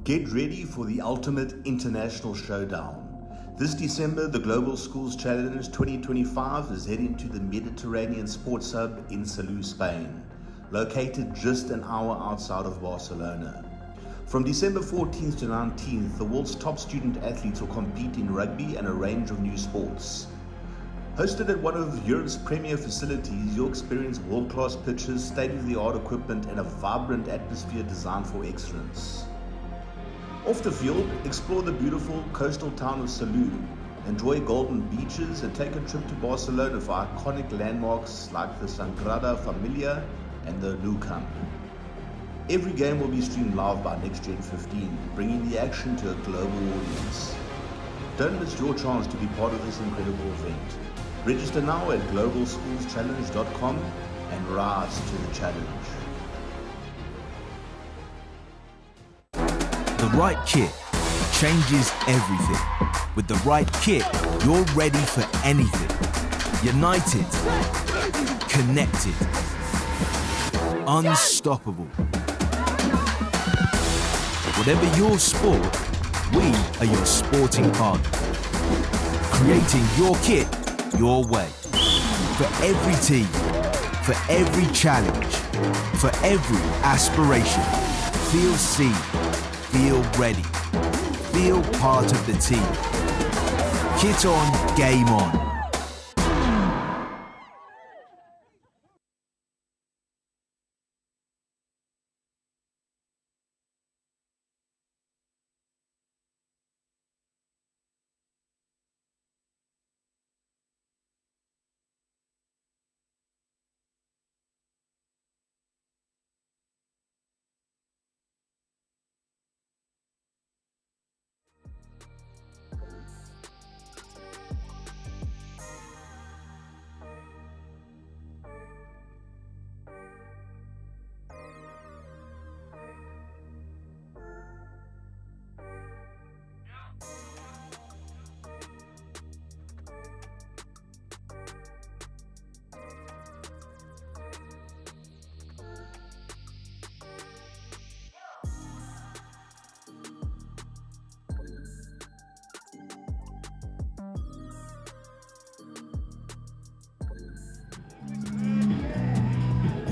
Get ready for the ultimate international showdown. This December, the Global Schools Challenge 2025 is heading to the Mediterranean Sports Hub in Salou, Spain, located just an hour outside of Barcelona. From December 14th to 19th, the world's top student athletes will compete in rugby and a range of new sports. Hosted at one of Europe's premier facilities, you'll experience world-class pitches, state-of-the-art equipment, and a vibrant atmosphere designed for excellence. Off the field, explore the beautiful coastal town of Salou, enjoy golden beaches, and take a trip to Barcelona for iconic landmarks like the Sagrada Familia and the Nou Camp. Every game will be streamed live by NextGenXV, bringing the action to a global audience. Don't miss your chance to be part of this incredible event. Register now at globalschoolschallenge.com and rise to the challenge. The right kit changes everything. With the right kit, you're ready for anything. United, connected, unstoppable. Whatever your sport, we are your sporting partner. Creating your kit your way. For every team, for every challenge, for every aspiration. Feel seen. Feel ready. Feel part of the team. Kit on, game on.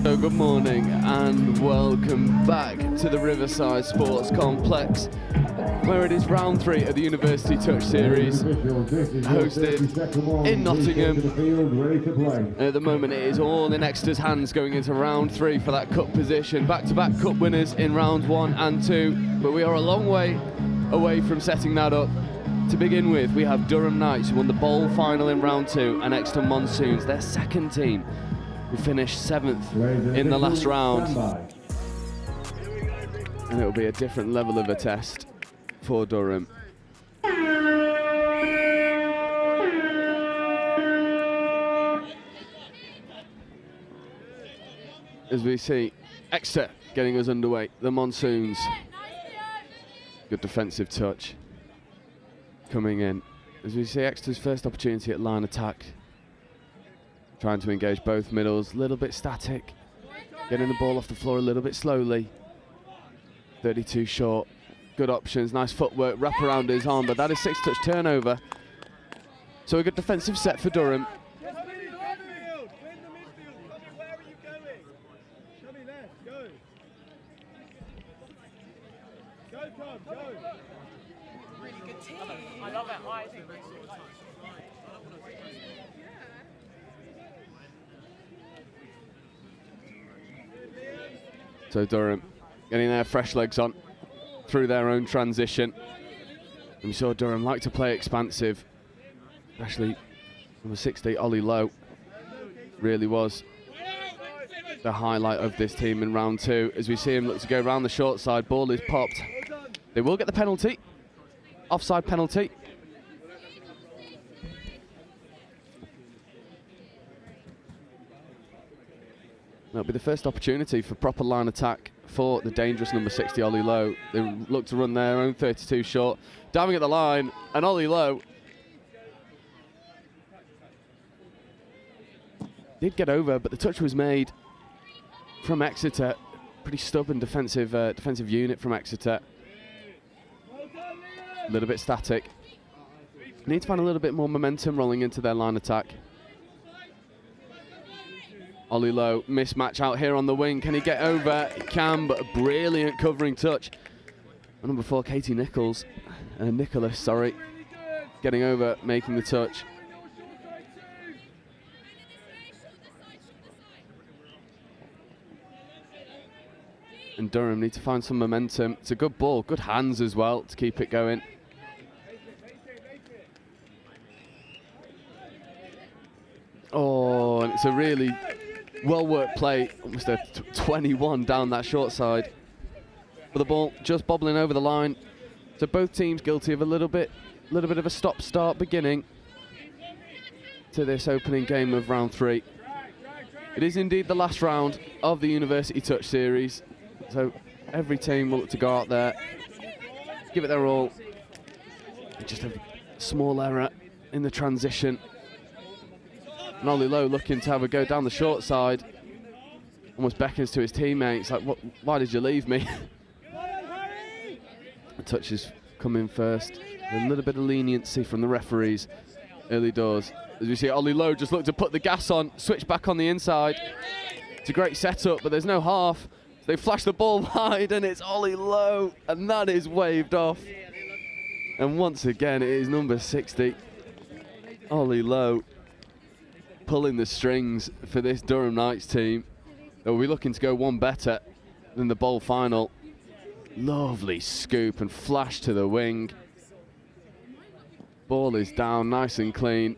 So good morning and welcome back to the Riverside Sports Complex, where it is round 3 of the University Touch Series, hosted in Nottingham. At the moment it is all in Exeter's hands going into round 3 for that cup position. Back-to-back cup winners in round 1 and 2, but we are a long way away from setting that up. To begin with, we have Durham Knights, who won the bowl final in round 2, and Exeter Monsoons, their second team, who finished 7th in the last round. And it'll be a different level of a test for Durham. As we see Exeter getting us underway, the Monsoons. Good defensive touch coming in. As we see Exeter's first opportunity at line attack. Trying to engage both middles, a little bit static. Getting the ball off the floor a little bit slowly. 32 short, good options, nice footwork, wrap around his arm, but that is 6-touch turnover. So a good defensive set for Durham. Really good team. I love it. I think So Durham getting their fresh legs on through their own transition. And we saw Durham like to play expansive, especially number 60, Ollie Lowe, really was the highlight of this team in round 2. As we see him look to go round the short side, ball is popped. They will get the penalty, offside penalty. That'll be the first opportunity for proper line attack for the dangerous number 60, Ollie Lowe. They look to run their own 32 short. Diving at the line, and Ollie Lowe did get over, but the touch was made from Exeter. Pretty stubborn defensive unit from Exeter. A little bit static. Need to find a little bit more momentum rolling into their line attack. Ollie Lowe, mismatch out here on the wing. Can he get over? He can, but a brilliant covering touch. And number 4, Katie Nicholas, getting over, making the touch. And Durham need to find some momentum. It's a good ball, good hands as well to keep it going. Oh, and it's a really well-worked play, almost a 21 down that short side. But the ball just bobbling over the line. So both teams guilty of a little bit of a stop-start beginning to this opening game of round 3. It is indeed the last round of the University Touch series. So every team will look to go out there, give it their all. Just a small error in the transition. And Ollie Lowe looking to have a go down the short side. Almost beckons to his teammates, like, why did you leave me? The touch is coming first. A little bit of leniency from the referees early doors. As we see, Ollie Lowe just looked to put the gas on, switch back on the inside. It's a great setup, but there's no half. So they flash the ball wide, and it's Ollie Lowe, and that is waved off. And once again, it is number 60, Ollie Lowe, pulling the strings for this Durham Knights team. They'll be looking to go one better than the bowl final. Lovely scoop and flash to the wing. Ball is down, nice and clean.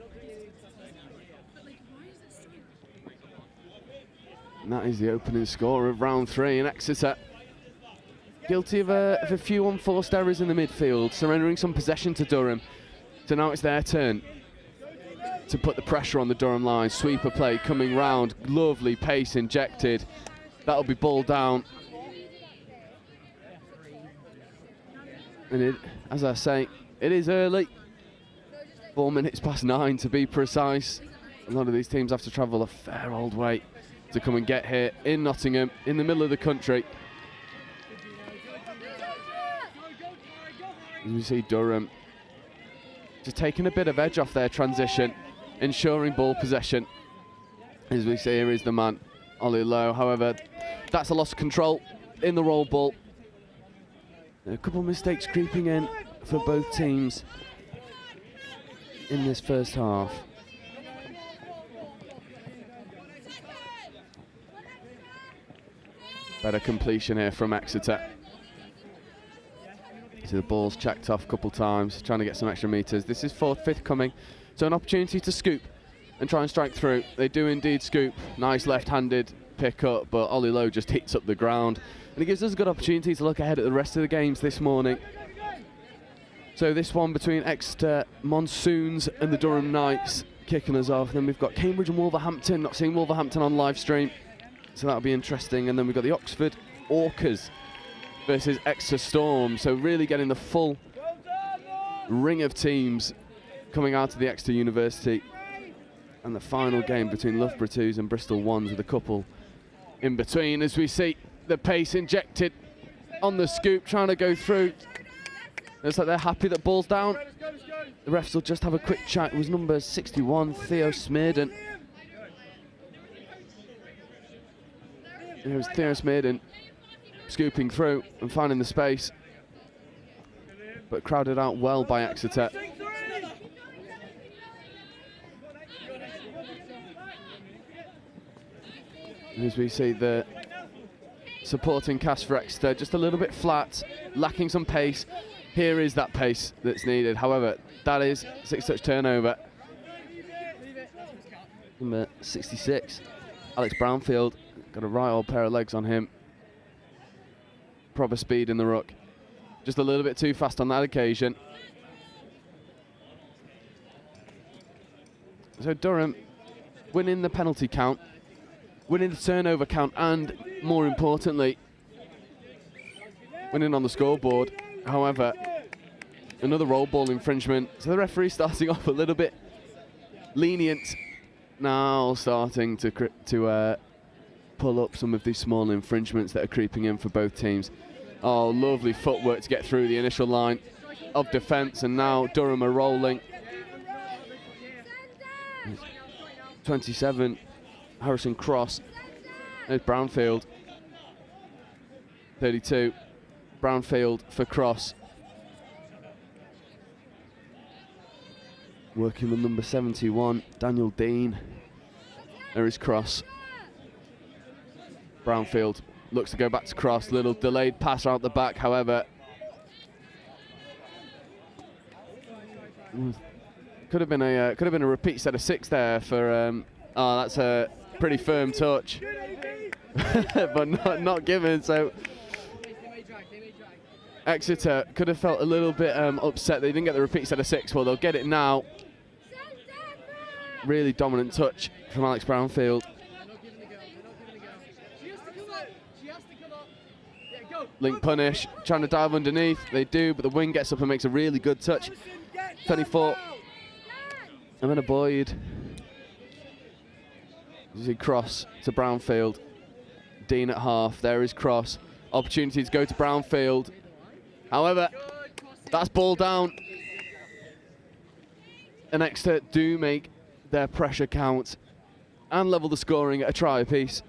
And that is the opening score of round 3 in Exeter. Guilty of a few unforced errors in the midfield, surrendering some possession to Durham. So now it's their turn to put the pressure on the Durham line. Sweeper play coming round, lovely pace injected. That'll be ball down. And it, as I say, it is early. 4 minutes past 9 to be precise. A lot of these teams have to travel a fair old way to come and get here in Nottingham, in the middle of the country. As we see Durham just taking a bit of edge off their transition, ensuring ball possession. As we see, here is the man, Ollie Lowe. However, that's a loss of control in the roll ball. A couple of mistakes creeping in for both teams in this first half. Better completion here from Exeter. So the ball's checked off a couple times, trying to get some extra metres. This is 4th, 5th coming. So an opportunity to scoop and try and strike through. They do indeed scoop. Nice left-handed pick up, but Ollie Lowe just hits up the ground. And it gives us a good opportunity to look ahead at the rest of the games this morning. So this one between Exeter Monsoons and the Durham Knights kicking us off. Then we've got Cambridge and Wolverhampton. Not seeing Wolverhampton on live stream, so that'll be interesting. And then we've got the Oxford Orcas versus Exeter Storm. So really getting the full ring of teams coming out of the Exeter University. And the final game between Loughborough 2s and Bristol 1s with a couple in between, as we see the pace injected on the scoop, trying to go through. Looks like they're happy that ball's down. The refs will just have a quick chat. It was number 61, Theo Smearden. It was Theo Smearden scooping through and finding the space, but crowded out well by Exeter. As we see the supporting cast for Exeter just a little bit flat, lacking some pace. Here is that pace that's needed. However, that is 6-touch turnover. Number 66, Alex Brownfield, got a right old pair of legs on him. Proper speed in the ruck. Just a little bit too fast on that occasion. So Durham winning the penalty count, winning the turnover count, and more importantly, winning on the scoreboard. However, another roll ball infringement. So the referee starting off a little bit lenient, now starting to pull up some of these small infringements that are creeping in for both teams. Oh, lovely footwork to get through the initial line. of defence, and now Durham are rolling. 27, Harrison Cross. There's Brownfield. 32, Brownfield for Cross. Working with number 71, Daniel Dean. There is Cross. Brownfield looks to go back to Cross. Little delayed pass out the back, however. Could have been a repeat set of 6 there for. Oh, that's a pretty firm touch, but not given. So Exeter could have felt a little bit upset they didn't get the repeat set of 6. Well, they'll get it now. Really dominant touch from Alex Brownfield. Link punish, trying to dive underneath. They do, but the wing gets up and makes a really good touch. 24. And then a Boyd. You see Cross to Brownfield. Dean at half. There is Cross. Opportunity to go to Brownfield. However, that's ball down. And Exeter do make their pressure count and level the scoring at a try apiece.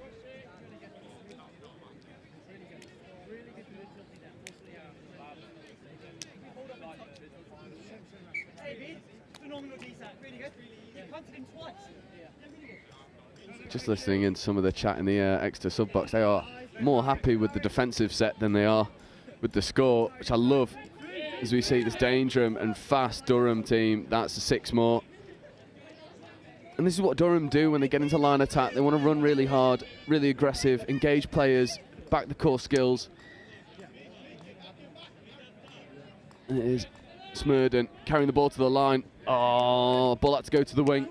Just listening into some of the chat in the Exeter sub box, they are more happy with the defensive set than they are with the score, which I love. As we see this dangerous and fast Durham team, that's a 6 more. And this is what Durham do when they get into line attack. They want to run really hard, really aggressive, engage players, back the core skills. And it is Smurden carrying the ball to the line. Oh, ball had to go to the wing.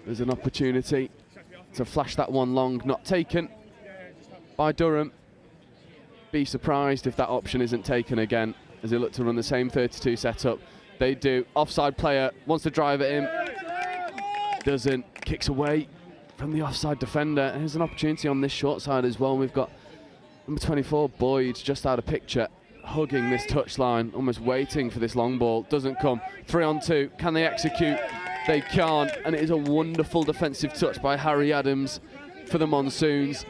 There's an opportunity to flash that one long, not taken by Durham. Be surprised if that option isn't taken again as they look to run the same 32 setup. They do. Offside player wants to drive it in. Doesn't. Kicks away from the offside defender. Here's an opportunity on this short side as well. We've got number 24, Boyd, just out of picture, hugging this touchline, almost waiting for this long ball. Doesn't come. 3 on 2. Can they execute? They can't, and it is a wonderful defensive touch by Harry Adams for the Monsoons.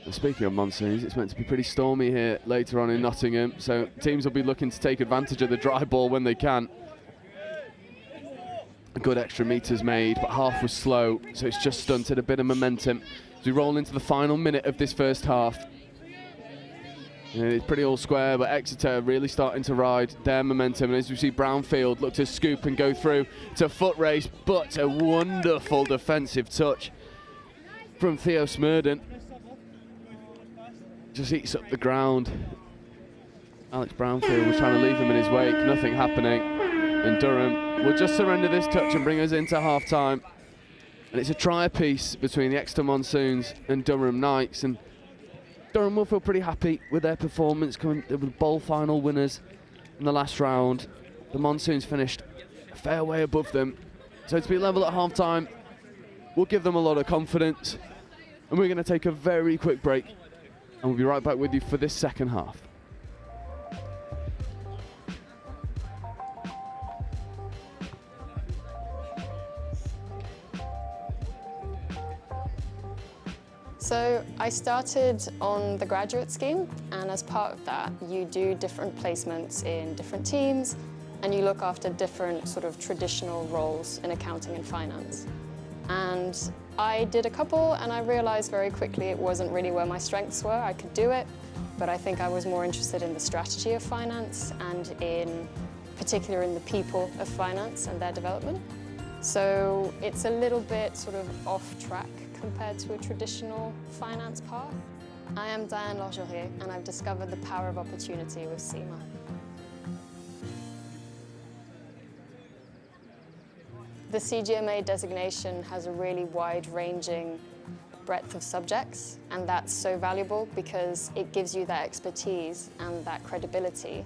And speaking of Monsoons, it's meant to be pretty stormy here later on in Nottingham, so teams will be looking to take advantage of the dry ball when they can. A good extra meters made, but half was slow, so it's just stunted a bit of momentum as we roll into the final minute of this first half. It's pretty all square, but Exeter really starting to ride their momentum. And as we see Brownfield look to scoop and go through to foot race, but a wonderful defensive touch from Theo Smurden. Just eats up the ground. Alex Brownfield was trying to leave him in his wake, nothing happening. And Durham will just surrender this touch and bring us into half-time. And it's a try apiece between the Exeter Monsoons and Durham Knights. And Durham will feel pretty happy with their performance, coming with bowl final winners in the last round. The Monsoons finished a fair way above them. So to be level at half-time will give them a lot of confidence. And we're going to take a very quick break. And we'll be right back with you for this second half. So I started on the graduate scheme, and as part of that, you do different placements in different teams, and you look after different sort of traditional roles in accounting and finance. And I did a couple, and I realized very quickly it wasn't really where my strengths were. I could do it, but I think I was more interested in the strategy of finance and in particular in the people of finance and their development. So it's a little bit sort of off track compared to a traditional finance path. I am Diane Lorgerier, and I've discovered the power of opportunity with CIMA. The CGMA designation has a really wide-ranging breadth of subjects, and that's so valuable because it gives you that expertise and that credibility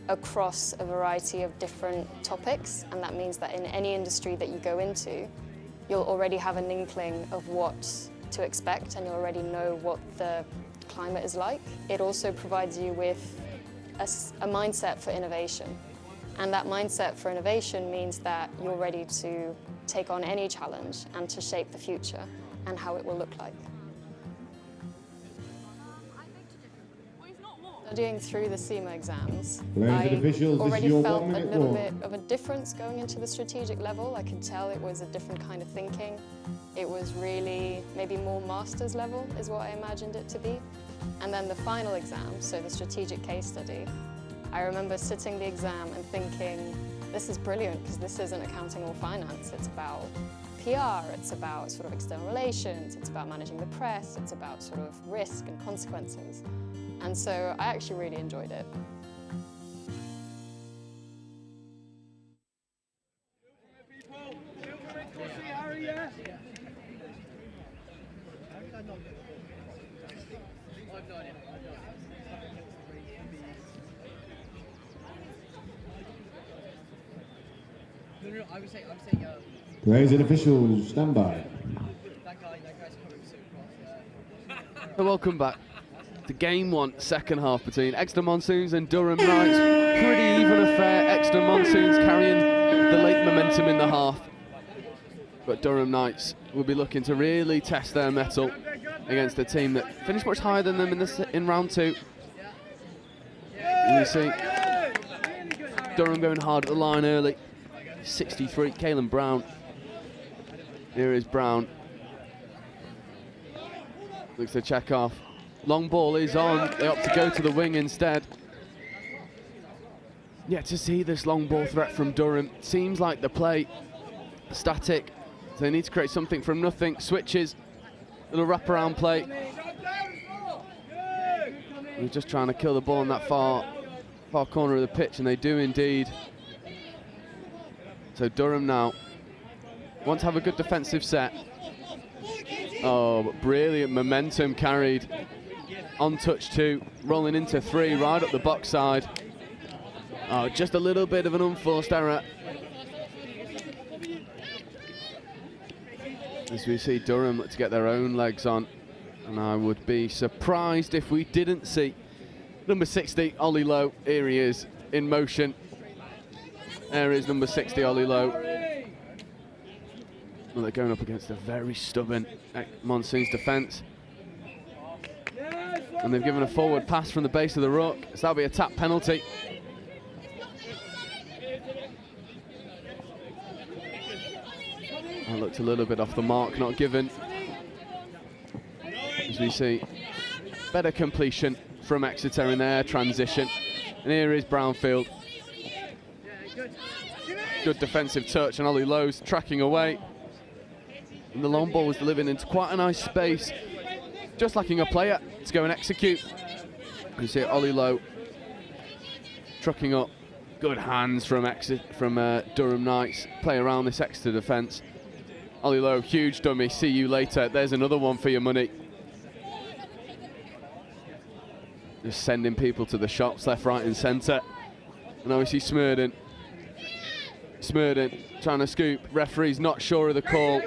across a variety of different topics, and that means that in any industry that you go into, you'll already have an inkling of what to expect, and you'll already know what the climate is like. It also provides you with a mindset for innovation. And that mindset for innovation means that you're ready to take on any challenge and to shape the future and how it will look like. Studying through the SEMA exams, I already felt a little bit of a difference going into the strategic level. I could tell it was a different kind of thinking. It was really maybe more master's level is what I imagined it to be. And then the final exam, so the strategic case study, I remember sitting the exam and thinking, this is brilliant because this isn't accounting or finance. It's about PR, it's about sort of external relations, it's about managing the press, it's about sort of risk and consequences. And so I actually really enjoyed it. Players and officials, stand by. Welcome back to game one, second half between Exeter Monsoons and Durham Knights. Pretty even affair. Exeter Monsoons carrying the late momentum in the half. But Durham Knights will be looking to really test their mettle against a team that finished much higher than them in round two. And you see Durham going hard at the line early. 63, Caelan Brown. Here is Brown. Looks to check off. Long ball is on. They opt to go to the wing instead. Yet to see this long ball threat from Durham. Seems like the play static. So they need to create something from nothing. Switches. Little wraparound play. They're just trying to kill the ball in that far corner of the pitch, and they do indeed. So Durham now want to have a good defensive set. Oh, but brilliant momentum carried on touch two, rolling into three, right up the Bucs side. Oh, just a little bit of an unforced error. As we see Durham look to get their own legs on, and I would be surprised if we didn't see number 60, Ollie Lowe. Here he is in motion. There is number 60, Ollie Lowe. Well, they're going up against a very stubborn Monsoons defence. And they've given a forward pass from the base of the ruck, so that'll be a tap penalty. That looked a little bit off the mark, not given. As we see, better completion from Exeter in their transition. And here is Brownfield. Good defensive touch, and Ollie Lowe's tracking away. And the long ball was delivered into quite a nice space, just lacking a player to go and execute. You see Ollie Lowe trucking up. Good hands from Durham Knights. Play around this Exeter defence. Ollie Lowe, huge dummy. See you later. There's another one for your money. Just sending people to the shops left, right, and centre. And obviously Smurden trying to scoop. Referee's not sure of the call.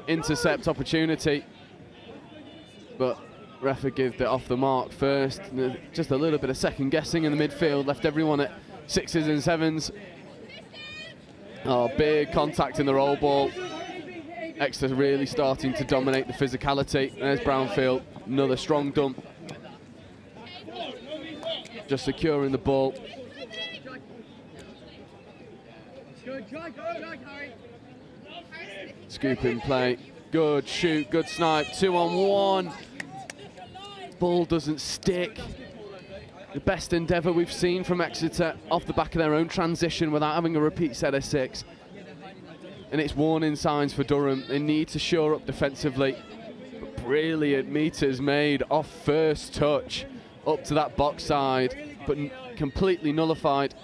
Intercept opportunity, but ref give it off the mark first. Just a little bit of second guessing in the midfield, left everyone at 6s and 7s. Oh, big contact in the roll ball. Exeter really starting to dominate the physicality. There's Brownfield, another strong dump. Just securing the ball. Scooping play, good shoot, good snipe, 2-on-1. Ball doesn't stick. The best endeavour we've seen from Exeter off the back of their own transition without having a repeat set of 6. And it's warning signs for Durham. They need to shore up defensively. But brilliant meters made off first touch up to that box side, but completely nullified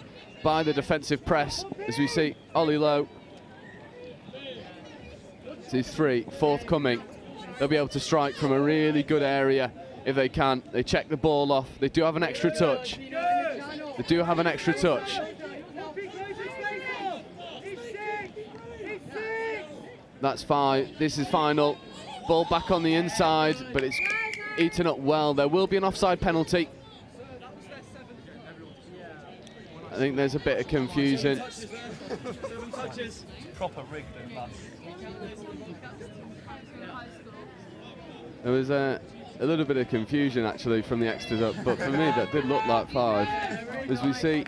by the defensive press. As we see Ollie Lowe. To 3, forthcoming. They'll be able to strike from a really good area if they can. They check the ball off. They do have an extra touch. They do have an extra touch. That's 5. This is final. Ball back on the inside, but it's eaten up well. There will be an offside penalty. I think there's a bit of confusion. Proper rigged and bad. There was a little bit of confusion actually from the Exeter's up, but for me that did look like 5. As we see,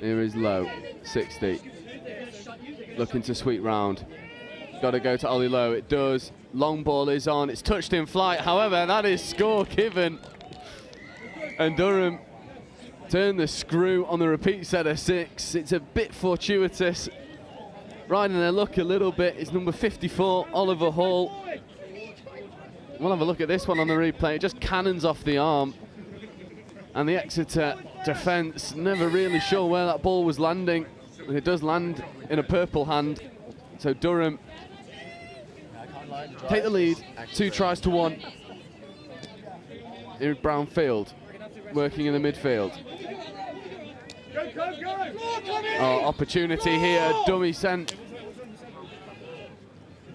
here is Lowe, 60, looking to sweep round. Got to go to Ollie Lowe, it does. Long ball is on, it's touched in flight, however that is score given. And Durham turn the screw on the repeat set of 6. It's a bit fortuitous. Riding their luck a little bit is number 54, Oliver Hall. We'll have a look at this one on the replay. It just cannons off the arm. And the Exeter defence never really sure where that ball was landing. And it does land in a purple hand. So Durham take the lead, 2 tries to 1. Here's Brownfield working in the midfield. Oh, opportunity here, dummy sent.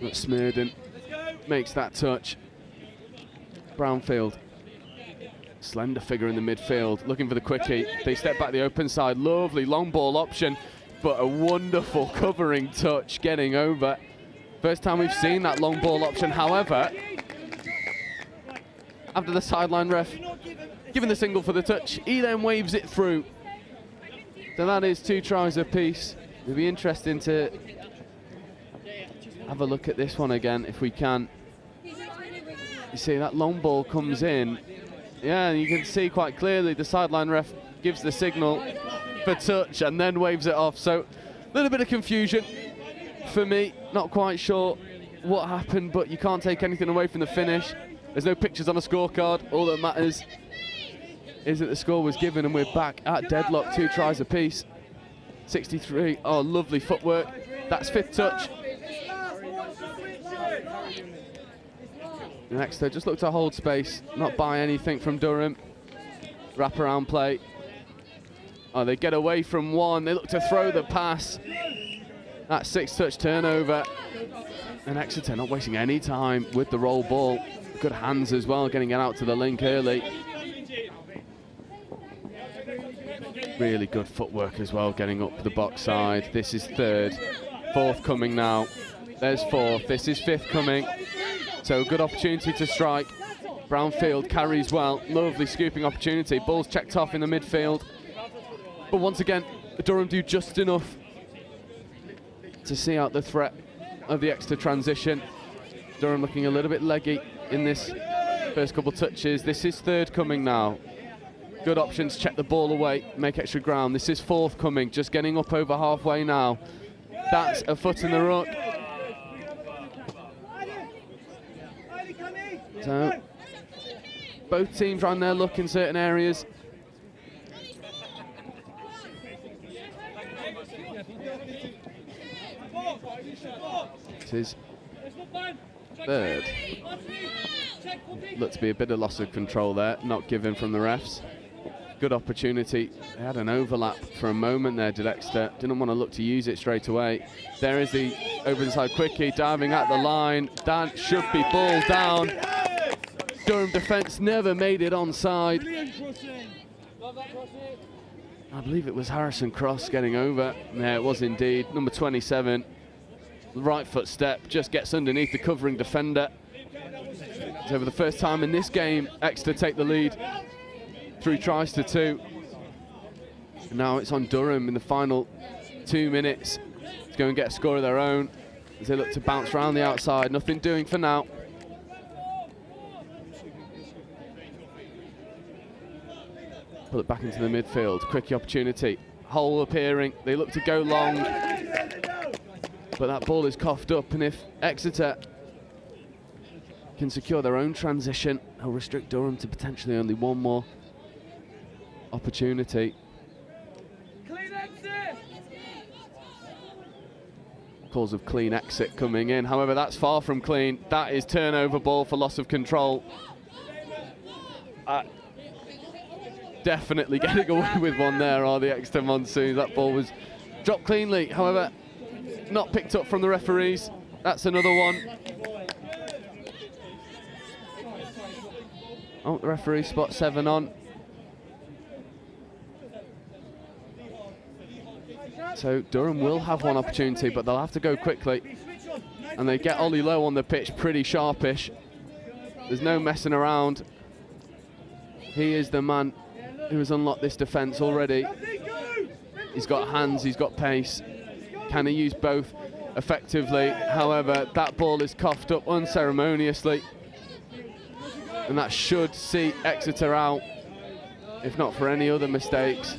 But Smearden makes that touch. Brownfield, slender figure in the midfield, looking for the quickie. They step back the open side, lovely long ball option, but a wonderful covering touch getting over. First time we've seen that long ball option, however, after the sideline ref giving the signal for the touch, he then waves it through. So that is 2 tries apiece. It'll be interesting to have a look at this one again if we can. You see that long ball comes in. Yeah, you can see quite clearly the sideline ref gives the signal for touch and then waves it off. So a little bit of confusion for me. Not quite sure what happened, but you can't take anything away from the finish. There's no pictures on a scorecard. All that matters is that the score was given and we're back at deadlock, 2 tries apiece. 63, oh, lovely footwork. That's 5th touch. Next, they just look to hold space, not buy anything from Durham. Wrap around play. Oh, they get away from 1. They look to throw the pass. That 6th touch turnover. And Exeter not wasting any time with the roll ball. Good hands as well, getting it out to the link early. Really good footwork as well, getting up the box side. This is 3rd, 4th coming now. There's 4th, this is 5th coming. So good opportunity to strike. Brownfield carries well, lovely scooping opportunity. Ball's checked off in the midfield. But once again, Durham do just enough to see out the threat of the Exeter transition. Durham looking a little bit leggy in this first couple touches. This is 3rd coming now. Good options, check the ball away, make extra ground. This is 4th coming, just getting up over halfway now. That's a foot in the ruck. So, both teams trying their luck in certain areas. This is 3rd. Looked to be a bit of loss of control there, not given from the refs. Good opportunity. They had an overlap for a moment there, did Exeter. Didn't want to look to use it straight away. There is the over the side quickie, diving at the line. That should be ball down. Durham defence never made it onside. I believe it was Harrison Cross getting over. Yeah, it was indeed. Number 27. Right foot step, just gets underneath the covering defender. So for the first time in this game, Exeter take the lead. 3 tries to 2. And now it's on Durham in the final 2 minutes to go and get a score of their own as they look to bounce around the outside. Nothing doing for now. Pull it back into the midfield. Quickie opportunity. Hole appearing. They look to go long. But that ball is coughed up, and if Exeter can secure their own transition, they'll restrict Durham to potentially only 1 more opportunity. Clean exit. Calls of clean exit coming in. However, that's far from clean. That is turnover ball for loss of control. Definitely getting away with one there are the Exeter Monsoons. That ball was Dropped cleanly, however, not picked up from the referees. That's another one. Oh, the referee spot 7 on. So Durham will have one opportunity, but they'll have to go quickly. And they get Ollie Lowe on the pitch pretty sharpish. There's no messing around. He is the man who has unlocked this defence already. He's got hands, he's got pace. Can he use both effectively? However, that ball is coughed up unceremoniously. And that should see Exeter out, if not for any other mistakes.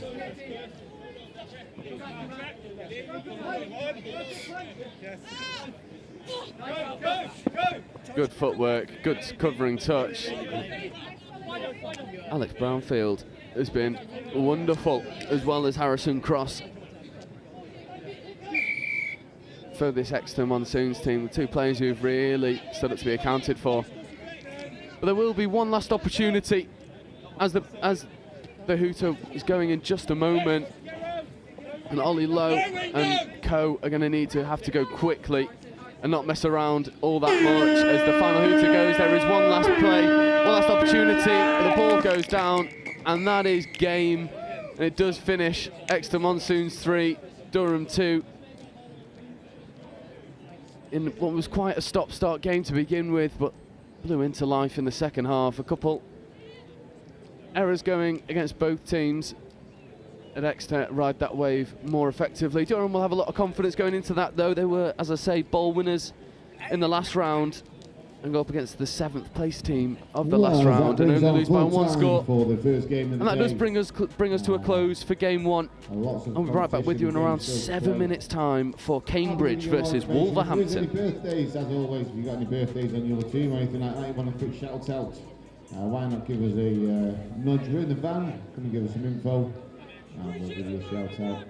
Good footwork, good covering touch. Alex Brownfield has been wonderful, as well as Harrison Cross. For this Exeter Monsoons team, the two players who've really stood up to be accounted for. But there will be one last opportunity as the hooter is going in just a moment. And Ollie Lowe and co are going to need to have to go quickly and not mess around all that much. As the final hooter goes, there is one last play, one last opportunity. The ball goes down, and that is game. And it does finish Exeter Monsoons 3, Durham 2. In what was quite a stop-start game to begin with, but blew into life in the second half. A couple errors going against both teams. At Exeter ride that wave more effectively. Durham will have a lot of confidence going into that, though. They were, as I say, bowl winners in the last round and go up against the 7th place team of the last round and only lose by one score. For the first game of the and that day. does bring us to a close for game 1. I'll be right back with you in around 7 minutes' time for Cambridge versus Wolverhampton. Any birthdays, as always, if you've got any birthdays on your team or anything like that, you want a quick shout out, why not give us a nudge? We're in the van, come and give us some info. And we'll give you a shout out.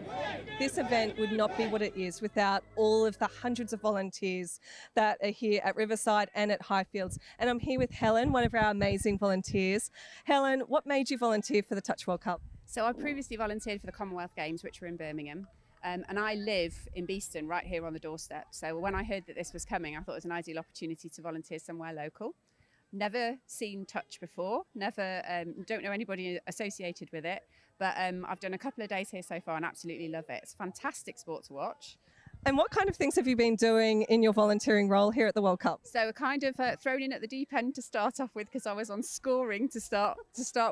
This event would not be what it is without all of the hundreds of volunteers that are here at Riverside and at Highfields. And I'm here with Helen, one of our amazing volunteers. Helen, what made you volunteer for the Touch World Cup? So I previously volunteered for the Commonwealth Games, which were in Birmingham. And I live in Beeston, right here on the doorstep. So when I heard that this was coming, I thought it was an ideal opportunity to volunteer somewhere local. Never seen Touch before, don't know anybody associated with it. But I've done a couple of days here so far and absolutely love it. It's a fantastic sport to watch. And what kind of things have you been doing in your volunteering role here at the World Cup? So kind of thrown in at the deep end to start off with, because I was on scoring to start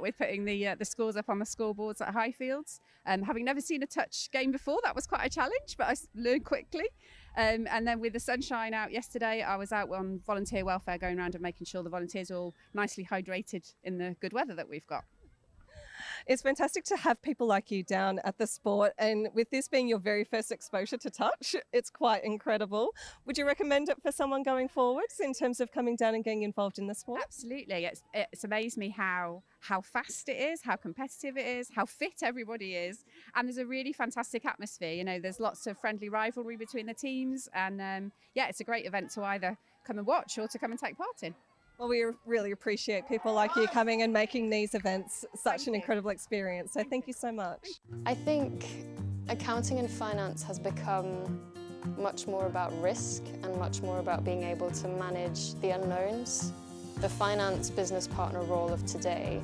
with, putting the scores up on the scoreboards at Highfields. Having never seen a touch game before, that was quite a challenge, but I learned quickly. And then with the sunshine out yesterday, I was out on volunteer welfare, going around and making sure the volunteers are all nicely hydrated in the good weather that we've got. It's fantastic to have people like you down at the sport, and with this being your very first exposure to touch, it's quite incredible. Would you recommend it for someone going forwards in terms of coming down and getting involved in the sport? Absolutely. It's amazed me how fast it is, how competitive it is, how fit everybody is, and there's a really fantastic atmosphere. You know, there's lots of friendly rivalry between the teams, and yeah, it's a great event to either come and watch or to come and take part in. Well, we really appreciate people like you coming and making these events such an incredible experience. So thank you so much. I think accounting and finance has become much more about risk and much more about being able to manage the unknowns. The finance business partner role of today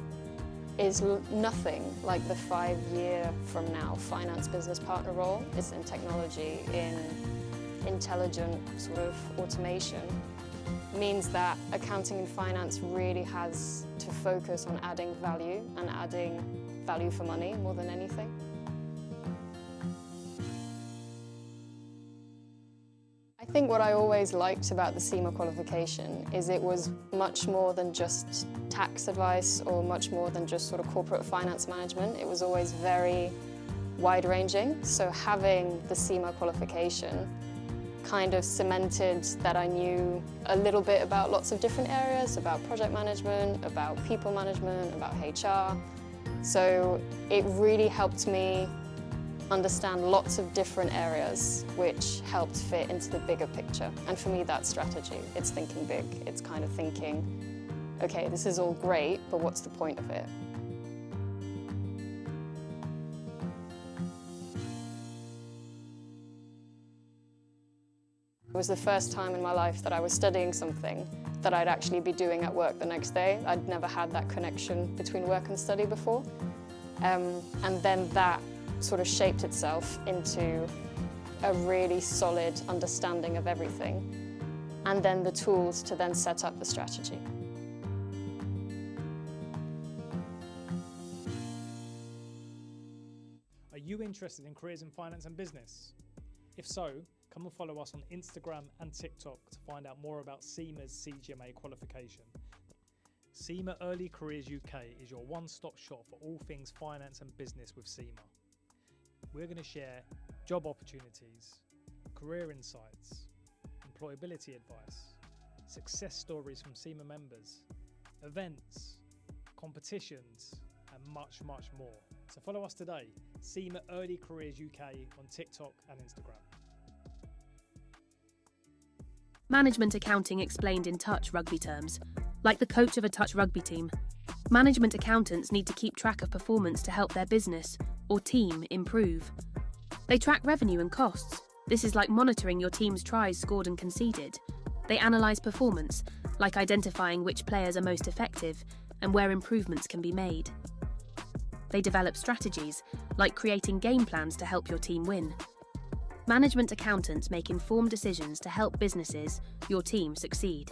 is nothing like the 5-year from now finance business partner role. It's in technology, in intelligent sort of automation. Means that accounting and finance really has to focus on adding value and adding value for money more than anything. I think what I always liked about the CIMA qualification is it was much more than just tax advice or much more than just sort of corporate finance management. It was always very wide-ranging. So having the CIMA qualification kind of cemented that I knew a little bit about lots of different areas, about project management, about people management, about HR. So it really helped me understand lots of different areas, which helped fit into the bigger picture. And for me, that's strategy. It's thinking big. It's kind of thinking, okay, this is all great, but what's the point of it? was the first time in my life that I was studying something that I'd actually be doing at work the next day. I'd never had that connection between work and study before. And then that sort of shaped itself into a really solid understanding of everything, and then the tools to then set up the strategy. Are you interested in careers in finance and business? If so, come and follow us on Instagram and TikTok to find out more about CIMA's CGMA qualification. CIMA Early Careers UK is your one-stop shop for all things finance and business with CIMA. We're going to share job opportunities, career insights, employability advice, success stories from CIMA members, events, competitions, and much, much more. So follow us today, CIMA Early Careers UK on TikTok and Instagram. Management accounting explained in touch rugby terms. Like the coach of a touch rugby team, management accountants need to keep track of performance to help their business or team improve. They track revenue and costs. This is like monitoring your team's tries scored and conceded. They analyse performance, like identifying which players are most effective and where improvements can be made. They develop strategies, like creating game plans to help your team win. Management accountants make informed decisions to help businesses, your team, succeed.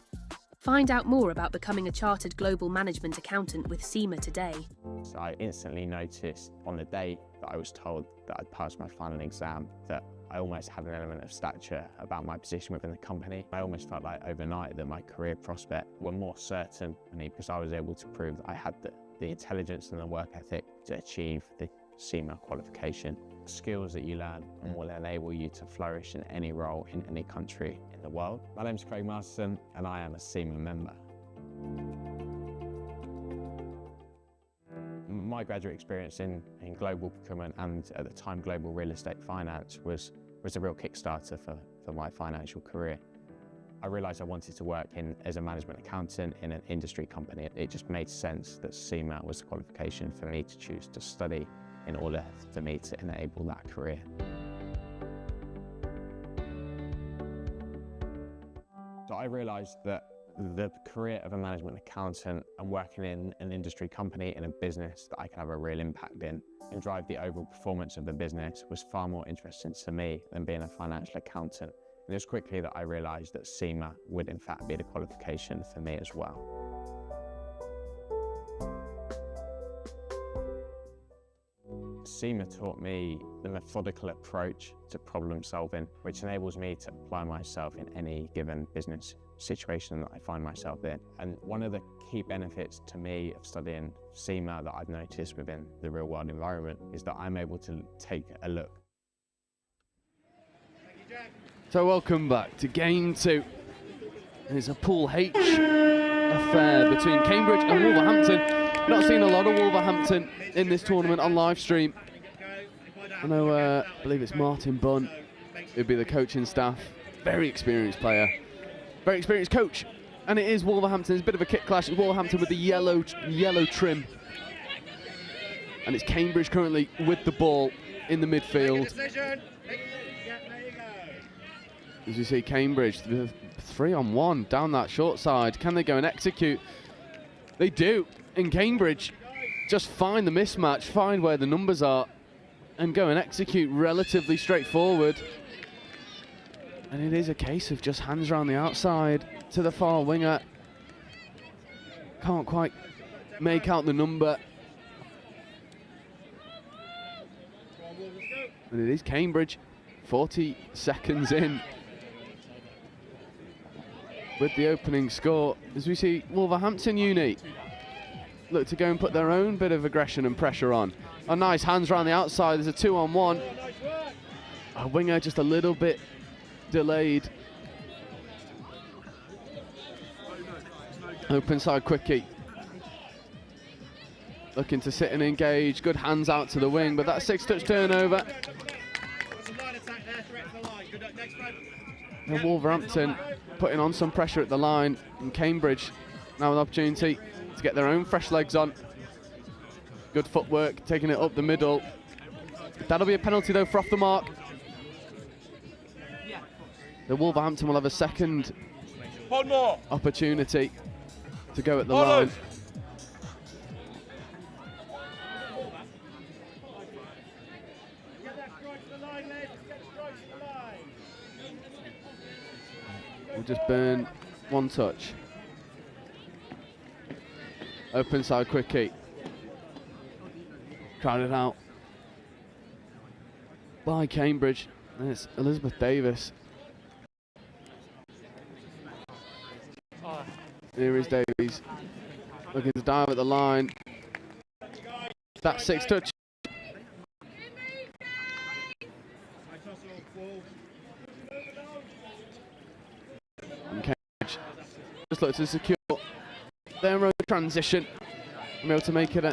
Find out more about becoming a chartered global management accountant with CIMA today. So I instantly noticed on the day that I was told that I'd passed my final exam that I almost had an element of stature about my position within the company. I almost felt like overnight that my career prospects were more certain because I was able to prove that I had the intelligence and the work ethic to achieve the CIMA qualification. Skills that you learn and will enable you to flourish in any role in any country in the world. My name's Craig Masterson and I am a CIMA member. My graduate experience in global procurement and at the time global real estate finance was a real kickstarter for my financial career. I realised I wanted to work as a management accountant in an industry company. It just made sense that CIMA was the qualification for me to choose to study in order for me to enable that career. So I realised that the career of a management accountant and working in an industry company in a business that I could have a real impact in and drive the overall performance of the business was far more interesting to me than being a financial accountant. And it was quickly that I realised that CIMA would in fact be the qualification for me as well. CIMA taught me the methodical approach to problem solving, which enables me to apply myself in any given business situation that I find myself in. And one of the key benefits to me of studying CIMA that I've noticed within the real world environment is that I'm able to take a look. So welcome back to game 2. It's a Pool H affair between Cambridge and Wolverhampton. Not seen a lot of Wolverhampton in this tournament on live stream. I know, I believe it's Martin Bunn who'd be the coaching staff. Very experienced player, very experienced coach. And it is Wolverhampton. It's a bit of a kick clash. It's Wolverhampton with the yellow trim. And it's Cambridge currently with the ball in the midfield. As you see, Cambridge, 3-on-1 down that short side. Can they go and execute? They do. And Cambridge just find the mismatch, find where the numbers are, and go and execute relatively straightforward. And it is a case of just hands around the outside to the far winger. Can't quite make out the number. And it is Cambridge, 40 seconds in with the opening score. As we see Wolverhampton Uni look to go and put their own bit of aggression and pressure on. A nice hands around the outside. There's a 2-on-1. A winger just a little bit delayed. Open side quickie. Looking to sit and engage. Good hands out to the wing, but that 6-touch turnover. And Wolverhampton putting on some pressure at the line. And Cambridge now an opportunity to get their own fresh legs on. Good footwork, taking it up the middle. That'll be a penalty though for off the mark. The Wolverhampton will have a second opportunity to go at the line. We'll just burn one touch. Open side quickie. Crowded out by Cambridge. And it's Elizabeth Davis. Here is Davies. Looking to dive at the line. That's 6 touch. And Cambridge just look to secure their own transition. And be able to make it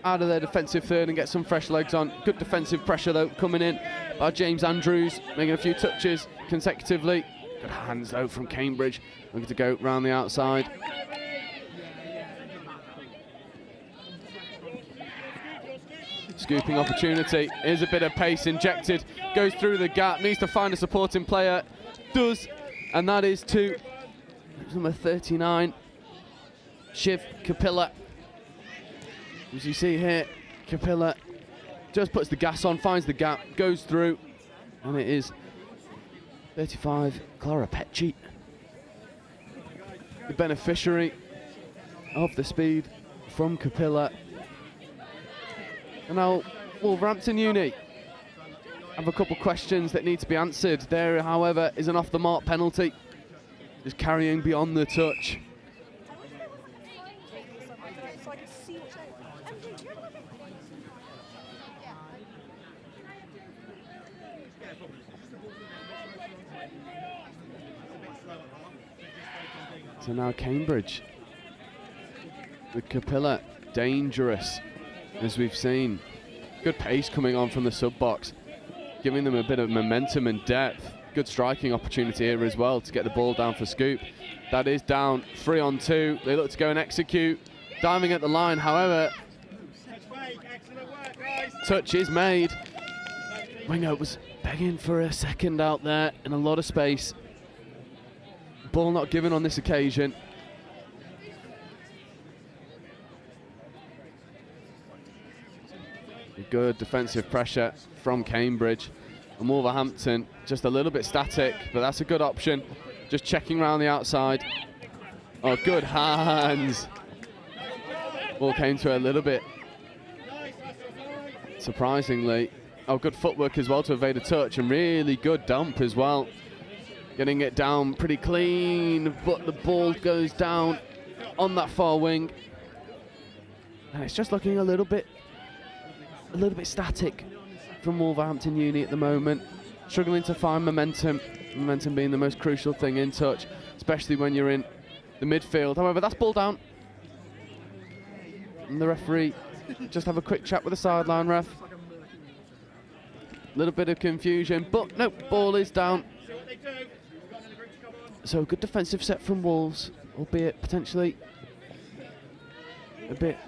out of their defensive third and get some fresh legs on. Good defensive pressure though coming in by James Andrews, making a few touches consecutively. Good hands though from Cambridge, looking to go round the outside. Scooping opportunity, here's a bit of pace injected, goes through the gap, needs to find a supporting player, does, and that is to number 39, Shiv Kapila. As you see here, Kapila just puts the gas on, finds the gap, goes through, and it is 35, Clara Petchy, the beneficiary of the speed from Kapila. And now Wolverhampton Uni have a couple questions that need to be answered. There, however, is an off-the-mark penalty. Just carrying beyond the touch. So now Cambridge with Kapila, dangerous as we've seen. Good pace coming on from the sub-box, giving them a bit of momentum and depth. Good striking opportunity here as well to get the ball down for scoop. That is down, 3 on 2. They look to go and execute. Diving at the line, however, touch is made. Winger was begging for a second out there in a lot of space. Ball not given on this occasion. Good defensive pressure from Cambridge. And Wolverhampton just a little bit static, but that's a good option. Just checking around the outside. Oh, good hands. Ball came to a little bit, surprisingly. Oh, good footwork as well to evade a touch, and really good dump as well. Getting it down pretty clean, but the ball goes down on that far wing. And it's just looking a little bit static from Wolverhampton Uni at the moment. Struggling to find momentum. Momentum being the most crucial thing in touch, especially when you're in the midfield. However, that's ball down. And the referee just have a quick chat with the sideline ref. A little bit of confusion, but no, ball is down. So good defensive set from Wolves, albeit potentially a bit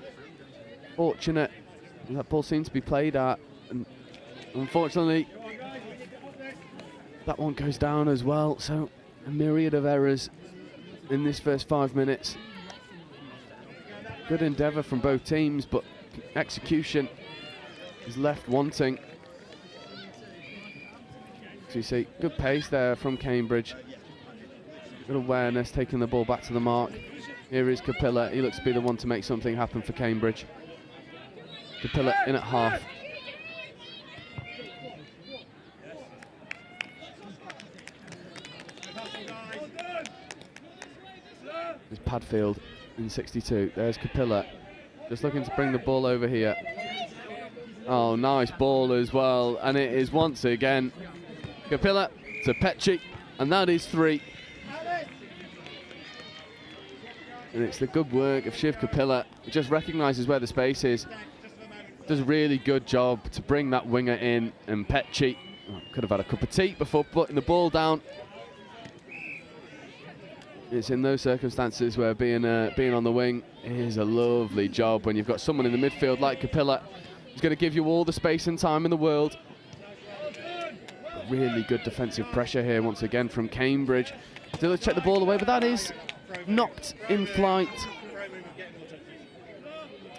fortunate. That ball seems to be played at, and unfortunately that one goes down as well. So a myriad of errors in this first 5 minutes. Good endeavour from both teams, but execution is left wanting. So you see good pace there from Cambridge. Good awareness, taking the ball back to the mark. Here is Kapila. He looks to be the one to make something happen for Cambridge. Kapila in at half. There's Padfield in 62. There's Kapila. Just looking to bring the ball over here. Oh, nice ball as well. And it is once again Kapila to Petchy. And that is 3. And it's the good work of Shiv Kapila. He just recognises where the space is. Does a really good job to bring that winger in. And Petchy could have had a cup of tea before putting the ball down. It's in those circumstances where being on the wing is a lovely job when you've got someone in the midfield like Kapila who's going to give you all the space and time in the world. really good defensive pressure here once again from Cambridge. Still check the ball away, but that is knocked in flight.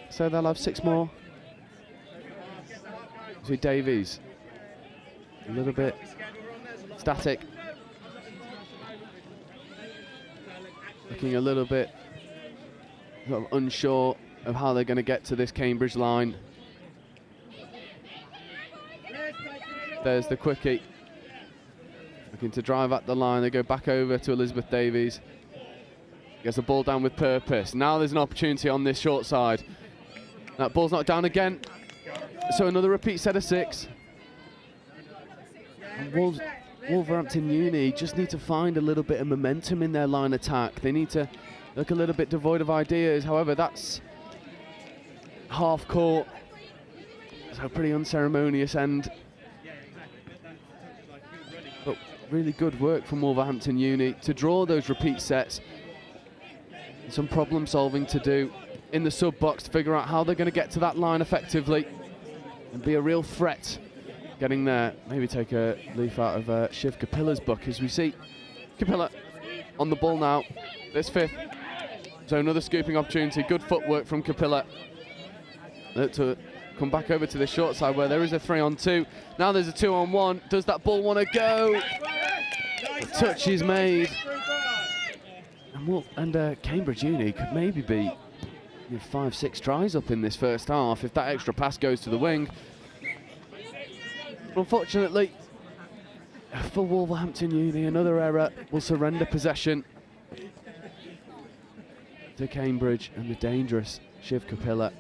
So they'll have 6 more. So Davies, a little bit static. Looking a little bit sort of unsure of how they're going to get to this Cambridge line. There's the quickie. Looking to drive at the line. They go back over to Elizabeth Davies. Gets the ball down with purpose. Now there's an opportunity on this short side. That ball's not down again. So another repeat set of 6. And Wolverhampton Uni just need to find a little bit of momentum in their line attack. They need to look a little bit devoid of ideas. However, that's half court. So a pretty unceremonious end. But really good work from Wolverhampton Uni to draw those repeat sets. Some problem solving to do in the sub box to figure out how they're going to get to that line effectively and be a real threat getting there. Maybe take a leaf out of Shiv Kapila's book as we see Kapila on the ball now, this 5th. So another scooping opportunity, good footwork from Kapila. To come back over to the short side where there is a 3-on-2. Now there's a 2-on-1. Does that ball want to go? The touch is made. And Cambridge Uni could maybe be 5-6 tries up in this first half if that extra pass goes to the wing. Unfortunately, for Wolverhampton Uni, another error will surrender possession to Cambridge and the dangerous Shiv Kapila.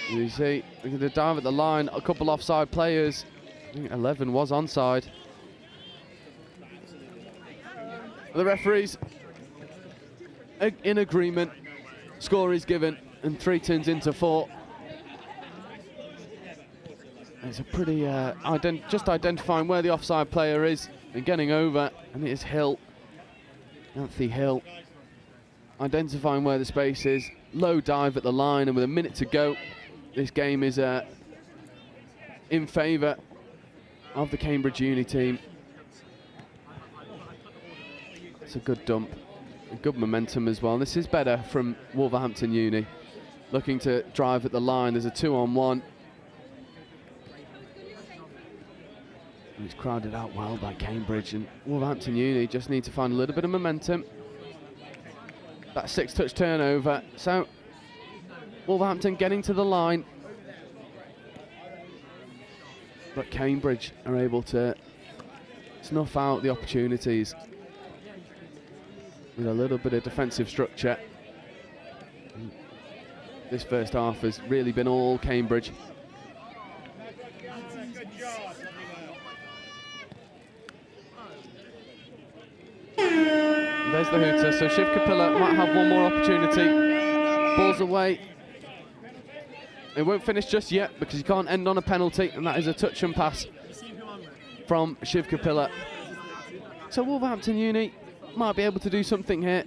You see, they're going to dive at the line, a couple offside players. I think 11 was onside. The referees in agreement, score is given, and 3 turns into 4. It's a pretty, just identifying where the offside player is and getting over, and it is Hill, Anthony Hill, identifying where the space is, low dive at the line, and with a minute to go, this game is in favour of the Cambridge Uni team. It's a good dump, a good momentum as well. This is better from Wolverhampton Uni, looking to drive at the line. There's a 2-on-1. It's crowded out well by Cambridge, and Wolverhampton Uni just need to find a little bit of momentum. That 6-touch turnover. So Wolverhampton getting to the line, but Cambridge are able to snuff out the opportunities with a little bit of defensive structure. This first half has really been all Cambridge. There's the hooter, so Shiv Kapila might have one more opportunity. Ball's away. It won't finish just yet because you can't end on a penalty, and that is a touch and pass from Shiv Kapila. So Wolverhampton Uni might be able to do something here.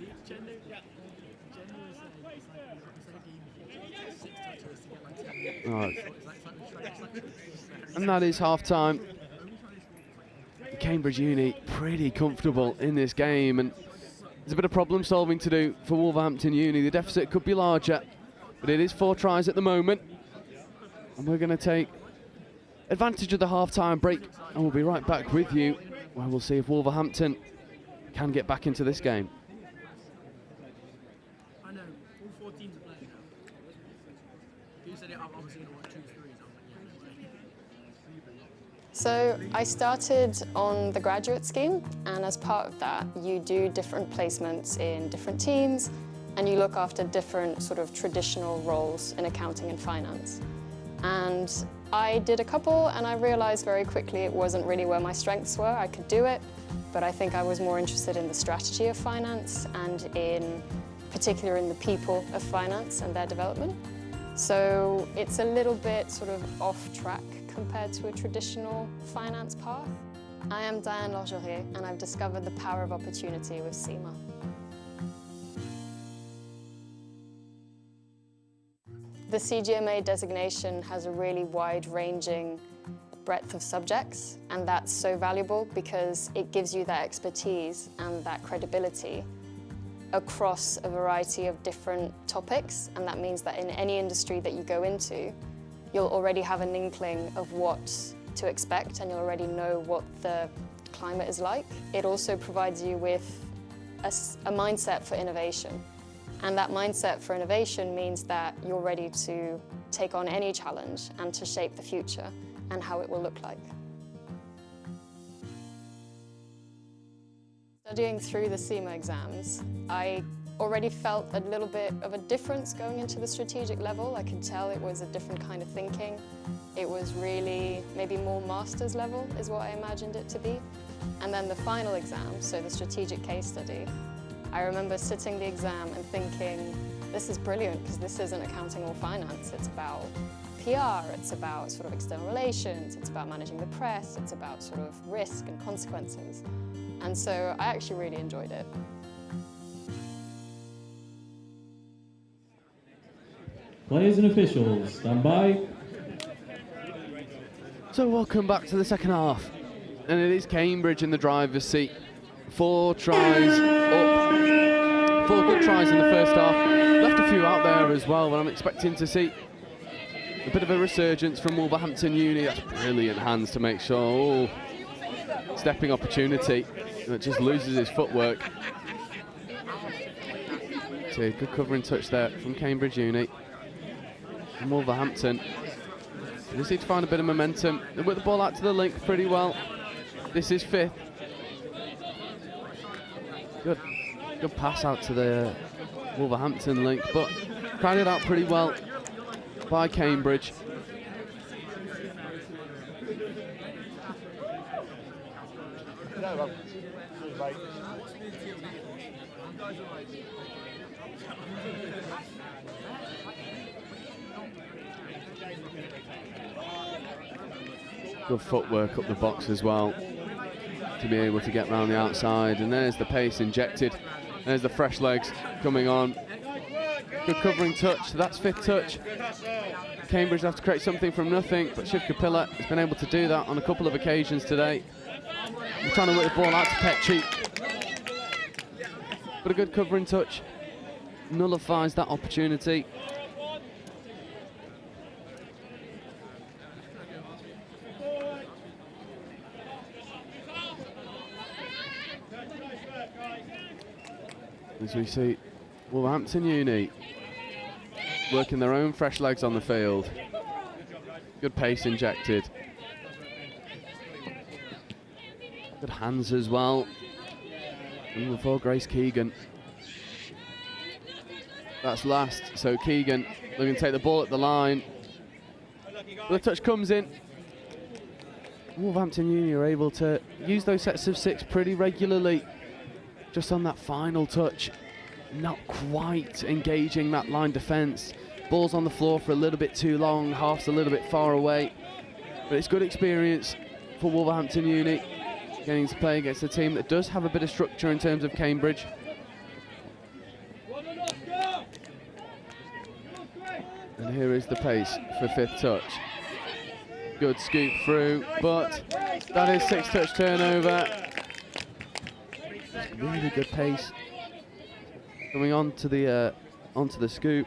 Right. And that is half-time. Cambridge Uni pretty comfortable in this game, and there's a bit of problem solving to do for Wolverhampton Uni. The deficit could be larger, but it is 4 tries at the moment. And we're going to take advantage of the half-time break, and we'll be right back with you, where we'll see if Wolverhampton can get back into this game. I know, all 4 teams are playing now. You said it, obviously, 2 3s. So I started on the graduate scheme, and as part of that, you do different placements in different teams, and you look after different sort of traditional roles in accounting and finance. And I did a couple, and I realized very quickly it wasn't really where my strengths were. I could do it, but I think I was more interested in the strategy of finance and in particular in the people of finance and their development. So it's a little bit sort of off track compared to a traditional finance path. I am Diane Lorgerier, and I've discovered the power of opportunity with CIMA. The CGMA designation has a really wide-ranging breadth of subjects, and that's so valuable because it gives you that expertise and that credibility across a variety of different topics, and that means that in any industry that you go into, you'll already have an inkling of what to expect and you'll already know what the climate is like. It also provides you with a mindset for innovation, and that mindset for innovation means that you're ready to take on any challenge and to shape the future and how it will look like. Studying through the CIMA exams, I already felt a little bit of a difference going into the strategic level. I could tell it was a different kind of thinking. It was really maybe more master's level is what I imagined it to be. And then the final exam, so the strategic case study, I remember sitting the exam and thinking, this is brilliant because this isn't accounting or finance. It's about PR, it's about sort of external relations, it's about managing the press, it's about sort of risk and consequences. And so I actually really enjoyed it. Players and officials, stand by. So welcome back to the second half. And it is Cambridge in the driver's seat. 4 tries up. 4 good tries in the first half. Left a few out there as well, but I'm expecting to see a bit of a resurgence from Wolverhampton Uni. That's brilliant hands to make sure. Oh, stepping opportunity. That just loses his footwork. So good covering touch there from Cambridge Uni. And Wolverhampton. They just need to find a bit of momentum. They whip the ball out to the link pretty well. This is 5th. Good pass out to the Wolverhampton link, but crowded out pretty well by Cambridge. Good footwork up the box as well to be able to get round the outside, and there's the pace injected. There's the fresh legs coming on. Good covering touch, that's 5th touch. Cambridge have to create something from nothing, but Shiv Kapila has been able to do that on a couple of occasions today. We're trying to whip the ball out to Petri. But a good covering touch nullifies that opportunity. As we see Wolverhampton Uni working their own fresh legs on the field. Good pace injected. Good hands as well. And before Grace Keegan. That's last, so Keegan looking to take the ball at the line. The touch comes in. Wolverhampton Uni are able to use those sets of 6 pretty regularly. Just on that final touch, not quite engaging that line defence. Ball's on the floor for a little bit too long, half's a little bit far away. But it's good experience for Wolverhampton Uni, getting to play against a team that does have a bit of structure in terms of Cambridge. And here is the pace for 5th touch. Good scoop through, but that is 6th touch turnover. Really good pace coming onto the scoop.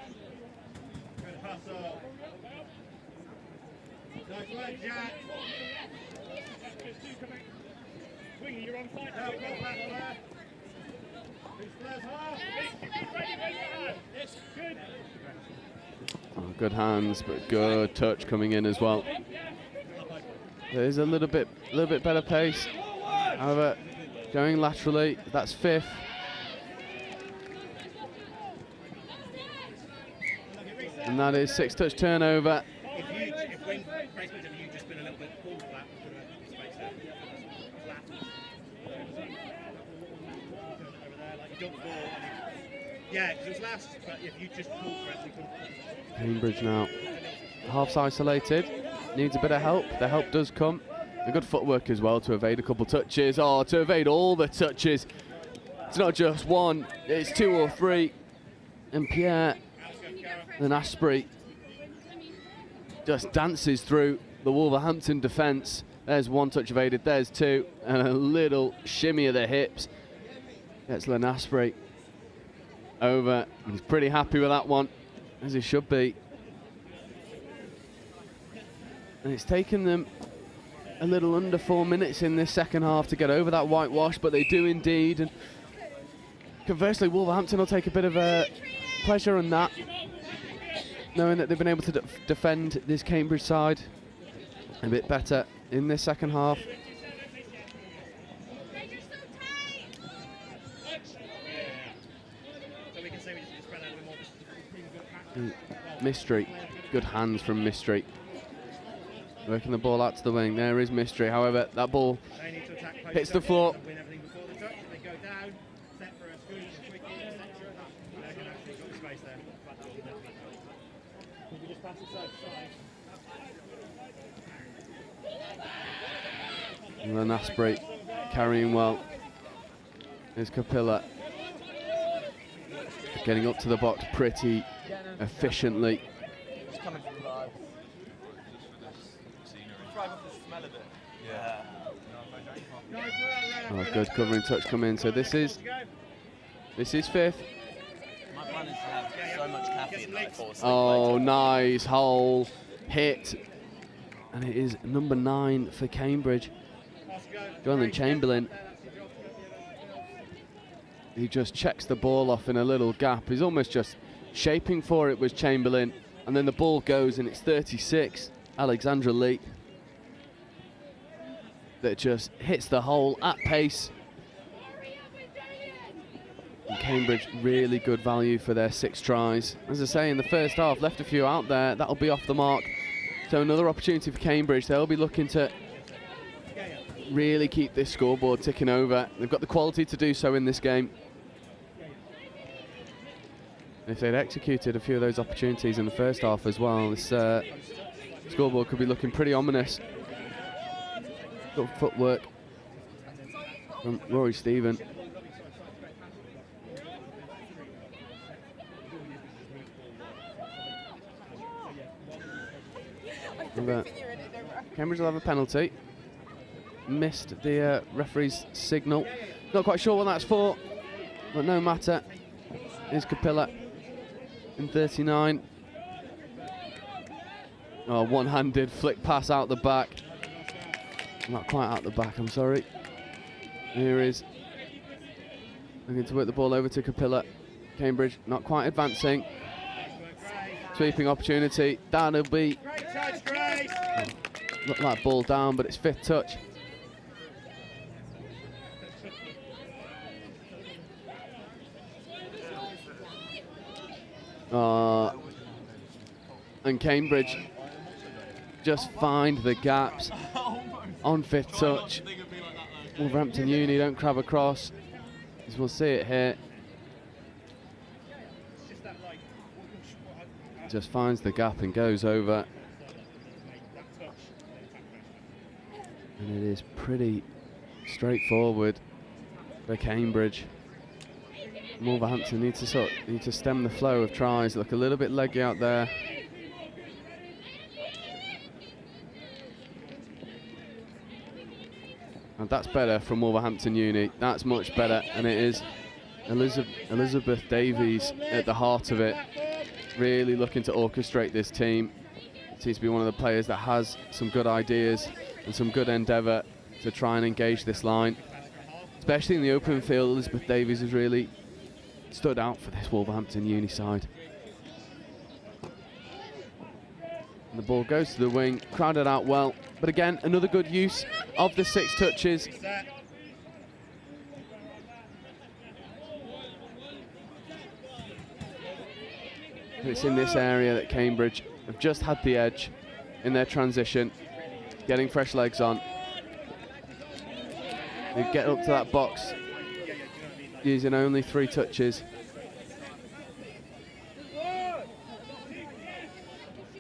Oh, good hands, but good touch coming in as well. There's a little bit better pace. However, going laterally, that's 5th. And that is 6th touch turnover. If when placement of you just been a little bit pulled flat, space there. Over there, like you don't ball. Yeah, because it was last, but if you just pulled for it, we couldn't. Cambridge now half's isolated, needs a bit of help. The help does come. A good footwork as well to evade a couple touches. Oh, to evade all the touches. It's not just one, it's 2 or 3. And Pierre and Asprey just dances through the Wolverhampton defence. There's one touch evaded, there's two, and a little shimmy of the hips. Gets Lenasprey over. He's pretty happy with that one, as he should be. And it's taken them a little under 4 minutes in this second half to get over that whitewash, but they do indeed. And conversely, Wolverhampton will take a bit of a pleasure in that, knowing that they've been able to defend this Cambridge side a bit better in this second half. Mystery, good hands from Mystery. Working the ball out to the wing. There is Mystery. However, that ball hits the floor. Lenasprey carrying well. There's Capilla getting up to the box pretty efficiently. Oh, good covering touch come in. So this is fifth. My plan is to have so much caffeine that I fall asleep. Oh, nice hole hit, and it is number 9 for Cambridge. Jonathan Chamberlain. He just checks the ball off in a little gap. He's almost just shaping for it, was Chamberlain, and then the ball goes, and it's 36. Alexandra Lee. That just hits the hole at pace. And Cambridge really good value for their 6 tries. As I say, in the first half, left a few out there. That'll be off the mark. So another opportunity for Cambridge. They'll be looking to really keep this scoreboard ticking over. They've got the quality to do so in this game. If they'd executed a few of those opportunities in the first half as well, this scoreboard could be looking pretty ominous. Good footwork from Rory Stephen. Cambridge will have a penalty. Missed the referee's signal. Not quite sure what that's for, but no matter. Here's Capilla in 39. Oh, one-handed flick pass out the back. Not quite out the back, I'm sorry. Here is looking to work the ball over to Capilla. Cambridge not quite advancing. Sweeping opportunity. That'll be. Looked like ball down, but it's 5th touch. And Cambridge just find the gaps on 5th touch. Wolverhampton Uni don't crab across, as we'll see it here. Just finds the gap and goes over. And it is pretty straightforward for Cambridge. Wolverhampton need to stem the flow of tries. Look a little bit leggy out there. And that's better from Wolverhampton Uni. That's much better, and it is Elizabeth Davies at the heart of it. Really looking to orchestrate this team. Seems to be one of the players that has some good ideas and some good endeavour to try and engage this line. Especially in the open field, Elizabeth Davies has really stood out for this Wolverhampton Uni side. And the ball goes to the wing, crowded out well. But again, another good use of the 6 touches. It's in this area that Cambridge have just had the edge in their transition, getting fresh legs on. They get up to that box using only 3 touches.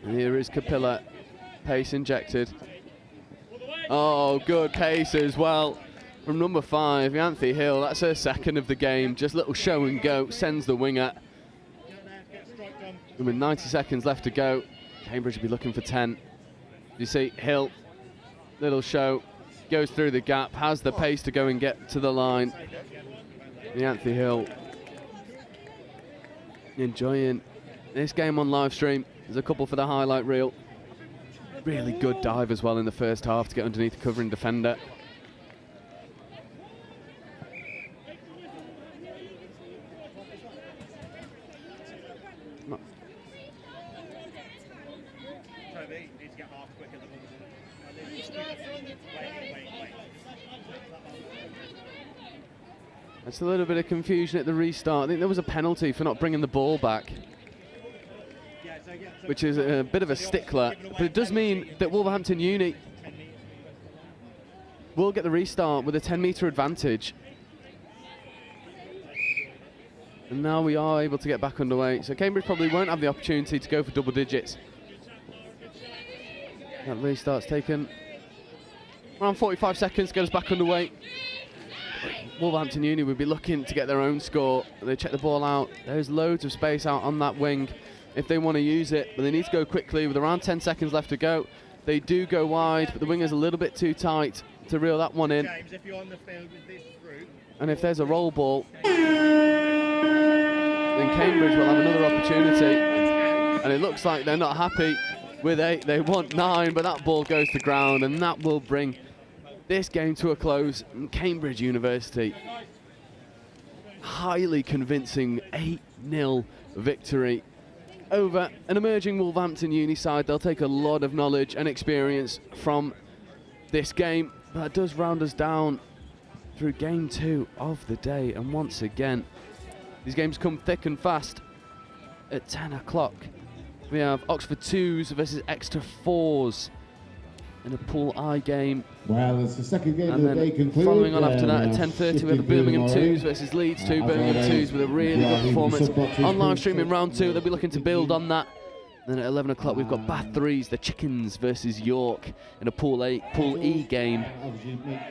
And here is Capilla, pace injected. Oh, good pace as well from number 5, Yanthi Hill. That's her 2nd of the game. Just little show and go, sends the winger. And with 90 seconds left to go, Cambridge will be looking for 10. You see Hill, little show, goes through the gap, has the pace to go and get to the line. The Anthony Hill enjoying this game on live stream. There's a couple for the highlight reel. Really good dive as well in the first half to get underneath the covering defender. It's a little bit of confusion at the restart. I think there was a penalty for not bringing the ball back, which is a bit of a stickler, but it does mean that Wolverhampton Uni will get the restart with a 10-metre advantage. And now we are able to get back underway. So Cambridge probably won't have the opportunity to go for double digits. That restart's taken around 45 seconds to get us back underway. Wolverhampton Uni would be looking to get their own score. They check the ball out. There's loads of space out on that wing if they want to use it, but they need to go quickly with around 10 seconds left to go. They do go wide, but the wing is a little bit too tight to reel that one in. James, if you're on the field with this group, and if there's a roll ball, then Cambridge will have another opportunity. And it looks like they're not happy with 8. They want 9, but that ball goes to ground, and that will bring this game to a close. Cambridge University, highly convincing 8-0 victory over an emerging Wolverhampton Uni side. They'll take a lot of knowledge and experience from this game. That does round us down through game 2 of the day. And once again, these games come thick and fast. At 10 o'clock, we have Oxford 2s versus Exeter 4s in a Pool I game. Well, it's the second game and of the day concluded. Following on after that, at 10:30, we have the Birmingham 2s versus Leeds 2. Birmingham 2s with a really good performance on live stream in round 2. They'll be looking to build on that. Then at 11 o'clock, we've got Bath 3s, the Chickens versus York in a Pool E game.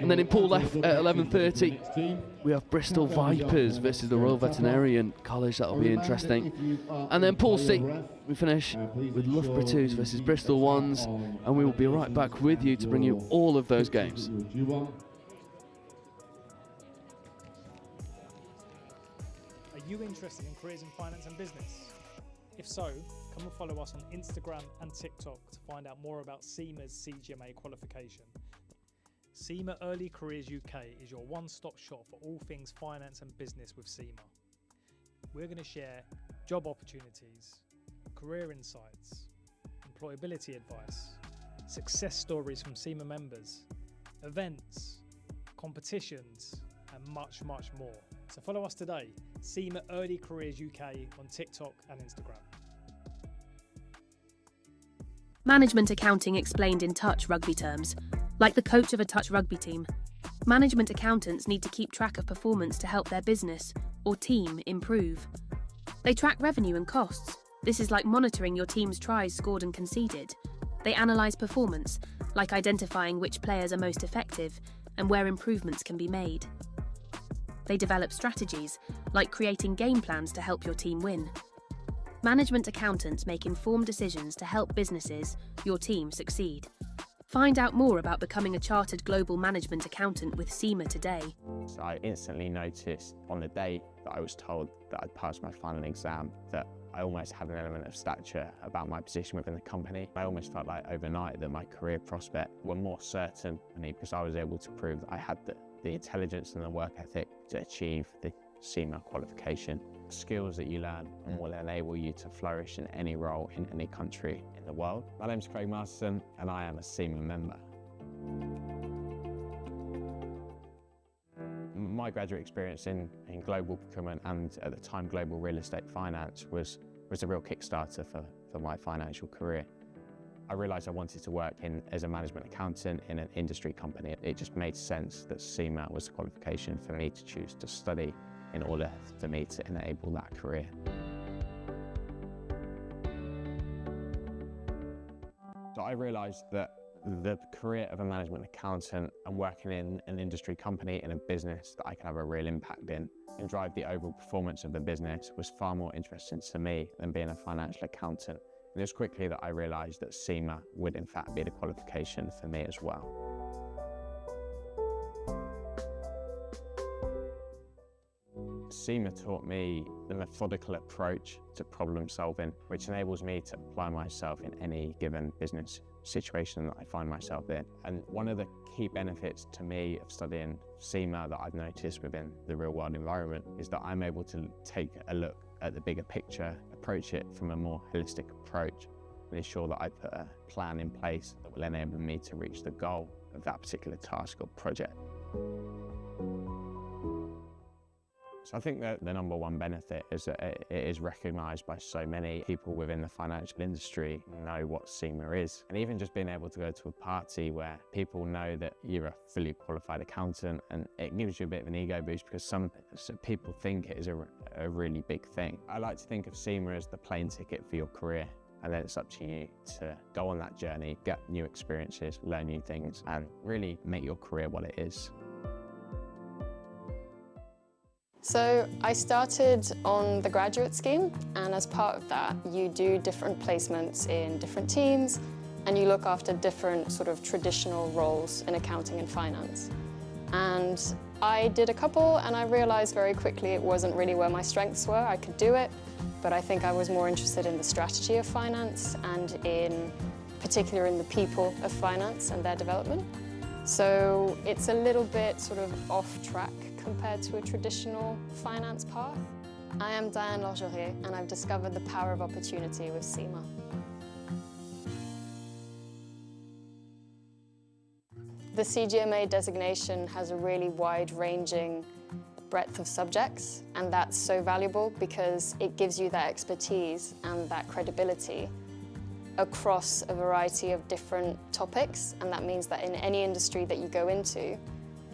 And then in Pool F at 11:30, we have Bristol Vipers versus the Royal Veterinarian College. That'll be interesting. And then Pool C, we finish with Loughborough 2s versus Bristol 1s, and we will be right back with you to bring you all of those games. Are you interested in careers in finance and business? If so, come and follow us on Instagram and TikTok to find out more about SEMA's CGMA qualification. SEMA Early Careers UK is your one-stop shop for all things finance and business with SEMA. We're going to share job opportunities, career insights, employability advice, success stories from SEMA members, events, competitions, and much, much more. So follow us today, SEMA Early Careers UK on TikTok and Instagram. Management accounting explained in touch rugby terms. Like the coach of a touch rugby team, management accountants need to keep track of performance to help their business or team improve. They track revenue and costs. This is like monitoring your team's tries scored and conceded. They analyse performance, like identifying which players are most effective and where improvements can be made. They develop strategies, like creating game plans to help your team win. Management accountants make informed decisions to help businesses, your team, succeed. Find out more about becoming a chartered global management accountant with SEMA today. So I instantly noticed on the day that I was told that I'd passed my final exam that I almost had an element of stature about my position within the company. I almost felt like overnight that my career prospects were more certain because I was able to prove that I had the intelligence and the work ethic to achieve the SEMA qualification. Skills that you learn and will enable you to flourish in any role in any country in the world. My name's Craig Masterson and I am a SEMA member. My graduate experience in global procurement and at the time global real estate finance was a real kickstarter for my financial career. I realised I wanted to work as a management accountant in an industry company. It just made sense that SEMA was the qualification for me to choose to study in order for me to enable that career. So I realised that the career of a management accountant and working in an industry company in a business that I could have a real impact in and drive the overall performance of the business was far more interesting to me than being a financial accountant And it was quickly that I realised that SEMA would in fact be the qualification for me as well. SEMA taught me the methodical approach to problem solving, which enables me to apply myself in any given business situation that I find myself in. And one of the key benefits to me of studying SEMA that I've noticed within the real world environment is that I'm able to take a look at the bigger picture, approach it from a more holistic approach, and ensure that I put a plan in place that will enable me to reach the goal of that particular task or project. So I think that the number one benefit is that it is recognised by so many people within the financial industry know what SEMA is. And even just being able to go to a party where people know that you're a fully qualified accountant, and it gives you a bit of an ego boost because some people think it is a really big thing. I like to think of SEMA as the plane ticket for your career. And then it's up to you to go on that journey, get new experiences, learn new things, and really make your career what it is. So I started on the graduate scheme, and as part of that, you do different placements in different teams, and you look after different sort of traditional roles in accounting and finance. And I did a couple, and I realized very quickly it wasn't really where my strengths were. I could do it, but I think I was more interested in the strategy of finance and in particular in the people of finance and their development. So it's a little bit sort of off track compared to a traditional finance path. I am Diane Lorgeret, and I've discovered the power of opportunity with SEMA. The CGMA designation has a really wide-ranging breadth of subjects, and that's so valuable because it gives you that expertise and that credibility across a variety of different topics, and that means that in any industry that you go into,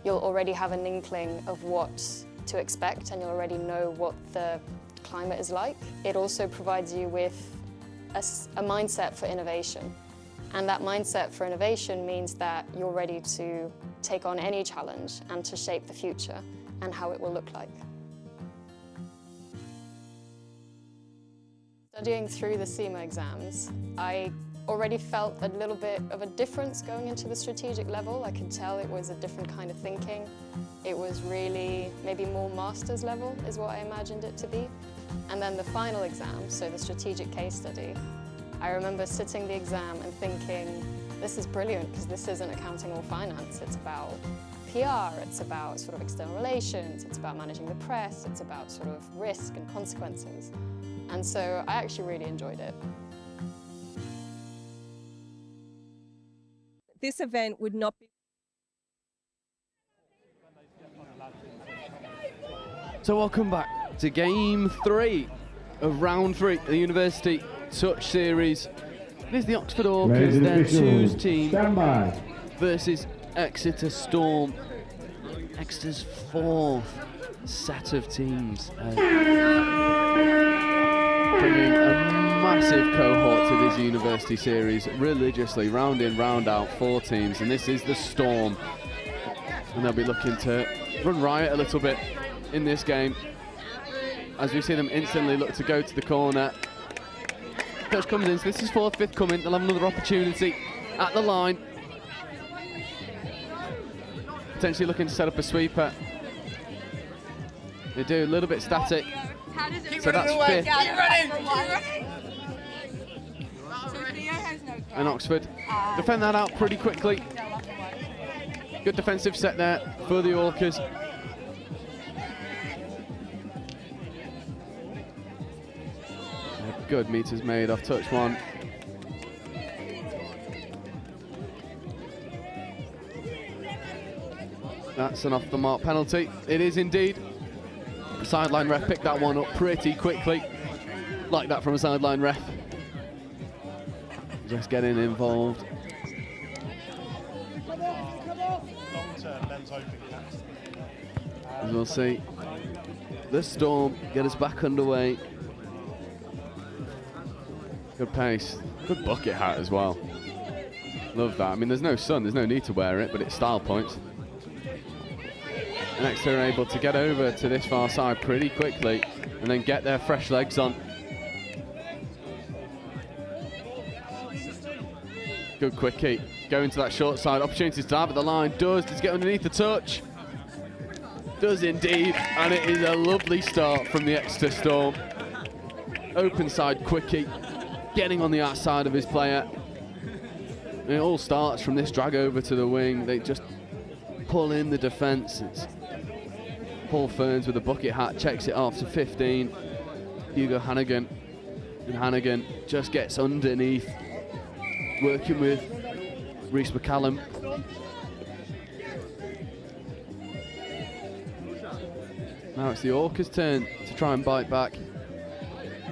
you'll already have an inkling of what to expect, and you'll already know what the climate is like. It also provides you with a mindset for innovation. And that mindset for innovation means that you're ready to take on any challenge and to shape the future and how it will look like. Studying through the SEMA exams, I already felt a little bit of a difference going into the strategic level. I could tell it was a different kind of thinking. It was really maybe more master's level is what I imagined it to be. And then the final exam, so the strategic case study, I remember sitting the exam and thinking, this is brilliant because this isn't accounting or finance. It's about PR, it's about sort of external relations, it's about managing the press, it's about sort of risk and consequences. And so I actually really enjoyed it. This event would not be... So welcome back to game 3 of round 3 of the University Touch Series. It is the Oxford Orcas, their 2's team, versus Exeter Storm. Exeter's 4th set of teams. Bringing a massive cohort to this University Series, religiously, round in, round out, 4 teams, and this is the Storm. And they'll be looking to run riot a little bit in this game, as we see them instantly look to go to the corner. Touch comes in, so this is 4th, 5th coming. They'll have another opportunity at the line. Potentially looking to set up a sweeper. They do a little bit static. So that's 5th. And Oxford defend that out pretty quickly. Good defensive set there for the Orcas. Good meters made off touch 1. That's an off the mark penalty. It is indeed. Sideline ref picked that one up pretty quickly. Like that from a sideline ref. Just getting involved. As we'll see the Storm get us back underway. Good pace. Good bucket hat as well. Love that. I mean, there's no sun, there's no need to wear it, but it's style points. And Exeter are able to get over to this far side pretty quickly and then get their fresh legs on. Good quickie. Going to that short side. Opportunity to dive at the line. Does he get underneath the touch? Does indeed. And it is a lovely start from the Exeter Storm. Open side quickie. Getting on the outside of his player. And it all starts from this drag over to the wing. They just pull in the defence. It's Paul Ferns with a bucket hat. Checks it off to 15. Hugo Hannigan. And Hannigan just gets underneath. Working with Rhys McCallum. Now it's the Orcas' turn to try and bite back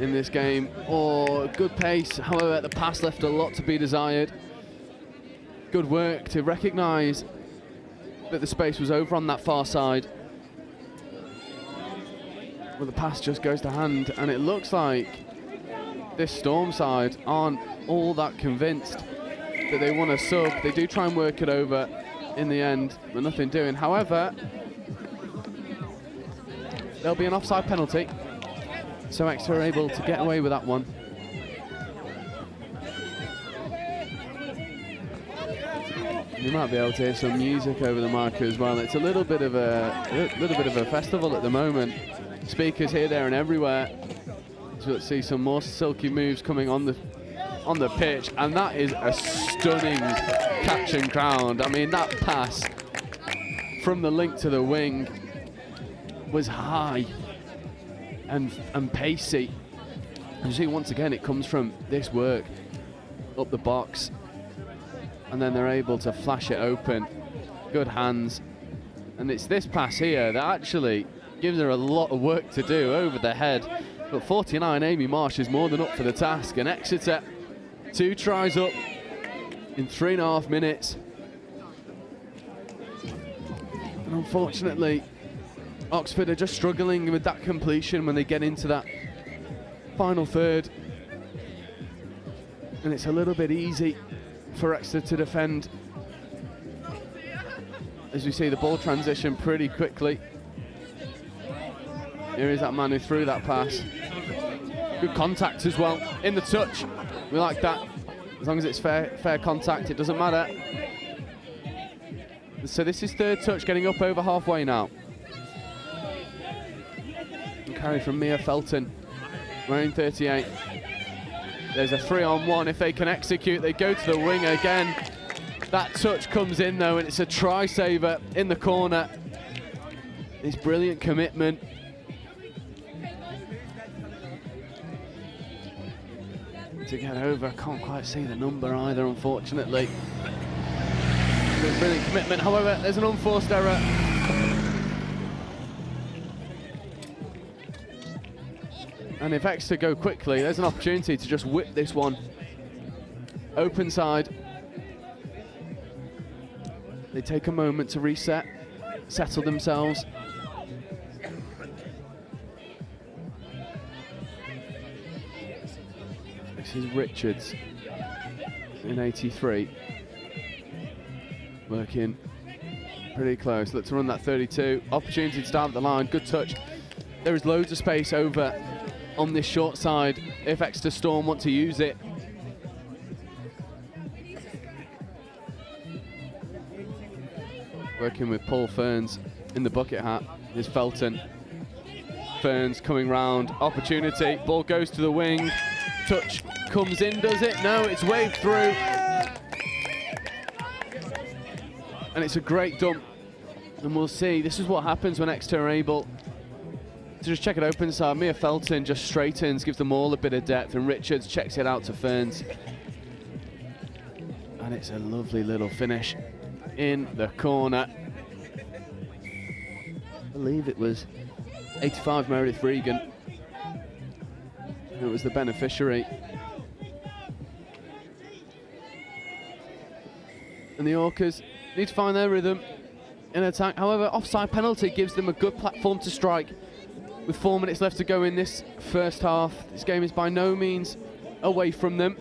in this game. Oh, good pace. However, the pass left a lot to be desired. Good work to recognise that the space was over on that far side. But the pass just goes to hand, and it looks like this Storm side aren't all that convinced that they want to sub. They do try and work it over in the end, but nothing doing. However, there'll be an offside penalty, so Exeter are able to get away with that one. You might be able to hear some music over the mic as well. It's a little bit of a festival at the moment. Speakers here, there, and everywhere. So let's see some more silky moves coming on the pitch, and that is a stunning catch and ground. I mean, that pass from the link to the wing was high and pacey. You see, once again, it comes from this work up the box, and then they're able to flash it open. Good hands, and it's this pass here that actually gives her a lot of work to do over the head. But 49, Amy Marsh is more than up for the task, and Exeter 2 tries up in 3.5 minutes. And unfortunately, Oxford are just struggling with that completion when they get into that final third. And it's a little bit easy for Exeter to defend. As we see the ball transition pretty quickly. Here is that man who threw that pass. Good contact as well, in the touch. We like that. As long as it's fair contact, it doesn't matter. So this is third touch, getting up over halfway now. Carry from Mia Felton, wearing 38. There's a 3-on-1. If they can execute, they go to the wing again. That touch comes in though, and it's a try saver in the corner. It's brilliant commitment. To get over, can't quite see the number either, unfortunately. Brilliant commitment, however, there's an unforced error. And if Exeter go quickly, there's an opportunity to just whip this one. Open side. They take a moment to reset, settle themselves. This is Richards in 83. Working pretty close. Let's run that 32. Opportunity to start at the line. Good touch. There is loads of space over on this short side if Exeter Storm want to use it. Working with Paul Ferns in the bucket hat is Felton. Ferns coming round. Opportunity. Ball goes to the wing. Touch comes in, does it? No, it's waved through. And it's a great dump. And we'll see. This is what happens when Exeter are able to just check it open side. Mia Felton just straightens, gives them all a bit of depth, and Richards checks it out to Ferns. And it's a lovely little finish in the corner. I believe it was 85 Meredith Regan who was the beneficiary. And the Orcas need to find their rhythm in attack. However, offside penalty gives them a good platform to strike. With 4 minutes left to go in this first half, this game is by no means away from them.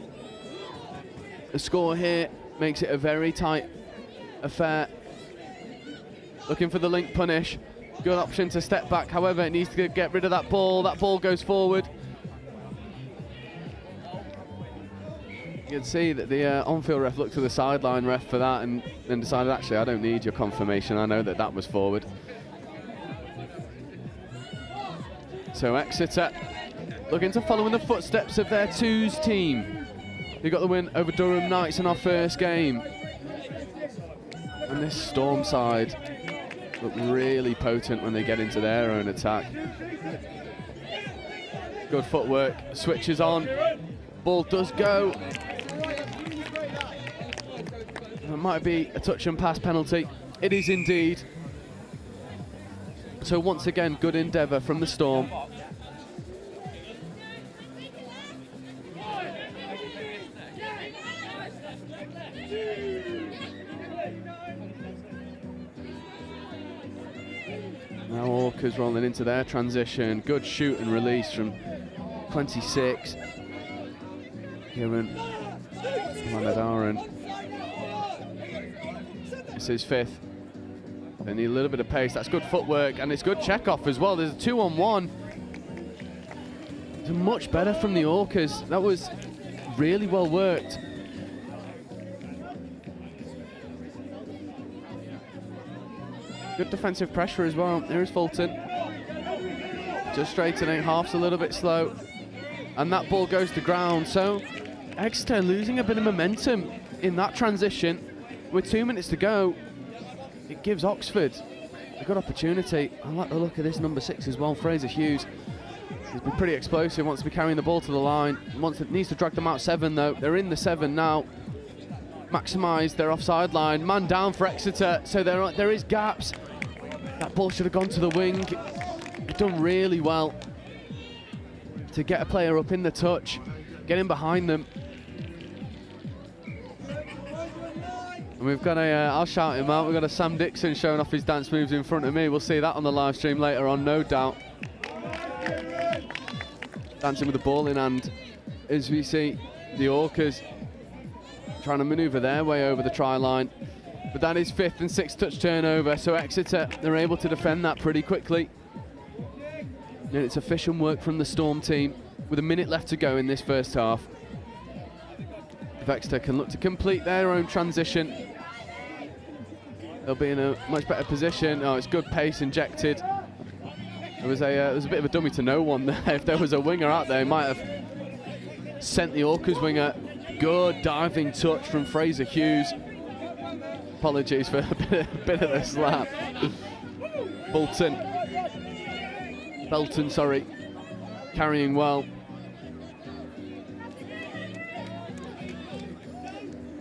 The score here makes it a very tight affair. Looking for the link punish. Good option to step back. However, it needs to get rid of that ball. That ball goes forward. You can see that the on-field ref looked to the sideline ref for that and then decided, actually, I don't need your confirmation. I know that that was forward. So Exeter looking to follow in the footsteps of their twos team, who got the win over Durham Knights in our first game. And this Storm side look really potent when they get into their own attack. Good footwork, switches on, ball does go. It might be a touch and pass penalty. It is indeed. So once again, good endeavour from the Storm. Now Orcas rolling into their transition. Good shoot and release from 26. Kieran Manadaran. This is fifth. They need a little bit of pace. That's good footwork and it's good check off as well. There's a 2-on-1. It's much better from the Orcas. That was really well worked. Good defensive pressure as well. There is Fulton. Just straightening, half's a little bit slow. And that ball goes to ground. So Exeter losing a bit of momentum in that transition. With 2 minutes to go, it gives Oxford a good opportunity. I like the look of this number 6 as well, Fraser Hughes. He's been pretty explosive, wants to be carrying the ball to the line. Needs to drag them out 7 though. They're in the 7 now. Maximise their offside line. Man down for Exeter, so there is gaps. That ball should have gone to the wing. They've done really well to get a player up in the touch, get in behind them. And we've got I'll shout him out, we've got a Sam Dixon showing off his dance moves in front of me. We'll see that on the live stream later on, no doubt. Dancing with the ball in hand as we see the Orcas trying to manoeuvre their way over the try line. But that is 5th and 6th touch turnover, so Exeter, they're able to defend that pretty quickly. And it's efficient work from the Storm team with a minute left to go in this first half. If Exeter can look to complete their own transition, they'll be in a much better position. Oh, it's good pace injected. There was a bit of a dummy to no one there. If there was a winger out there, he might have sent the Orcas winger. Good diving touch from Fraser Hughes. Apologies for a bit of the slap. Belton, sorry, carrying well.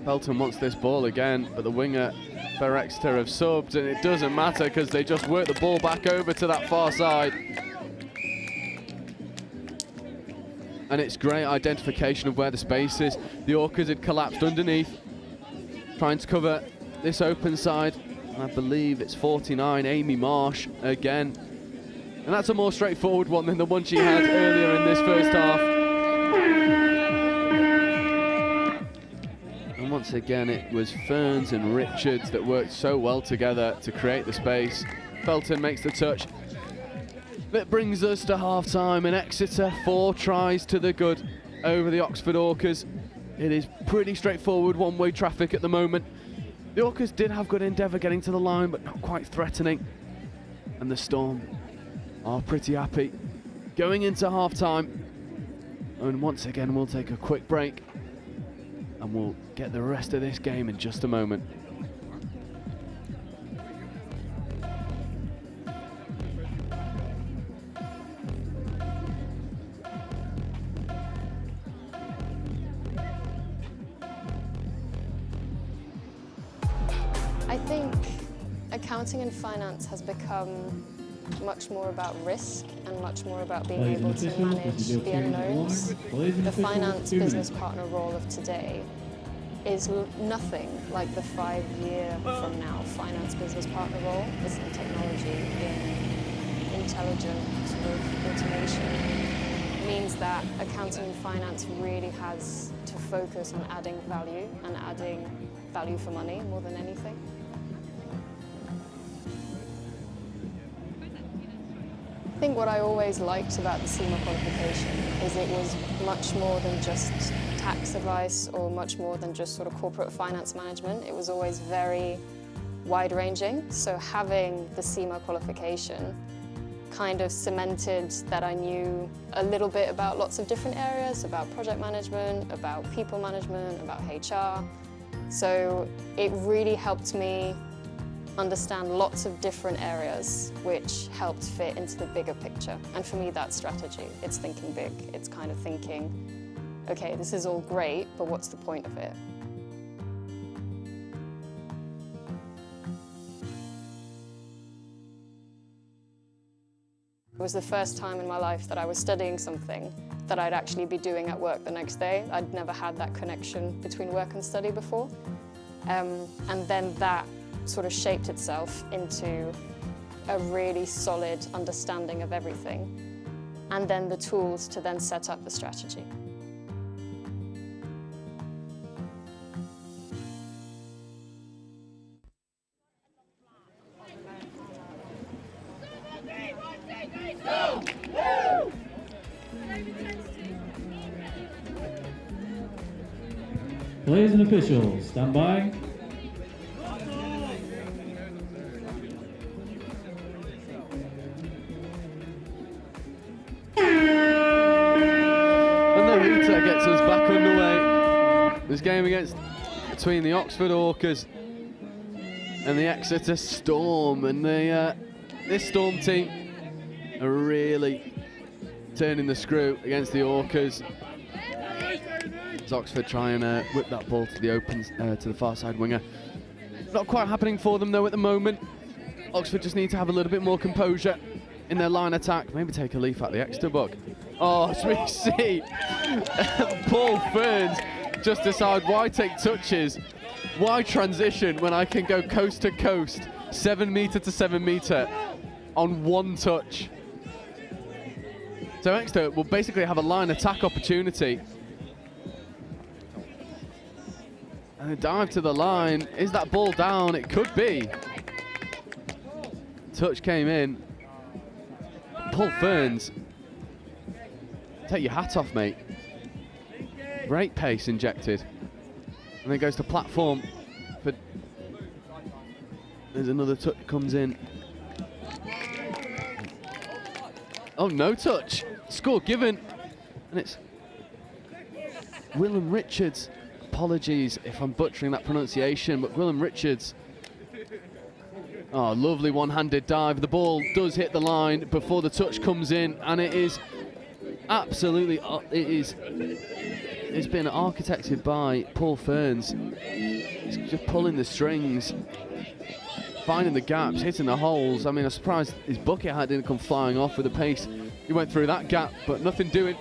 Belton wants this ball again, but the winger for Exeter have subbed, and it doesn't matter because they just work the ball back over to that far side. And it's great identification of where the space is. The Orcas had collapsed underneath, trying to cover this open side. I believe it's 49, Amy Marsh again. And that's a more straightforward one than the one she had earlier in this first half. And once again, it was Ferns and Richards that worked so well together to create the space. Felton makes the touch. That brings us to half-time, and Exeter 4 tries to the good over the Oxford Orcas. It is pretty straightforward one-way traffic at the moment. The Orcas did have good endeavour getting to the line, but not quite threatening. And the Storm are pretty happy going into half-time. And once again, we'll take a quick break and we'll get the rest of this game in just a moment. I think accounting and finance has become much more about risk and much more about being able to manage the unknowns. The finance business partner role of today is nothing like the 5-year from now finance business partner role. It's in technology, in intelligent sort of automation. It means that accounting and finance really has to focus on adding value and adding value for money more than anything. I think what I always liked about the SEMA qualification is it was much more than just tax advice or much more than just sort of corporate finance management. It was always very wide-ranging. So having the CIMA qualification kind of cemented that I knew a little bit about lots of different areas, about project management, about people management, about HR. So it really helped me understand lots of different areas, which helped fit into the bigger picture. And for me, that's strategy. It's thinking big. It's kind of thinking, okay, this is all great, but what's the point of it? It was the first time in my life that I was studying something that I'd actually be doing at work the next day. I'd never had that connection between work and study before. And then that sort of shaped itself into a really solid understanding of everything, and then the tools to then set up the strategy. Players and officials, stand by. Gets us back underway. This game between the Oxford Orcas and the Exeter Storm, and this Storm team are really turning the screw against the Orcas. As Oxford try and whip that ball to the open to the far side winger. Not quite happening for them though at the moment. Oxford just need to have a little bit more composure in their line attack. Maybe take a leaf out the Exeter book. Oh, as we see, Paul Ferns just decide why take touches, why transition when I can go coast to coast, 7 metre to 7 metre on one touch. So Exeter will basically have a line attack opportunity. And a dive to the line. Is that ball down? It could be. Touch came in. Paul Ferns. Take your hat off, mate. Great pace injected. And then goes to platform. But there's another touch comes in. Oh, no touch. Score given. And it's Willem Richards. Apologies if I'm butchering that pronunciation, but Willem Richards. Oh, lovely one-handed dive. The ball does hit the line before the touch comes in, and it is absolutely, it's been architected by Paul Ferns. He's just pulling the strings, finding the gaps, hitting the holes. I mean, I'm surprised his bucket hat didn't come flying off with the pace. He went through that gap, but nothing doing.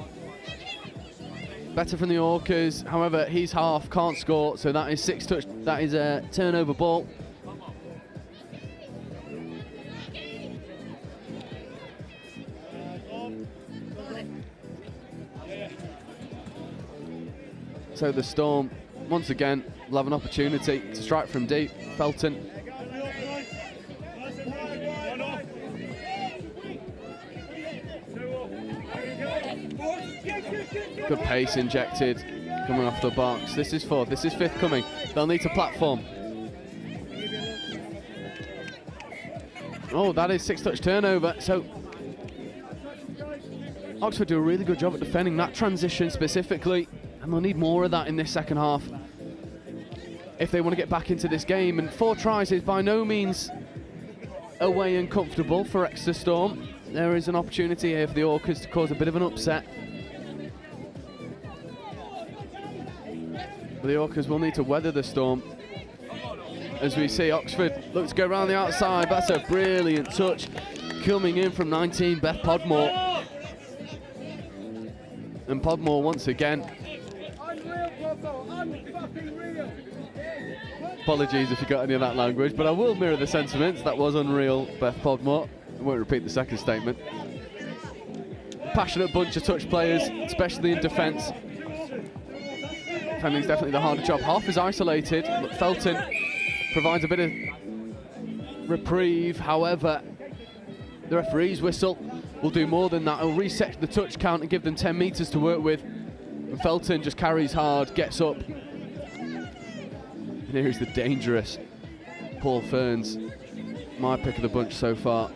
Better from the Orcas. However, he's half, can't score, so that is 6 touch. That is a turnover ball. So the Storm, once again, will have an opportunity to strike from deep. Felton. Good pace injected, coming off the box. This is 4th, this is 5th coming. They'll need to platform. Oh, that is 6 touch turnover. So Oxford do a really good job at defending that transition specifically. And they'll need more of that in this second half if they want to get back into this game. And 4 tries is by no means away and comfortable for Exeter Storm. There is an opportunity here for the Orcas to cause a bit of an upset. But the Orcas will need to weather the Storm. As we see Oxford look to go around the outside. That's a brilliant touch coming in from 19, Beth Podmore. And Podmore once again. Apologies if you got any of that language, but I will mirror the sentiments. That was unreal, Beth Podmore. I won't repeat the second statement. Passionate bunch of touch players, especially in defence. Defending's definitely the harder job. Half is isolated, but Felton provides a bit of reprieve. However, the referee's whistle will do more than that. It'll reset the touch count and give them 10 metres to work with. And Felton just carries hard, gets up. And here's the dangerous Paul Ferns. My pick of the bunch so far.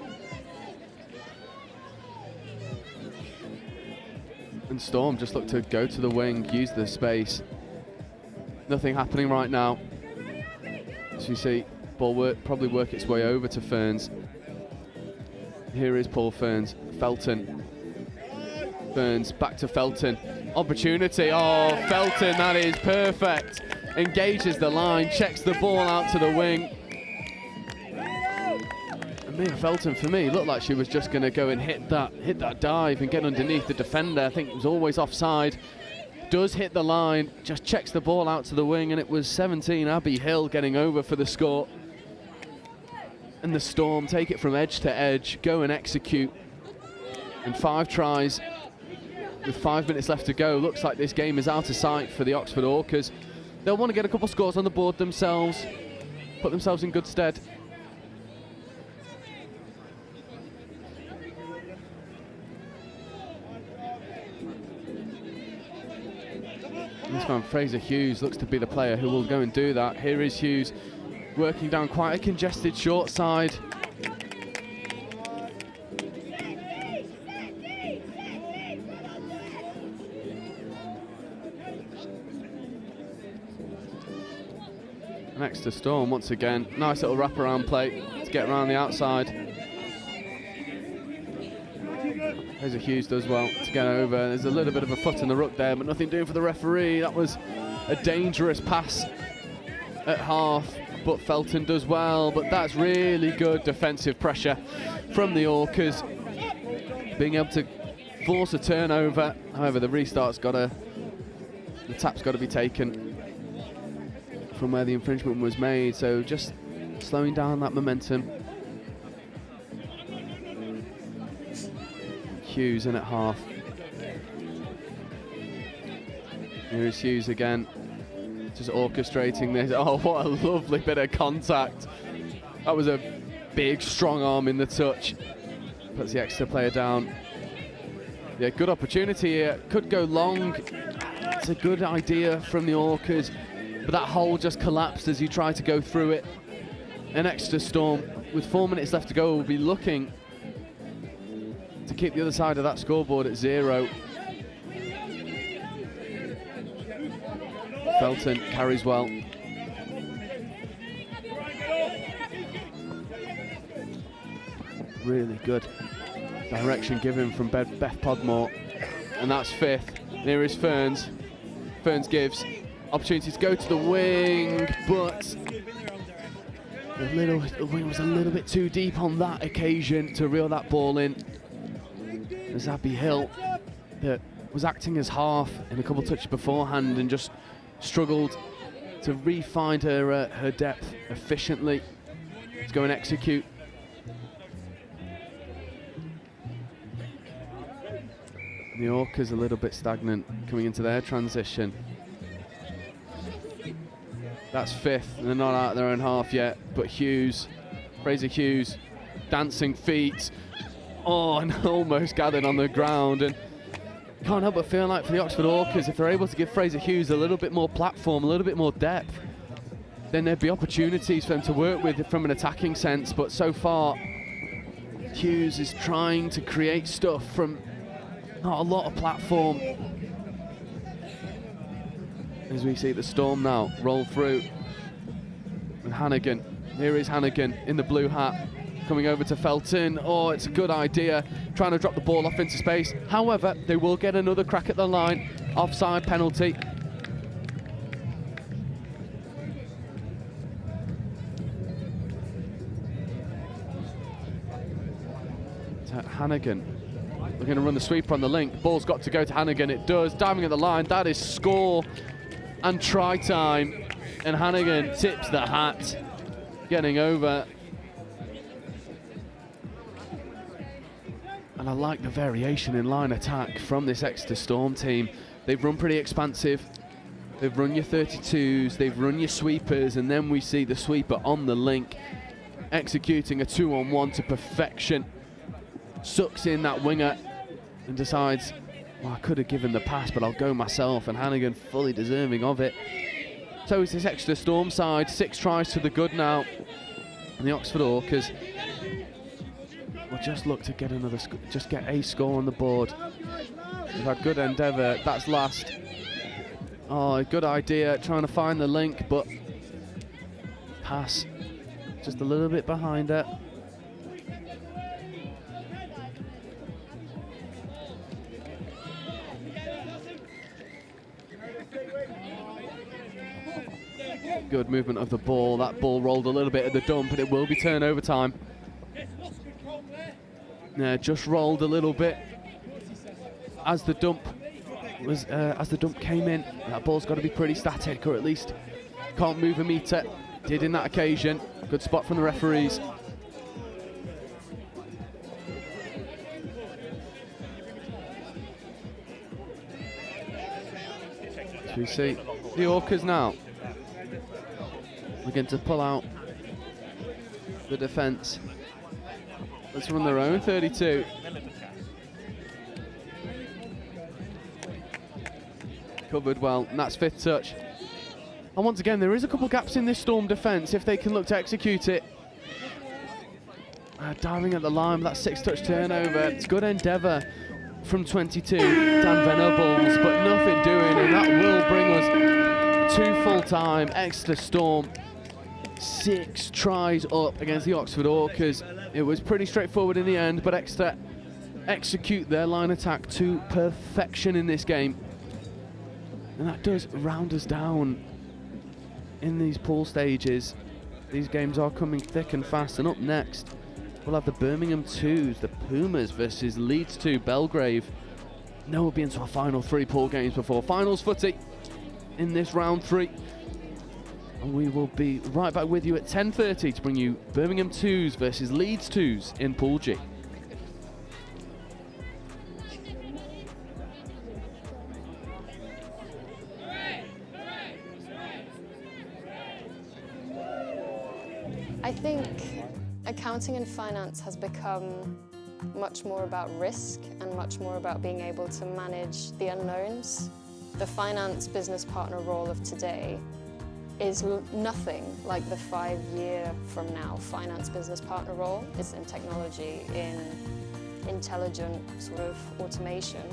And Storm just look to go to the wing, use the space. Nothing happening right now. As you see, ball probably work its way over to Ferns. Here is Paul Ferns, Felton. Ferns back to Felton. Opportunity, oh, Felton, that is perfect. Engages the line, checks the ball out to the wing. And Mia Felton, for me, looked like she was just going to go and hit that dive and get underneath the defender. I think it was always offside. Does hit the line, just checks the ball out to the wing, and it was 17, Abby Hill getting over for the score. And the Storm take it from edge to edge, go and execute. And 5 tries with 5 minutes left to go. Looks like this game is out of sight for the Oxford Orcas. They'll want to get a couple scores on the board themselves, put themselves in good stead. This man, Fraser Hughes, looks to be the player who will go and do that. Here is Hughes working down quite a congested short side. And Exeter Storm once again. Nice little wraparound play to get around the outside. Fraser Hughes does well to get over. There's a little bit of a foot in the ruck there, but nothing doing for the referee. That was a dangerous pass at half, but Felton does well. But that's really good defensive pressure from the Orcas, being able to force a turnover. However, the restart's the tap's got to be taken from where the infringement was made, so just slowing down that momentum. Hughes in at half. Here is Hughes again, just orchestrating this. Oh, what a lovely bit of contact. That was a big, strong arm in the touch. Puts the Exeter player down. Yeah, good opportunity here. Could go long. It's a good idea from the Orcas, but that hole just collapsed as he tried to go through it. And Exeter Storm, with 4 minutes left to go, will be looking to keep the other side of that scoreboard at 0. Felton carries well. Really good direction given from Beth Podmore. And that's 5th. Here is Ferns. Ferns gives opportunity to go to the wing, but the wing was a little bit too deep on that occasion to reel that ball in. There's Abby Hill that was acting as half in a couple of touches beforehand and just struggled to re-find her depth efficiently to go and execute. The Orcas a little bit stagnant coming into their transition. That's 5th, and they're not out of their own half yet, but Hughes, Fraser Hughes, dancing feet. Oh, and almost gathered on the ground, and can't help but feel like for the Oxford Orcas, if they're able to give Fraser Hughes a little bit more platform, a little bit more depth, then there'd be opportunities for them to work with from an attacking sense. But so far, Hughes is trying to create stuff from not a lot of platform. As we see the Storm now roll through with Hannigan. Here is Hannigan in the blue hat, coming over to Felton. Oh, it's a good idea, trying to drop the ball off into space. However, they will get another crack at the line. Offside penalty. Hannigan looking to run the sweeper on the link. Ball's got to go to Hannigan. It does. Diving at the line. That is score and try time. And Hannigan tips the hat, getting over. And I like the variation in line attack from this Exeter Storm team. They've run pretty expansive. They've run your 32s, they've run your sweepers, and then we see the sweeper on the link, executing a 2-on-1 to perfection. Sucks in that winger and decides Well, I could have given the pass, but I'll go myself, and Hannigan fully deserving of it. So is this Exeter Storm side. 6 tries to the good now. And the Oxford Orcas will just look to get another, just get a score on the board. We've had good endeavour. That's last. Oh, good idea, trying to find the link, but pass just a little bit behind her. Good movement of the ball. That ball rolled a little bit at the dump, and it will be turnover time. Yeah, just rolled a little bit as the dump came in. That ball's got to be pretty static, or at least can't move a metre. Did in that occasion. Good spot from the referees. So we see the Orcas now begin to pull out the defence. Let's run their own 32. Covered well, and that's 5th touch. And once again, there is a couple gaps in this Storm defence if they can look to execute it. Diving at the line with that 6th touch turnover. It's good endeavour from 22, Dan Venables, but nothing doing, and that will bring us to full time. Exeter Storm 6 tries up against the Oxford Orcas. It was pretty straightforward in the end, but Exeter execute their line attack to perfection in this game. And that does round us down in these pool stages. These games are coming thick and fast, and up next we'll have the Birmingham 2s, the Pumas versus Leeds 2, Belgrave. No, we'll be into our final 3 pool games before finals footy in this round 3. And we will be right back with you at 10:30 to bring you Birmingham 2s versus Leeds 2s in Pool G. I think accounting and finance has become much more about risk and much more about being able to manage the unknowns. The finance business partner role of today is nothing like the 5-year from now finance business partner role. It's in technology, in intelligent sort of automation.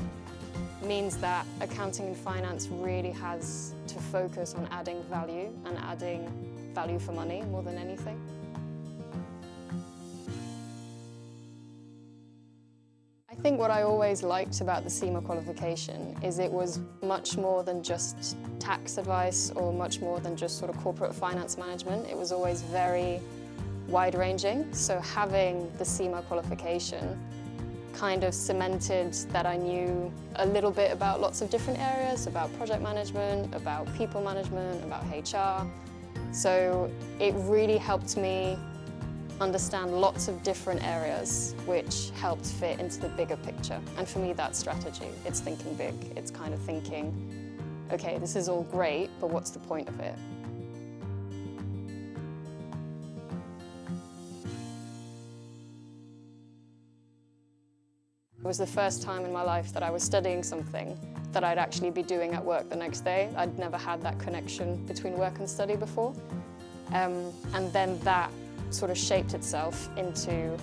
Means that accounting and finance really has to focus on adding value and adding value for money more than anything. I think what I always liked about the CIMA qualification is it was much more than just tax advice or much more than just sort of corporate finance management. It was always very wide-ranging. So having the CIMA qualification kind of cemented that I knew a little bit about lots of different areas, about project management, about people management, about HR. So it really helped me understand lots of different areas which helped fit into the bigger picture. And for me, that's strategy. It's thinking big. It's kind of thinking, okay, this is all great, but what's the point of it? It was the first time in my life that I was studying something that I'd actually be doing at work the next day. I'd never had that connection between work and study before. And then that sort of shaped itself into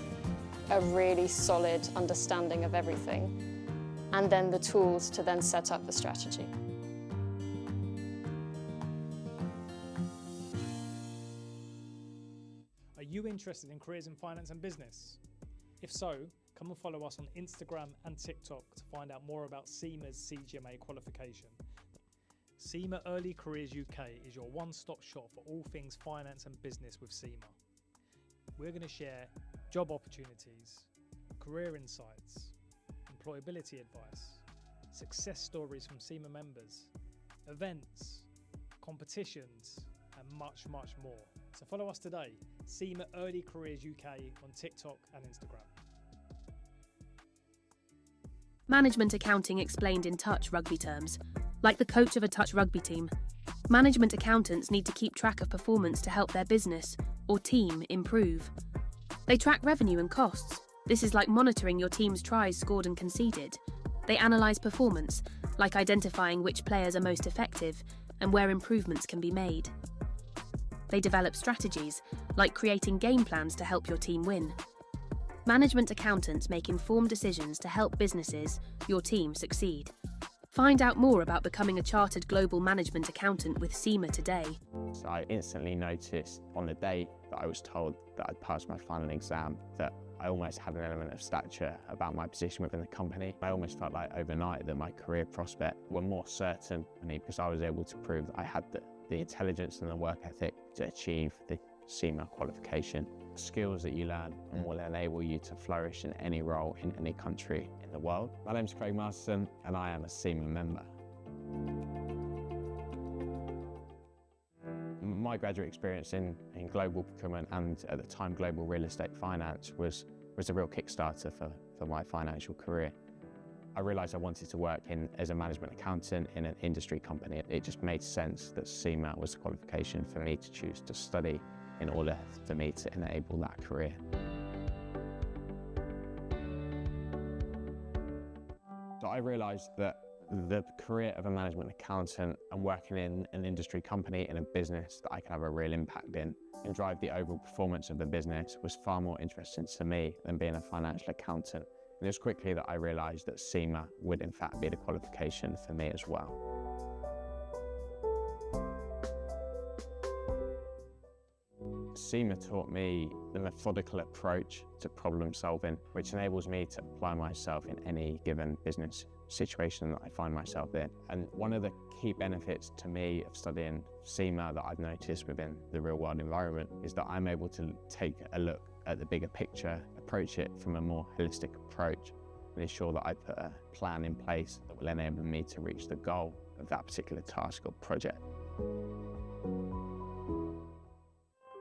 a really solid understanding of everything, and then the tools to then set up the strategy. Are you interested in careers in finance and business? If so, come and follow us on Instagram and TikTok to find out more about CIMA's CGMA qualification. CIMA Early Careers UK is your one-stop shop for all things finance and business with CIMA. We're going to share job opportunities, career insights, employability advice, success stories from CIMA members, events, competitions, and much, much more. So follow us today, CIMA Early Careers UK on TikTok and Instagram. Management accounting explained in touch rugby terms, like the coach of a touch rugby team. Management accountants need to keep track of performance to help their business or team improve. They track revenue and costs. This is like monitoring your team's tries scored and conceded. They analyse performance, like identifying which players are most effective and where improvements can be made. They develop strategies, like creating game plans to help your team win. Management accountants make informed decisions to help businesses, your team, succeed. Find out more about becoming a chartered global management accountant with CIMA today. So I instantly noticed on the day that I was told that I'd passed my final exam that I almost had an element of stature about my position within the company. I almost felt like overnight that my career prospects were more certain for me because I was able to prove that I had the intelligence and the work ethic to achieve the CIMA qualification. Skills that you learn and will enable you to flourish in any role in any country in the world. My name's Craig Masterson and I am a CIMA member. My graduate experience in global procurement and at the time global real estate finance was a real kickstarter for my financial career. I realised I wanted to work as a management accountant in an industry company. It just made sense that CIMA was the qualification for me to choose to study in order for me to enable that career. So I realised that the career of a management accountant and working in an industry company in a business that I could have a real impact in and drive the overall performance of the business was far more interesting to me than being a financial accountant. And it was quickly that I realised that CIMA would in fact be the qualification for me as well. CIMA taught me the methodical approach to problem solving, which enables me to apply myself in any given business situation that I find myself in. And one of the key benefits to me of studying CIMA that I've noticed within the real world environment is that I'm able to take a look at the bigger picture, approach it from a more holistic approach, and ensure that I put a plan in place that will enable me to reach the goal of that particular task or project.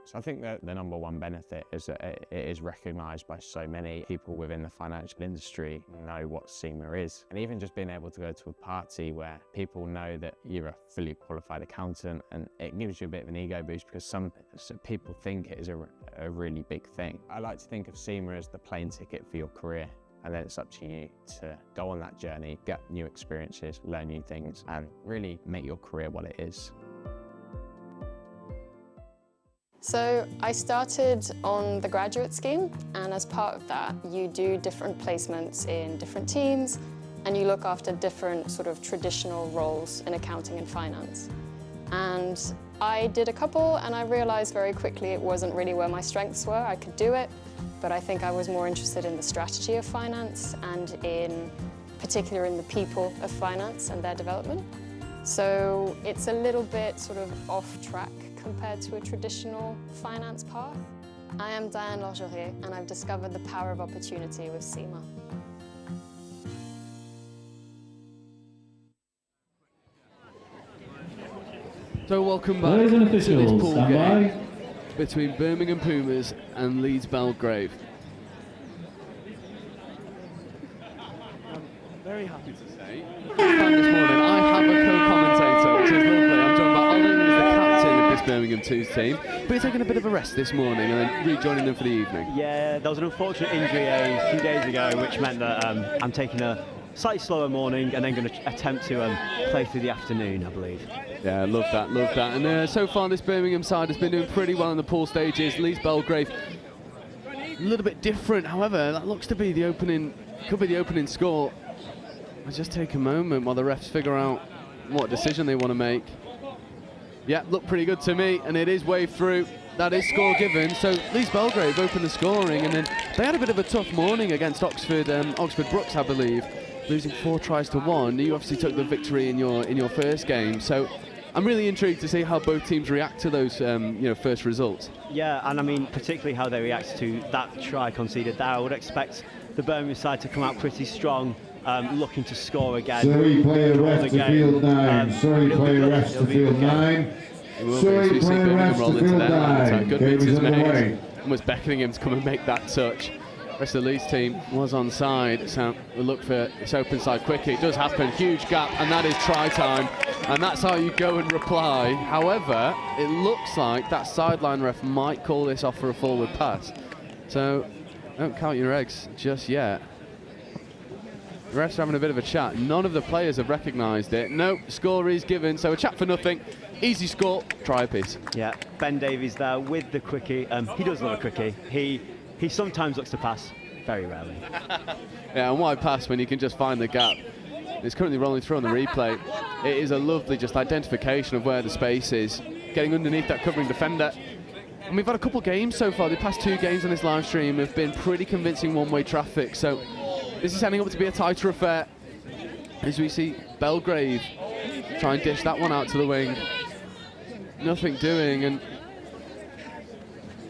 So I think that the number one benefit is that it is recognised by so many people within the financial industry know what CIMA is. And even just being able to go to a party where people know that you're a fully qualified accountant, and it gives you a bit of an ego boost because some people think it is a really big thing. I like to think of CIMA as the plane ticket for your career. And then it's up to you to go on that journey, get new experiences, learn new things, and really make your career what it is. So I started on the graduate scheme, and as part of that, you do different placements in different teams, and you look after different sort of traditional roles in accounting and finance. And I did a couple, and I realized very quickly it wasn't really where my strengths were. I could do it, but I think I was more interested in the strategy of finance and in particular in the people of finance and their development. So it's a little bit sort of off track compared to a traditional finance path. I am Diane Lorgerier, and I've discovered the power of opportunity with CIMA. So welcome back Ladies and to this officials, pool stand game by. between Birmingham Pumas and Leeds Belgrave. I'm very happy to say this morning I have a co-commentator, which is lovely. I'm joined by Ollie, who's the captain of this Birmingham 2's team, but he's taking a bit of a rest this morning and then rejoining them for the evening. Yeah, there was an unfortunate injury a few days ago, which meant that I'm taking a slightly slower morning and then going to attempt to play through the afternoon, I believe. Yeah, love that, love that. And so far this Birmingham side has been doing pretty well in the pool stages. Leeds Belgrave a little bit different, however, that looks to be the opening, could be the opening score. I'll just take a moment while the refs figure out what decision they want to make. Yeah, looked pretty good to me, and it is waved through. That is score given. So Leeds Belgrave opened the scoring, and then they had a bit of a tough morning against Oxford Brookes, I believe, losing 4 tries to 1. You obviously took the victory in your first game, so I'm really intrigued to see how both teams react to those first results. Yeah, and I mean particularly how they react to that try conceded there. I would expect the Birmingham side to come out pretty strong, looking to score again. Sorry, player rest to field 9. Sorry, player rest to field 9. Sorry, player rest to field 9. Good meets his mate. Almost beckoning him to come and make that touch. The rest of the Leeds team was onside, so we'll look for this open side quickly. It does happen, huge gap, and that is try time. And that's how you go and reply. However, it looks like that sideline ref might call this off for a forward pass. So don't count your eggs just yet. The refs are having a bit of a chat. None of the players have recognised it. No, score is given, so a chat for nothing. Easy score, try a piece. Yeah, Ben Davies there with the quickie. He does love a quickie. He sometimes looks to pass, very rarely. Yeah, and why pass when you can just find the gap? It's currently rolling through on the replay. It is a lovely just identification of where the space is, getting underneath that covering defender. And we've had a couple games so far. The past 2 games on this live stream have been pretty convincing one-way traffic. So this is ending up to be a tighter affair as we see Belgrave try and dish that one out to the wing. Nothing doing, and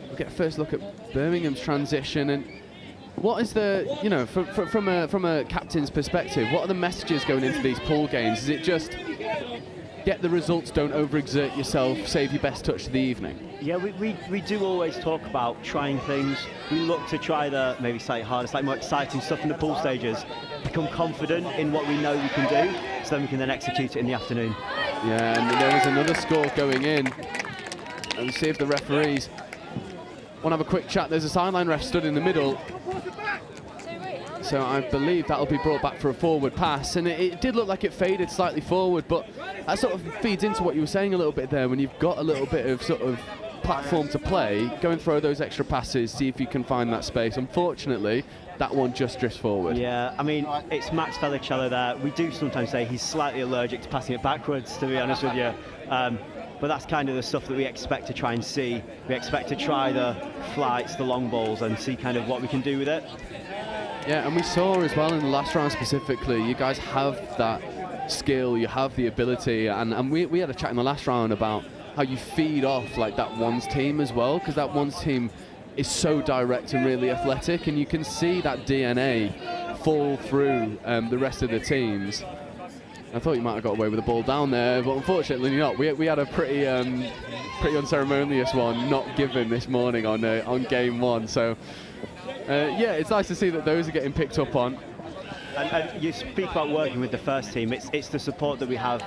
we'll get a first look at Birmingham's transition. And what is the, you know, from a captain's perspective, what are the messages going into these pool games? Is it just get the results, don't overexert yourself, save your best touch of the evening? Yeah, we do always talk about trying things. We look to try the maybe slightly harder, slightly more exciting stuff in the pool stages, become confident in what we know we can do, so then we can then execute it in the afternoon. Yeah, and there was another score going in. And see if the referees want to have a quick chat. There's a sideline ref stood in the middle. So I believe that'll be brought back for a forward pass. And it did look like it faded slightly forward, but that sort of feeds into what you were saying a little bit there. When you've got a little bit of sort of platform to play, go and throw those extra passes, see if you can find that space. Unfortunately, that one just drifts forward. Yeah, I mean, it's Max Felicello there. We do sometimes say he's slightly allergic to passing it backwards, to be honest with you. But that's kind of the stuff that we expect to try and see. We expect to try the flights, the long balls, and see kind of what we can do with it. Yeah, and we saw as well in the last round specifically, you guys have that skill, you have the ability, and we had a chat in the last round about how you feed off like that ones team as well, because that ones team is so direct and really athletic, and you can see that DNA fall through the rest of the teams. I thought you might have got away with the ball down there, but unfortunately not. We had a pretty unceremonious one not given this morning on game 1. So yeah, it's nice to see that those are getting picked up on. And you speak about working with the first team. It's the support that we have.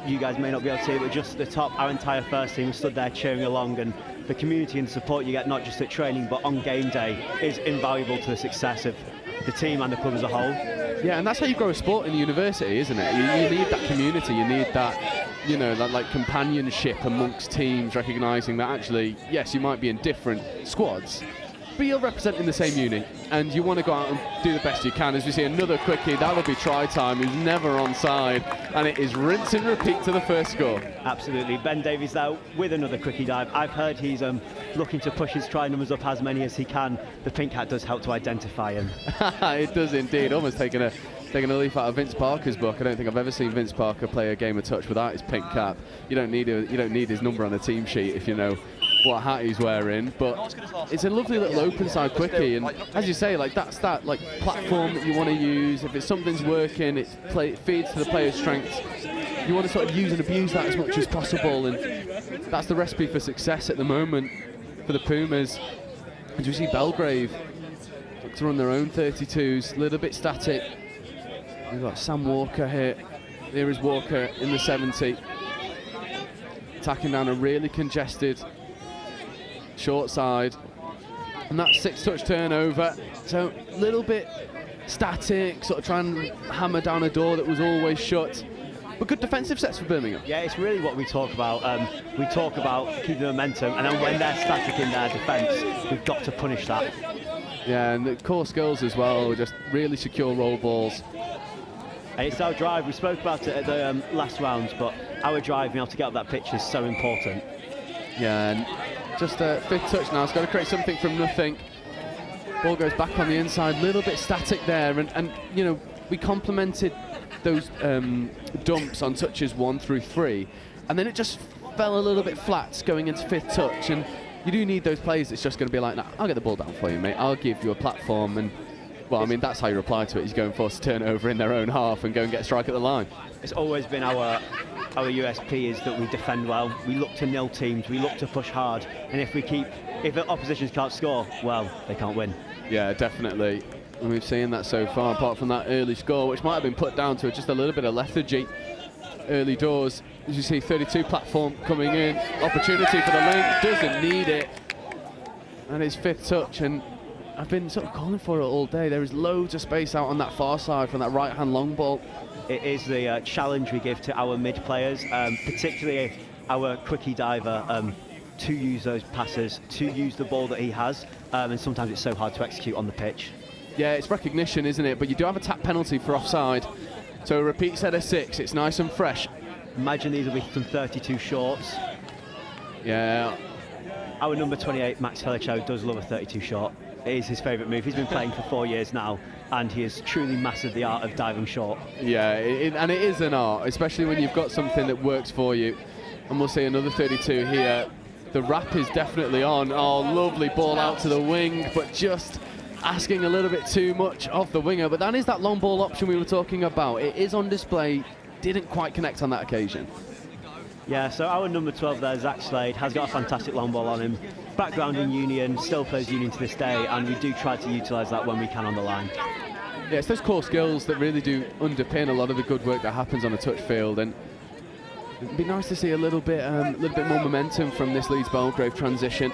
You guys may not be able to see it, but just at the top, our entire first team stood there cheering along, and the community and support you get not just at training but on game day is invaluable to the success of the team and the club as a whole. Yeah, and that's how you grow a sport in university, isn't it? You need that community, you need that, you know, that like companionship amongst teams, recognising that actually, yes, you might be in different squads, but you're representing the same uni, and you want to go out and do the best you can. As we see another quickie, that'll be try time, who's never onside, and it is rinse and repeat to the first score. Absolutely. Ben Davies there with another quickie dive. I've heard he's looking to push his try numbers up as many as he can. The pink hat does help to identify him. It does indeed. Almost taking a leaf out of Vince Parker's book. I don't think I've ever seen Vince Parker play a game of touch without his pink cap. You don't need his number on a team sheet if you know what hat he's wearing, but it's a lovely little open side quickie, and as you say, like that's that like platform that you want to use. If it's something's working, it feeds to the player's strengths. You want to sort of use and abuse that as much as possible, and that's the recipe for success at the moment for the Pumas. And you see Belgrave look to run their own 32s, a little bit static. We've got Sam Walker here. There is Walker in the 70, attacking down a really congested short side, and that 6-touch turnover, so a little bit static, sort of trying to hammer down a door that was always shut, but good defensive sets for Birmingham. Yeah, it's really what we talk about. We talk about keeping the momentum, and then when they're static in their defence, we've got to punish that. Yeah, and the core skills as well, just really secure roll balls. And it's our drive. We spoke about it at the last rounds, but our drive, being able to get up that pitch is so important. Yeah, and just a 5th touch now. It's got to create something from nothing. Ball goes back on the inside, a little bit static there, and you know, we complemented those dumps on touches 1 through 3, and then it just fell a little bit flat going into 5th touch, and you do need those plays that's just going to be like, nah, I'll get the ball down for you, mate, I'll give you a platform. And well, I mean, that's how you reply to it. He's going for us to turn over in their own half and go and get a strike at the line. It's always been our USP is that we defend well. We look to nil teams. We look to push hard. And if the oppositions can't score, well, they can't win. Yeah, definitely. And we've seen that so far, apart from that early score, which might have been put down to just a little bit of lethargy early doors. As you see, 32 platform coming in. Opportunity for the link. Doesn't need it. And it's 5th touch. And I've been sort of calling for it all day. There is loads of space out on that far side from that right-hand long ball. It is the challenge we give to our mid players, particularly our quickie diver, to use those passes, to use the ball that he has, and sometimes it's so hard to execute on the pitch. Yeah, it's recognition, isn't it? But you do have a tap penalty for offside. So a repeat set of 6, it's nice and fresh. Imagine these will be some 32 shorts. Yeah. Our number 28, Max Helicho, does love a 32 short. It is his favourite move. He's been playing for 4 years now, and he has truly mastered the art of diving short. Yeah, and it is an art, especially when you've got something that works for you. And we'll see another 32 here. The wrap is definitely on. Oh, lovely ball out to the wing, but just asking a little bit too much of the winger. But that is that long ball option we were talking about. It is on display. Didn't quite connect on that occasion. Yeah, so our number 12 there, Zach Slade, has got a fantastic long ball on him. Background in Union, still plays Union to this day, and we do try to utilise that when we can on the line. Yeah, it's those core skills that really do underpin a lot of the good work that happens on a touch field, and it'd be nice to see a little bit more momentum from this Leeds Belgrave transition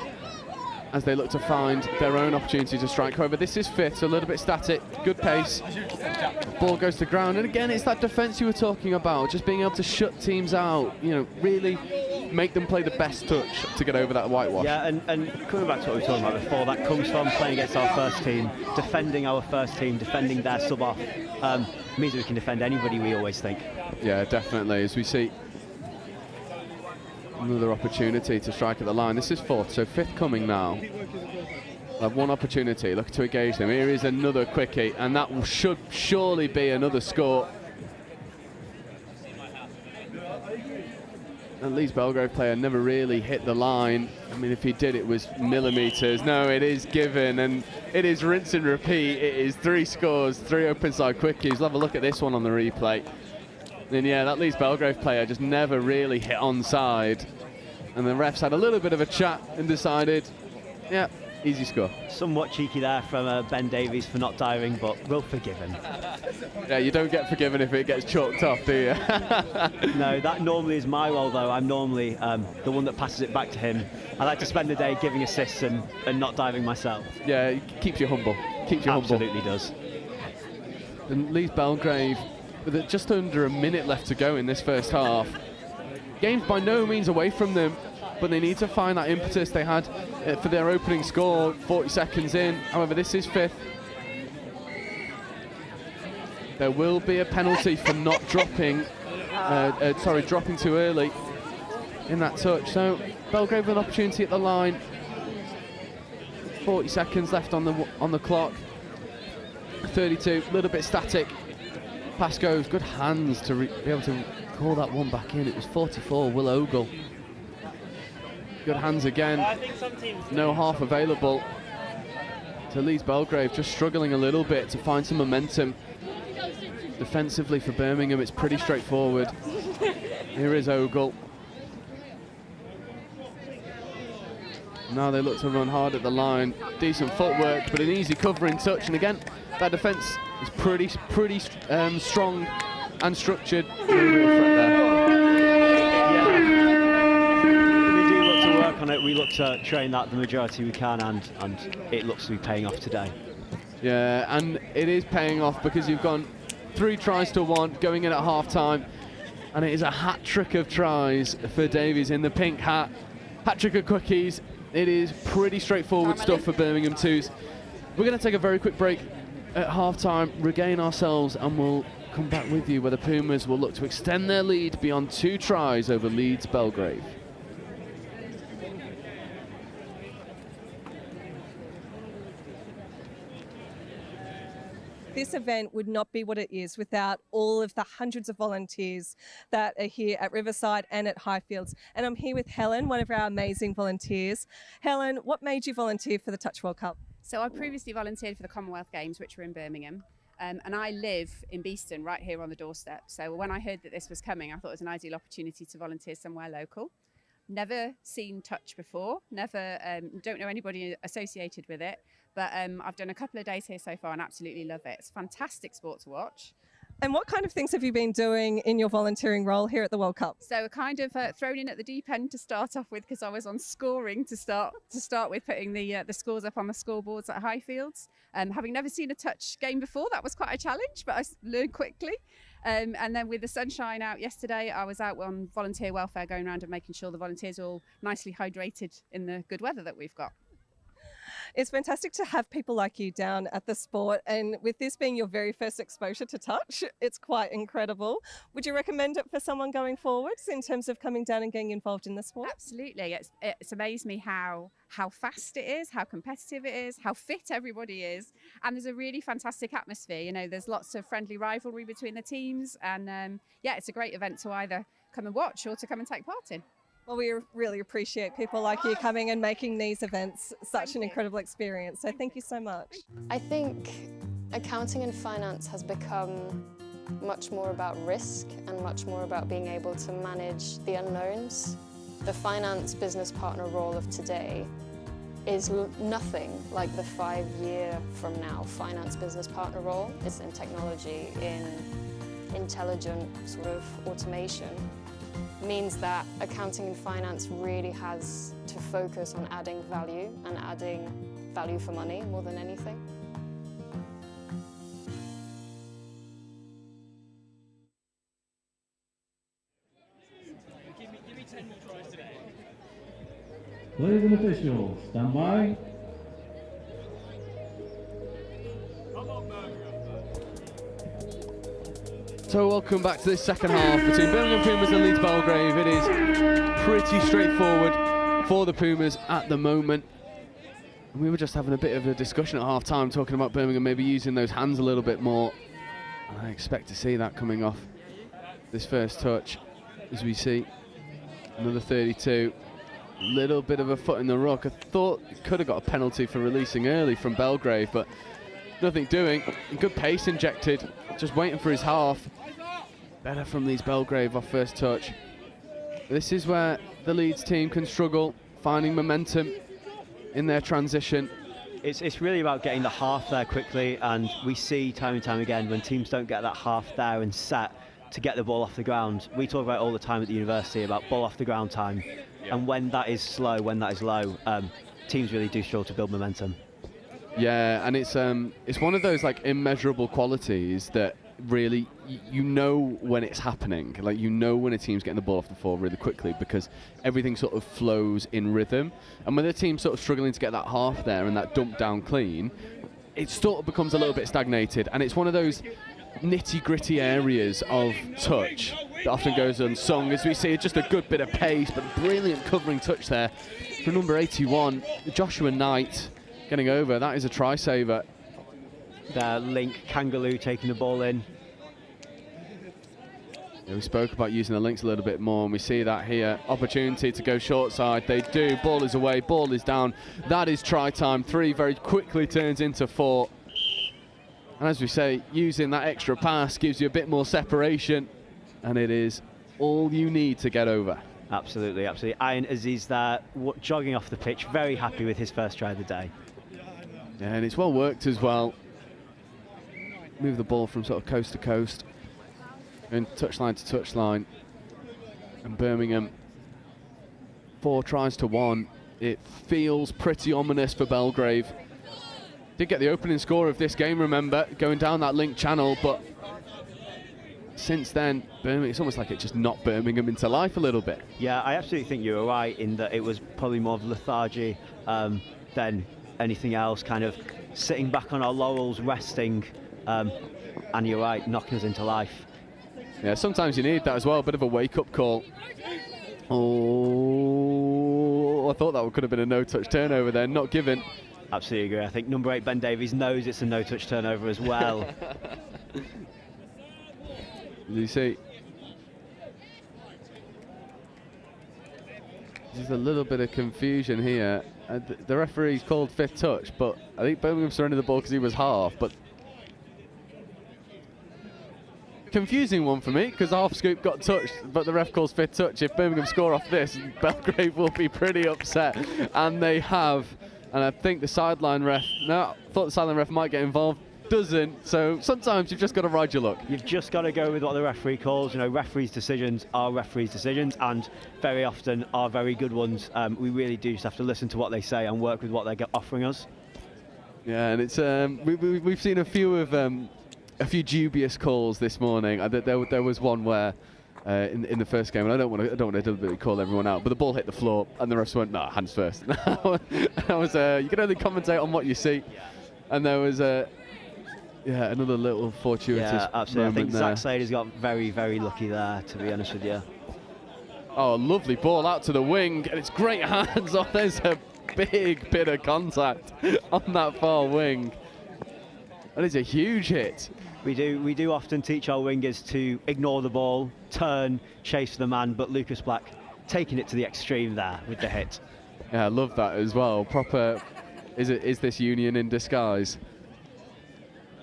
as they look to find their own opportunity to strike. However, this is 5th, so a little bit static, good pace. Ball goes to ground, and again, it's that defence you were talking about, just being able to shut teams out, you know, really make them play the best touch to get over that whitewash. Yeah, and coming back to what we were talking about before, that comes from playing against our first team, defending our first team, defending their sub-off, means that we can defend anybody, we always think. Yeah, definitely, as we see another opportunity to strike at the line. This is 4th, so 5th coming now. They'll have one opportunity, looking to engage them. Here is another quickie, and that should surely be another score. And Leeds Belgrave player never really hit the line. I mean, if he did, it was millimetres. No, it is given, and it is rinse and repeat. It is 3 scores, 3 open side quickies. We'll have a look at this one on the replay. And yeah, that Leeds Belgrave player just never really hit onside. And the refs had a little bit of a chat and decided, yeah, easy score. Somewhat cheeky there from Ben Davies for not diving, but we'll forgive him. Yeah, you don't get forgiven if it gets chalked off, do you? No, that normally is my role, though. I'm normally the one that passes it back to him. I like to spend the day giving assists and not diving myself. Yeah, it keeps you humble. Keeps you humble. Absolutely does. And Leeds Belgrave, with just under a minute left to go in this first half. Game's by no means away from them, but they need to find that impetus they had for their opening score 40 seconds in. However, this is 5th. There will be a penalty for not dropping, dropping too early in that touch. So Belgrave with an opportunity at the line. 40 seconds left on the clock. 32, a little bit static. Pass goes, good hands to be able to call that one back in. It was 44, Will Ogle. Good hands again. No half available. So Leeds Belgrave just struggling a little bit to find some momentum. Defensively for Birmingham, it's pretty straightforward. Here is Ogle. Now they look to run hard at the line. Decent footwork, but an easy covering touch. And again, that defence is pretty strong and structured. Yeah. We do look to work on it. We look to train that the majority we can, and it looks to be paying off today. Yeah, and it is paying off because you've gone 3 tries to 1 going in at half-time, and it is a hat-trick of tries for Davies in the pink hat. Hat-trick of quickies. It is pretty straightforward stuff for Birmingham 2s. We're going to take a very quick break at half-time, regain ourselves, and we'll come back with you where the Pumas will look to extend their lead beyond 2 tries over Leeds Belgrave. This event would not be what it is without all of the hundreds of volunteers that are here at Riverside and at Highfields. And I'm here with Helen, one of our amazing volunteers. Helen, what made you volunteer for the Touch World Cup? So I previously volunteered for the Commonwealth Games, which were in Birmingham. And I live in Beeston, right here on the doorstep. So when I heard that this was coming, I thought it was an ideal opportunity to volunteer somewhere local. Never seen touch before, don't know anybody associated with it, but I've done a couple of days here so far and absolutely love it. It's a fantastic sport to watch. And what kind of things have you been doing in your volunteering role here at the World Cup? So kind of thrown in at the deep end to start off with, because I was on scoring to start with, putting the scores up on the scoreboards at Highfields. Having never seen a touch game before, that was quite a challenge, but I learned quickly. And then with the sunshine out yesterday, I was out on volunteer welfare, going around and making sure the volunteers are all nicely hydrated in the good weather that we've got. It's fantastic to have people like you down at the sport, and with this being your very first exposure to touch, it's quite incredible. Would you recommend it for someone going forwards in terms of coming down and getting involved in the sport? Absolutely. It's amazed me how fast it is, how competitive it is, how fit everybody is, and there's a really fantastic atmosphere. You know, there's lots of friendly rivalry between the teams, and yeah, it's a great event to either come and watch or to come and take part in. Well, we really appreciate people like you coming and making these events such an incredible experience. So thank you so much. I think accounting and finance has become much more about risk and much more about being able to manage the unknowns. The finance business partner role of today is nothing like the 5-year from now finance business partner role. It's in technology, in intelligent sort of automation. Means that accounting and finance really has to focus on adding value and adding value for money more than anything. Give me 10 more tries today. Players and officials, stand by. So welcome back to this second half between Birmingham Pumas and Leeds Belgrave. It is pretty straightforward for the Pumas at the moment. And we were just having a bit of a discussion at half time, talking about Birmingham maybe using those hands a little bit more. And I expect to see that coming off this first touch, as we see another 32. Little bit of a foot in the ruck. I thought it could have got a penalty for releasing early from Belgrave, but nothing doing. Good pace injected, just waiting for his half. Better from Leeds Belgrave off first touch. This is where the Leeds team can struggle, finding momentum in their transition. It's really about getting the half there quickly, and we see time and time again when teams don't get that half there and set to get the ball off the ground. We talk about it all the time at the university about ball off the ground time, and when that is slow, when that is low, teams really do struggle to build momentum. Yeah, and it's one of those like immeasurable qualities that really you know when it's happening. Like, you know when a team's getting the ball off the floor really quickly, because everything sort of flows in rhythm. And when the team's sort of struggling to get that half there and that dump down clean, it sort of becomes a little bit stagnated. And it's one of those nitty-gritty areas of touch that often goes unsung, as we see just a good bit of pace, but brilliant covering touch there from number 81, Joshua Knight, getting over. That is a try saver. Their link, Kangaloo taking the ball in. Yeah, we spoke about using the links a little bit more, and we see that here. Opportunity to go short side. They do. Ball is away. Ball is down. That is try time. 3 very quickly turns into 4. And as we say, using that extra pass gives you a bit more separation, and it is all you need to get over. Absolutely, absolutely. Ian Aziz there, jogging off the pitch, very happy with his first try of the day. Yeah, and it's well worked as well. Move the ball from sort of coast to coast and touchline to touchline. And Birmingham, 4 tries to 1. It feels pretty ominous for Belgrave. Did get the opening score of this game, remember, going down that link channel, but since then, Birmingham, it's almost like it just knocked Birmingham into life a little bit. Yeah, I absolutely think you were right in that it was probably more of lethargy than anything else, kind of sitting back on our laurels, resting, and you're right, knocking us into life. Yeah, sometimes you need that as well, a bit of a wake-up call. Oh, I thought that could have been a no-touch turnover there, not given. Absolutely agree. I think number 8, Ben Davies, knows it's a no-touch turnover as well. You see, there's a little bit of confusion here. The referee's called 5th touch, but I think Birmingham surrendered the ball because he was half. But confusing one for me, because the half scoop got touched, but the ref calls 5th touch. If Birmingham score off this, Belgrave will be pretty upset, and they have. And I think the sideline ref, no, I thought the sideline ref might get involved. doesn't. So sometimes you've just got to ride your luck. You've just got to go with what the referee calls. You know, referees' decisions are referees' decisions, and very often are very good ones. We really do just have to listen to what they say and work with what they're offering us. Yeah, and it's we've seen a few dubious calls this morning. There was one where in the first game, and I don't want to deliberately call everyone out, but the ball hit the floor and the refs went, "No, hands first." That was you can only commentate on what you see, and there was another little fortuitous Yeah, absolutely. I think moment there. Zach Slater's got very, very lucky there, to be honest with you. Oh, a lovely ball out to the wing, and it's great hands. Oh, there's a big bit of contact on that far wing. That is a huge hit. We do often teach our wingers to ignore the ball, turn, chase the man, but Lucas Black taking it to the extreme there with the hit. Yeah, I love that as well. Proper, is this union in disguise?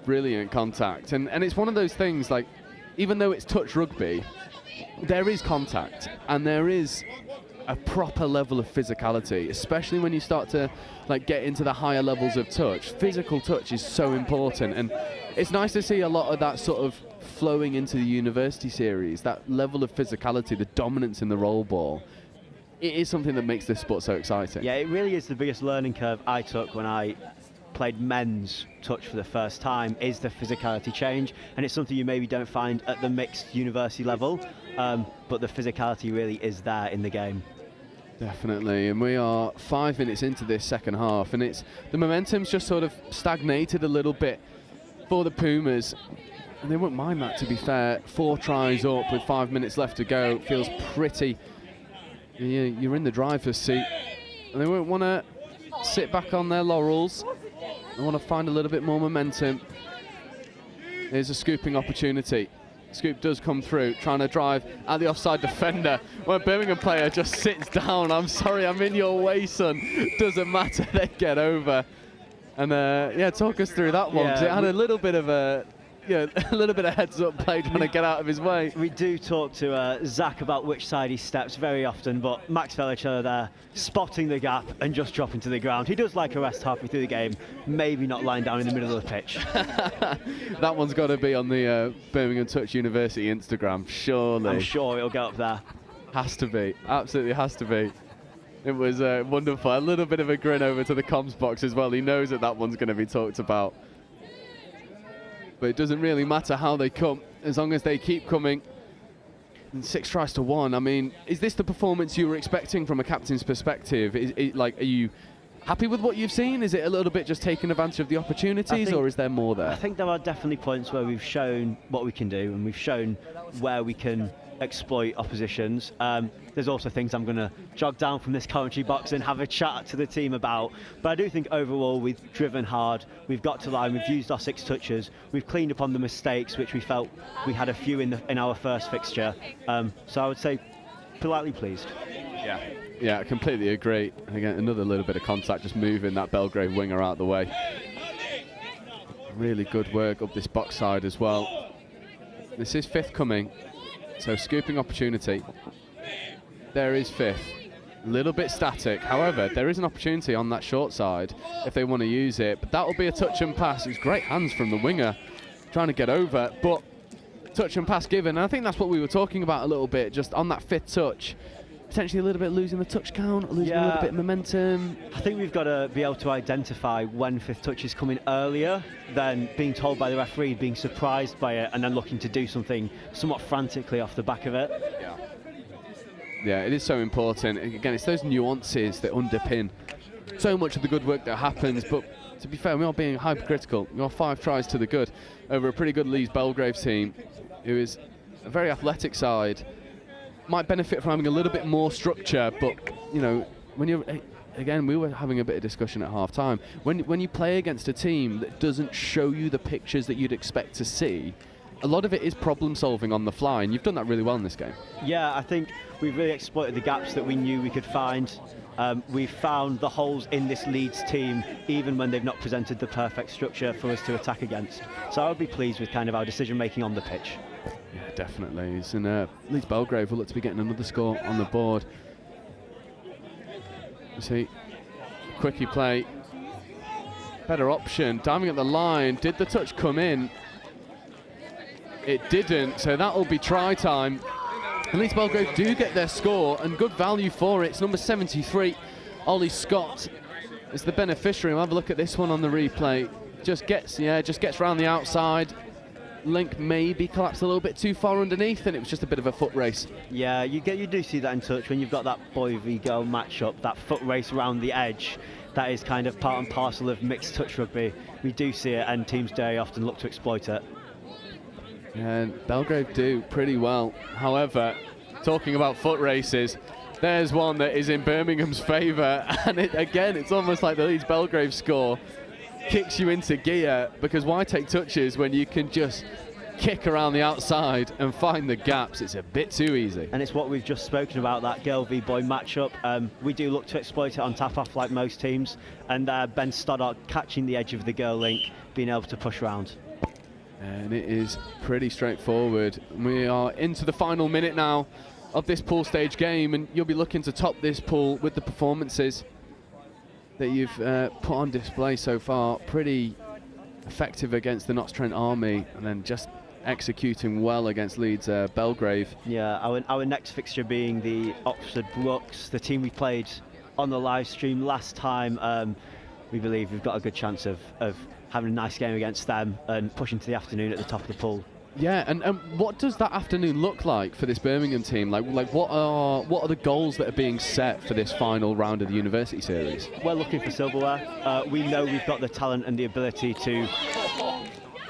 Brilliant contact, and it's one of those things, like, even though it's touch rugby, there is contact and there is a proper level of physicality, especially when you start to get into the higher levels of touch. Physical touch is so important, and it's nice to see a lot of that sort of flowing into the university series, that level of physicality, the dominance in the roll ball. It is something that makes this sport so exciting. Yeah, it really is the biggest learning curve I took when I played men's touch for the first time, is the physicality change, and it's something you maybe don't find at the mixed university level, but the physicality really is there in the game. Definitely, and we are 5 minutes into this second half, and the momentum's just sort of stagnated a little bit for the Pumas, and they wouldn't mind that, to be fair. 4 tries up with 5 minutes left to go. Feels pretty, you're in the driver's seat, and they won't want to sit back on their laurels. They want to find a little bit more momentum. Here's a scooping opportunity. Scoop does come through, trying to drive at the offside defender. Well, a Birmingham player just sits down. I'm sorry, I'm in your way, son. Doesn't matter, they get over. And talk us through that one, because it had a little bit of a little bit of heads-up play trying to get out of his way. We do talk to Zach about which side he steps very often, but Max Velicher there spotting the gap and just dropping to the ground. He does like a rest halfway through the game, maybe not lying down in the middle of the pitch. That one's got to be on the Birmingham Touch University Instagram, surely. I'm sure it'll go up there. Has to be, absolutely has to be. It was wonderful. A little bit of a grin over to the comms box as well. He knows that one's going to be talked about. But it doesn't really matter how they come, as long as they keep coming. And 6 tries to 1. I mean, is this the performance you were expecting from a captain's perspective? Are you happy with what you've seen? Is it a little bit just taking advantage of the opportunities, or is there more there? I think there are definitely points where we've shown what we can do, and we've shown where we can exploit oppositions. There's also things I'm going to jog down from this commentary box and have a chat to the team about. But I do think overall we've driven hard, we've got to line, we've used our 6 touches, we've cleaned up on the mistakes, which we felt we had a few in our first fixture. So I would say politely pleased. Yeah, I completely agree. Again, another little bit of contact, just moving that Belgrave winger out of the way. Really good work up this box side as well. This is 5th coming. So scooping opportunity. There is 5th. A little bit static. However, there is an opportunity on that short side if they want to use it. But that will be a touch and pass. It's great hands from the winger trying to get over. But touch and pass given. And I think that's what we were talking about a little bit. Just on that 5th touch. Potentially a little bit losing the touch count, losing a little bit of momentum. I think we've got to be able to identify when 5th touch is coming earlier than being told by the referee, being surprised by it, and then looking to do something somewhat frantically off the back of it. Yeah, it is so important. Again, it's those nuances that underpin so much of the good work that happens. But to be fair, we are being hypercritical. We are 5 tries to the good over a pretty good Leeds Belgrave team, who is a very athletic side. Might benefit from having a little bit more structure, but when you're, again, we were having a bit of discussion at half time. When you play against a team that doesn't show you the pictures that you'd expect to see, a lot of it is problem solving on the fly, and you've done that really well in this game. Yeah, I think we've really exploited the gaps that we knew we could find. We've found the holes in this Leeds team, even when they've not presented the perfect structure for us to attack against. So I would be pleased with kind of our decision making on the pitch. Yeah, definitely. And Leeds Belgrave will look to be getting another score on the board. You see, quickie play. better option. Diving at the line. Did the touch come in? It didn't, so that'll be try time. And Leeds Belgrave do get their score, and good value for it. It's number 73, Ollie Scott, is the beneficiary. We'll have a look at this one on the replay. Just gets round the outside. Link maybe collapsed a little bit too far underneath, and it was just a bit of a foot race. Yeah, you do see that in touch when you've got that boy v girl matchup, that foot race around the edge. That is kind of part and parcel of mixed touch rugby. We do see it, and teams very often look to exploit it. And Belgrave do pretty well. However, talking about foot races, there's one that is in Birmingham's favour, and again, it's almost like the Leeds Belgrave score kicks you into gear, because why take touches when you can just kick around the outside and find the gaps? It's a bit too easy. And it's what we've just spoken about, that girl v boy matchup. We do look to exploit it on tap-off like most teams, and Ben Stoddart catching the edge of the girl link, being able to push round. And it is pretty straightforward. We are into the final minute now of this pool stage game, and you'll be looking to top this pool with the performances that you've put on display so far. Pretty effective against the Notts Trent Army, and then just executing well against Leeds Belgrave. Yeah, our next fixture being the Oxford Bucs, the team we played on the live stream last time. We believe we've got a good chance of having a nice game against them and pushing to the afternoon at the top of the pool. Yeah, and what does that afternoon look like for this Birmingham team? Like what are the goals that are being set for this final round of the University Series? We're looking for silverware. We know we've got the talent and the ability to...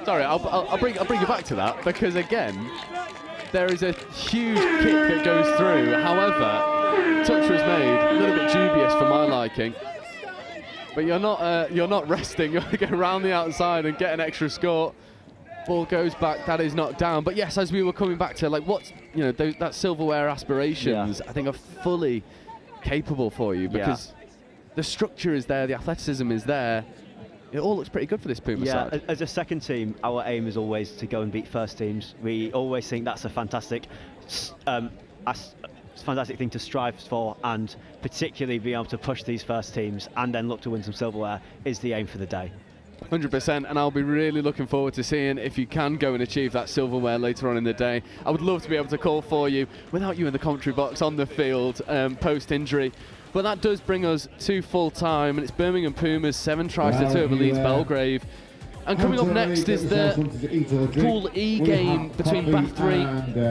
Sorry, I'll bring you back to that, because again, there is a huge kick that goes through. However, touch was made, a little bit dubious for my liking. But you're not resting. You're going to go around the outside and get an extra score. Ball goes back. That is knocked down. But yes, as we were coming back to that silverware aspirations, I think are fully capable for you, because the structure is there, the athleticism is there. It all looks pretty good for this Puma side. As a second team, our aim is always to go and beat first teams. We always think that's a fantastic thing to strive for, and particularly being able to push these first teams and then look to win some silverware is the aim for the day. 100%, and I'll be really looking forward to seeing if you can go and achieve that silverware later on in the day. I would love to be able to call for you without you in the commentary box on the field post-injury. But that does bring us to full time, and it's Birmingham Pumas 7 tries to 2 over Leeds Belgrave. And coming up next is the Pool E game between Bath 3,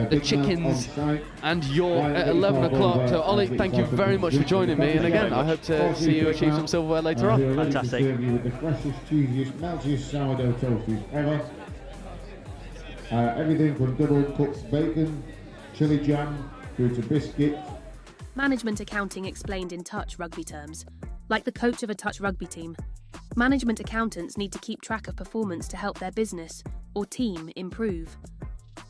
the Chickens, and York at 11 o'clock. So, Ollie, thank you very much for joining me. And again, I hope to see you achieve some silverware later on. Fantastic. With the freshest, cheesiest, meltiest sourdough toasties ever. Everything from double cooked bacon, chili jam, through to biscuit. Management accounting explained in touch rugby terms. Like the coach of a touch rugby team, management accountants need to keep track of performance to help their business or team improve.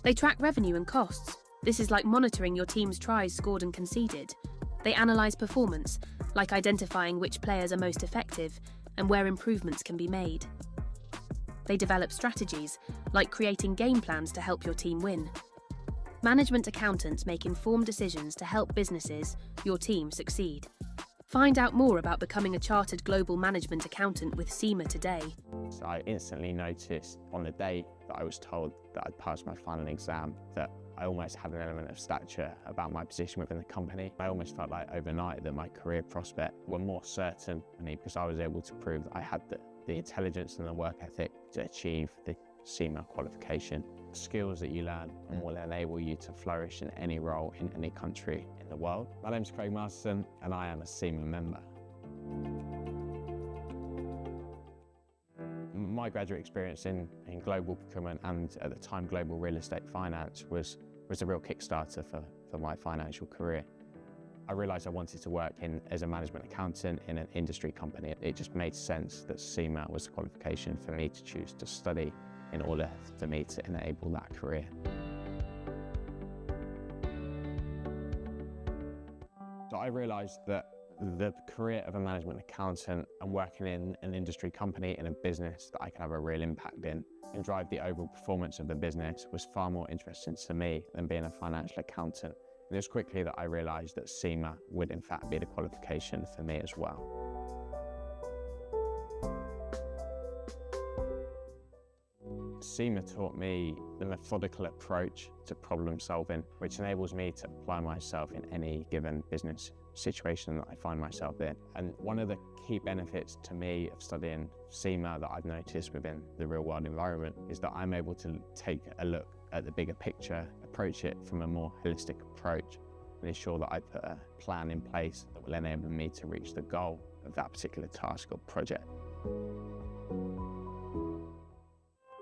They track revenue and costs. This is like monitoring your team's tries scored and conceded. They analyse performance, like identifying which players are most effective and where improvements can be made. They develop strategies, like creating game plans to help your team win. Management accountants make informed decisions to help businesses, your team, succeed. Find out more about becoming a chartered global management accountant with CIMA today. So I instantly noticed on the day that I was told that I'd passed my final exam that I almost had an element of stature about my position within the company. I almost felt like overnight that my career prospects were more certain because I was able to prove that I had the intelligence and the work ethic to achieve the CIMA qualification. Skills that you learn and will enable you to flourish in any role in any country in the world. My name's Craig Masterson and I am a CIMA member. My graduate experience in global procurement and at the time global real estate finance was a real kickstarter for my financial career. I realised I wanted to work as a management accountant in an industry company. It just made sense that CIMA was the qualification for me to choose to study in order for me to enable that career. So I realised that the career of a management accountant and working in an industry company in a business that I could have a real impact in and drive the overall performance of the business was far more interesting to me than being a financial accountant. And it was quickly that I realised that CIMA would in fact be the qualification for me as well. SEMA taught me the methodical approach to problem solving, which enables me to apply myself in any given business situation that I find myself in. And one of the key benefits to me of studying SEMA that I've noticed within the real world environment is that I'm able to take a look at the bigger picture, approach it from a more holistic approach, and ensure that I put a plan in place that will enable me to reach the goal of that particular task or project.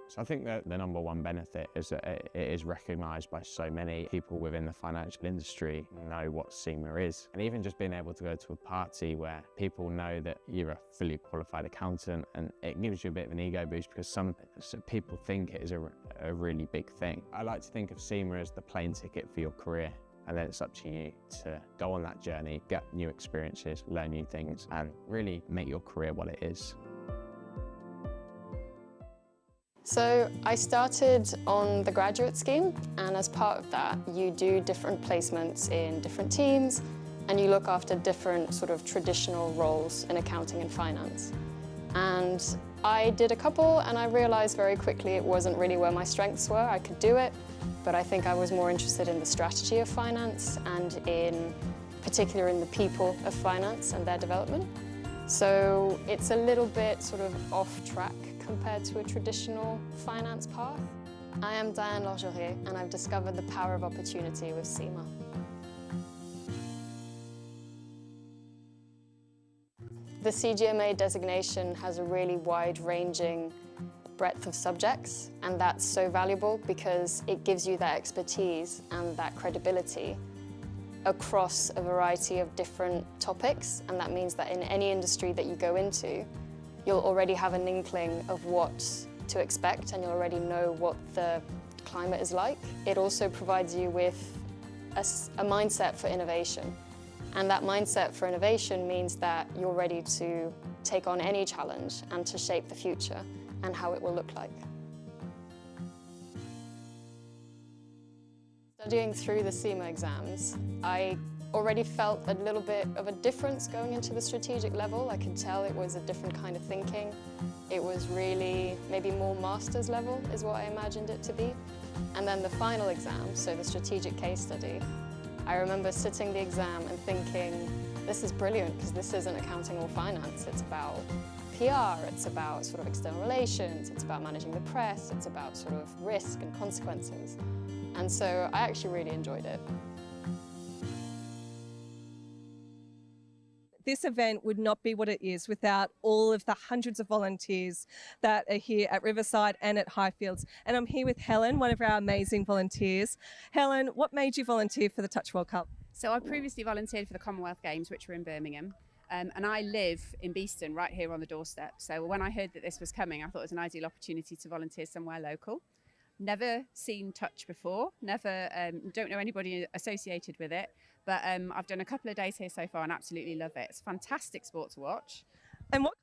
So I think that the number one benefit is that it is recognised by so many people within the financial industry know what SEMA is. And even just being able to go to a party where people know that you're a fully qualified accountant, and it gives you a bit of an ego boost because some people think it is a really big thing. I like to think of SEMA as the plane ticket for your career. And then it's up to you to go on that journey, get new experiences, learn new things, and really make your career what it is. So I started on the graduate scheme, and as part of that, you do different placements in different teams, and you look after different sort of traditional roles in accounting and finance. And I did a couple, and I realized very quickly it wasn't really where my strengths were. I could do it, but I think I was more interested in the strategy of finance and in particular in the people of finance and their development. So it's a little bit sort of off track compared to a traditional finance path. I am Diane Lorgerier, and I've discovered the power of opportunity with SEMA. The CGMA designation has a really wide-ranging breadth of subjects, and that's so valuable because it gives you that expertise and that credibility across a variety of different topics, and that means that in any industry that you go into, you'll already have an inkling of what to expect, and you'll already know what the climate is like. It also provides you with a mindset for innovation, and that mindset for innovation means that you're ready to take on any challenge and to shape the future and how it will look like. Studying through the SEMA exams, I already felt a little bit of a difference going into the strategic level. I could tell it was a different kind of thinking. It was really maybe more master's level is what I imagined it to be. And then the final exam, so the strategic case study, I remember sitting the exam and thinking, this is brilliant because this isn't accounting or finance. It's about PR, it's about sort of external relations, it's about managing the press, it's about sort of risk and consequences. And so I actually really enjoyed it. This event would not be what it is without all of the hundreds of volunteers that are here at Riverside and at Highfields. And I'm here with Helen, one of our amazing volunteers. Helen, what made you volunteer for the Touch World Cup? So I previously volunteered for the Commonwealth Games, which were in Birmingham. And I live in Beeston, right here on the doorstep. So when I heard that this was coming, I thought it was an ideal opportunity to volunteer somewhere local. Never seen Touch before, don't know anybody associated with it, but I've done a couple of days here so far and absolutely love it. It's a fantastic sport to watch. And what?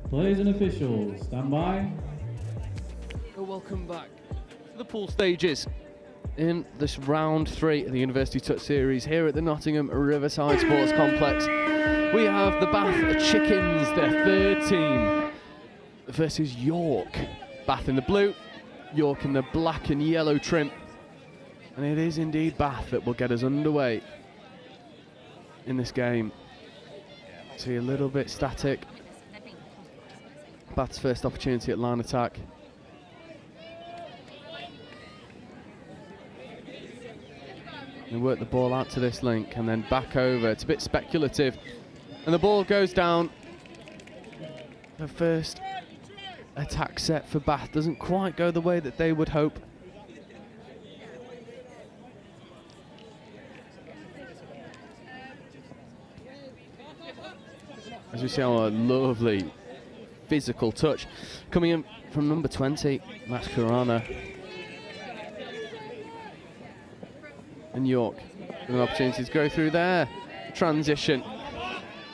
Players and officials, stand by. Welcome back to the pool stages in this round 3 of the University Touch Series here at the Nottingham Riverside Sports Complex. We have the Bath Chickens, their third team, versus York. Bath in the blue, York in the black and yellow trim. And it is indeed Bath that will get us underway in this game. See, a little bit static. Bath's first opportunity at line attack. They work the ball out to this link and then back over. It's a bit speculative. And the ball goes down. The first attack set for Bath doesn't quite go the way that they would hope. As we see our lovely physical touch coming in from number 20, Max Carana. And York with an opportunity to go through there. Transition.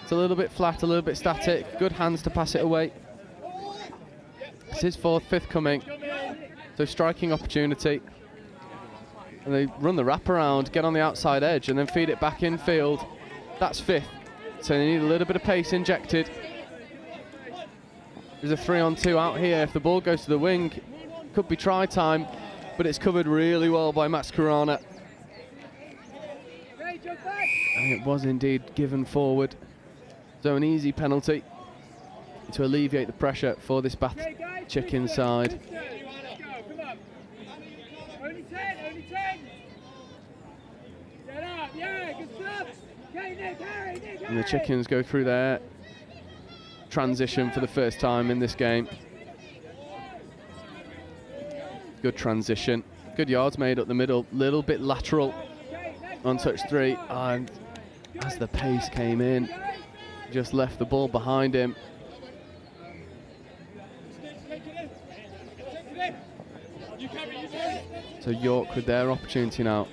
It's a little bit flat, a little bit static. Good hands to pass it away. It's his 4th, 5th coming. So striking opportunity. And they run the wraparound, get on the outside edge, and then feed it back infield. That's 5th. So they need a little bit of pace injected. There's a 3-on-2 out here. If the ball goes to the wing, could be try time, but it's covered really well by Max Carana. And it was indeed given forward. So an easy penalty to alleviate the pressure for this Bath Chicken side. Only 10, only 10. Get up, yeah, good stuff. And the Chickens go through their transition for the first time in this game. Good transition. Good yards made up the middle. Little bit lateral on touch 3. And as the pace came in, just left the ball behind him. So York with their opportunity now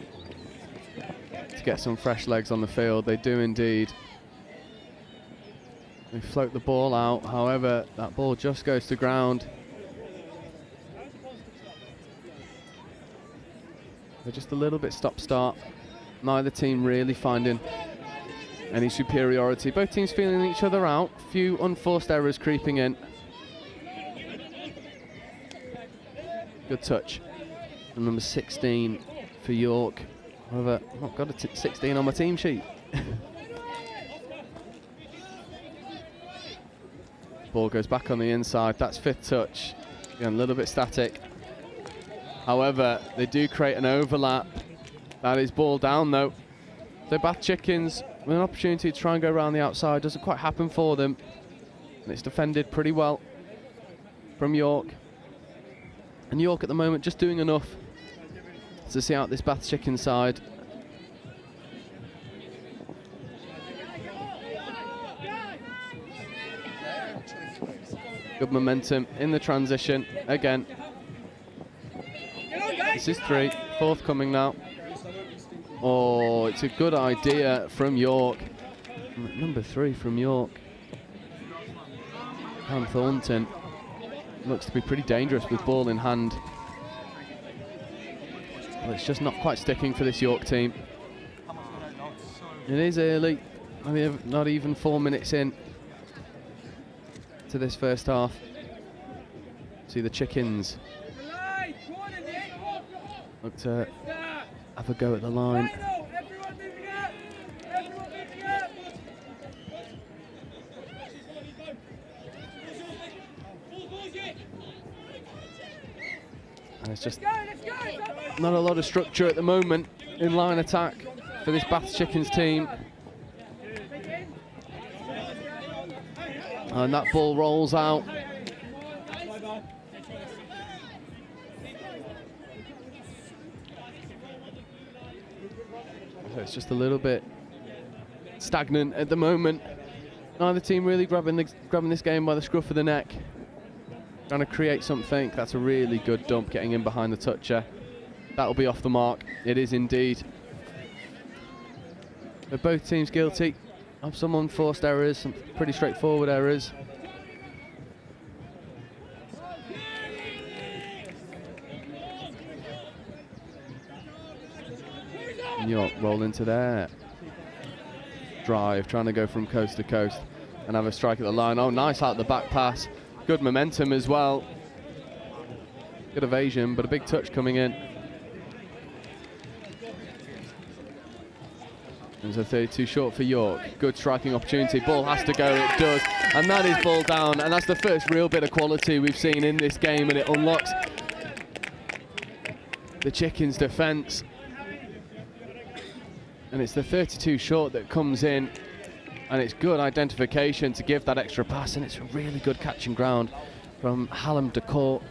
to get some fresh legs on the field. They do indeed. They float the ball out, however, that ball just goes to ground. They're just a little bit stop-start. Neither team really finding any superiority. Both teams feeling each other out. Few unforced errors creeping in. Good touch. And number 16 for York. However, I've not got a 16 on my team sheet. Ball goes back on the inside. That's 5th touch. Again, a little bit static. However, they do create an overlap. That is ball down though. So Bath Chickens with an opportunity to try and go around the outside. Doesn't quite happen for them. And it's defended pretty well from York. And York at the moment just doing enough to see out this Bath Chicken side. Good momentum in the transition again. This is 3, 4th coming now. Oh, it's a good idea from York. Number 3 from York. Cam Thornton looks to be pretty dangerous with ball in hand. But it's just not quite sticking for this York team. It is early. I mean, not even 4 minutes in to this first half. See the Chickens look to have a go at the line. And it's just not a lot of structure at the moment in line attack for this Bath Chickens team. And that ball rolls out. So it's just a little bit stagnant at the moment. Neither team really grabbing this game by the scruff of the neck. Trying to create something. That's a really good dump getting in behind the toucher. That'll be off the mark. It is indeed. But both teams guilty of some unforced errors, some pretty straightforward errors. And York roll into their drive, trying to go from coast to coast and have a strike at the line. Oh, nice out the back pass. Good momentum as well. Good evasion, but a big touch coming in. There's a 32 short for York. Good striking opportunity. Ball has to go. It does. And that is ball down. And that's the first real bit of quality we've seen in this game. And it unlocks the Chickens' defence. And it's the 32 short that comes in. And it's good identification to give that extra pass. And it's a really good catching ground from Hallam Decourt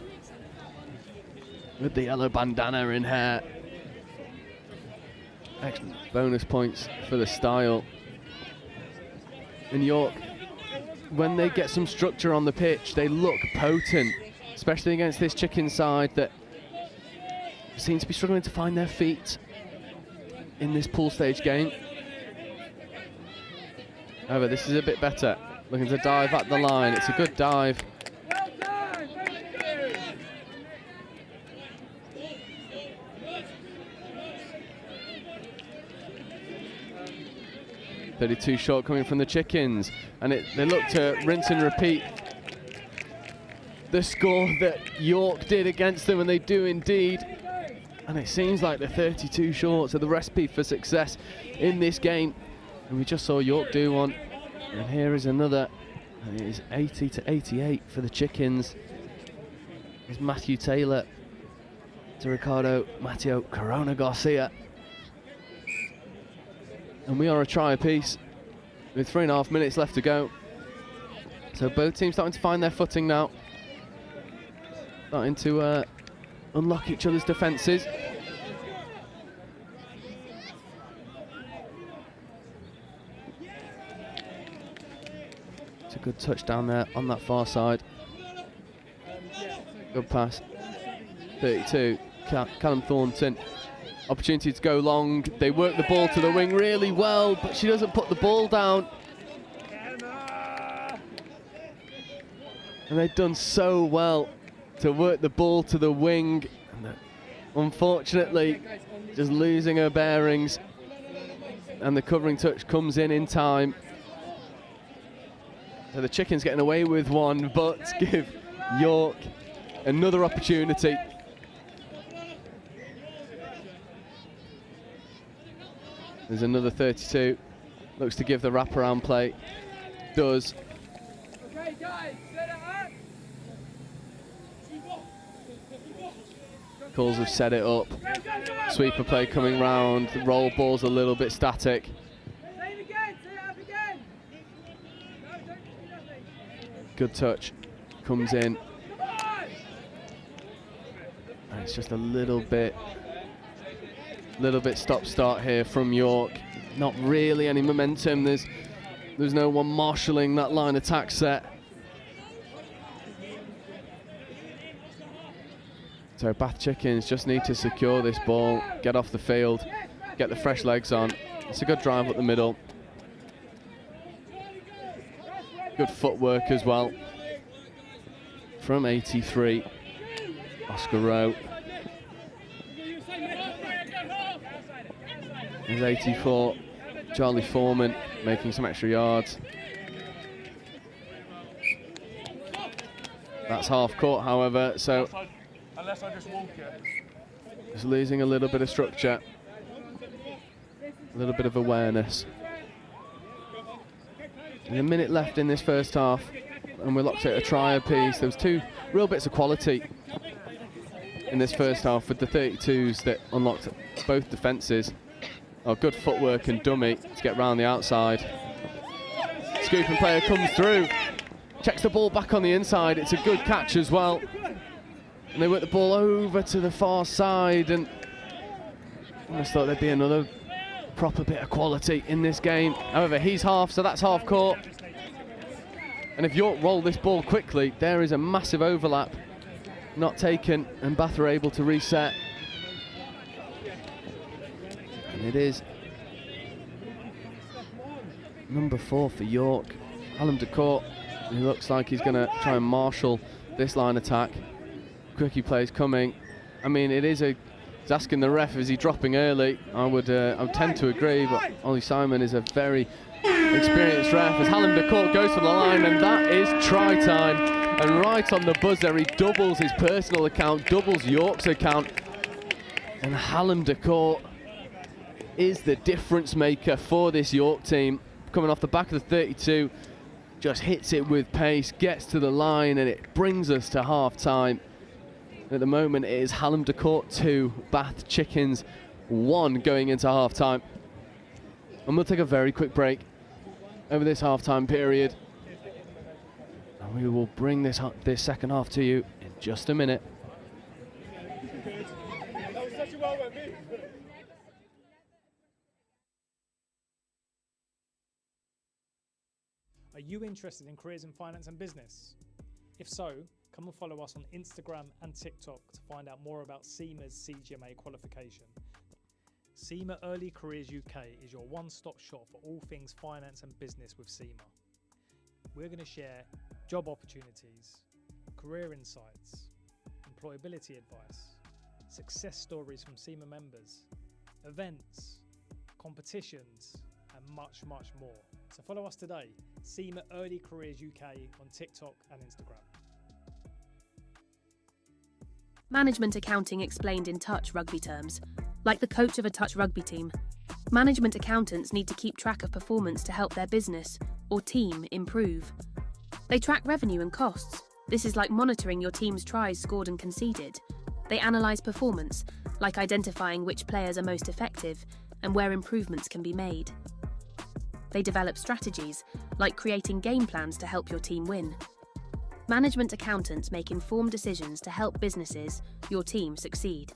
with the yellow bandana in hair. Excellent bonus points for the style. And York, when they get some structure on the pitch, they look potent, especially against this Chicken side that seems to be struggling to find their feet in this pool stage game. However, this is a bit better. Looking to dive at the line. It's a good dive. 32 short coming from the Chickens, and they look to rinse and repeat the score that York did against them, and they do indeed. And it seems like the 32 shorts are the recipe for success in this game. And we just saw York do one, and here is another, and it is 80-88 for the Chickens. It's Matthew Taylor to Ricardo Matteo Corona Garcia. And we are a try apiece with 3.5 minutes left to go. So both teams starting to find their footing now. Starting to unlock each other's defences. It's a good touch down there on that far side. Good pass. 32, Callum Thornton. Opportunity to go long. They work the ball to the wing really well, but she doesn't put the ball down. And they've done so well to work the ball to the wing. And unfortunately, just losing her bearings. And the covering touch comes in time. So the Chickens getting away with one, but give York another opportunity. There's another 32. Looks to give the wraparound play. Does. Okay, guys, set it up. Calls have set it up. Sweeper play coming round. The roll ball's a little bit static. Say it again, set it up again. No, don't do nothing. Good touch. Comes in. And it's just a little bit stop-start here from York. Not really any momentum. There's no one marshalling that line attack set. So Bath Chickens just need to secure this ball, get off the field, get the fresh legs on. It's a good drive up the middle. Good footwork as well from 83, Oscar Rowe. There's 84, Charlie Foreman making some extra yards. That's half court, however, so Unless I just walk it. just losing a little bit of structure, a little bit of awareness. There's a minute left in this first half, and we're locked at a try apiece. There was two real bits of quality in this first half with the 32s that unlocked both defences. Oh, good footwork and dummy to get round the outside. Scooping player comes through, checks the ball back on the inside. It's a good catch as well. And they work the ball over to the far side, and I just thought there'd be another proper bit of quality in this game. However, he's half, so that's half court. And if York roll this ball quickly, there is a massive overlap. Not taken, and Bath are able to reset. And it is number 4 for York, Hallam DeCourt. He looks like he's going to try and marshal this line attack. Quickie plays coming. I mean, he's asking the ref, is he dropping early? I would tend to agree, but Ollie Simon is a very experienced ref as Hallam DeCourt goes for the line, and that is try time. And right on the buzzer, he doubles his personal account, doubles York's account, and Hallam DeCourt is the difference maker for this York team. Coming off the back of the 32, just hits it with pace, gets to the line, and it brings us to half time. At the moment, it is Hallam DeCourt 2, Bath Chickens 1 going into half time. And we'll take a very quick break over this half time period. And we will bring this second half to you in just a minute. That was such a well-worked move. Are you interested in careers in finance and business? If so, come and follow us on Instagram and TikTok to find out more about SEMA's CGMA qualification. SEMA Early Careers UK is your one-stop shop for all things finance and business with SEMA. We're going to share job opportunities, career insights, employability advice, success stories from SEMA members, events, competitions, and much, much more. So follow us today, SEMA Early Careers UK on TikTok and Instagram. Management accounting explained in touch rugby terms. Like the coach of a touch rugby team, management accountants need to keep track of performance to help their business or team improve. They track revenue and costs. This is like monitoring your team's tries scored and conceded. They analyse performance, like identifying which players are most effective and where improvements can be made. They develop strategies, like creating game plans to help your team win. Management accountants make informed decisions to help businesses, your team, succeed.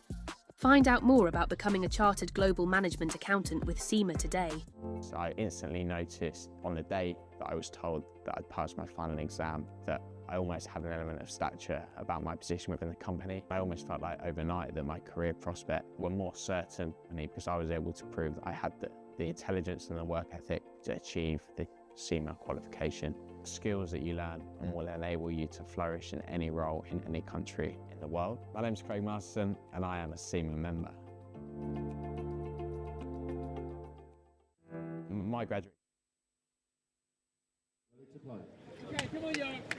Find out more about becoming a chartered global management accountant with SEMA today. So I instantly noticed on the day that I was told that I'd passed my final exam that I almost had an element of stature about my position within the company. I almost felt like overnight that my career prospects were more certain because I was able to prove that I had the intelligence and the work ethic to achieve the SEMA qualification. Skills that you learn and will enable you to flourish in any role in any country in the world. My name's Craig Masterson and I am a SEMA member. My graduate. Okay, come on, York.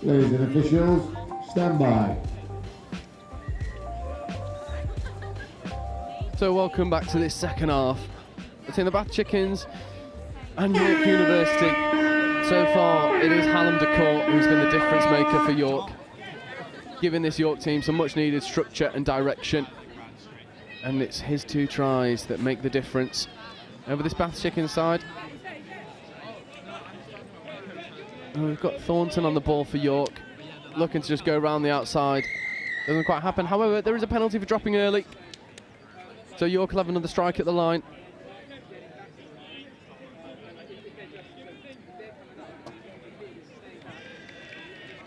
Ladies and officials, stand by. So welcome back to this second half between the Bath Chickens and York University. So far it is Hallam de Court who's been the difference maker for York, giving this York team some much needed structure and direction, and it's his 2 tries that make the difference over this Bath Chickens side. And we've got Thornton on the ball for York, looking to just go around the outside. Doesn't quite happen. However, there is a penalty for dropping early, so York will have another strike at the line.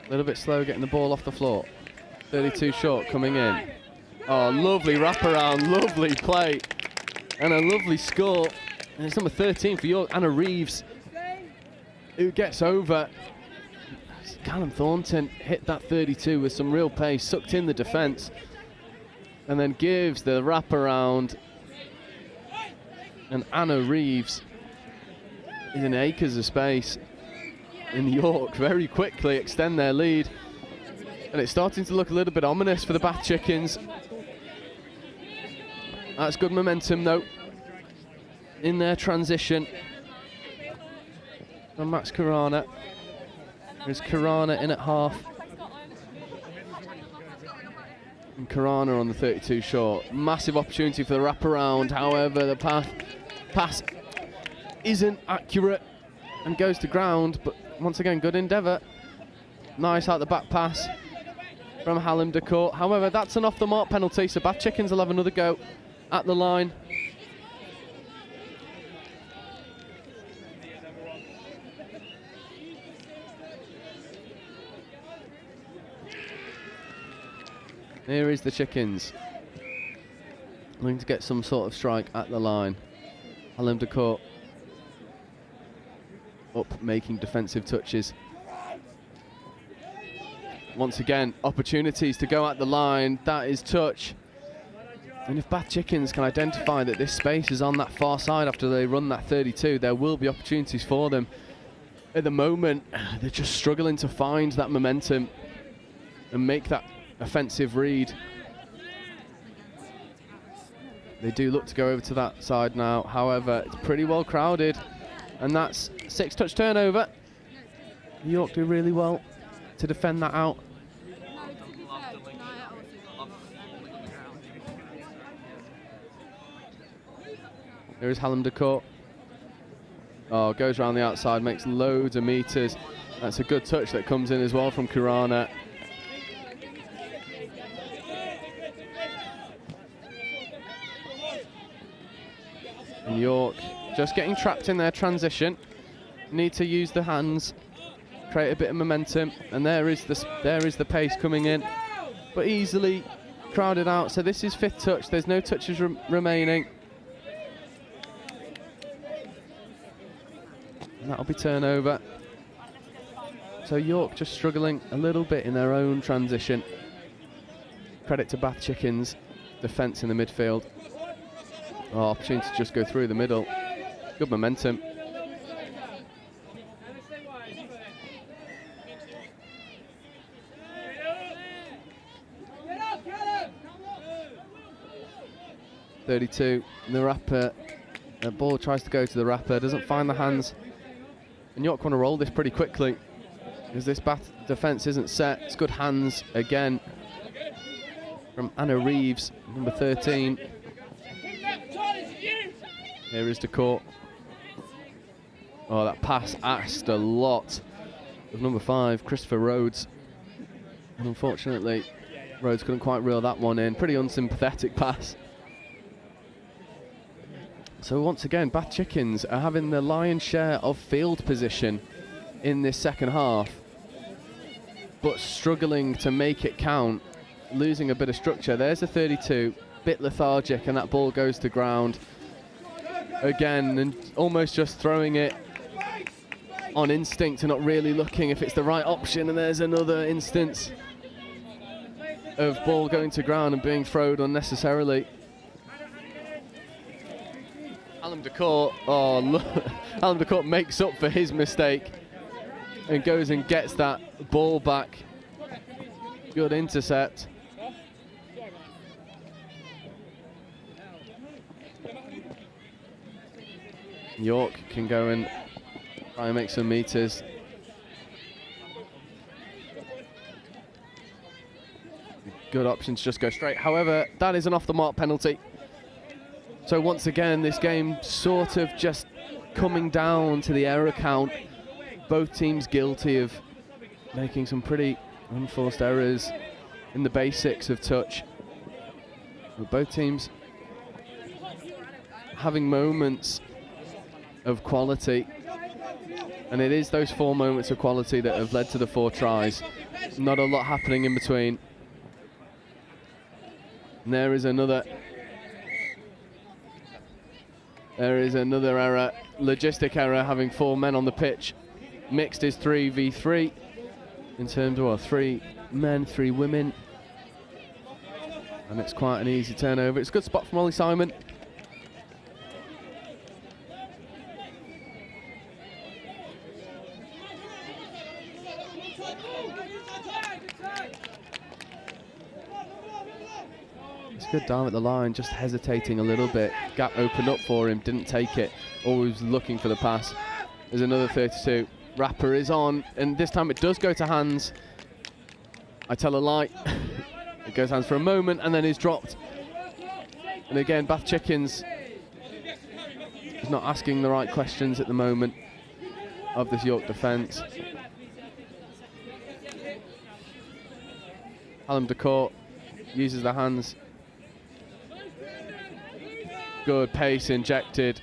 A little bit slow getting the ball off the floor. 32 short coming in. Oh, lovely wraparound, lovely play, and a lovely score. And it's number 13 for York, Anna Reeves, who gets over. Callum Thornton hit that 32 with some real pace, sucked in the defence, and then gives the wraparound. And Anna Reeves is in acres of space. In York very quickly extend their lead, and it's starting to look a little bit ominous for the Bath Chickens. That's good momentum though in their transition from Max Karana. There's Karana in at half, and Karana on the 32 short. Massive opportunity for the wraparound, however the pass isn't accurate and goes to ground, but once again good endeavour. Nice out the back pass from Hallam de Court. However, that's an off the mark penalty, so Bath Chickens will have another go at the line. Here is the Chickens looking to get some sort of strike at the line. Hallam de Court up, making defensive touches. Once again, opportunities to go at the line. That is touch. And if Bath Chickens can identify that this space is on that far side after they run that 32, there will be opportunities for them. At the moment, they're just struggling to find that momentum and make that offensive read. They do look to go over to that side now. However, it's pretty well crowded, and that's 6-touch turnover. York do really well to defend that out. There is Hallam de Court. Oh, goes around the outside, makes loads of meters. That's a good touch that comes in as well from Karana. And York just getting trapped in their transition. Need to use the hands, create a bit of momentum, and there is the pace coming in, but easily crowded out. So this is 5th touch. There's no touches remaining. And that'll be turnover. So York just struggling a little bit in their own transition. Credit to Bath Chickens, defence in the midfield. Oh, opportunity to just go through the middle. Good momentum. .32, the wrapper. The ball tries to go to the wrapper, doesn't find the hands. And York want to roll this pretty quickly, because this Bath defence isn't set. It's good hands again from Anna Reeves, number 13. Here is DeCourt. Oh, that pass asked a lot of number 5, Christopher Rhodes. And unfortunately, Rhodes couldn't quite reel that one in. Pretty unsympathetic pass. So once again, Bath Chickens are having the lion's share of field position in this second half, but struggling to make it count, losing a bit of structure. There's a 32, bit lethargic, and that ball goes to ground again, and almost just throwing it on instinct and not really looking if it's the right option. And there's another instance of ball going to ground and being thrown unnecessarily. Alan DeCourt, oh look, Alan DeCourt makes up for his mistake and goes and gets that ball back. Good intercept. York can go and try and make some meters. Good option to just go straight. However, that is an off the mark penalty. So once again, this game sort of just coming down to the error count. Both teams guilty of making some pretty unforced errors in the basics of touch. But both teams having moments of quality. And it is those 4 moments of quality that have led to the 4 tries. Not a lot happening in between. And there is another error, logistic error, having 4 men on the pitch. Mixed is 3v3 in terms of 3 men, 3 women. And it's quite an easy turnover. It's a good spot from Ollie Simon. Good down at the line, just hesitating a little bit. Gap opened up for him, didn't take it. Always looking for the pass. There's another 32. Rapper is on, and this time it does go to hands. I tell a lie. It goes hands for a moment and then is dropped. And again, Bath Chickens is not asking the right questions at the moment of this York defence. Hallam DeCourt uses the hands. Good pace injected.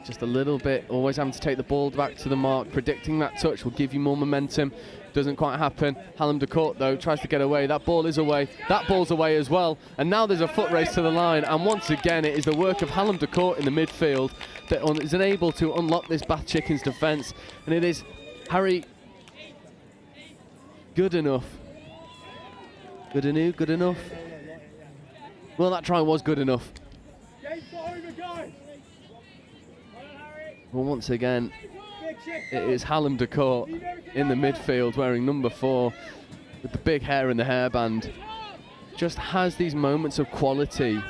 Just a little bit, always having to take the ball back to the mark. Predicting that touch will give you more momentum. Doesn't quite happen. Hallam DeCourt, though, tries to get away. That ball is away. That ball's away as well. And now there's a foot race to the line. And once again, it is the work of Hallam DeCourt in the midfield that is unable to unlock this Bath Chickens defence. And it is Harry good enough. Good enough. Well, that try was good enough. Well, once again, it is Hallam DeCourt in the midfield wearing number 4 with the big hair and the hairband. Just has these moments of quality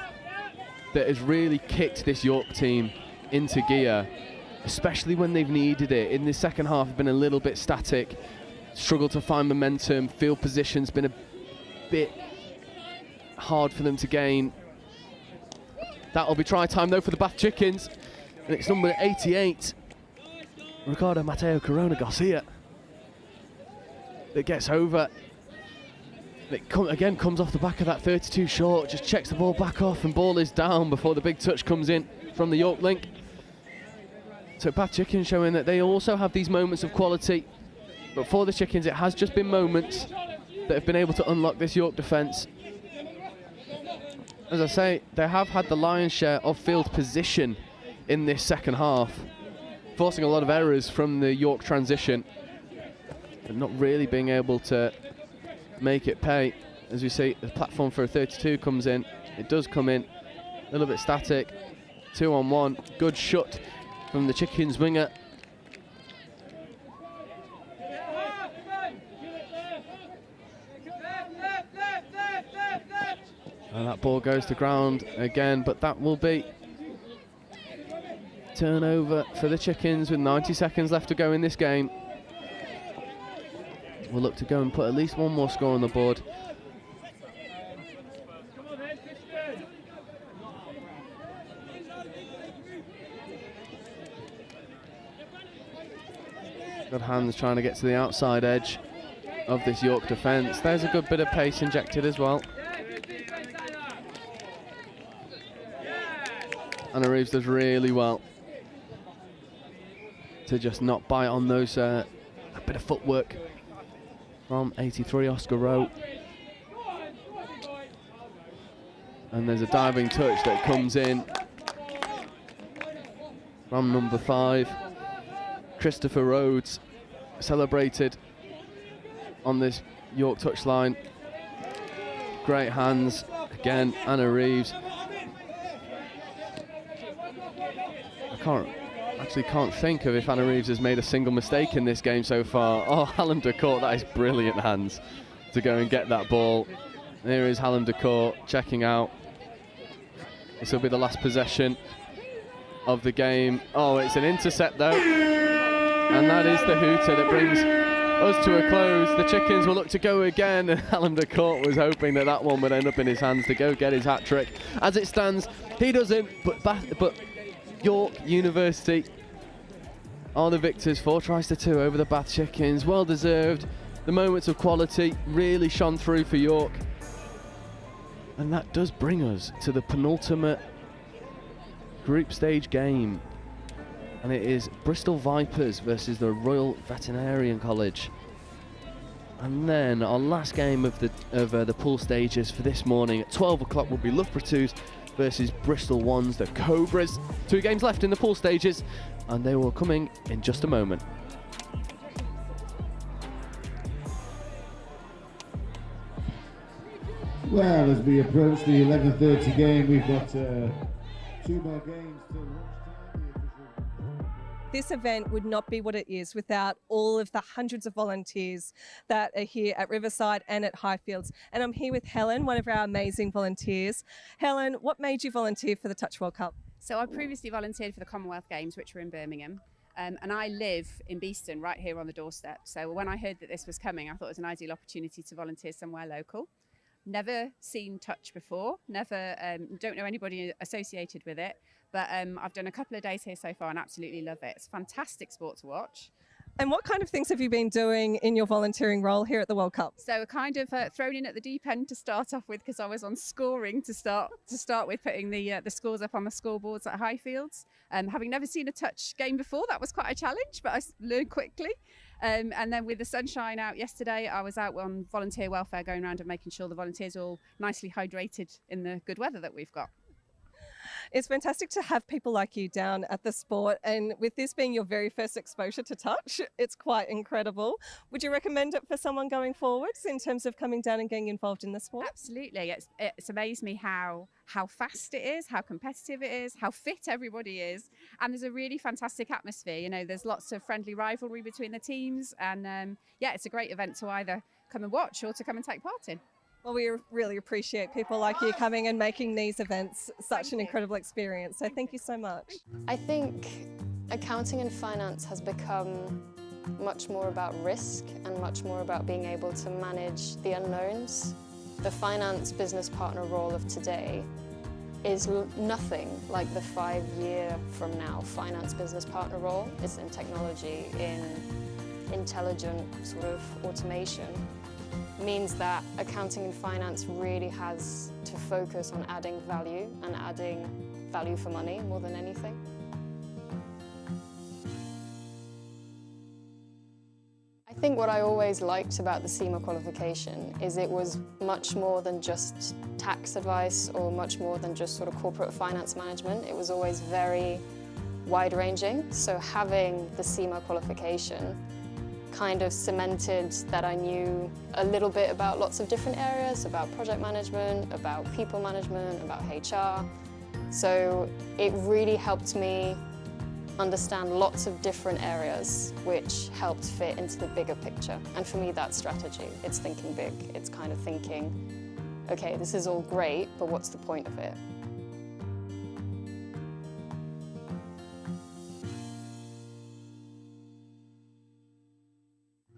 that has really kicked this York team into gear, especially when they've needed it. In the second half, been a little bit static, struggled to find momentum, field position's been a bit hard for them to gain. That'll be try time though for the Bath Chickens, and it's number 88, Ricardo Mateo Corona Garcia, that gets over. It again comes off the back of that 32 short, just checks the ball back off, and ball is down before the big touch comes in from the York link. So Bath Chickens showing that they also have these moments of quality, but for the Chickens it has just been moments that have been able to unlock this York defence. As I say, they have had the lion's share of field position in this second half. forcing a lot of errors from the York transition and not really being able to make it pay. As we see, the platform for a 32 comes in. It does come in a little bit static. 2-on-1, good shot from the Chickens winger. And that ball goes to ground again, but that will be turnover for the Chickens with 90 seconds left to go in this game. We'll look to go and put at least one more score on the board. Good hands trying to get to the outside edge of this York defence. There's a good bit of pace injected as well. Anna Reeves does really well to just not bite on those, a bit of footwork from 83 Oscar Rowe. And there's a diving touch that comes in from number 5. Christopher Rhodes celebrated on this York touchline. Great hands again, Anna Reeves. I can't think of if Anna Reeves has made a single mistake in this game so far. Oh, Hallam DeCourt, that is brilliant hands to go and get that ball. There is Hallam DeCourt checking out. This will be the last possession of the game. Oh, it's an intercept though. And that is the hooter that brings us to a close. The Chickens will look to go again. And Hallam DeCourt was hoping that that one would end up in his hands to go get his hat-trick. As it stands, he doesn't, but York University are the victors, 4 tries to 2 over the Bath Chickens. Well deserved. The moments of quality really shone through for York. And that does bring us to the penultimate group stage game. And it is Bristol Vipers versus the Royal Veterinarian College. And then our last game of the pool stages for this morning at 12 o'clock will be Loughborough 2s versus Bristol 1s, the Cobras. 2 games left in the pool stages, and they will coming in just a moment. Well, as we approach the 11:30 game, we've got 2 more games till lunchtime. This event would not be what it is without all of the hundreds of volunteers that are here at Riverside and at Highfields. And I'm here with Helen, one of our amazing volunteers. Helen, what made you volunteer for the Touch World Cup? So I previously volunteered for the Commonwealth Games, which were in Birmingham. And I live in Beeston, right here on the doorstep. So when I heard that this was coming, I thought it was an ideal opportunity to volunteer somewhere local. Never seen Touch before, don't know anybody associated with it, but I've done a couple of days here so far and absolutely love it. It's a fantastic sport to watch. And what kind of things have you been doing in your volunteering role here at the World Cup? So kind of thrown in at the deep end to start off with, because I was on scoring to start with, putting the scores up on the scoreboards at Highfields. Having never seen a touch game before, that was quite a challenge, but I learned quickly. And then with the sunshine out yesterday, I was out on volunteer welfare, going around and making sure the volunteers are all nicely hydrated in the good weather that we've got. It's fantastic to have people like you down at the sport, and with this being your very first exposure to touch, it's quite incredible. Would you recommend it for someone going forwards in terms of coming down and getting involved in the sport? Absolutely. It's amazed me how fast it is, how competitive it is, how fit everybody is, and there's a really fantastic atmosphere. You know, there's lots of friendly rivalry between the teams, and yeah, it's a great event to either come and watch or to come and take part in. Well, we really appreciate people like you coming and making these events such an incredible experience. So thank you so much. I think accounting and finance has become much more about risk and much more about being able to manage the unknowns. The finance business partner role of today is nothing like the 5-year from now finance business partner role. It's in technology, in intelligent sort of automation. Means that accounting and finance really has to focus on adding value and adding value for money more than anything. I think what I always liked about the CIMA qualification is it was much more than just tax advice or much more than just sort of corporate finance management. It was always very wide-ranging, so having the CIMA qualification kind of cemented that I knew a little bit about lots of different areas, about project management, about people management, about HR. So it really helped me understand lots of different areas, which helped fit into the bigger picture. And for me, that's strategy. It's thinking big. It's kind of thinking, okay, this is all great, but what's the point of it?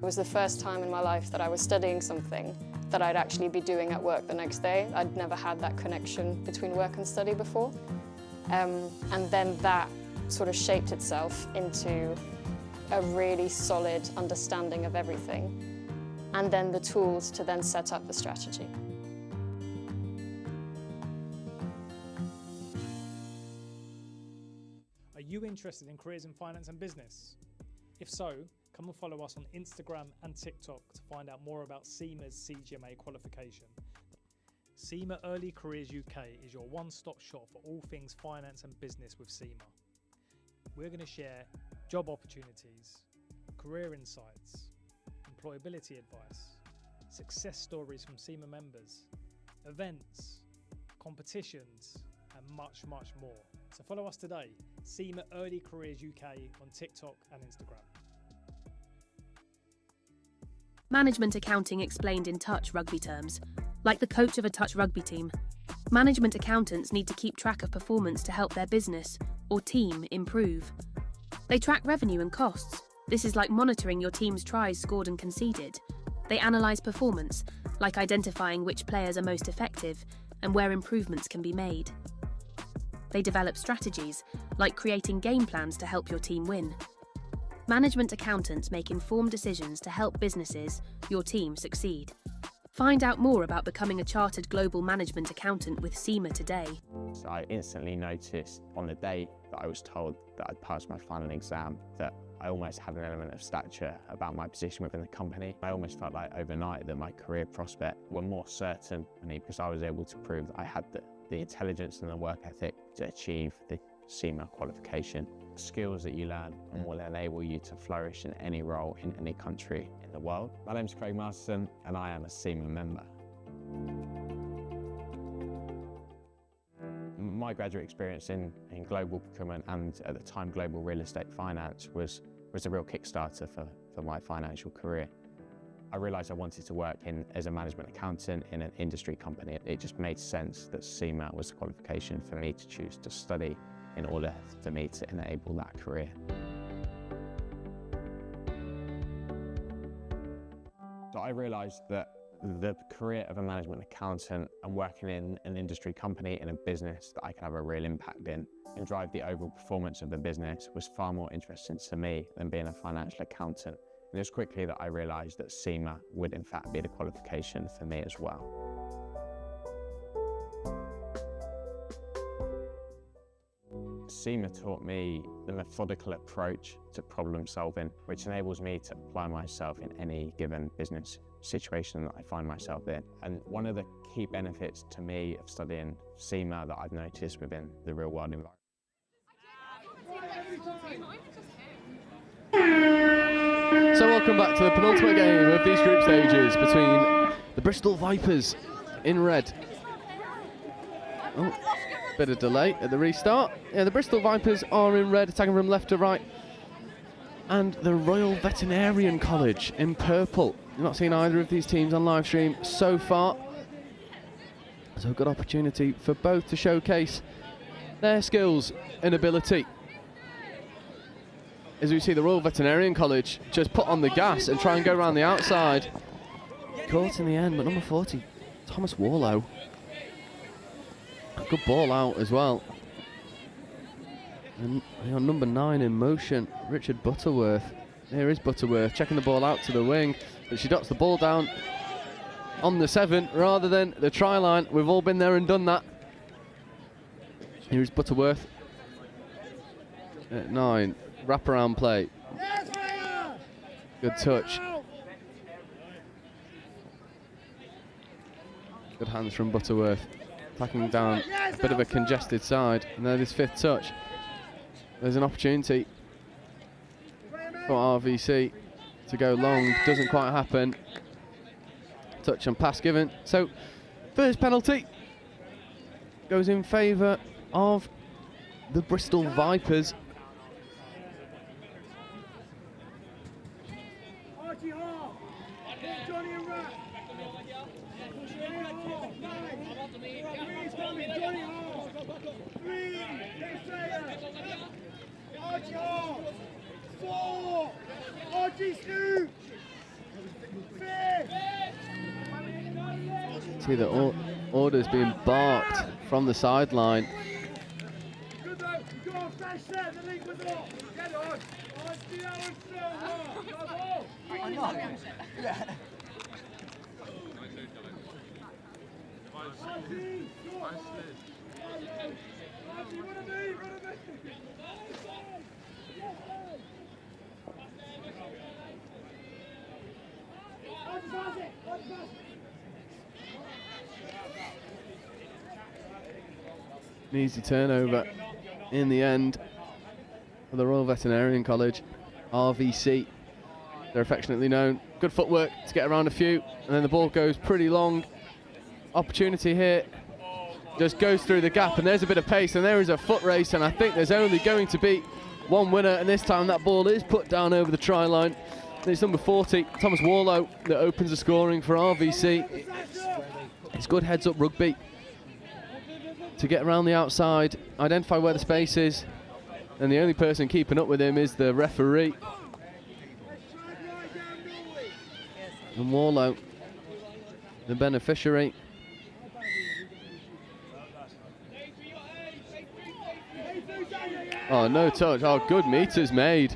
It was the first time in my life that I was studying something that I'd actually be doing at work the next day. I'd never had that connection between work and study before. And then that sort of shaped itself into a really solid understanding of everything, and then the tools to then set up the strategy. Are you interested in careers in finance and business? If so, come and follow us on Instagram and TikTok to find out more about CIMA's CGMA qualification. CIMA Early Careers UK is your one-stop shop for all things finance and business with CIMA. We're going to share job opportunities, career insights, employability advice, success stories from CIMA members, events, competitions, and much, much more. So follow us today, CIMA Early Careers UK on TikTok and Instagram. Management accounting explained in touch rugby terms. Like the coach of a touch rugby team, management accountants need to keep track of performance to help their business or team improve. They track revenue and costs. This is like monitoring your team's tries scored and conceded. They analyse performance, like identifying which players are most effective and where improvements can be made. They develop strategies, like creating game plans to help your team win. Management accountants make informed decisions to help businesses, your team, succeed. Find out more about becoming a chartered global management accountant with CIMA today. So I instantly noticed on the day that I was told that I'd passed my final exam that I almost had an element of stature about my position within the company. I almost felt like overnight that my career prospects were more certain because I was able to prove that I had the intelligence and the work ethic to achieve the CIMA qualification. Skills that you learn and will enable you to flourish in any role in any country in the world. My name's Craig Masterson and I am a CIMA member. My graduate experience in global procurement and at the time global real estate finance was a real kickstarter for my financial career. I realised I wanted to work as a management accountant in an industry company. It just made sense that CIMA was the qualification for me to choose to study in order for me to enable that career. So I realised that the career of a management accountant and working in an industry company in a business that I could have a real impact in and drive the overall performance of the business was far more interesting to me than being a financial accountant. And it was quickly that I realised that CIMA would in fact be the qualification for me as well. CIMA taught me the methodical approach to problem solving, which enables me to apply myself in any given business situation that I find myself in. And one of the key benefits to me of studying CIMA that I've noticed within the real world environment. So welcome back to the penultimate game of these group stages between the Bristol Vipers in red. Oh, bit of delay at the restart. Yeah, the Bristol Vipers are in red, attacking from left to right. And the Royal Veterinarian College in purple. You've not seen either of these teams on live stream so far. So a good opportunity for both to showcase their skills and ability. As we see the Royal Veterinarian College just put on the gas and try and go around the outside. Caught in the end, but number 40, Thomas Warlow. A good ball out as well. And number 9 in motion, Richard Butterworth. Here is Butterworth checking the ball out to the wing, but she dots the ball down on the 7 rather than the try line. We've all been there and done that. Here is Butterworth at 9. Wraparound play. Good touch. Good hands from Butterworth. Attacking down a bit of a congested side. And then this 5th touch. There's an opportunity for RVC to go long. Doesn't quite happen. Touch and pass given. So first penalty goes in favour of the Bristol Vipers. See the orders being barked from the sideline. An easy turnover in the end for the Royal Veterinarian College. RVC, they're affectionately known. Good footwork to get around a few, and then the ball goes pretty long. Opportunity here, just goes through the gap, and there's a bit of pace, and there is a foot race, and I think there's only going to be one winner, and this time that ball is put down over the try line. It's number 40, Thomas Warlow, that opens the scoring for RVC. It's good heads-up rugby to get around the outside, identify where the space is, and the only person keeping up with him is the referee. And Warlow, the beneficiary. Oh, no touch. Oh, good meters made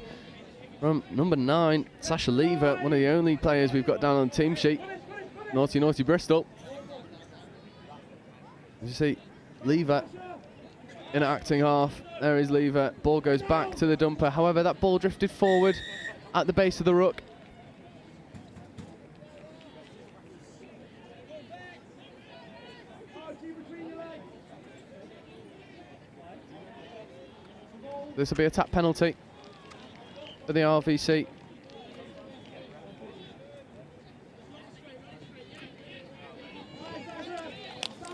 from number 9, Sasha Lever, one of the only players we've got down on the team sheet. Naughty, naughty Bristol. As you see, Lever in acting half. There is Lever. Ball goes back to the dumper. However, that ball drifted forward at the base of the ruck. This will be a tap penalty for the RVC.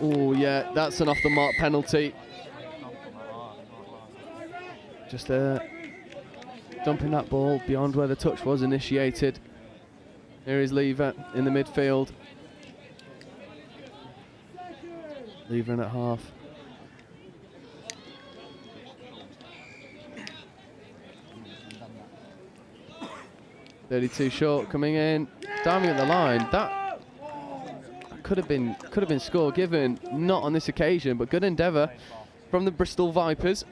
Oh yeah, that's an off the mark penalty. Just dumping that ball beyond where the touch was initiated. Here is Lever in the midfield. Lever in at half. .32 short coming in, diving at the line. That could have been score given, not on this occasion, but good endeavour from the Bristol Vipers.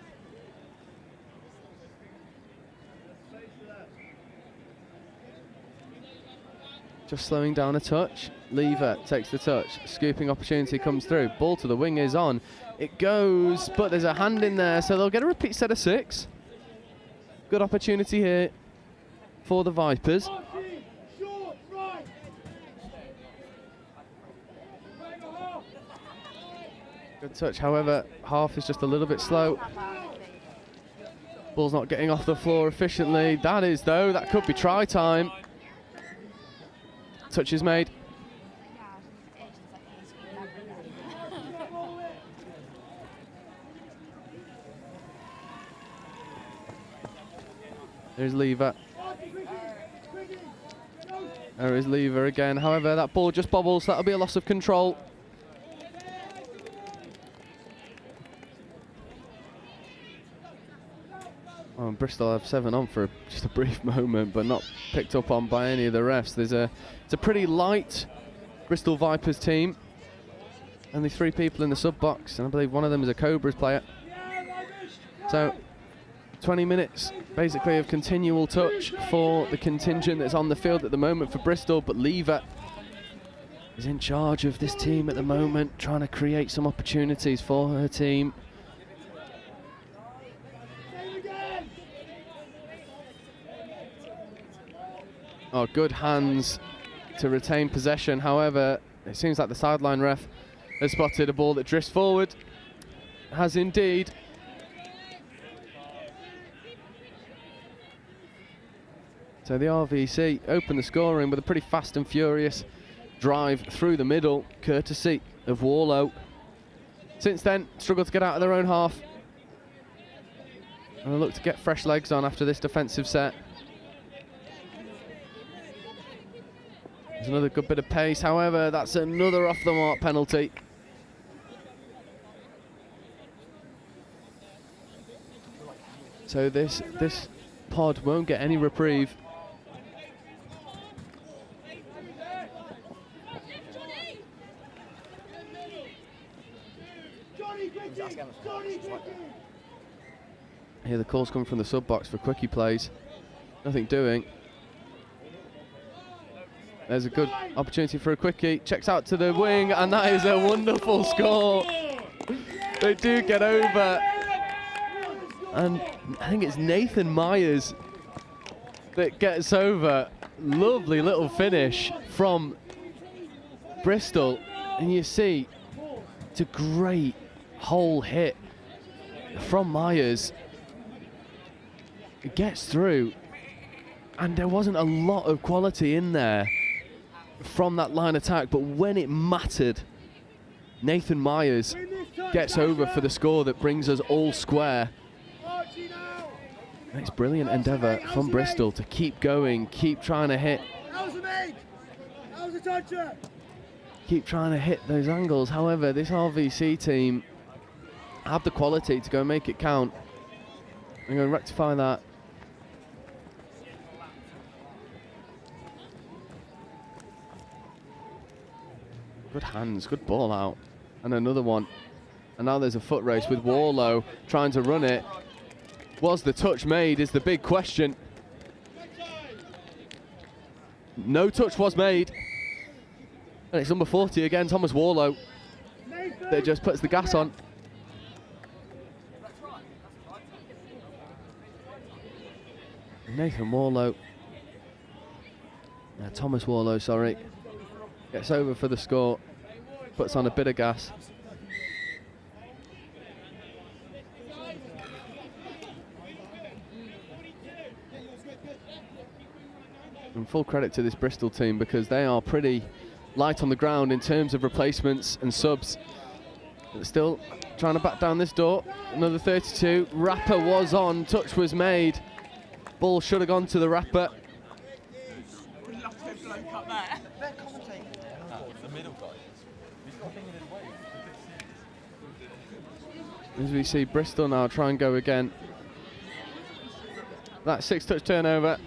Just slowing down a touch. Lever takes the touch. Scooping opportunity comes through. Ball to the wing is on. It goes, but there's a hand in there, so they'll get a repeat set of 6. Good opportunity here for the Vipers. Good touch, however, half is just a little bit slow. Ball's not getting off the floor efficiently. That is, though, that could be try time. Touch is made. There's Lever. There is Lever again. However, that ball just bobbles. That'll be a loss of control. Oh, Bristol have 7 on for just a brief moment, but not picked up on by any of the refs. It's a pretty light Bristol Vipers team. Only 3 people in the sub box, and I believe one of them is a Cobras player. So 20 minutes basically of continual touch for the contingent that's on the field at the moment for Bristol, but Lever is in charge of this team at the moment, trying to create some opportunities for her team. Oh, good hands to retain possession. However, it seems like the sideline ref has spotted a ball that drifts forward. Has indeed. So the RVC opened the scoring with a pretty fast and furious drive through the middle, courtesy of Warlow. Since then, struggled to get out of their own half. And they look to get fresh legs on after this defensive set. There's another good bit of pace, however, that's another off the mark penalty. So this pod won't get any reprieve. Here the call's coming from the sub box for quickie plays. Nothing doing. There's a good opportunity for a quickie. Checks out to the wing, and that is a wonderful score. They do get over. And I think it's Nathan Myers that gets over. Lovely little finish from Bristol. And you see, it's a great hole hit from Myers. It gets through. And there wasn't a lot of quality in there from that line attack, but when it mattered, Nathan Myers gets over for the score that brings us all square. It's brilliant endeavour from Bristol to keep going, keep trying to hit. Keep trying to hit those angles. However, this RVC team have the quality to go make it count. I'm going to rectify that. Good hands, good ball out. And another one. And now there's a foot race with Warlow trying to run it. Was the touch made is the big question. No touch was made. And it's number 40 again, Thomas Warlow, that just puts the gas on. Nathan Warlow. Thomas Warlow, sorry. Gets over for the score. Puts on a bit of gas. And full credit to this Bristol team because they are pretty light on the ground in terms of replacements and subs. But still trying to back down this door. Another 32. Rapper was on. Touch was made. Ball should have gone to the Rapper. As we see Bristol now try and go again. That 6-touch turnover.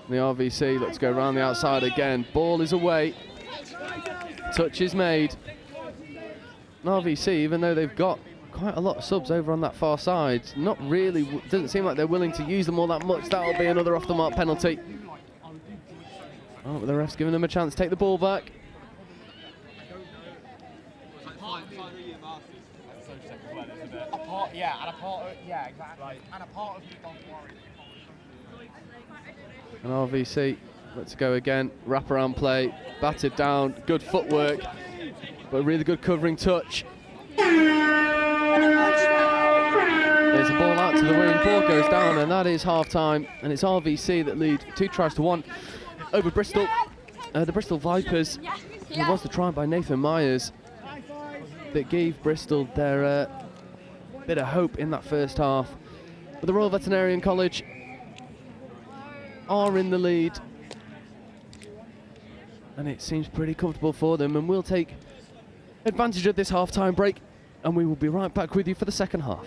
The RVC looks to go around the outside again. Ball is away. Touch is made. And RVC, even though they've got quite a lot of subs over on that far side, not really, doesn't seem like they're willing to use them all that much. That'll be another off the mark penalty. Oh, but the ref's giving them a chance to take the ball back. And RVC, let's go again. Wraparound play, batted down, good footwork, but really good covering touch. There's a ball out to the wing, ball goes down, and that is half time. And it's RVC that lead 2-1 over Bristol. The Bristol Vipers. It was the try by Nathan Myers that gave Bristol their bit of hope in that first half. But the Royal Veterinarian College are in the lead, and it seems pretty comfortable for them, and we'll take advantage of this half-time break, and we will be right back with you for the second half.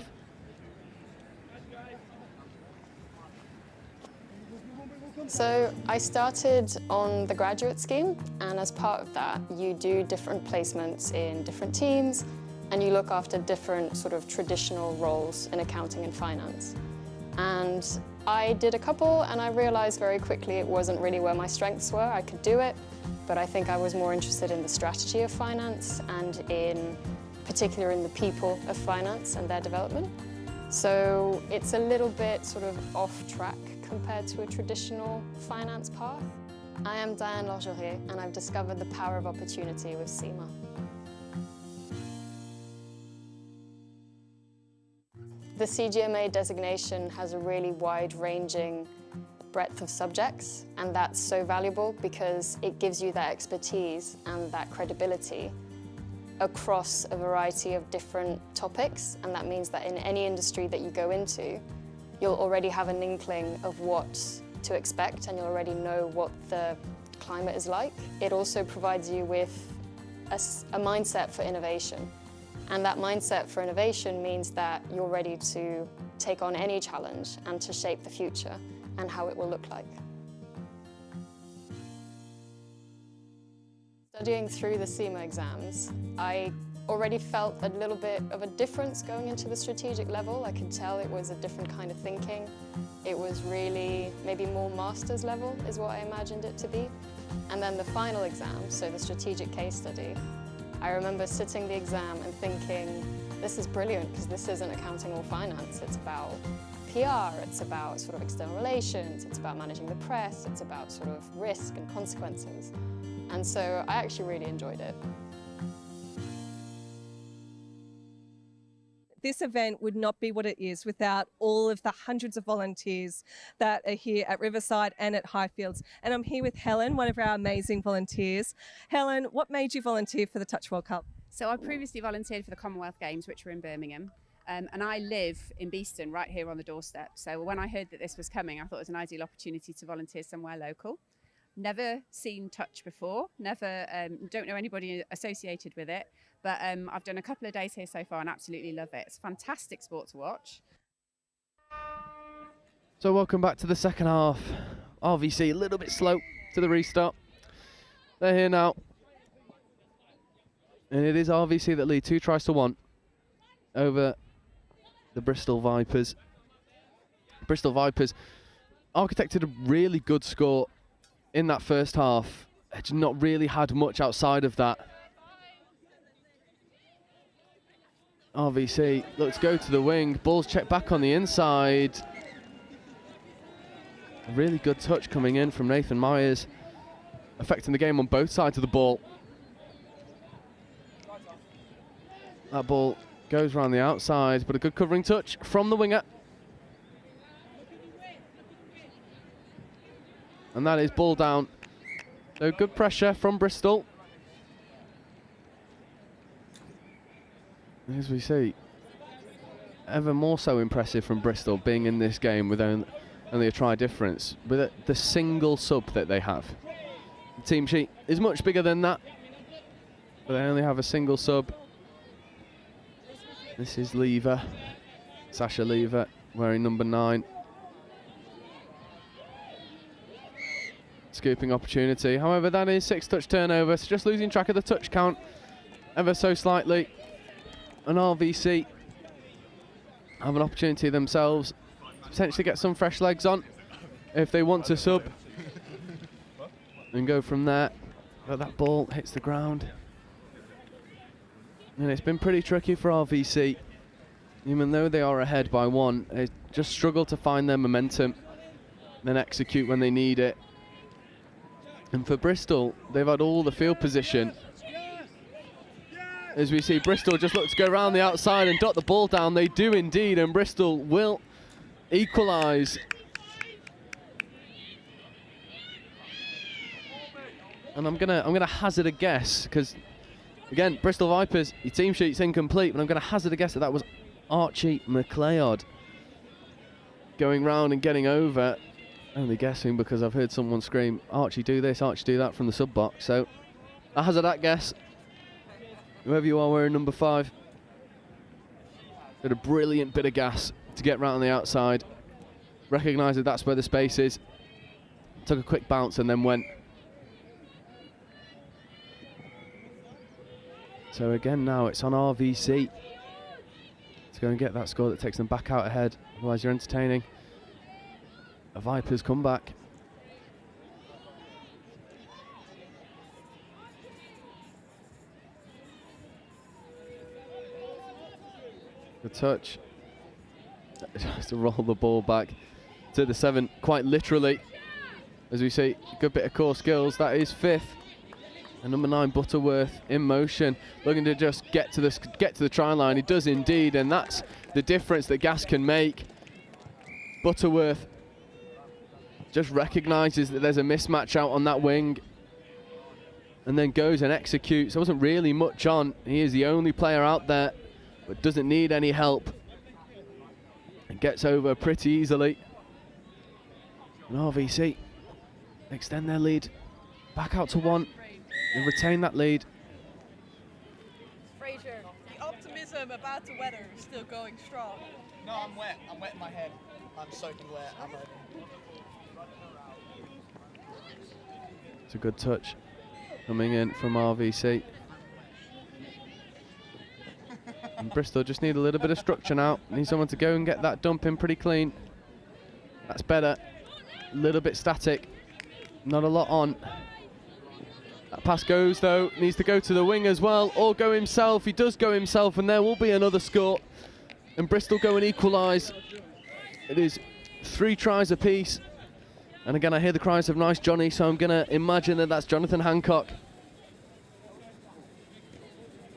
So I started on the graduate scheme, and as part of that you do different placements in different teams, and you look after different sort of traditional roles in accounting and finance. And I did a couple, and I realized very quickly it wasn't really where my strengths were. I could do it, but I think I was more interested in the strategy of finance and in particular in the people of finance and their development. So it's a little bit sort of off track compared to a traditional finance path. I am Diane Lorgerie, and I've discovered the power of opportunity with SEMA. The CGMA designation has a really wide-ranging breadth of subjects, and that's so valuable because it gives you that expertise and that credibility across a variety of different topics, and that means that in any industry that you go into, you'll already have an inkling of what to expect and you'll already know what the climate is like. It also provides you with a mindset for innovation, and that mindset for innovation means that you're ready to take on any challenge and to shape the future and how it will look like. Studying through the CIMA exams, I already felt a little bit of a difference going into the strategic level. I could tell it was a different kind of thinking. It was really maybe more master's level is what I imagined it to be. And then the final exam, so the strategic case study, I remember sitting the exam and thinking, this is brilliant because this isn't accounting or finance. It's about PR, it's about sort of external relations, it's about managing the press, it's about sort of risk and consequences. And so I actually really enjoyed it. This event would not be what it is without all of the hundreds of volunteers that are here at Riverside and at Highfields. And I'm here with Helen, one of our amazing volunteers. Helen, what made you volunteer for the Touch World Cup? So I previously volunteered for the Commonwealth Games, which were in Birmingham. And I live in Beeston, right here on the doorstep. So when I heard that this was coming, I thought it was an ideal opportunity to volunteer somewhere local. Never seen Touch before, don't know anybody associated with it, but I've done a couple of days here so far and absolutely love it. It's a fantastic sport to watch. So welcome back to the second half. RVC a little bit slow to the restart. They're here now. And it is RVC that lead 2-1 over the Bristol Vipers. Bristol Vipers architected a really good score in that first half. It's not really had much outside of that. RVC looks to go to the wing. Ball's checked back on the inside. A really good touch coming in from Nathan Myers, affecting the game on both sides of the ball. That ball goes around the outside, but a good covering touch from the winger. And that is ball down. So good pressure from Bristol. As we see, ever more so impressive from Bristol being in this game with only a try difference, with the single sub that they have. The team sheet is much bigger than that, but they only have a single sub. This is Lever, Sasha Lever, wearing number 9. Scooping opportunity. However, that is 6 touch turnover, so just losing track of the touch count ever so slightly. And RVC have an opportunity themselves to potentially get some fresh legs on if they want to sub and go from there. But that ball hits the ground. And it's been pretty tricky for RVC. Even though they are ahead by 1, they just struggle to find their momentum and then execute when they need it. And for Bristol, they've had all the field position. As we see, Bristol just look to go around the outside and dot the ball down. They do indeed, and Bristol will equalise. And I'm gonna hazard a guess, because again, Bristol Vipers, your team sheet's incomplete, but I'm gonna hazard a guess that was Archie McLeod going round and getting over. Only guessing because I've heard someone scream, Archie do this, Archie do that from the sub box. So I hazard that guess. Whoever you are wearing number 5, did a brilliant bit of gas to get round on the outside. Recognised that that's where the space is. Took a quick bounce and then went. So again now it's on RVC to go and get that score that takes them back out ahead. Otherwise you're entertaining a Vipers comeback. The touch. Just to roll the ball back to the 7, quite literally. As we see, a good bit of core skills. That is 5th And number 9, Butterworth, in motion, looking to just get to the try line. He does indeed, and that's the difference that Gas can make. Butterworth just recognises that there's a mismatch out on that wing, and then goes and executes. There wasn't really much on. He is the only player out there, but doesn't need any help. And gets over pretty easily. And RVC extend their lead back out to 1 and retain that lead. Fraser, the optimism about the weather is still going strong. No, I'm wet. I'm wet in my head. I'm soaking wet. I'm ready. It's a good touch coming in from RVC. And Bristol just need a little bit of structure now. Need someone to go and get that dump in pretty clean. That's better. A little bit static. Not a lot on. That pass goes though. Needs to go to the wing as well, or go himself. He does go himself, and there will be another score. And Bristol go and equalise. It is 3 tries apiece. And again, I hear the cries of "Nice Johnny," so I'm going to imagine that that's Jonathan Hancock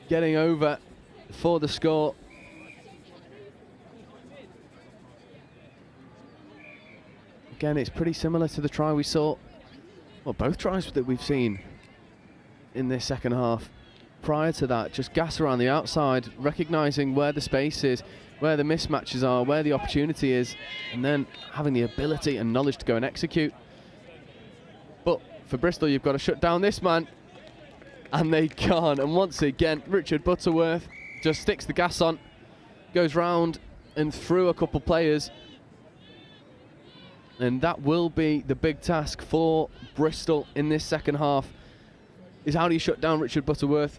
getting over for the score. Again, it's pretty similar to the try we saw, well, both tries that we've seen in this second half. Prior to that, just Gas around the outside, recognising where the space is, where the mismatches are, where the opportunity is, and then having the ability and knowledge to go and execute. But for Bristol, you've got to shut down this man, and they can't. And once again, Richard Butterworth just sticks the gas on, goes round and through a couple players, and that will be the big task for Bristol in this second half, is how do you shut down Richard Butterworth.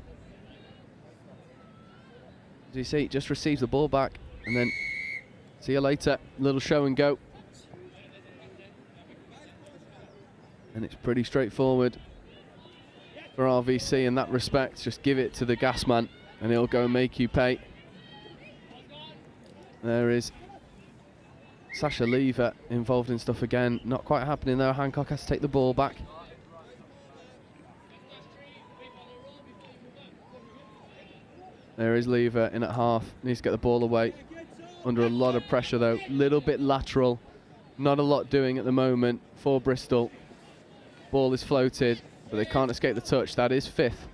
As you see, just receives the ball back, and then see you later, little show and go. And it's pretty straightforward for RVC in that respect. Just give it to the gas man, and he'll go and make you pay. There is Sasha Lever involved in stuff again. Not quite happening though. Hancock has to take the ball back. There is Lever in at half. Needs to get the ball away. Under a lot of pressure though. Little bit lateral. Not a lot doing at the moment for Bristol. Ball is floated, but they can't escape the touch. That is 5th.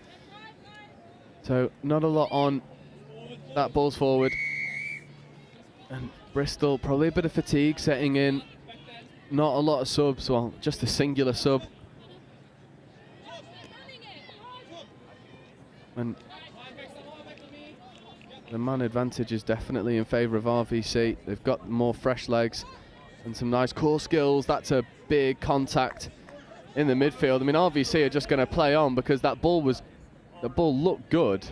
So not a lot on. That ball's forward. And Bristol, probably a bit of fatigue setting in. Not a lot of subs, well, just a singular sub. And the man advantage is definitely in favour of RVC. They've got more fresh legs and some nice core skills. That's a big contact in the midfield. I mean, RVC are just going to play on because the ball looked good.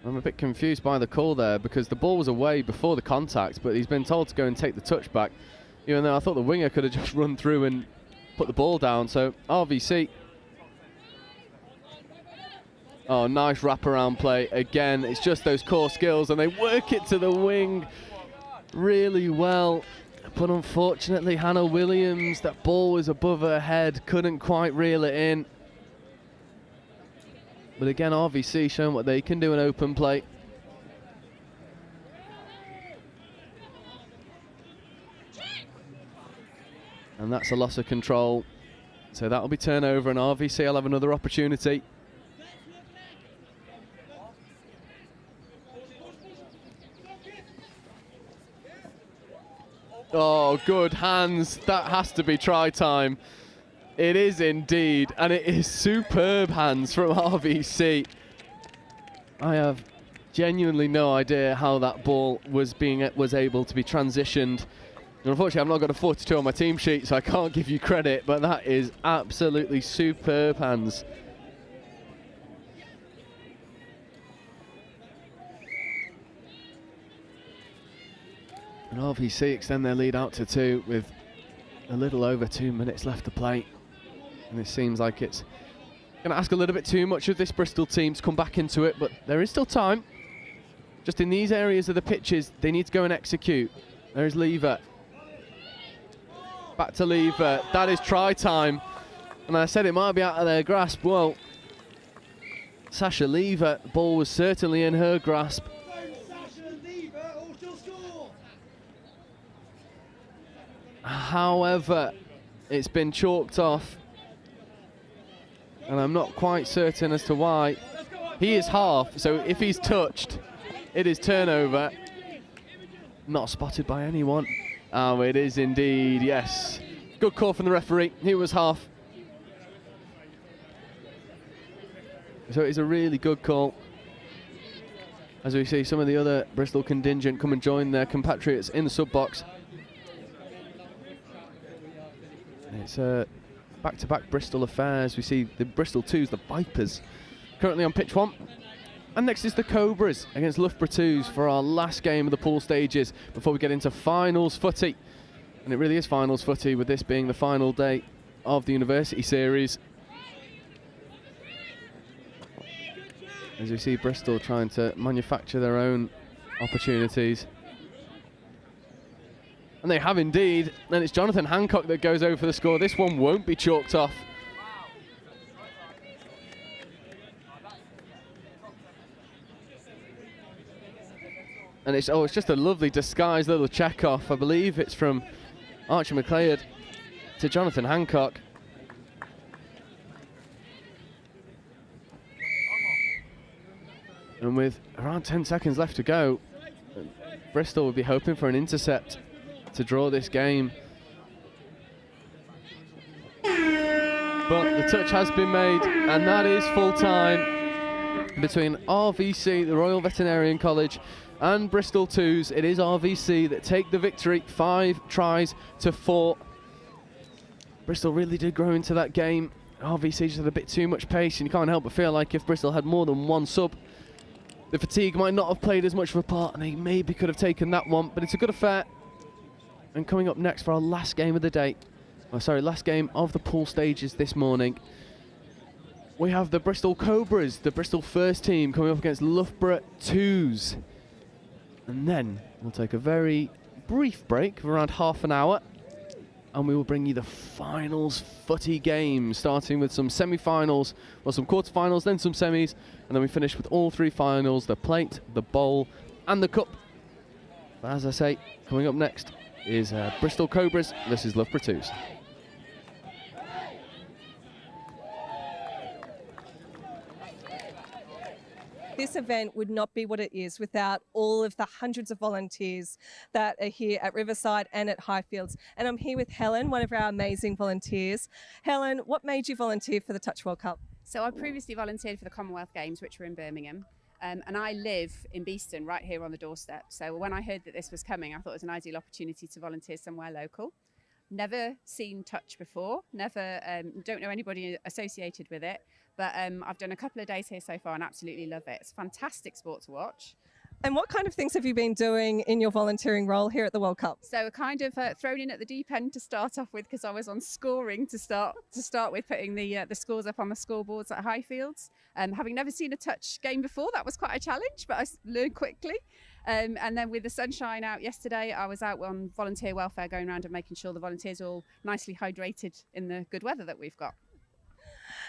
I'm a bit confused by the call there because the ball was away before the contact, but he's been told to go and take the touch back, even though I thought the winger could have just run through and put the ball down. So RVC. Oh, nice wraparound play. Again, it's just those core skills, and they work it to the wing really well. But unfortunately, Hannah Williams, that ball was above her head, couldn't quite reel it in. But again, RVC showing what they can do in open play. And that's a loss of control. So that'll be turnover, and RVC will have another opportunity. Oh, good hands. That has to be try time. It is indeed, and it is superb hands from RVC. I have genuinely no idea how that ball was able to be transitioned. And unfortunately, I've not got a 42 on my team sheet, so I can't give you credit, but that is absolutely superb hands. And RVC extend their lead out to 2 with a little over 2 minutes left to play. And it seems like it's going to ask a little bit too much of this Bristol team to come back into it, but there is still time. Just in these areas of the pitches, they need to go and execute. There's Lever. Back to Lever. That is try time. And I said it might be out of their grasp. Well, Sasha Lever, the ball was certainly in her grasp. However, it's been chalked off. And I'm not quite certain as to why. He is half, so if he's touched, it is turnover. Not spotted by anyone. Oh, it is indeed, yes. Good call from the referee. He was half. So it's a really good call. As we see some of the other Bristol contingent come and join their compatriots in the sub-box. It's back-to-back Bristol affairs. We see the Bristol 2s, the Vipers, currently on pitch 1. And next is the Cobras against Loughborough 2s for our last game of the pool stages before we get into finals footy. And it really is finals footy, with this being the final day of the University Series. As we see Bristol trying to manufacture their own opportunities. And they have indeed. And it's Jonathan Hancock that goes over for the score. This one won't be chalked off. And it's just a lovely disguised little check-off. I believe it's from Archie McLeod to Jonathan Hancock. And with around 10 seconds left to go, Bristol will be hoping for an intercept to draw this game. But the touch has been made, and that is full time between RVC, the Royal Veterinarian College, and Bristol 2s. It is RVC that take the victory, 5 tries to 4. Bristol really did grow into that game. RVC just had a bit too much pace, and you can't help but feel like if Bristol had more than one sub, the fatigue might not have played as much of a part, and they maybe could have taken that one. But it's a good affair. And coming up next for our last game of the day, last game of the pool stages this morning, we have the Bristol Cobras, the Bristol first team, coming up against Loughborough 2s. And then we'll take a very brief break of around half an hour, and we will bring you the finals footy game, starting with some semi-finals, well, some quarter-finals, then some semis, and then we finish with all 3 finals, the plate, the bowl, and the cup. But as I say, coming up next is Bristol Cobras versus Loughborough 2s. This event would not be what it is without all of the hundreds of volunteers that are here at Riverside and at Highfields. And I'm here with Helen, one of our amazing volunteers. Helen, what made you volunteer for the Touch World Cup? So I previously volunteered for the Commonwealth Games, which were in Birmingham. And I live in Beeston, right here on the doorstep. So when I heard that this was coming, I thought it was an ideal opportunity to volunteer somewhere local. Never seen Touch before, don't know anybody associated with it. But I've done a couple of days here so far and absolutely love it. It's a fantastic sport to watch. And what kind of things have you been doing in your volunteering role here at the World Cup? So kind of thrown in at the deep end to start off with, because I was on scoring to start with, putting the scores up on the scoreboards at Highfields. Having never seen a touch game before, that was quite a challenge, but I learned quickly. And then with the sunshine out yesterday, I was out on volunteer welfare, going around and making sure the volunteers are all nicely hydrated in the good weather that we've got.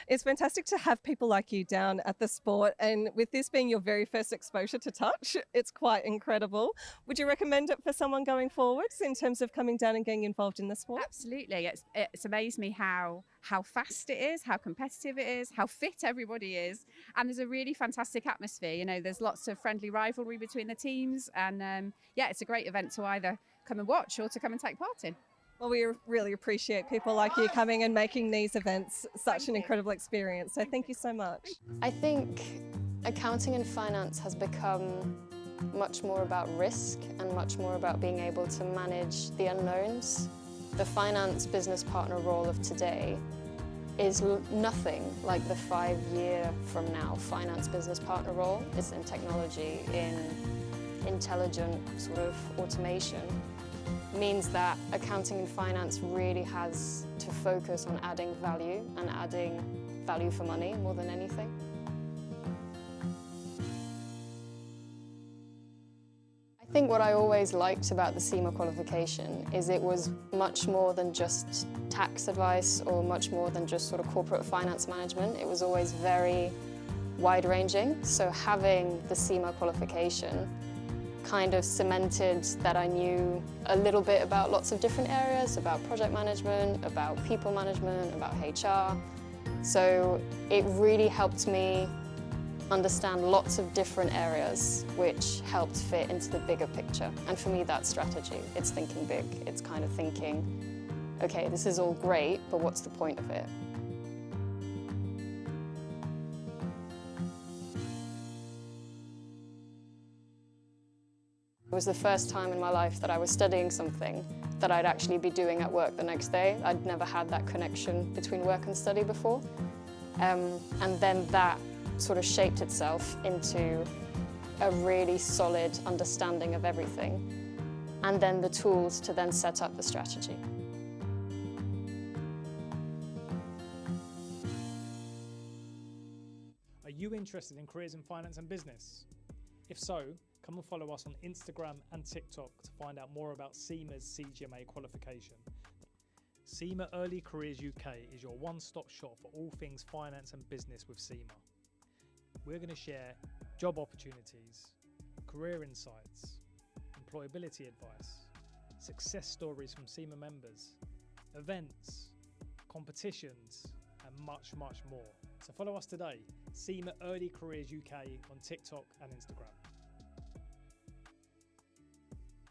It's fantastic to have people like you down at the sport, and with this being your very first exposure to touch, it's quite incredible. Would you recommend it for someone going forwards in terms of coming down and getting involved in the sport? Absolutely. It's amazed me how fast it is, how competitive it is, how fit everybody is, and there's a really fantastic atmosphere. You know, there's lots of friendly rivalry between the teams, and yeah, it's a great event to either come and watch or to come and take part in. Well, we really appreciate people like you coming and making these events such an incredible experience. So thank you so much. I think accounting and finance has become much more about risk and much more about being able to manage the unknowns. The finance business partner role of today is nothing like the 5-year from now finance business partner role. It's in technology, in intelligent sort of automation. Means that accounting and finance really has to focus on adding value and adding value for money more than anything. I I think what I always liked about the SEMA qualification is it was much more than just tax advice or much more than just sort of corporate finance management. It was always very wide-ranging. So having the SEMA qualification kind of cemented that I knew a little bit about lots of different areas, about project management, about people management, about HR. So it really helped me understand lots of different areas which helped fit into the bigger picture. And for me, that's strategy. It's thinking big. It's kind of thinking, okay, this is all great, but what's the point of it? It was the first time in my life that I was studying something that I'd actually be doing at work the next day. I'd never had that connection between work and study before. And then that sort of shaped itself into a really solid understanding of everything, and then the tools to then set up the strategy. Are you interested in careers in finance and business? If so, come and follow us on Instagram and TikTok to find out more about SEMA's CGMA qualification. SEMA Early Careers UK is your one-stop shop for all things finance and business with SEMA. We're going to share job opportunities, career insights, employability advice, success stories from SEMA members, events, competitions, and much, much more. So follow us today, SEMA Early Careers UK on TikTok and Instagram.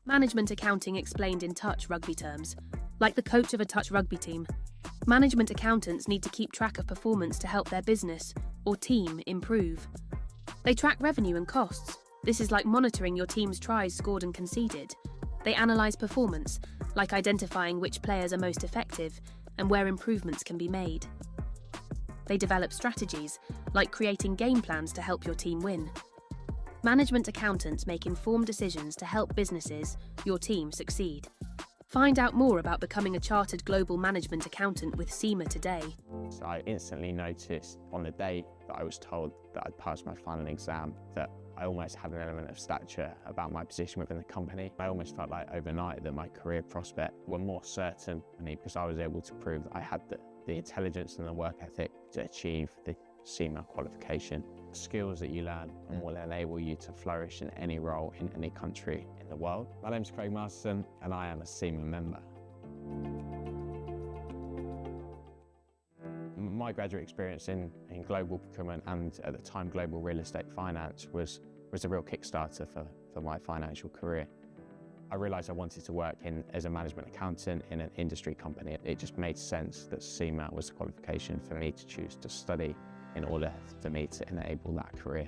Management accounting explained in touch rugby terms. Like the coach of a touch rugby team, management accountants need to keep track of performance to help their business or team improve. They track revenue and costs. This is like monitoring your team's tries scored and conceded. They analyse performance, like identifying which players are most effective and where improvements can be made. They develop strategies, like creating game plans to help your team win. Management accountants make informed decisions to help businesses, your team, succeed. Find out more about becoming a chartered global management accountant with SEMA today. So I instantly noticed on the day that I was told that I'd passed my final exam that I almost had an element of stature about my position within the company. I almost felt like overnight that my career prospects were more certain because I was able to prove that I had the intelligence and the work ethic to achieve the SEMA qualification. Skills that you learn and will enable you to flourish in any role in any country in the world. My name's Craig Masterson and I am a SEMA member. My graduate experience in global procurement and at the time global real estate finance was a real kickstarter for my financial career. I realised I wanted to work as a management accountant in an industry company. It just made sense that SEMA was the qualification for me to choose to study in order for me to enable that career.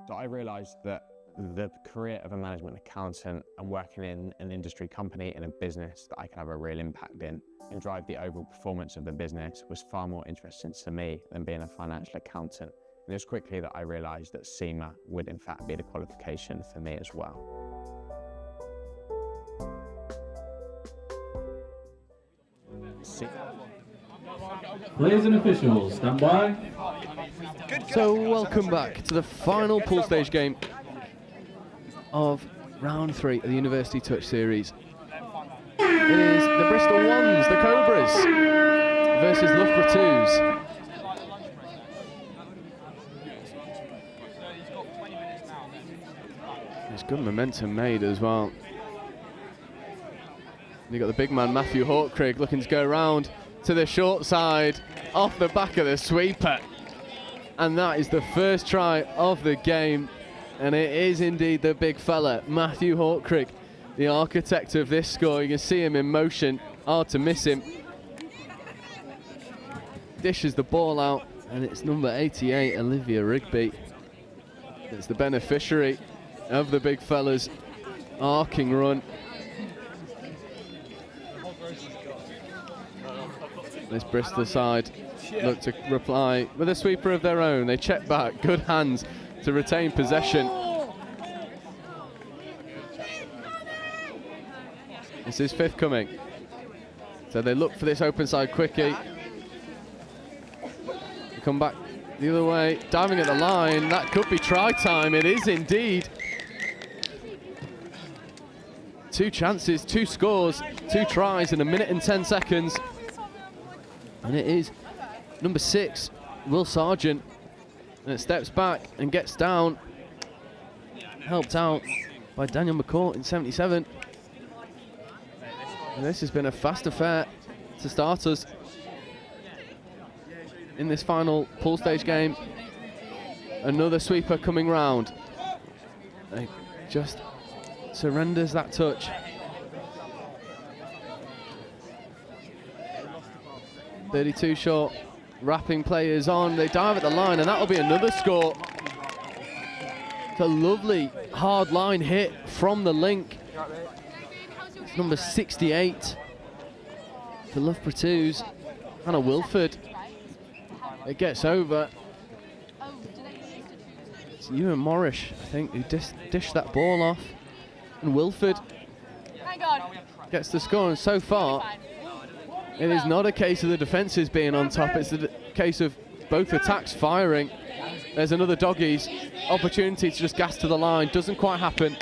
So I realised that the career of a management accountant and working in an industry company in a business that I could have a real impact in and drive the overall performance of the business was far more interesting to me than being a financial accountant. And it was quickly that I realised that SEMA would in fact be the qualification for me as well. Players and officials, stand by. So welcome back to the final pool stage game of round 3 of the University Touch Series. It is the Bristol Ones, the Cobras, versus Loughborough Twos. There's good momentum made as well. You've got the big man Matthew Hawkcraig looking to go round to the short side off the back of the sweeper. And that is the first try of the game. And it is indeed the big fella, Matthew Hawkcraig, the architect of this score. You can see him in motion, hard to miss him. Dishes the ball out, and it's number 88, Olivia Rugby. It's the beneficiary of the big fella's arcing run. This Bristol side look to reply with a sweeper of their own. They check back, good hands to retain possession. This is fifth coming. So they look for this open side quickie. They come back The other way, diving at the line. That could be try time. It is indeed. 2 chances, 2 scores, 2 tries in 1 minute and 10 seconds. And it is number 6, Will Sargent. And it steps back and gets down. Helped out by Daniel McCourt in 77. And this has been a fast affair to start us in this final pool stage game. Another sweeper coming round. They just surrenders that touch. .32 short, wrapping players on. They dive at the line, and that'll be another score. It's a lovely hard line hit from the link. It's number 68 for Loughborough 2's Hannah Wilford. It gets over. It's Ewan Morrish, I think, who dished that ball off. And Wilford gets the score, and so far it is not a case of the defences being on top, it's a case of both attacks firing. There's another doggies opportunity to just gas to the line, doesn't quite happen.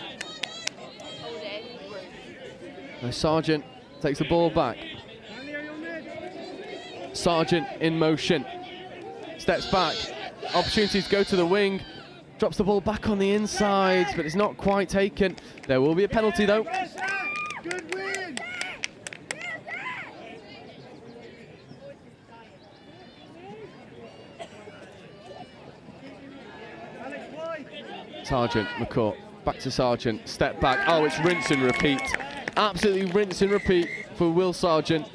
Now Sargent takes the ball back. Sargent in motion, steps back, opportunity to go to the wing. Drops the ball back on the inside, but it's not quite taken. There will be a penalty though. Sargent, McCourt, back to Sargent, step back. Oh, it's rinse and repeat. Absolutely rinse and repeat for Will Sargent.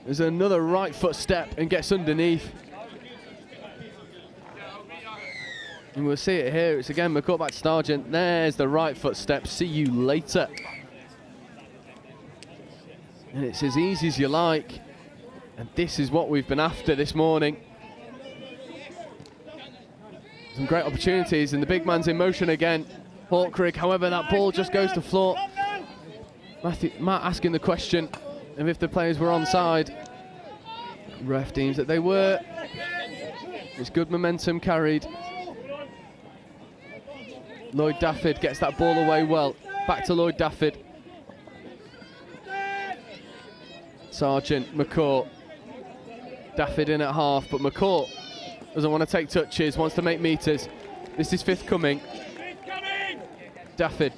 There's another right foot step and gets underneath. And we'll see it here. It's again McCourt back to Sargent. There's the right foot step. See you later. And it's as easy as you like. And this is what we've been after this morning. Some great opportunities, and the big man's in motion again. Hawkrig, however, that ball just goes to floor. Matt asking the question of if the players were onside. Ref deems that they were. It's good momentum carried. Lloyd Dafford gets that ball away well. Back to Lloyd Dafford. Sargent, McCourt. Dafford in at half, but McCourt doesn't want to take touches, wants to make meters. This is 5th coming. Dafford.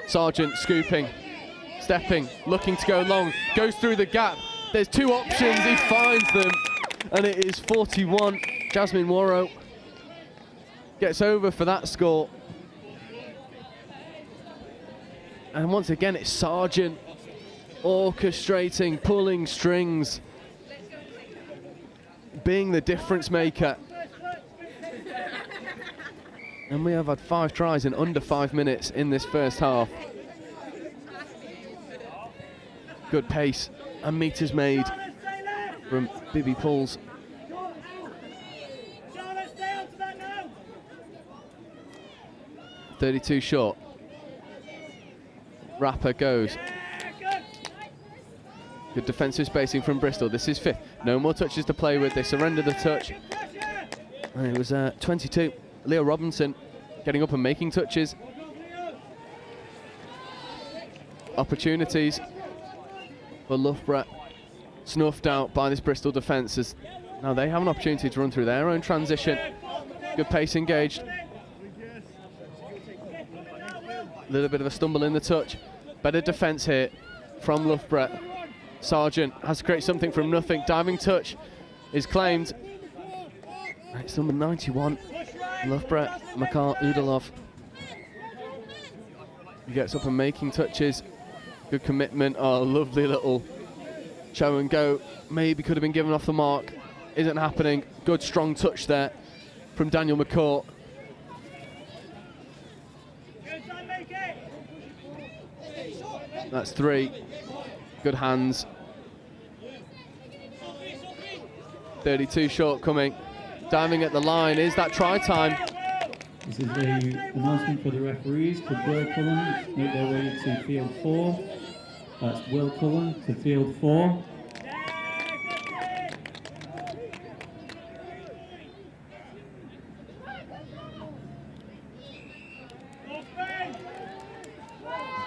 Sargent scooping, stepping, looking to go long, goes through the gap. There's 2 options, he finds them, and it is 41. Jasmine Warrow gets over for that score. And once again, it's Sargent orchestrating, pulling strings, being the difference maker. And we have had 5 tries in under 5 minutes in this first half. Good pace and meters made from Bibby Pulls. .32 short. Rapper goes. Good defensive spacing from Bristol. This is 5th. No more touches to play with. They surrender the touch. And it was 22. Leo Robinson getting up and making touches. Opportunities for Loughborough snuffed out by this Bristol defence. As now they have an opportunity to run through their own transition. Good pace engaged. A little bit of a stumble in the touch. Better defence here from Loughborough. Sargent has to create something from nothing. Diving touch is claimed. And it's number 91, Loughborough, Makar Udalov. He gets up and making touches. Good commitment. Oh, lovely little show and go. Maybe could have been given off the mark. Isn't happening. Good strong touch there from Daniel McCourt. That's 3. Good hands. 32 short coming. Diving at the line. Is that try time? This is the announcement for the referees. Could Will Cullen make their way to field 4? That's Will Cullen to field 4.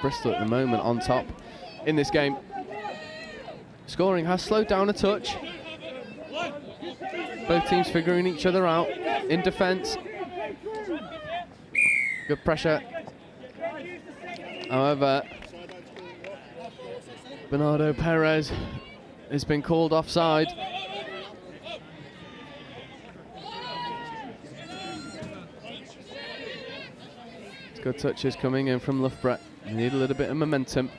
Bristol at the moment on top in this game. Scoring has slowed down a touch. Both teams figuring each other out in defence. Good pressure. However, Bernardo Perez has been called offside. Good touches coming in from Loughborough. They need a little bit of momentum.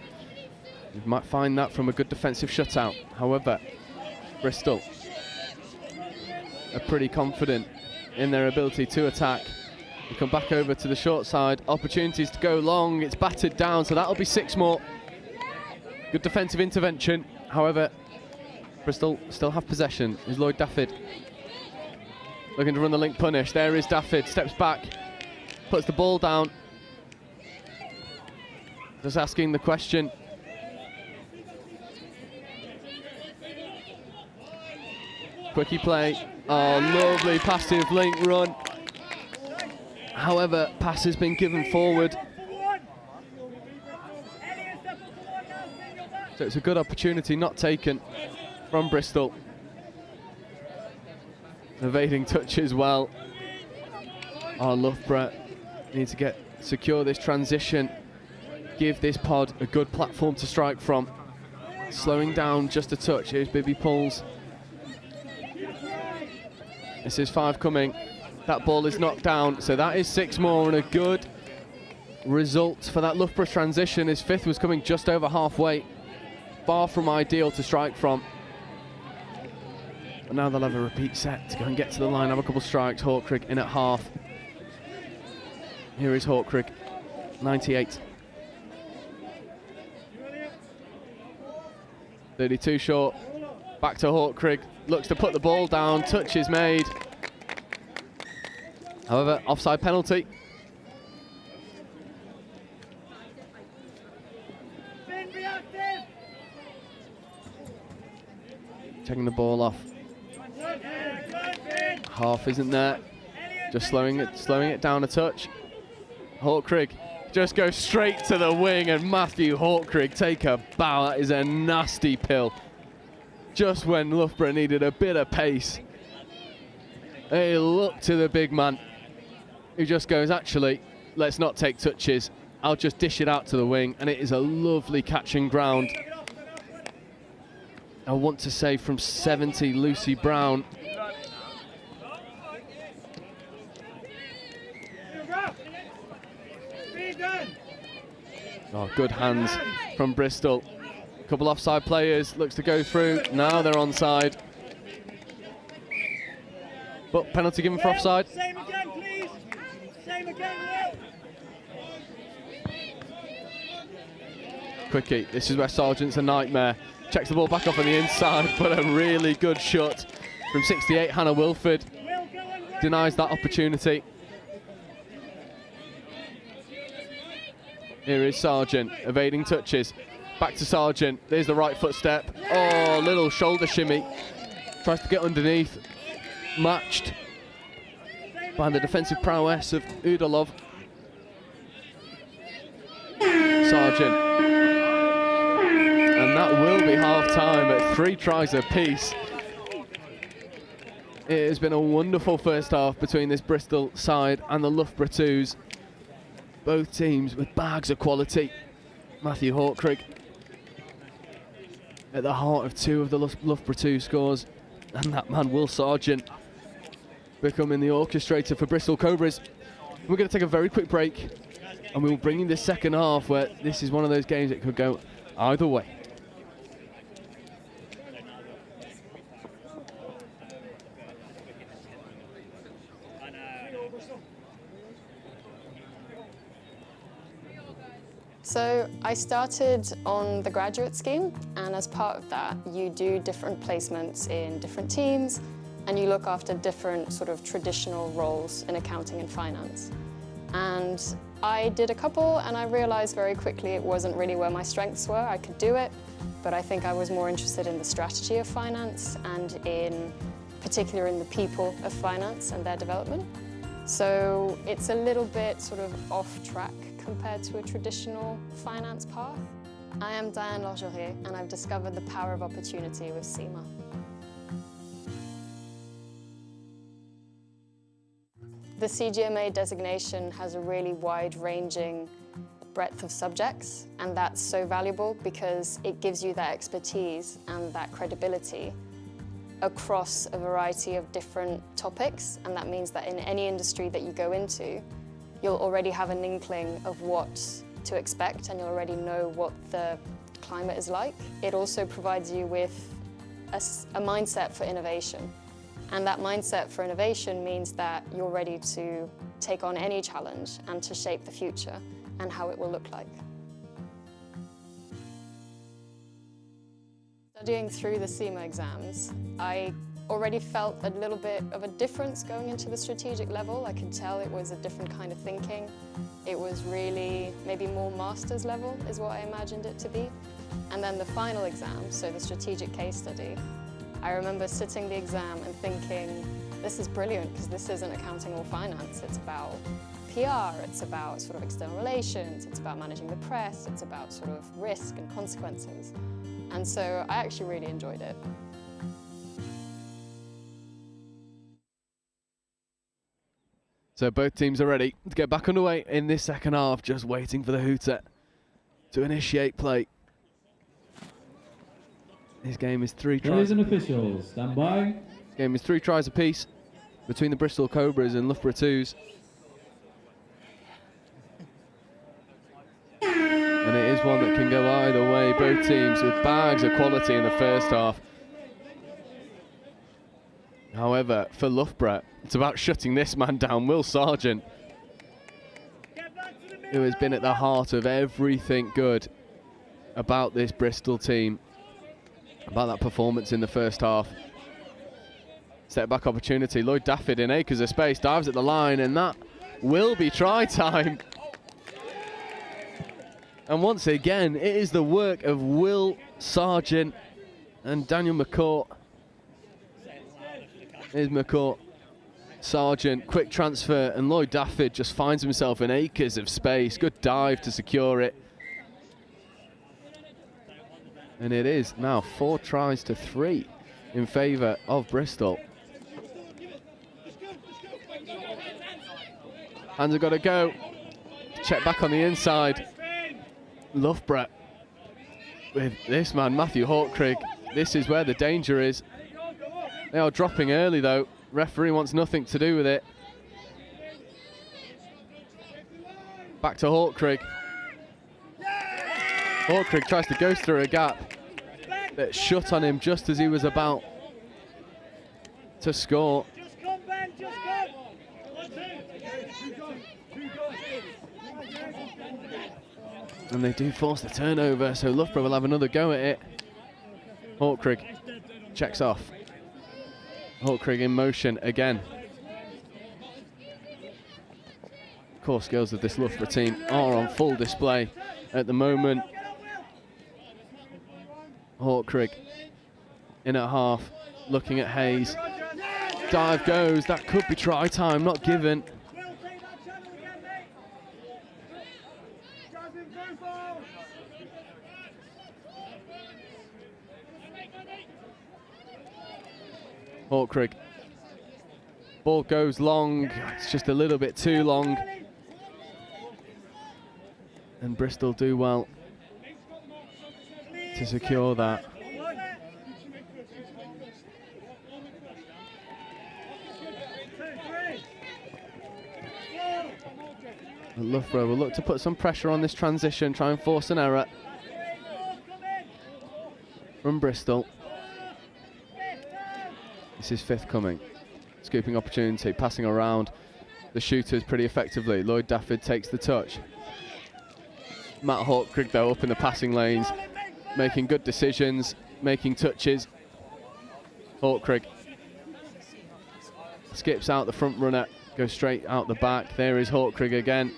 You might find that from a good defensive shutout. However, Bristol are pretty confident in their ability to attack. They come back over to the short side. Opportunities to go long. It's battered down, so that'll be 6 more. Good defensive intervention. However, Bristol still have possession. Is Lloyd Dafford looking to run the link punish? There is Dafford. Steps back. Puts the ball down. Just asking the question. Quickie play. Oh, lovely passive link run. However, pass has been given forward. So it's a good opportunity not taken from Bristol. Evading touch as well. Oh, Loughborough need to secure this transition. Give this pod a good platform to strike from. Slowing down just a touch. Here's Bibby Pulls. This is 5 coming. That ball is knocked down, so that is 6 more, and a good result for that Loughborough transition. His 5th was coming just over halfway. Far from ideal to strike from. But now they'll have a repeat set to go and get to the line, have a couple strikes. Hawkrig in at half. Here is Hawkrig, 98. 32 short. Back to Hawkrig. Looks to put the ball down. Touch is made. However, offside penalty. Checking the ball off. Half isn't there. Just slowing it down a touch. Hawkrig just goes straight to the wing, and Matthew Hawkrig take a bow. That is a nasty pill. Just when Loughborough needed a bit of pace. A look to the big man, who just goes, actually, let's not take touches. I'll just dish it out to the wing, and it is a lovely catch and ground. I want to say from 70, Lucy Brown. Oh, good hands from Bristol. A couple offside players, looks to go through. Now they're onside. But penalty given for offside. Same again, please. Same again, Quickie, this is where Sargent's a nightmare. Checks the ball back off on the inside, but a really good shot from 68, Hannah Wilford. Denies that opportunity. Here is Sargent, evading touches. Back to Sargent, there's the right foot step. Oh, little shoulder shimmy. Tries to get underneath. Matched by the defensive prowess of Udalov. Sargent. And that will be half-time at 3 tries apiece. It has been a wonderful first half between this Bristol side and the Loughborough twos. Both teams with bags of quality. Matthew Hawkrig at the heart of 2 of the Loughborough 2 scores. And that man, Will Sargent, becoming the orchestrator for Bristol Cobras. We're going to take a very quick break, and we will bring in this second half where this is one of those games that could go either way. So I started on the graduate scheme, and as part of that, you do different placements in different teams, and you look after different sort of traditional roles in accounting and finance. And I did a couple, and I realized very quickly it wasn't really where my strengths were. I could do it, but I think I was more interested in the strategy of finance and in particular in the people of finance and their development. So it's a little bit sort of off track compared to a traditional finance path. I am Diane Lorgerie, and I've discovered the power of opportunity with SEMA. The CGMA designation has a really wide-ranging breadth of subjects, and that's so valuable because it gives you that expertise and that credibility across a variety of different topics, and that means that in any industry that you go into, you'll already have an inkling of what to expect and you'll already know what the climate is like. It also provides you with a mindset for innovation, and that mindset for innovation means that you're ready to take on any challenge and to shape the future and how it will look like. Studying through the SEMA exams, I already felt a little bit of a difference going into the strategic level. I could tell it was a different kind of thinking. It was really maybe more master's level is what I imagined it to be. And then the final exam, so the strategic case study, I remember sitting the exam and thinking, this is brilliant because this isn't accounting or finance. It's about PR, it's about sort of external relations, it's about managing the press, it's about sort of risk and consequences. And so I actually really enjoyed it. So both teams are ready to get back underway in this second half, just waiting for the hooter to initiate play. This game is 3 tries. Players and officials, stand by. This game is 3 tries apiece between the Bristol Cobras and Loughborough Twos. And it is one that can go either way. Both teams with bags of quality in the first half. However, for Loughborough, it's about shutting this man down, Will Sargent, who has been at the heart of everything good about this Bristol team, about that performance in the first half. Step back opportunity, Lloyd Dafford in acres of space, dives at the line, and that will be try time. And once again, it is the work of Will Sargent and Daniel McCourt. Here's McCourt, Sargent, quick transfer, and Lloyd Dafford just finds himself in acres of space. Good dive to secure it. And it is now 4 tries to 3 in favour of Bristol. Hands have got to go. Check back on the inside. Loughborough with this man, Matthew Hawkcrig. This is where the danger is. They are dropping early though. Referee wants nothing to do with it. Back to Hawkcrig. Hawkcrig tries to go through a gap that shut on him just as he was about to score. And they do force the turnover, so Loughborough will have another go at it. Hawkcrig checks off. Hawkcrig in motion again. Core skills of this Loughborough team are on full display at the moment. Hawkcrig in at half, looking at Hayes. Dive goes, that could be try time, not given. Hawkcrig. Ball goes long, it's just a little bit too long. And Bristol do well to secure that. And Loughborough will look to put some pressure on this transition, try and force an error from Bristol. This is 5th coming. Scooping opportunity, passing around the shooters pretty effectively. Lloyd Dafford takes the touch. Matt Hawkcrig though up in the passing lanes, making good decisions, making touches. Hawkcrig skips out the front runner, goes straight out the back. There is Hawkcrig again.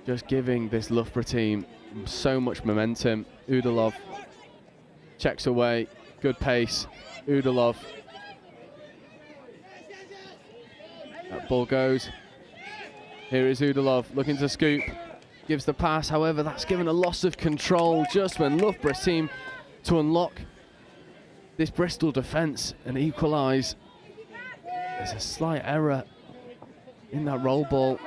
Just giving this Loughborough team so much momentum. Udalov checks away. Good pace, Udalov. That ball goes. Here is Udalov looking to scoop. Gives the pass, however, that's given a loss of control just when Loughborough seem to unlock this Bristol defence and equalise. There's a slight error in that roll ball.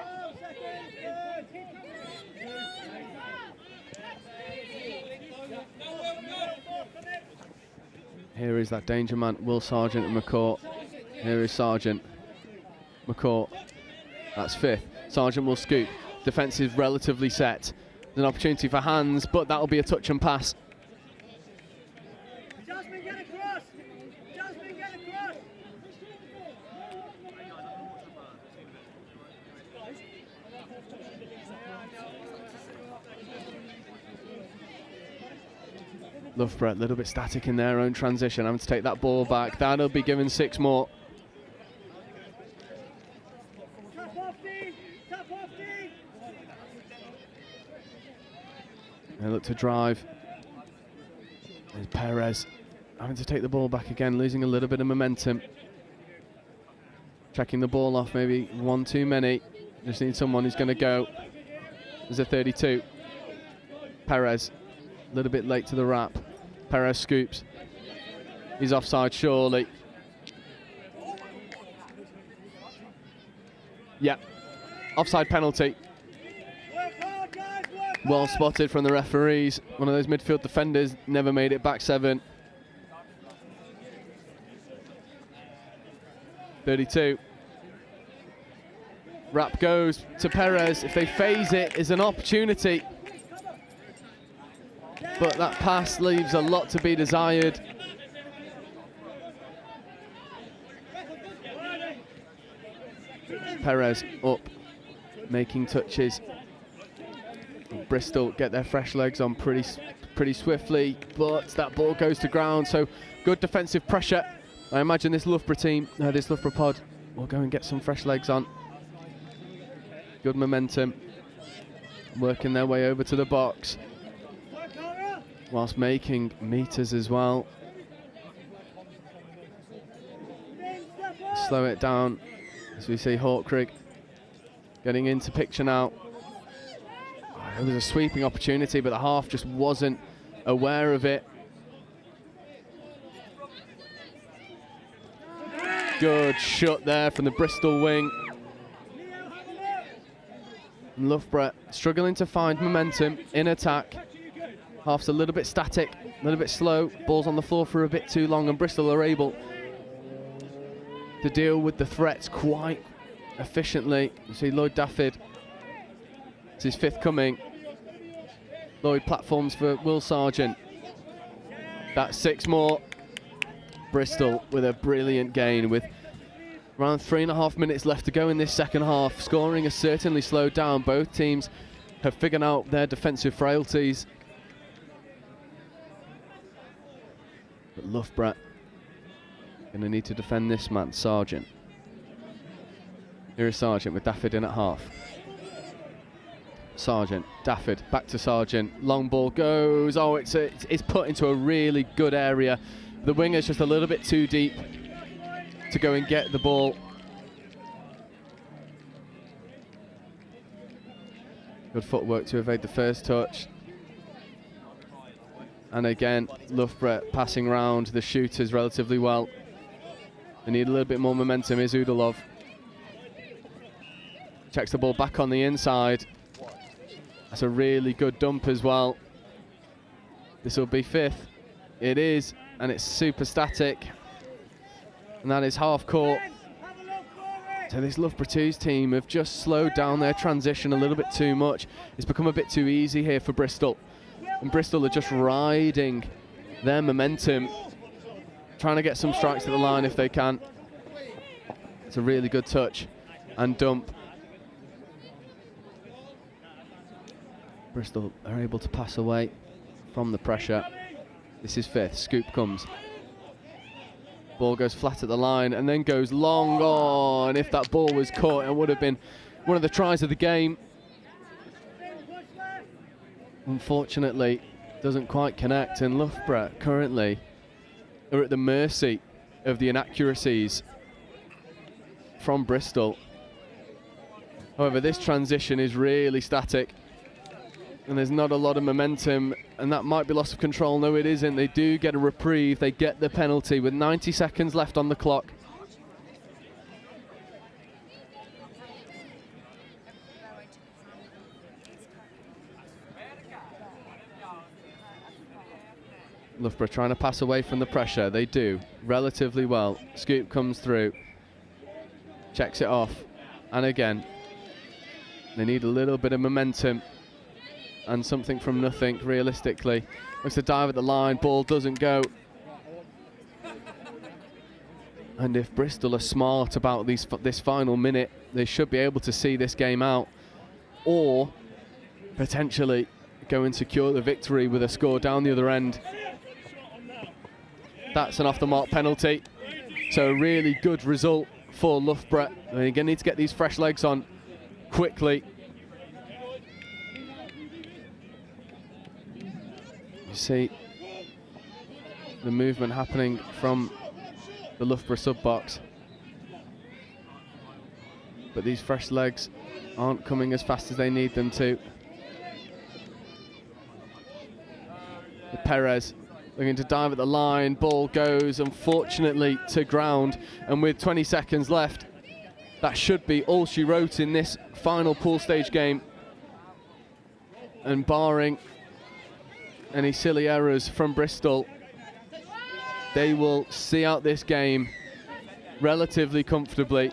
Here is that danger man, Will Sargent and McCourt. Here is Sargent. McCourt, that's fifth. Sargent will scoop. Defence is relatively set. There's an opportunity for hands, but that'll be a touch and pass. Jasmine, get across! Jasmine, get across! Loughborough a little bit static in their own transition, having to take that ball back. That'll be given 6 more. They look to drive. There's Perez having to take the ball back again, losing a little bit of momentum. Checking the ball off, maybe one too many. Just need someone who's going to go. There's a 32. Perez, a little bit late to the wrap. Perez scoops. He's offside, surely. Yeah, offside penalty. Well spotted from the referees. One of those midfield defenders never made it back 7. 32. Wrap goes to Perez. If they phase it, is an opportunity. But that pass leaves a lot to be desired. Perez up, making touches. Bristol get their fresh legs on pretty swiftly, but that ball goes to ground, so good defensive pressure. I imagine this Loughborough team, this Loughborough pod, will go and get some fresh legs on. Good momentum, working their way over to the box, whilst making meters as well. Slow it down, as we see Hawkrig getting into picture now. It was a sweeping opportunity, but the half just wasn't aware of it. Good shot there from the Bristol wing. Loughborough struggling to find momentum in attack. Half's a little bit static, a little bit slow. Ball's on the floor for a bit too long, and Bristol are able to deal with the threats quite efficiently. You see Lloyd Daffyd. It's his 5th coming. Lloyd platforms for Will Sargent. That's 6 more. Bristol with a brilliant gain with around 3.5 minutes left to go in this second half. Scoring has certainly slowed down. Both teams have figured out their defensive frailties. But Loughborough going to need to defend this man, Sargent. Here is Sargent with Daffyd in at half. Sargent, Daffyd, back to Sargent. Long ball goes. Oh, it's put into a really good area. The winger's just a little bit too deep to go and get the ball. Good footwork to evade the first touch. And again, Loughborough passing round the shooters relatively well. They need a little bit more momentum. Here's Udalov. Checks the ball back on the inside. That's a really good dump as well. This will be 5th. It is, and it's super static. And that is half court. So this Loughborough 2's team have just slowed down their transition a little bit too much. It's become a bit too easy here for Bristol. And Bristol are just riding their momentum, trying to get some strikes to the line if they can. It's a really good touch and dump. Bristol are able to pass away from the pressure. This is 5th. Scoop comes. Ball goes flat at the line and then goes long on. If that ball was caught, it would have been one of the tries of the game. Unfortunately, doesn't quite connect, and Loughborough currently are at the mercy of the inaccuracies from Bristol. However, this transition is really static and there's not a lot of momentum, and that might be loss of control. No, it isn't. They do get a reprieve. They get the penalty with 90 seconds left on the clock. Loughborough trying to pass away from the pressure. They do relatively well. Scoop comes through, checks it off, and again they need a little bit of momentum and something from nothing realistically. Looks to dive at the line, ball doesn't go. And if Bristol are smart about this final minute, they should be able to see this game out, or potentially go and secure the victory with a score down the other end. That's an off-the-mark penalty. So a really good result for Loughborough. They're going to need to get these fresh legs on quickly. You see the movement happening from the Loughborough sub-box. But these fresh legs aren't coming as fast as they need them to. Perez looking to dive at the line, ball goes unfortunately to ground, and with 20 seconds left, that should be all she wrote in this final pool stage game. And barring any silly errors from Bristol, they will see out this game relatively comfortably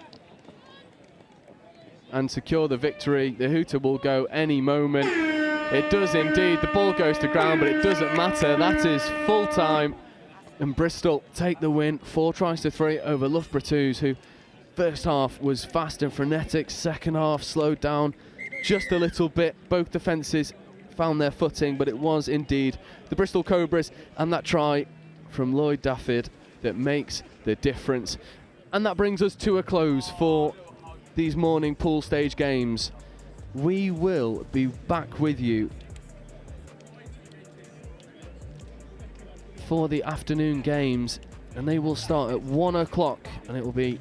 and secure the victory. The hooter will go any moment. It does indeed. The ball goes to ground, but it doesn't matter. That is full time. And Bristol take the win, 4-3 over Loughborough 2s, who first half was fast and frenetic. Second half slowed down just a little bit. Both defences found their footing, but it was indeed the Bristol Cobras and that try from Lloyd Dafford that makes the difference. And that brings us to a close for these morning pool stage games. We will be back with you for the afternoon games, and they will start at 1 o'clock, and it will be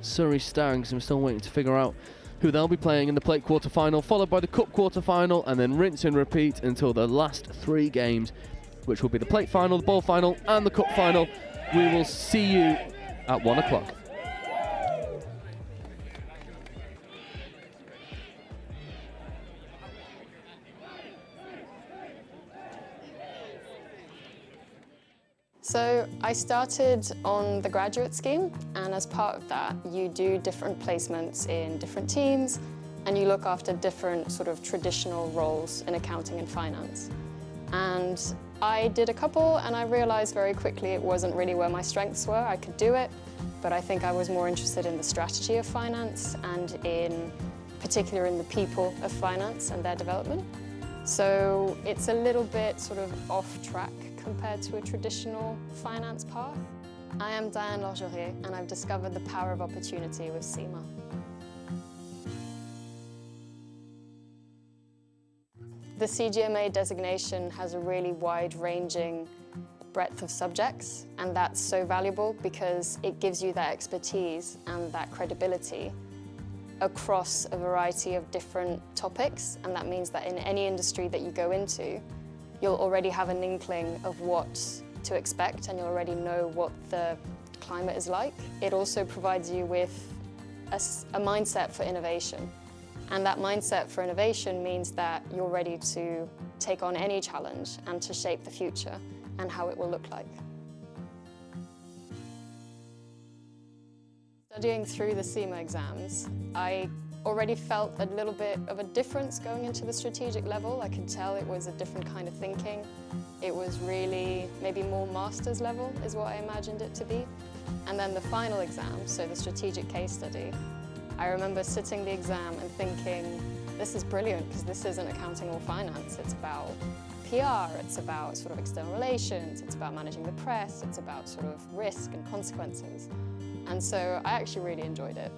Surrey Stags. I'm still waiting to figure out who they'll be playing in the plate quarter-final, followed by the cup quarter-final, and then rinse and repeat until the last 3 games, which will be the plate final, the ball final, and the cup final. We will see you at 1 o'clock. So I started on the graduate scheme, and as part of that, you do different placements in different teams, and you look after different sort of traditional roles in accounting and finance. And I did a couple, and I realized very quickly it wasn't really where my strengths were. I could do it, but I think I was more interested in the strategy of finance and in particular in the people of finance and their development. So it's a little bit sort of off track compared to a traditional finance path. I am Diane Lorgerier, and I've discovered the power of opportunity with CIMA. The CGMA designation has a really wide-ranging breadth of subjects, and that's so valuable because it gives you that expertise and that credibility across a variety of different topics, and that means that in any industry that you go into, you'll already have an inkling of what to expect, and you'll already know what the climate is like. It also provides you with a mindset for innovation. And that mindset for innovation means that you're ready to take on any challenge and to shape the future and how it will look like. Studying through the CIMA exams, I already felt a little bit of a difference going into the strategic level. I could tell it was a different kind of thinking. It was really maybe more master's level is what I imagined it to be. And then the final exam, so the strategic case study, I remember sitting the exam and thinking, this is brilliant because this isn't accounting or finance. It's about PR, it's about sort of external relations, it's about managing the press, it's about sort of risk and consequences. And so I actually really enjoyed it.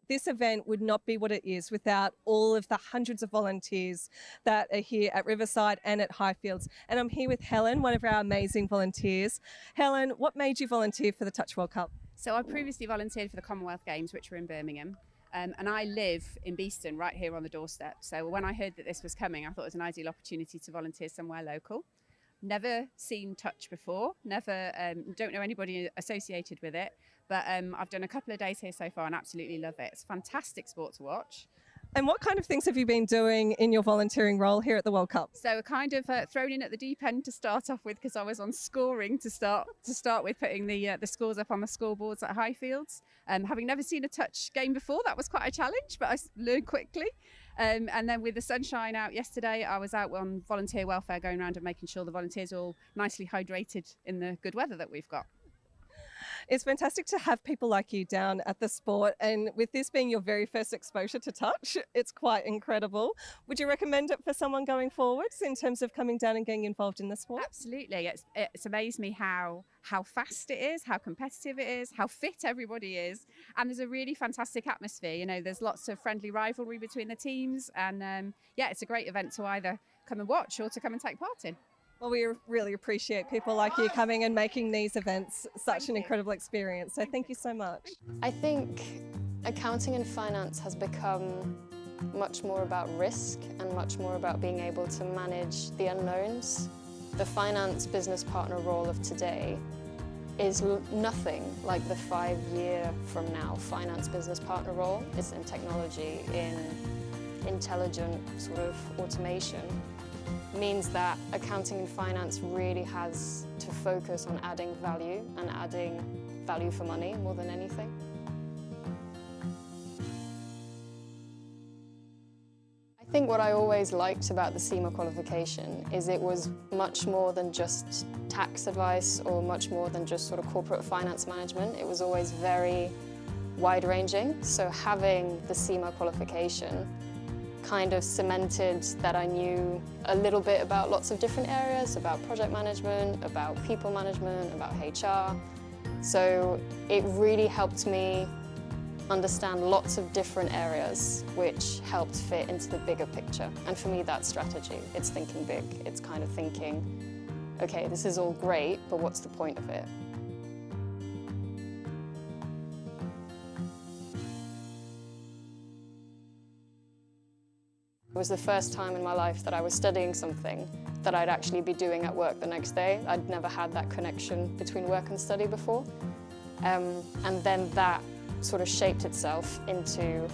This event would not be what it is without all of the hundreds of volunteers that are here at Riverside and at Highfields. And I'm here with Helen, one of our amazing volunteers. Helen, what made you volunteer for the Touch World Cup? So I previously volunteered for the Commonwealth Games, which were in Birmingham, and I live in Beeston, right here on the doorstep. So when I heard that this was coming, I thought it was an ideal opportunity to volunteer somewhere local. Never seen touch before, don't know anybody associated with it, but I've done a couple of days here so far and absolutely love it. It's a fantastic sport to watch. And what kind of things have you been doing in your volunteering role here at the World Cup? So kind of thrown in at the deep end to start off with, because I was on scoring to start with, putting the scores up on the scoreboards at Highfields. Having never seen a touch game before, that was quite a challenge, but I learned quickly. And then with the sunshine out yesterday, I was out on volunteer welfare, going around and making sure the volunteers are all nicely hydrated in the good weather that we've got. It's fantastic to have people like you down at the sport, and with this being your very first exposure to touch, it's quite incredible. Would you recommend it for someone going forwards in terms of coming down and getting involved in the sport? Absolutely. It's amazed me how fast it is, how competitive it is, how fit everybody is, and there's a really fantastic atmosphere. You know, there's lots of friendly rivalry between the teams, and yeah, it's a great event to either come and watch or to come and take part in. Well, we really appreciate people like you coming and making these events such an incredible experience. So thank you so much. I think accounting and finance has become much more about risk and much more about being able to manage the unknowns. The finance business partner role of today is nothing like the 5-year from now finance business partner role. It's in technology, in intelligent sort of automation. Means that accounting and finance really has to focus on adding value and adding value for money more than anything. I think what I always liked about the CIMA qualification is it was much more than just tax advice or much more than just sort of corporate finance management. It was always very wide-ranging. So having the CIMA qualification kind of cemented that I knew a little bit about lots of different areas, about project management, about people management, about HR. So it really helped me understand lots of different areas which helped fit into the bigger picture. And for me, that's strategy. It's thinking big. It's kind of thinking, okay, this is all great, but what's the point of it? It was the first time in my life that I was studying something that I'd actually be doing at work the next day. I'd never had that connection between work and study before. And then that sort of shaped itself into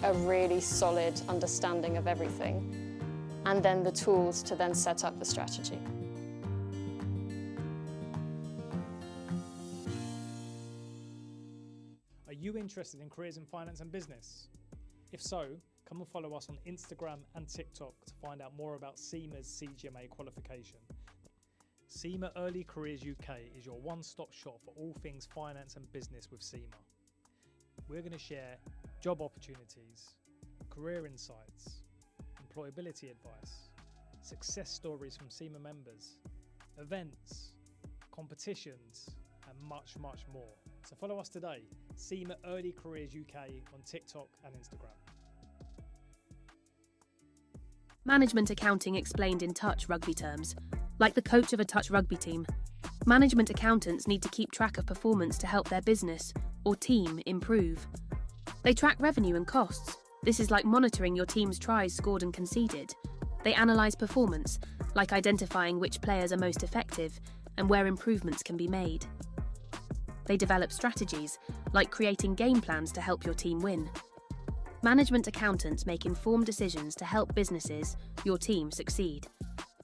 a really solid understanding of everything, and then the tools to then set up the strategy. Are you interested in careers in finance and business? If so, come and follow us on Instagram and TikTok to find out more about CIMA's CGMA qualification. CIMA Early Careers UK is your one-stop shop for all things finance and business with CIMA. We're going to share job opportunities, career insights, employability advice, success stories from CIMA members, events, competitions, and much, much more. So follow us today, CIMA Early Careers UK on TikTok and Instagram. Management accounting explained in touch rugby terms. Like the coach of a touch rugby team, management accountants need to keep track of performance to help their business or team improve. They track revenue and costs. This is like monitoring your team's tries scored and conceded. They analyse performance, like identifying which players are most effective and where improvements can be made. They develop strategies, like creating game plans to help your team win. Management accountants make informed decisions to help businesses, your team, succeed.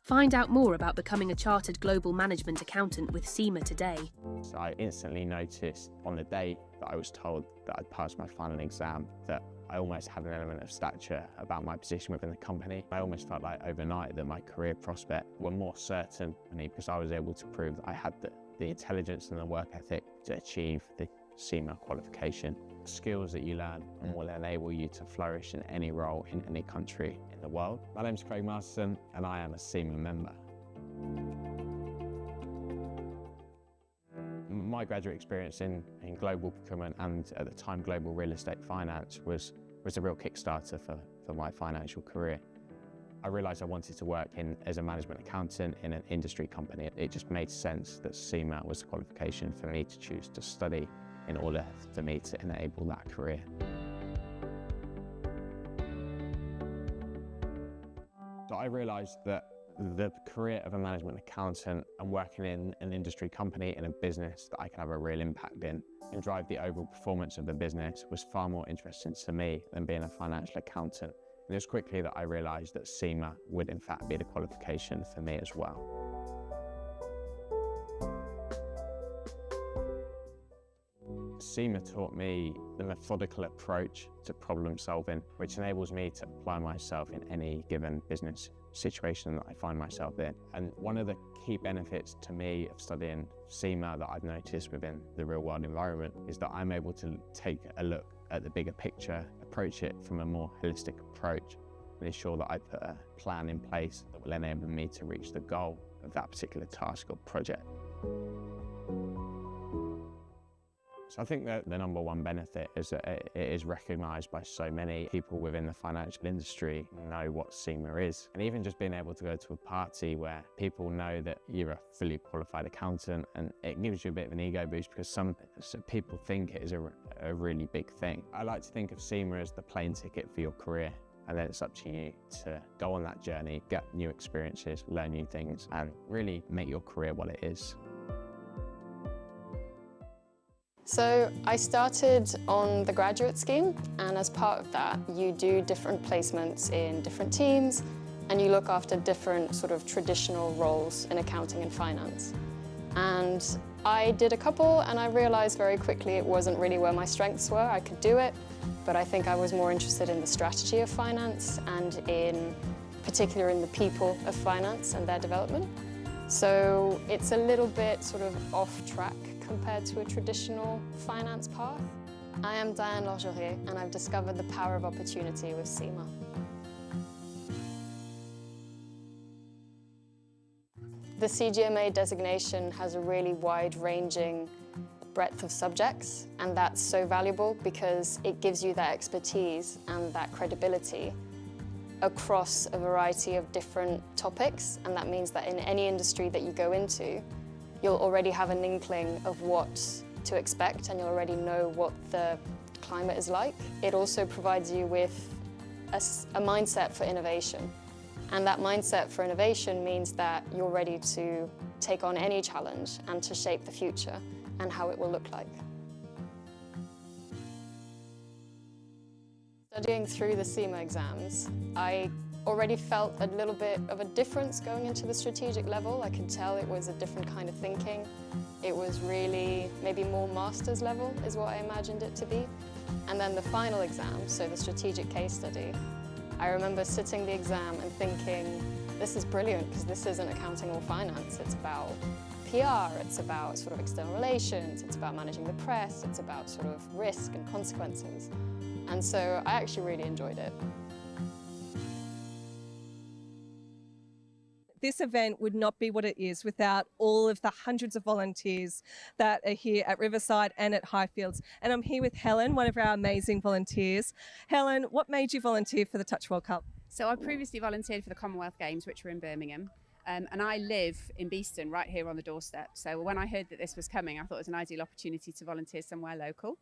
Find out more about becoming a chartered global management accountant with CIMA today. So I instantly noticed on the day that I was told that I'd passed my final exam that I almost had an element of stature about my position within the company. I almost felt like overnight that my career prospects were more certain because I was able to prove that I had the intelligence and the work ethic to achieve the CIMA qualification. Skills that you learn and will enable you to flourish in any role in any country in the world. My name's Craig Masterson and I am a CIMA member. My graduate experience in global procurement and at the time global real estate finance was a real kickstarter for my financial career. I realised I wanted to work as a management accountant in an industry company. It just made sense that CIMA was a qualification for me to choose to study in order for me to enable that career. So I realised that the career of a management accountant and working in an industry company in a business that I could have a real impact in and drive the overall performance of the business was far more interesting to me than being a financial accountant. And it was quickly that I realised that CIMA would in fact be the qualification for me as well. CIMA taught me the methodical approach to problem solving, which enables me to apply myself in any given business situation that I find myself in. And one of the key benefits to me of studying CIMA that I've noticed within the real world environment is that I'm able to take a look at the bigger picture, approach it from a more holistic approach, and ensure that I put a plan in place that will enable me to reach the goal of that particular task or project. So I think that the number one benefit is that it is recognised by so many people within the financial industry know what CIMA is. And even just being able to go to a party where people know that you're a fully qualified accountant, and it gives you a bit of an ego boost because some people think it is a really big thing. I like to think of CIMA as the plane ticket for your career. And then it's up to you to go on that journey, get new experiences, learn new things, and really make your career what it is. So I started on the graduate scheme, and as part of that, you do different placements in different teams, and you look after different sort of traditional roles in accounting and finance. And I did a couple, and I realized very quickly it wasn't really where my strengths were. I could do it, but I think I was more interested in the strategy of finance and in particular in the people of finance and their development. So it's a little bit sort of off track compared to a traditional finance path. I am Diane Lorgerier, and I've discovered the power of opportunity with CIMA. The CGMA designation has a really wide-ranging breadth of subjects, and that's so valuable because it gives you that expertise and that credibility across a variety of different topics, and that means that in any industry that you go into, you'll already have an inkling of what to expect, and you'll already know what the climate is like. It also provides you with a mindset for innovation. And that mindset for innovation means that you're ready to take on any challenge and to shape the future and how it will look like. Studying through the CIMA exams, I already felt a little bit of a difference going into the strategic level. I could tell it was a different kind of thinking. It was really maybe more master's level is what I imagined it to be. And then the final exam, so the strategic case study, I remember sitting the exam and thinking, this is brilliant because this isn't accounting or finance. It's about PR, it's about sort of external relations, it's about managing the press, it's about sort of risk and consequences. And so I actually really enjoyed it. This event would not be what it is without all of the hundreds of volunteers that are here at Riverside and at Highfields. And I'm here with Helen, one of our amazing volunteers. Helen, what made you volunteer for the Touch World Cup? So I previously volunteered for the Commonwealth Games, which were in Birmingham. And I live in Beeston, right here on the doorstep. So when I heard that this was coming, I thought it was an ideal opportunity to volunteer somewhere local.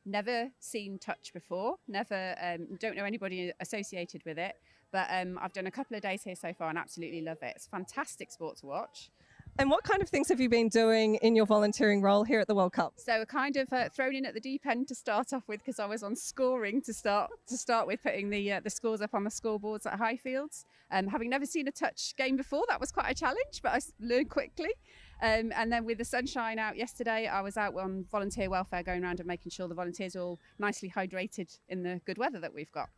Never seen Touch before, don't know anybody associated with it, but I've done a couple of days here so far and absolutely love it. It's a fantastic sport to watch. And what kind of things have you been doing in your volunteering role here at the World Cup? So kind of thrown in at the deep end to start off with because I was on scoring to start with, putting the scores up on the scoreboards at Highfields. Having never seen a touch game before, that was quite a challenge, but I learned quickly. And then with the sunshine out yesterday, I was out on volunteer welfare going around and making sure the volunteers are all nicely hydrated in the good weather that we've got.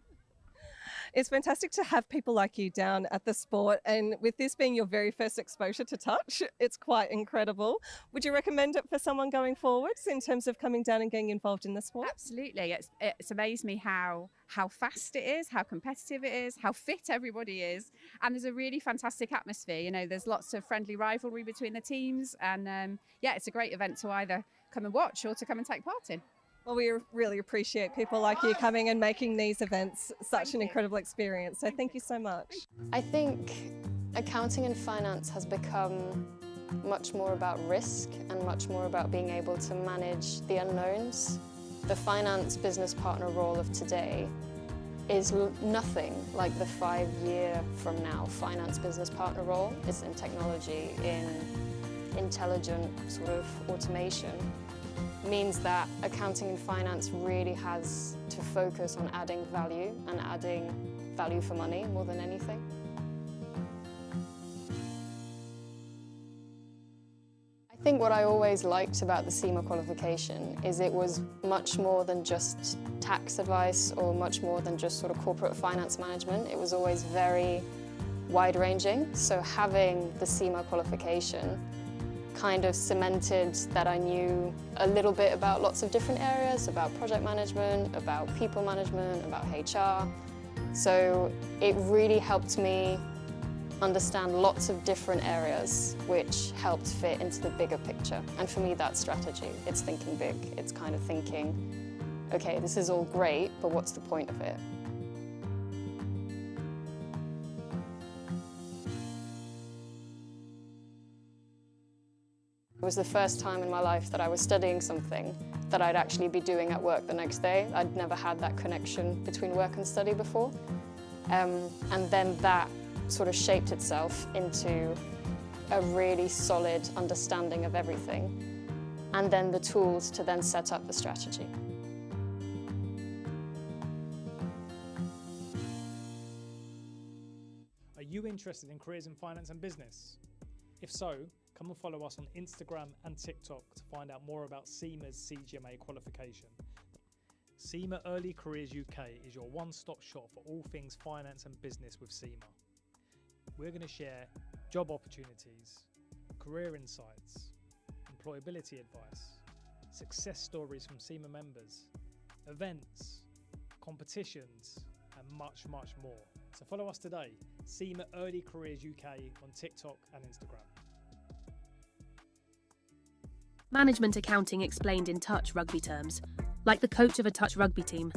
It's fantastic to have people like you down at the sport, and with this being your very first exposure to touch, it's quite incredible. Would you recommend it for someone going forwards in terms of coming down and getting involved in the sport? Absolutely. It's amazed me how fast it is, how competitive it is, how fit everybody is, and there's a really fantastic atmosphere. You know, there's lots of friendly rivalry between the teams, and yeah, it's a great event to either come and watch or to come and take part in. Well, we really appreciate people like you coming and making these events such an incredible experience. So thank you so much. I think accounting and finance has become much more about risk and much more about being able to manage the unknowns. The finance business partner role of today is nothing like the 5-year from now finance business partner role. It's in technology, in intelligent sort of automation. Means that accounting and finance really has to focus on adding value and adding value for money more than anything. I think what I always liked about the CIMA qualification is it was much more than just tax advice or much more than just sort of corporate finance management. It was always very wide-ranging. So having the CIMA qualification kind of cemented that I knew a little bit about lots of different areas, about project management, about people management, about HR. So it really helped me understand lots of different areas which helped fit into the bigger picture. And for me, that's strategy. It's thinking big. It's kind of thinking, okay, this is all great, but what's the point of it? It was the first time in my life that I was studying something that I'd actually be doing at work the next day. I'd never had that connection between work and study before. And then that sort of shaped itself into a really solid understanding of everything, and then the tools to then set up the strategy. Are you interested in careers in finance and business? If so, come and follow us on Instagram and TikTok to find out more about CIMA's CGMA qualification. CIMA Early Careers UK is your one-stop shop for all things finance and business with CIMA. We're going to share job opportunities, career insights, employability advice, success stories from CIMA members, events, competitions, and much, much more. So follow us today, CIMA Early Careers UK on TikTok and Instagram. Management accounting explained in touch rugby terms, like the coach of a touch rugby team.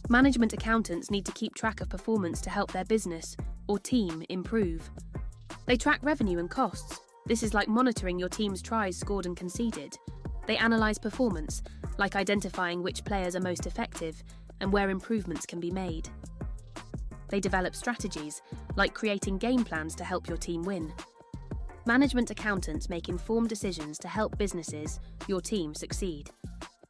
Management accountants need to keep track of performance to help their business or team improve. They track revenue and costs. This is like monitoring your team's tries scored and conceded. They analyse performance, like identifying which players are most effective and where improvements can be made. They develop strategies, like creating game plans to help your team win. Management accountants make informed decisions to help businesses, your team, succeed.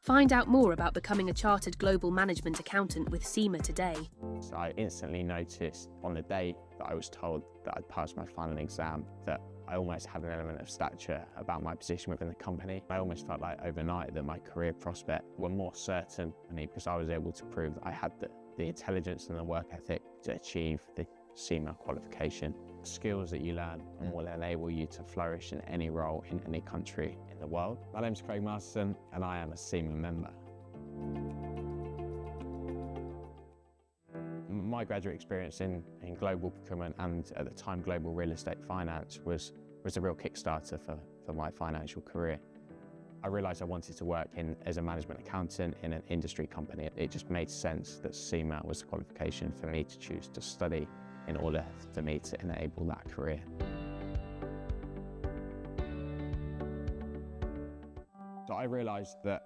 Find out more about becoming a chartered global management accountant with CIMA today. So I instantly noticed on the day that I was told that I'd passed my final exam that I almost had an element of stature about my position within the company. I almost felt like overnight that my career prospects were more certain because I was able to prove that I had the intelligence and the work ethic to achieve the CIMA qualification. Skills that you learn and will enable you to flourish in any role in any country in the world. My name's Craig Masterson and I am a CIMA member. My graduate experience in global procurement and at the time global real estate finance was a real kickstarter for my financial career. I realised I wanted to work as a management accountant in an industry company. It just made sense that CIMA was a qualification for me to choose to study in order for me to enable that career. So I realised that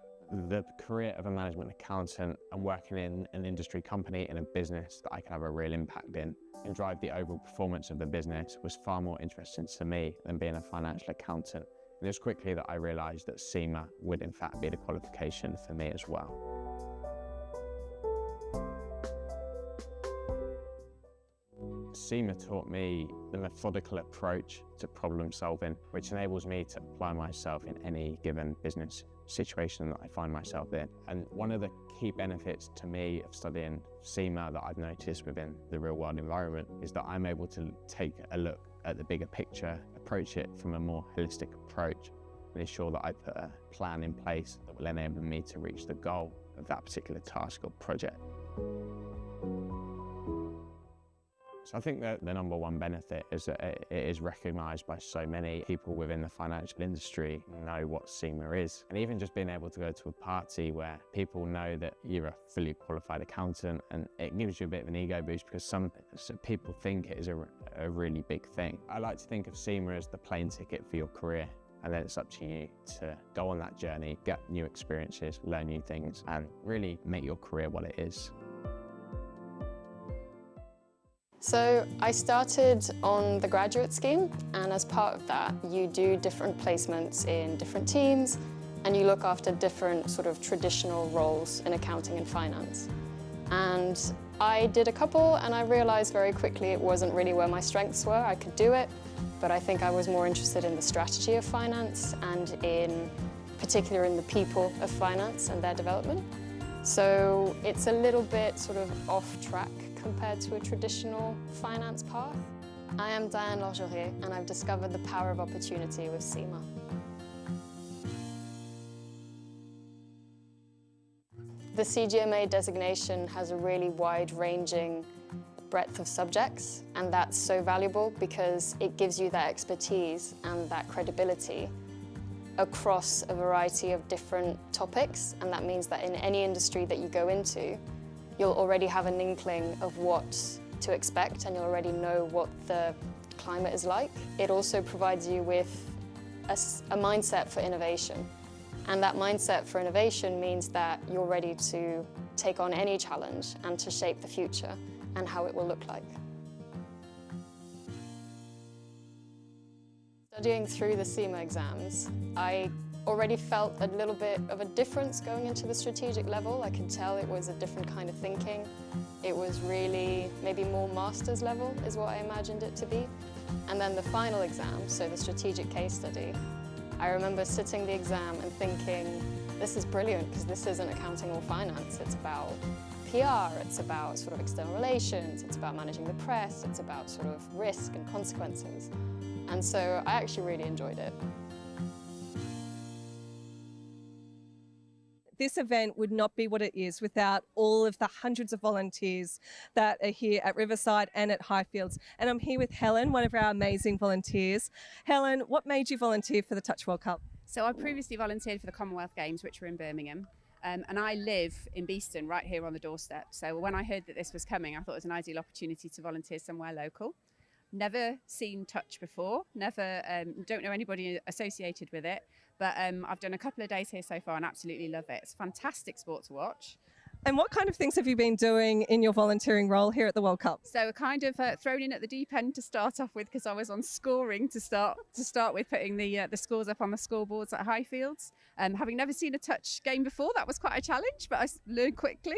the career of a management accountant and working in an industry company in a business that I could have a real impact in and drive the overall performance of the business was far more interesting to me than being a financial accountant. And it was quickly that I realised that CIMA would in fact be the qualification for me as well. CIMA taught me the methodical approach to problem solving, which enables me to apply myself in any given business situation that I find myself in. And one of the key benefits to me of studying CIMA that I've noticed within the real world environment is that I'm able to take a look at the bigger picture, approach it from a more holistic approach, and ensure that I put a plan in place that will enable me to reach the goal of that particular task or project. So I think that the number one benefit is that it is recognised by so many people within the financial industry know what CIMA is. And even just being able to go to a party where people know that you're a fully qualified accountant, and it gives you a bit of an ego boost because some people think it is a really big thing. I like to think of CIMA as the plane ticket for your career. And then it's up to you to go on that journey, get new experiences, learn new things, and really make your career what it is. So I started on the graduate scheme, and as part of that, you do different placements in different teams, and you look after different sort of traditional roles in accounting and finance. And I did a couple, and I realized very quickly it wasn't really where my strengths were. I could do it, but I think I was more interested in the strategy of finance and in particular in the people of finance and their development. So it's a little bit sort of off track compared to a traditional finance path. I am Diane Lorgerier, and I've discovered the power of opportunity with CIMA. The CGMA designation has a really wide-ranging breadth of subjects, and that's so valuable because it gives you that expertise and that credibility across a variety of different topics, and that means that in any industry that you go into, you'll already have an inkling of what to expect, and you'll already know what the climate is like. It also provides you with a mindset for innovation, and that mindset for innovation means that you're ready to take on any challenge and to shape the future and how it will look like. Studying through the CIMA exams, I already felt a little bit of a difference going into the strategic level. I could tell it was a different kind of thinking. It was really maybe more master's level is what I imagined it to be. And then the final exam, so the strategic case study, I remember sitting the exam and thinking, this is brilliant because this isn't accounting or finance. It's about PR, it's about sort of external relations, it's about managing the press, it's about sort of risk and consequences. And so I actually really enjoyed it. This event would not be what it is without all of the hundreds of volunteers that are here at Riverside and at Highfields. And I'm here with Helen, one of our amazing volunteers. Helen, what made you volunteer for the Touch World Cup? So I previously volunteered for the Commonwealth Games, which were in Birmingham. And I live in Beeston, right here on the doorstep. So when I heard that this was coming, I thought it was an ideal opportunity to volunteer somewhere local. Never seen Touch before, don't know anybody associated with it, but I've done a couple of days here so far and absolutely love it. It's a fantastic sport to watch. And what kind of things have you been doing in your volunteering role here at the World Cup? So kind of thrown in at the deep end to start off with because I was on scoring to start with, putting the scores up on the scoreboards at Highfields. Having never seen a touch game before, that was quite a challenge, but I learned quickly.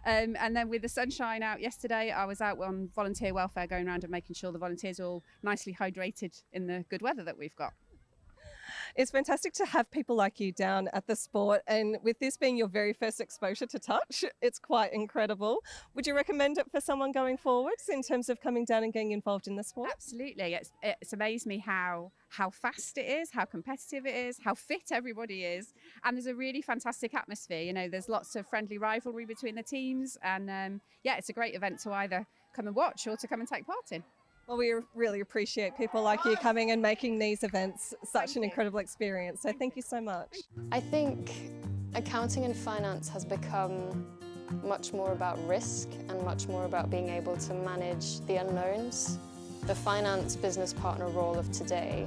And then with the sunshine out yesterday, I was out on volunteer welfare going around and making sure the volunteers are all nicely hydrated in the good weather that we've got. It's fantastic to have people like you down at the sport, and with this being your very first exposure to touch, it's quite incredible. Would you recommend it for someone going forwards in terms of coming down and getting involved in the sport? Absolutely. It's amazed me how fast it is, how competitive it is, how fit everybody is, and there's a really fantastic atmosphere. You know, there's lots of friendly rivalry between the teams, and yeah, it's a great event to either come and watch or to come and take part in. Well, we really appreciate people like you coming and making these events such an incredible experience. So thank you so much. I think accounting and finance has become much more about risk and much more about being able to manage the unknowns. The finance business partner role of today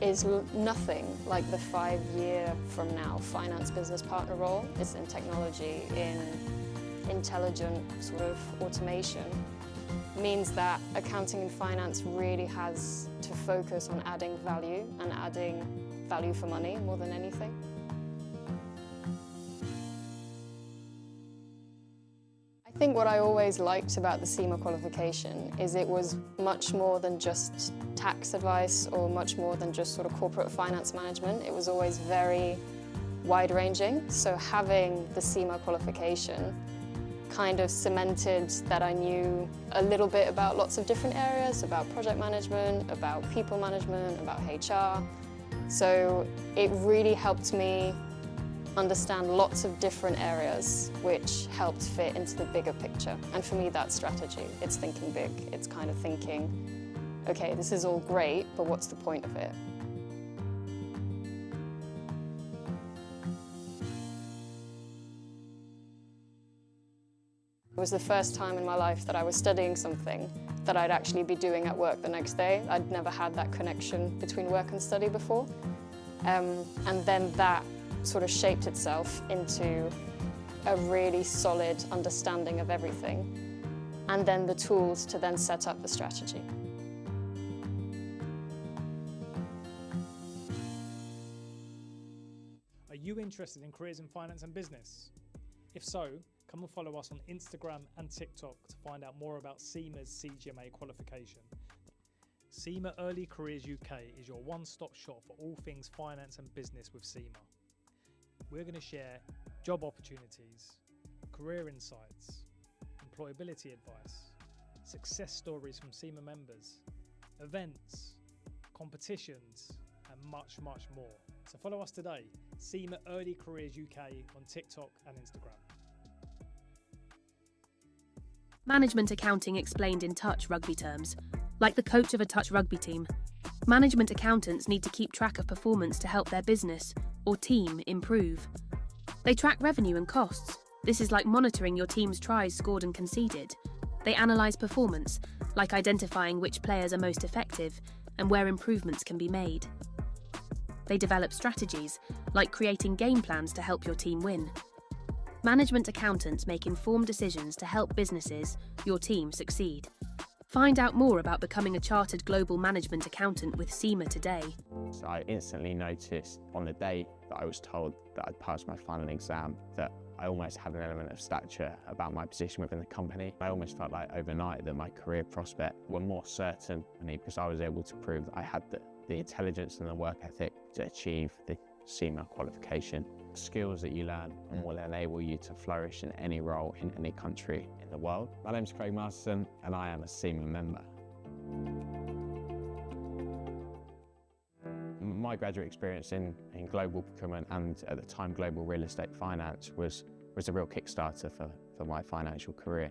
is nothing like the 5-year from now finance business partner role. It's in technology, in intelligent sort of automation. Means that accounting and finance really has to focus on adding value and adding value for money more than anything. I think what I always liked about the CIMA qualification is it was much more than just tax advice or much more than just sort of corporate finance management. It was always very wide-ranging. So having the CIMA qualification kind of cemented that I knew a little bit about lots of different areas, about project management, about people management, about HR. So it really helped me understand lots of different areas which helped fit into the bigger picture. And for me, that's strategy. It's thinking big. It's kind of thinking, okay, this is all great, but what's the point of it? It was the first time in my life that I was studying something that I'd actually be doing at work the next day. I'd never had that connection between work and study before. And then that sort of shaped itself into a really solid understanding of everything, and then the tools to then set up the strategy. Are you interested in careers in finance and business? If so, come and follow us on Instagram and TikTok to find out more about CIMA's CGMA qualification. CIMA Early Careers UK is your one-stop shop for all things finance and business with CIMA. We're going to share job opportunities, career insights, employability advice, success stories from CIMA members, events, competitions, and much, much more. So follow us today, CIMA Early Careers UK on TikTok and Instagram. Management accounting explained in touch rugby terms. Like the coach of a touch rugby team, management accountants need to keep track of performance to help their business or team improve. They track revenue and costs. This is like monitoring your team's tries scored and conceded. They analyse performance, like identifying which players are most effective and where improvements can be made. They develop strategies, like creating game plans to help your team win. Management accountants make informed decisions to help businesses, your team, succeed. Find out more about becoming a chartered global management accountant with CIMA today. So I instantly noticed on the day that I was told that I'd passed my final exam that I almost had an element of stature about my position within the company. I almost felt like overnight that my career prospects were more certain because I was able to prove that I had the intelligence and the work ethic to achieve the CIMA qualification. Skills that you learn and will enable you to flourish in any role in any country in the world. My name's Craig Masterson and I am a CIMA member. My graduate experience in global procurement and at the time global real estate finance was a real kickstarter for my financial career.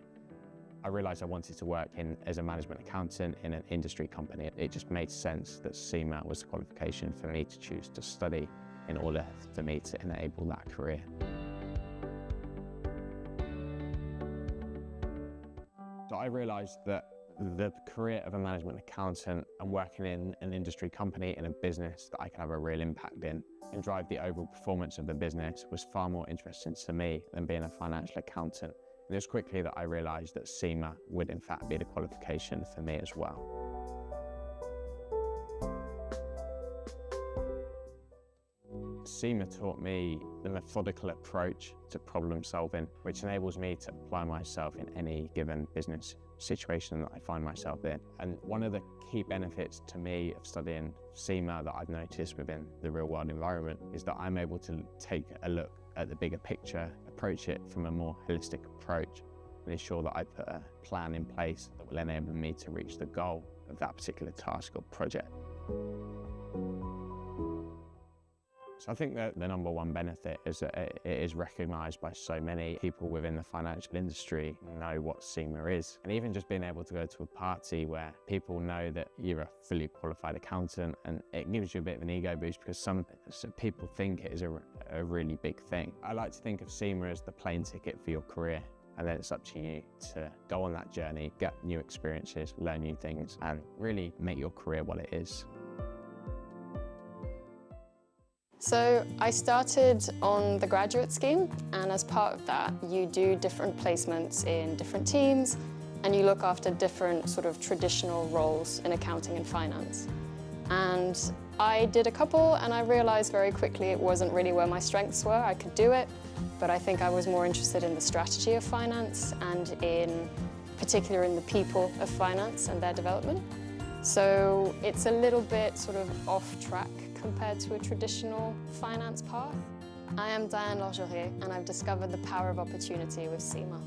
I realised I wanted to work as a management accountant in an industry company. It just made sense that CIMA was the qualification for me to choose to study in order for me to enable that career. So I realised that the career of a management accountant and working in an industry company in a business that I could have a real impact in and drive the overall performance of the business was far more interesting to me than being a financial accountant. And it was quickly that I realised that CIMA would in fact be the qualification for me as well. CIMA taught me the methodical approach to problem solving, which enables me to apply myself in any given business situation that I find myself in. And one of the key benefits to me of studying CIMA that I've noticed within the real world environment is that I'm able to take a look at the bigger picture, approach it from a more holistic approach, and ensure that I put a plan in place that will enable me to reach the goal of that particular task or project. So I think that the number one benefit is that it is recognised by so many people within the financial industry know what CIMA is. And even just being able to go to a party where people know that you're a fully qualified accountant, and it gives you a bit of an ego boost because some people think it is a really big thing. I like to think of CIMA as the plane ticket for your career. And then it's up to you to go on that journey, get new experiences, learn new things, and really make your career what it is. So I started on the graduate scheme, and as part of that, you do different placements in different teams, and you look after different sort of traditional roles in accounting and finance. And I did a couple, and I realized very quickly it wasn't really where my strengths were. I could do it, but I think I was more interested in the strategy of finance and in particular in the people of finance and their development. So it's a little bit sort of off track compared to a traditional finance path. I am Diane Lorgerier, and I've discovered the power of opportunity with CIMA.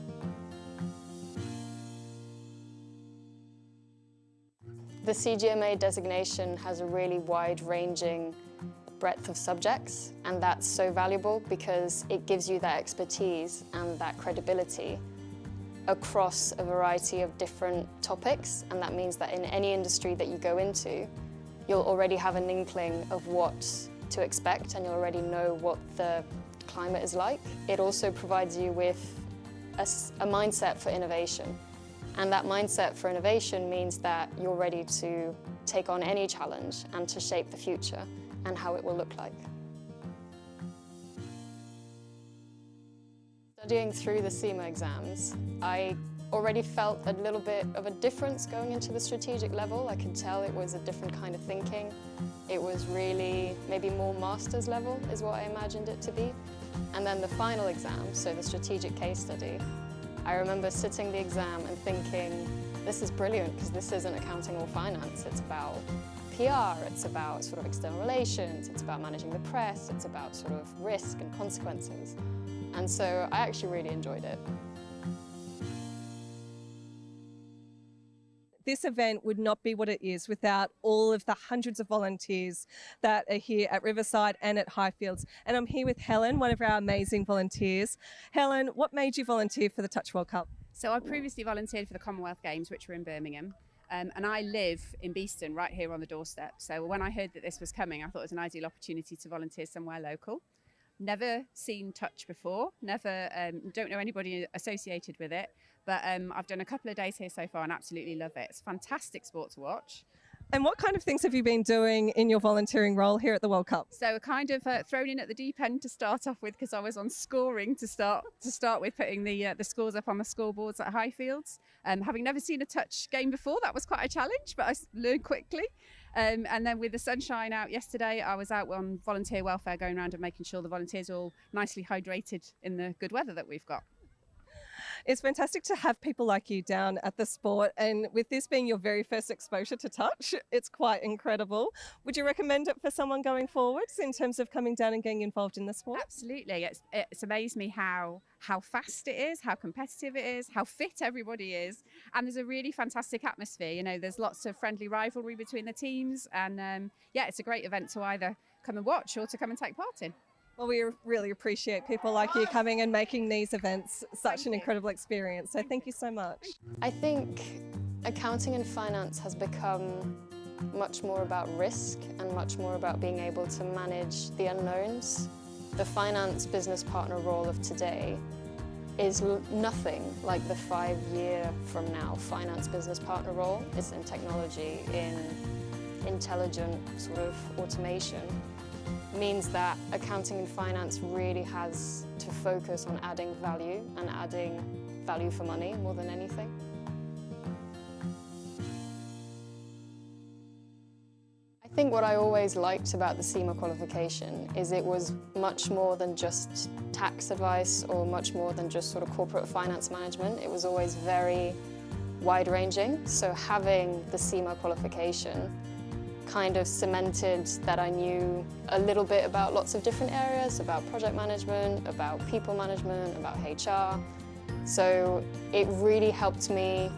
The CGMA designation has a really wide-ranging breadth of subjects, and that's so valuable because it gives you that expertise and that credibility across a variety of different topics, and that means that in any industry that you go into, you'll already have an inkling of what to expect, and you'll already know what the climate is like. It also provides you with a mindset for innovation. And that mindset for innovation means that you're ready to take on any challenge and to shape the future. and how it will look like. Studying through the CIMA exams, I already felt a little bit of a difference going into the strategic level. I could tell it was a different kind of thinking. It was really maybe more master's level is what I imagined it to be. And then the final exam, so the strategic case study, I remember sitting the exam and thinking, this is brilliant because this isn't accounting or finance. It's about PR, it's about sort of external relations, it's about managing the press, it's about sort of risk and consequences. And so I actually really enjoyed it. This event would not be what it is without all of the hundreds of volunteers that are here at Riverside and at Highfields. And I'm here with Helen, one of our amazing volunteers. Helen, what made you volunteer for the Touch World Cup? So I previously volunteered for the Commonwealth Games, which were in Birmingham. And I live in Beeston, right here on the doorstep. So when I heard that this was coming, I thought it was an ideal opportunity to volunteer somewhere local. Never seen Touch before, don't know anybody associated with it, but I've done a couple of days here so far and absolutely love it. It's a fantastic sport to watch. And what kind of things have you been doing in your volunteering role here at the World Cup? So kind of thrown in at the deep end to start off with, because I was on scoring to start with, putting the scores up on the scoreboards at Highfields. Having never seen a touch game before, that was quite a challenge, but I learned quickly. And then with the sunshine out yesterday, I was out on volunteer welfare, going around and making sure the volunteers are all nicely hydrated in the good weather that we've got. It's fantastic to have people like you down at the sport, and with this being your very first exposure to touch, it's quite incredible. Would you recommend it for someone going forwards in terms of coming down and getting involved in the sport? Absolutely. It's amazed me how fast it is, how competitive it is, how fit everybody is, and there's a really fantastic atmosphere. You know, there's lots of friendly rivalry between the teams, and yeah, it's a great event to either come and watch or to come and take part in. Well, we really appreciate people like you coming and making these events such an incredible experience. So thank you so much. I think accounting and finance has become much more about risk and much more about being able to manage the unknowns. The finance business partner role of today is nothing like the 5-year from now finance business partner role. It's in technology, in intelligent sort of automation. Means that accounting and finance really has to focus on adding value and adding value for money more than anything. I think what I always liked about the CIMA qualification is it was much more than just tax advice or much more than just sort of corporate finance management. It was always very wide-ranging. So having the CIMA qualification kind of cemented that I knew a little bit about lots of different areas, about project management, about people management, about HR. So it really helped me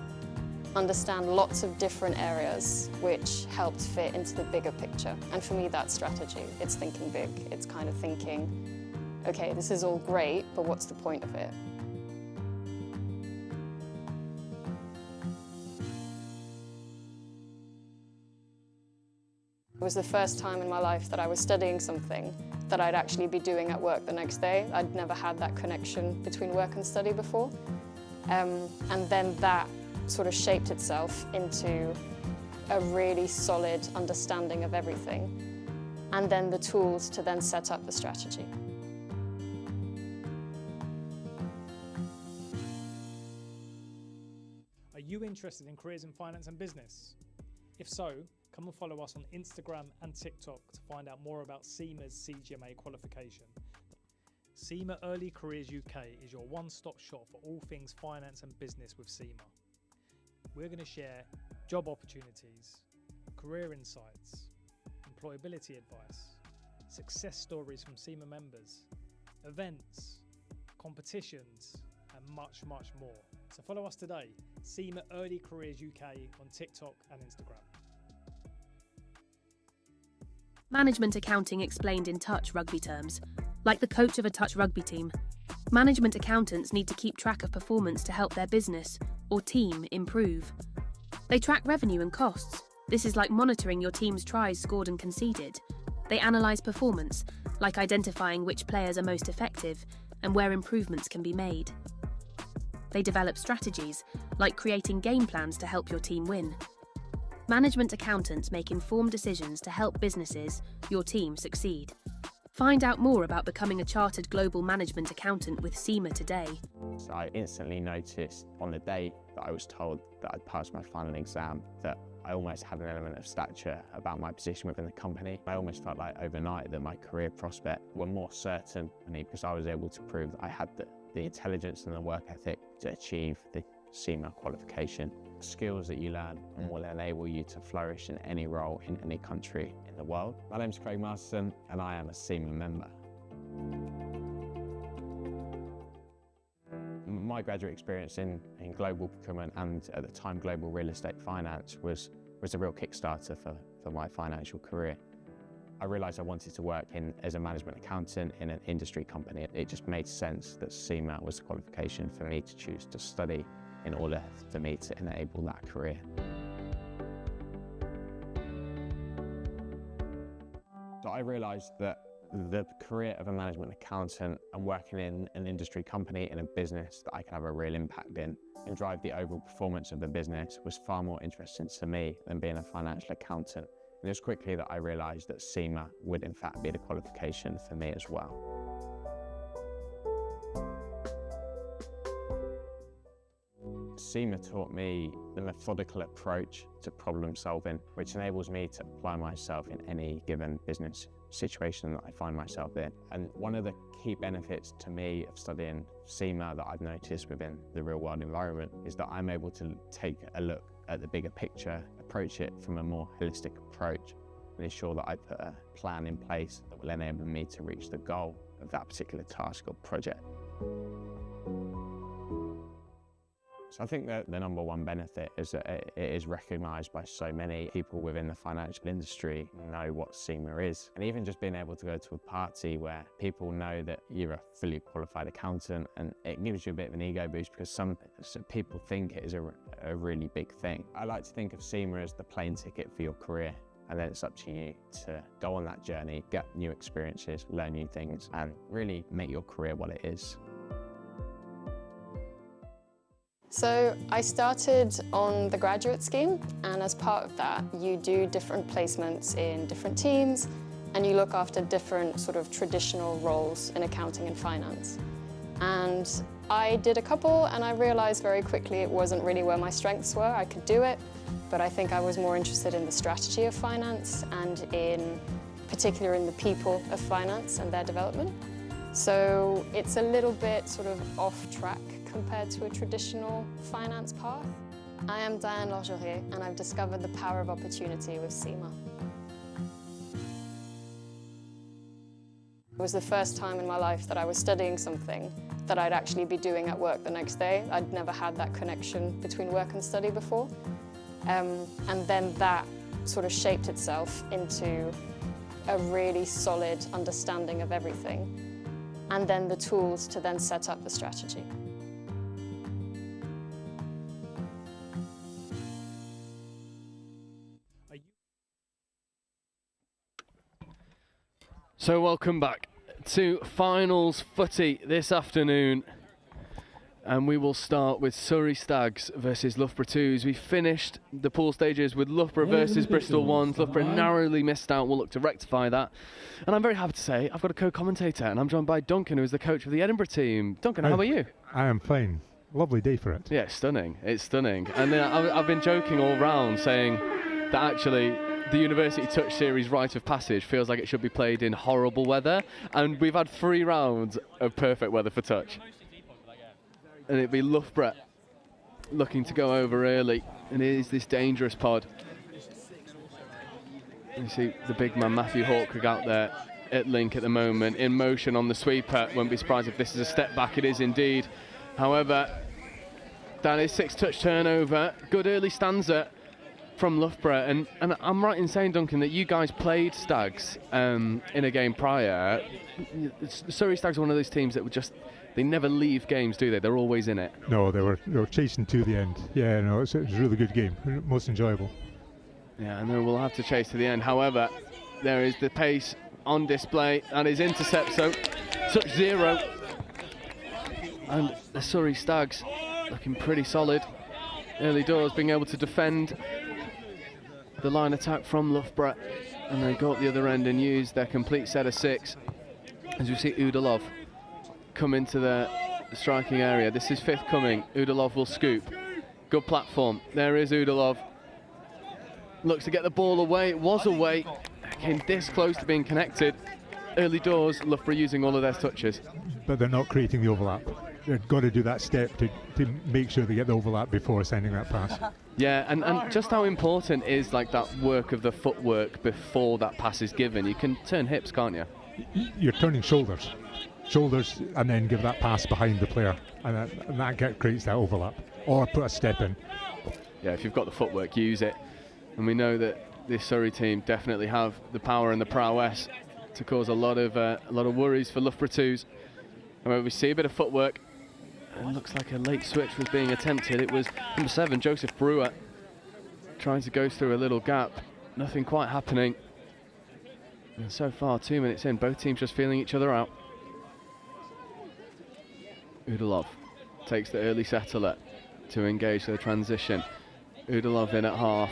understand lots of different areas, which helped fit into the bigger picture. And for me, that's strategy. It's thinking big. It's kind of thinking, okay, this is all great, but what's the point of it? It was the first time in my life that I was studying something that I'd actually be doing at work the next day. I'd never had that connection between work and study before. And then that sort of shaped itself into a really solid understanding of everything, and then the tools to then set up the strategy. Are you interested in careers in finance and business? If so, come and follow us on Instagram and TikTok to find out more about CIMA's CGMA qualification. CIMA Early Careers UK is your one-stop shop for all things finance and business with CIMA. We're going to share job opportunities, career insights, employability advice, success stories from CIMA members, events, competitions, and much, much more. So follow us today, CIMA Early Careers UK on TikTok and Instagram. Management accounting explained in touch rugby terms. Like the coach of a touch rugby team, management accountants need to keep track of performance to help their business or team improve. They track revenue and costs. This is like monitoring your team's tries scored and conceded. They analyse performance, like identifying which players are most effective and where improvements can be made. They develop strategies, like creating game plans to help your team win. Management accountants make informed decisions to help businesses, your team, succeed. Find out more about becoming a chartered global management accountant with SEMA today. So I instantly noticed on the day that I was told that I'd passed my final exam that I almost had an element of stature about my position within the company. I almost felt like overnight that my career prospects were more certain because I was able to prove that I had the intelligence and the work ethic to achieve the SEMA qualification. Skills that you learn and will enable you to flourish in any role in any country in the world. My name's Craig Masterson and I am a SEMA member. My graduate experience in global procurement and at the time global real estate finance was a real kickstarter for my financial career. I realised I wanted to work as a management accountant in an industry company. It just made sense that SEMA was the qualification for me to choose to study in order for me to enable that career. So I realised that the career of a management accountant and working in an industry company in a business that I could have a real impact in and drive the overall performance of the business was far more interesting to me than being a financial accountant. And it was quickly that I realised that SEMA would in fact be the qualification for me as well. SEMA taught me the methodical approach to problem solving, which enables me to apply myself in any given business situation that I find myself in. And one of the key benefits to me of studying SEMA that I've noticed within the real world environment is that I'm able to take a look at the bigger picture, approach it from a more holistic approach, and ensure that I put a plan in place that will enable me to reach the goal of that particular task or project. So I think that the number one benefit is that it is recognised by so many people within the financial industry know what SEMA is. And even just being able to go to a party where people know that you're a fully qualified accountant, and it gives you a bit of an ego boost because some people think it is a really big thing. I like to think of SEMA as the plane ticket for your career. And then it's up to you to go on that journey, get new experiences, learn new things, and really make your career what it is. So I started on the graduate scheme, and as part of that, you do different placements in different teams, and you look after different sort of traditional roles in accounting and finance. And I did a couple, and I realized very quickly it wasn't really where my strengths were. I could do it, but I think I was more interested in the strategy of finance and in particular in the people of finance and their development. So it's a little bit sort of off track compared to a traditional finance path. I am Diane Lorgerie, and I've discovered the power of opportunity with SEMA. It was the first time in my life that I was studying something that I'd actually be doing at work the next day. I'd never had that connection between work and study before. And then that sort of shaped itself into a really solid understanding of everything, and then the tools to then set up the strategy. So welcome back to finals footy this afternoon, and we will start with Surrey Stags versus Loughborough 2s. We finished the pool stages with Loughborough versus Bristol 1s. Loughborough narrowly missed out. We'll look to rectify that. And I'm very happy to say I've got a co-commentator, and I'm joined by Duncan, who is the coach of the Edinburgh team. Duncan, how are you? I am fine. Lovely day for it. Yeah, it's stunning. It's stunning. And I've been joking all round saying that actually the University Touch Series Rite of Passage feels like it should be played in horrible weather, and we've had 3 rounds of perfect weather for touch. And it'd be Loughborough looking to go over early, and it is this dangerous pod. You see the big man Matthew Hawkrig out there at link at the moment, in motion on the sweeper. Won't be surprised if this is a step back. It is indeed. However, that is 6 touch turnover. Good early stanza from Loughborough, and I'm right in saying, Duncan, that you guys played Stags in a game prior. Surrey Stags are one of those teams that would just, they never leave games, do they? They're always in it. No, they were chasing to the end. Yeah, no, it was a really good game, most enjoyable. Yeah, I know we'll have to chase to the end. However, there is the pace on display, and his intercept, so touch 0. And the Surrey Stags looking pretty solid early doors, being able to defend the line attack from Loughborough, and they go up the other end and use their complete set of 6. As we see Udalov come into the striking area. This is Fifth coming. Udalov will scoop. Good platform. There is Udalov. Looks to get the ball away. It was away. Came this close to being connected. Early doors, Loughborough using all of their touches. But they're not creating the overlap. They've got to do that step to make sure they get the overlap before sending that pass. Yeah, and just how important is like that work of the footwork before that pass is given. You can turn hips, can't you? You're turning shoulders, and then give that pass behind the player, and that creates that overlap. Or put a step in. Yeah, if you've got the footwork, use it. And we know that this Surrey team definitely have the power and the prowess to cause a lot of worries for Loughborough 2s. However, we see a bit of footwork. It looks like a late switch was being attempted. It was number 7, Joseph Brewer, trying to go through a little gap. Nothing quite happening. And so far, 2 minutes in, both teams just feeling each other out. Udalov takes the early settler to engage the transition. Udalov in at half.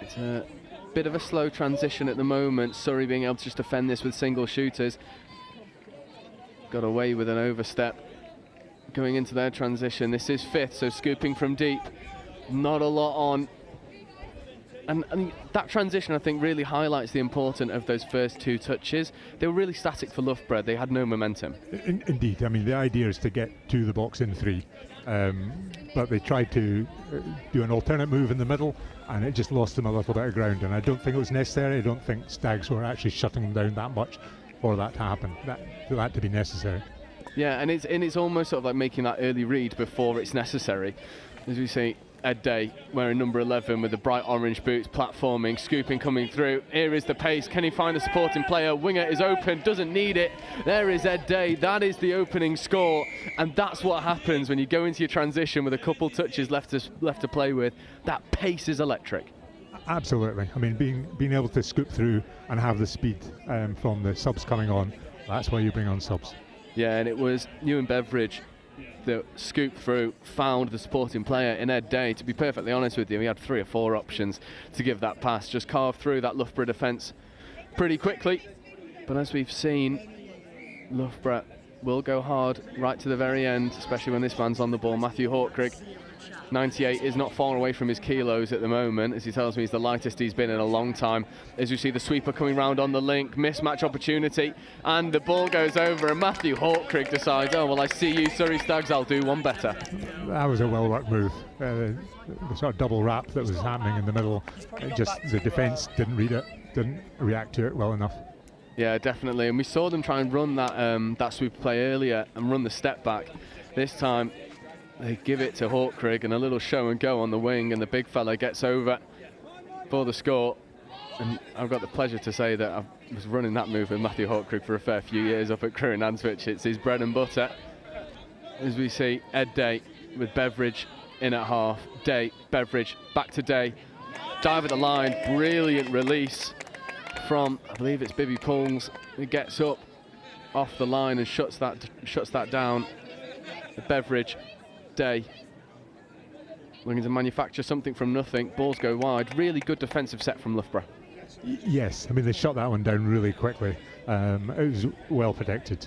It's a bit of a slow transition at the moment. Surrey being able to just defend this with single shooters. Got away with an overstep going into their transition. This is Fifth, so scooping from deep. Not a lot on. And that transition, I think, really highlights the importance of those first 2 touches. They were really static for Loughborough. They had no momentum. Indeed. I mean, the idea is to get to the box in 3. But they tried to do an alternate move in the middle, and it just lost them a little bit of ground. And I don't think it was necessary. I don't think Stags were actually shutting them down that much for that to happen, for that to be necessary. Yeah, and it's almost sort of like making that early read before it's necessary. As we see Ed Day wearing number 11 with the bright orange boots, platforming, scooping, coming through. Here is the pace. Can he find a supporting player? Winger is open, doesn't need it. There is Ed Day. That is the opening score, and that's what happens when you go into your transition with a couple touches left to play with. That pace is electric. Absolutely. I mean, being able to scoop through and have the speed from the subs coming on, that's why you bring on subs. Yeah, and it was Ewan Beveridge that scooped through, found the supporting player in Ed Day. To be perfectly honest with you, he had 3 or 4 options to give that pass. Just carved through that Loughborough defence pretty quickly. But as we've seen, Loughborough will go hard right to the very end, especially when this man's on the ball. Matthew Hawkrigg, 98, is not far away from his kilos at the moment, as he tells me he's the lightest he's been in a long time. As you see the sweeper coming round on the link, mismatch opportunity, and the ball goes over, and Matthew Hawkrigg decides, oh, well, I see you, Surrey Stags, I'll do one better. That was a well-worked move. The sort of double wrap that was happening in the middle, the defence didn't read it, didn't react to it well enough. Yeah, definitely, and we saw them try and run that sweeper play earlier and run the step back. This time, they give it to Hawkrigg and a little show and go on the wing, and the big fella gets over for the score. And I've got the pleasure to say that I was running that move with Matthew Hawkrigg for a fair few years up at Crewe and Nantwich. It's his bread and butter. As we see Ed Day with Beveridge in at half. Day, Beveridge, back to Day. Dive at the line, brilliant release from, I believe it's Bibby Pulls, who gets up off the line and shuts that down. Beveridge, Day looking to manufacture something from nothing. Balls go wide. Really good defensive set from Loughborough. Yes, I mean, they shot that one down really quickly. It was well protected.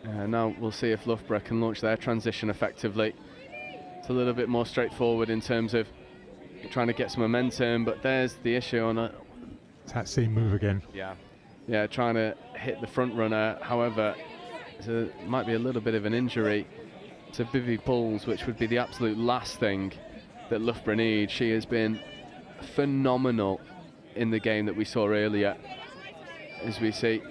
Now we'll see if Loughborough can launch their transition effectively. It's a little bit more straightforward in terms of trying to get some momentum, but there's the issue on it. It's that same move again. Yeah, trying to hit the front runner. However, might be a little bit of an injury to Bibby Pulls, which would be the absolute last thing that Loughborough need. She has been phenomenal in the game that we saw earlier. As we see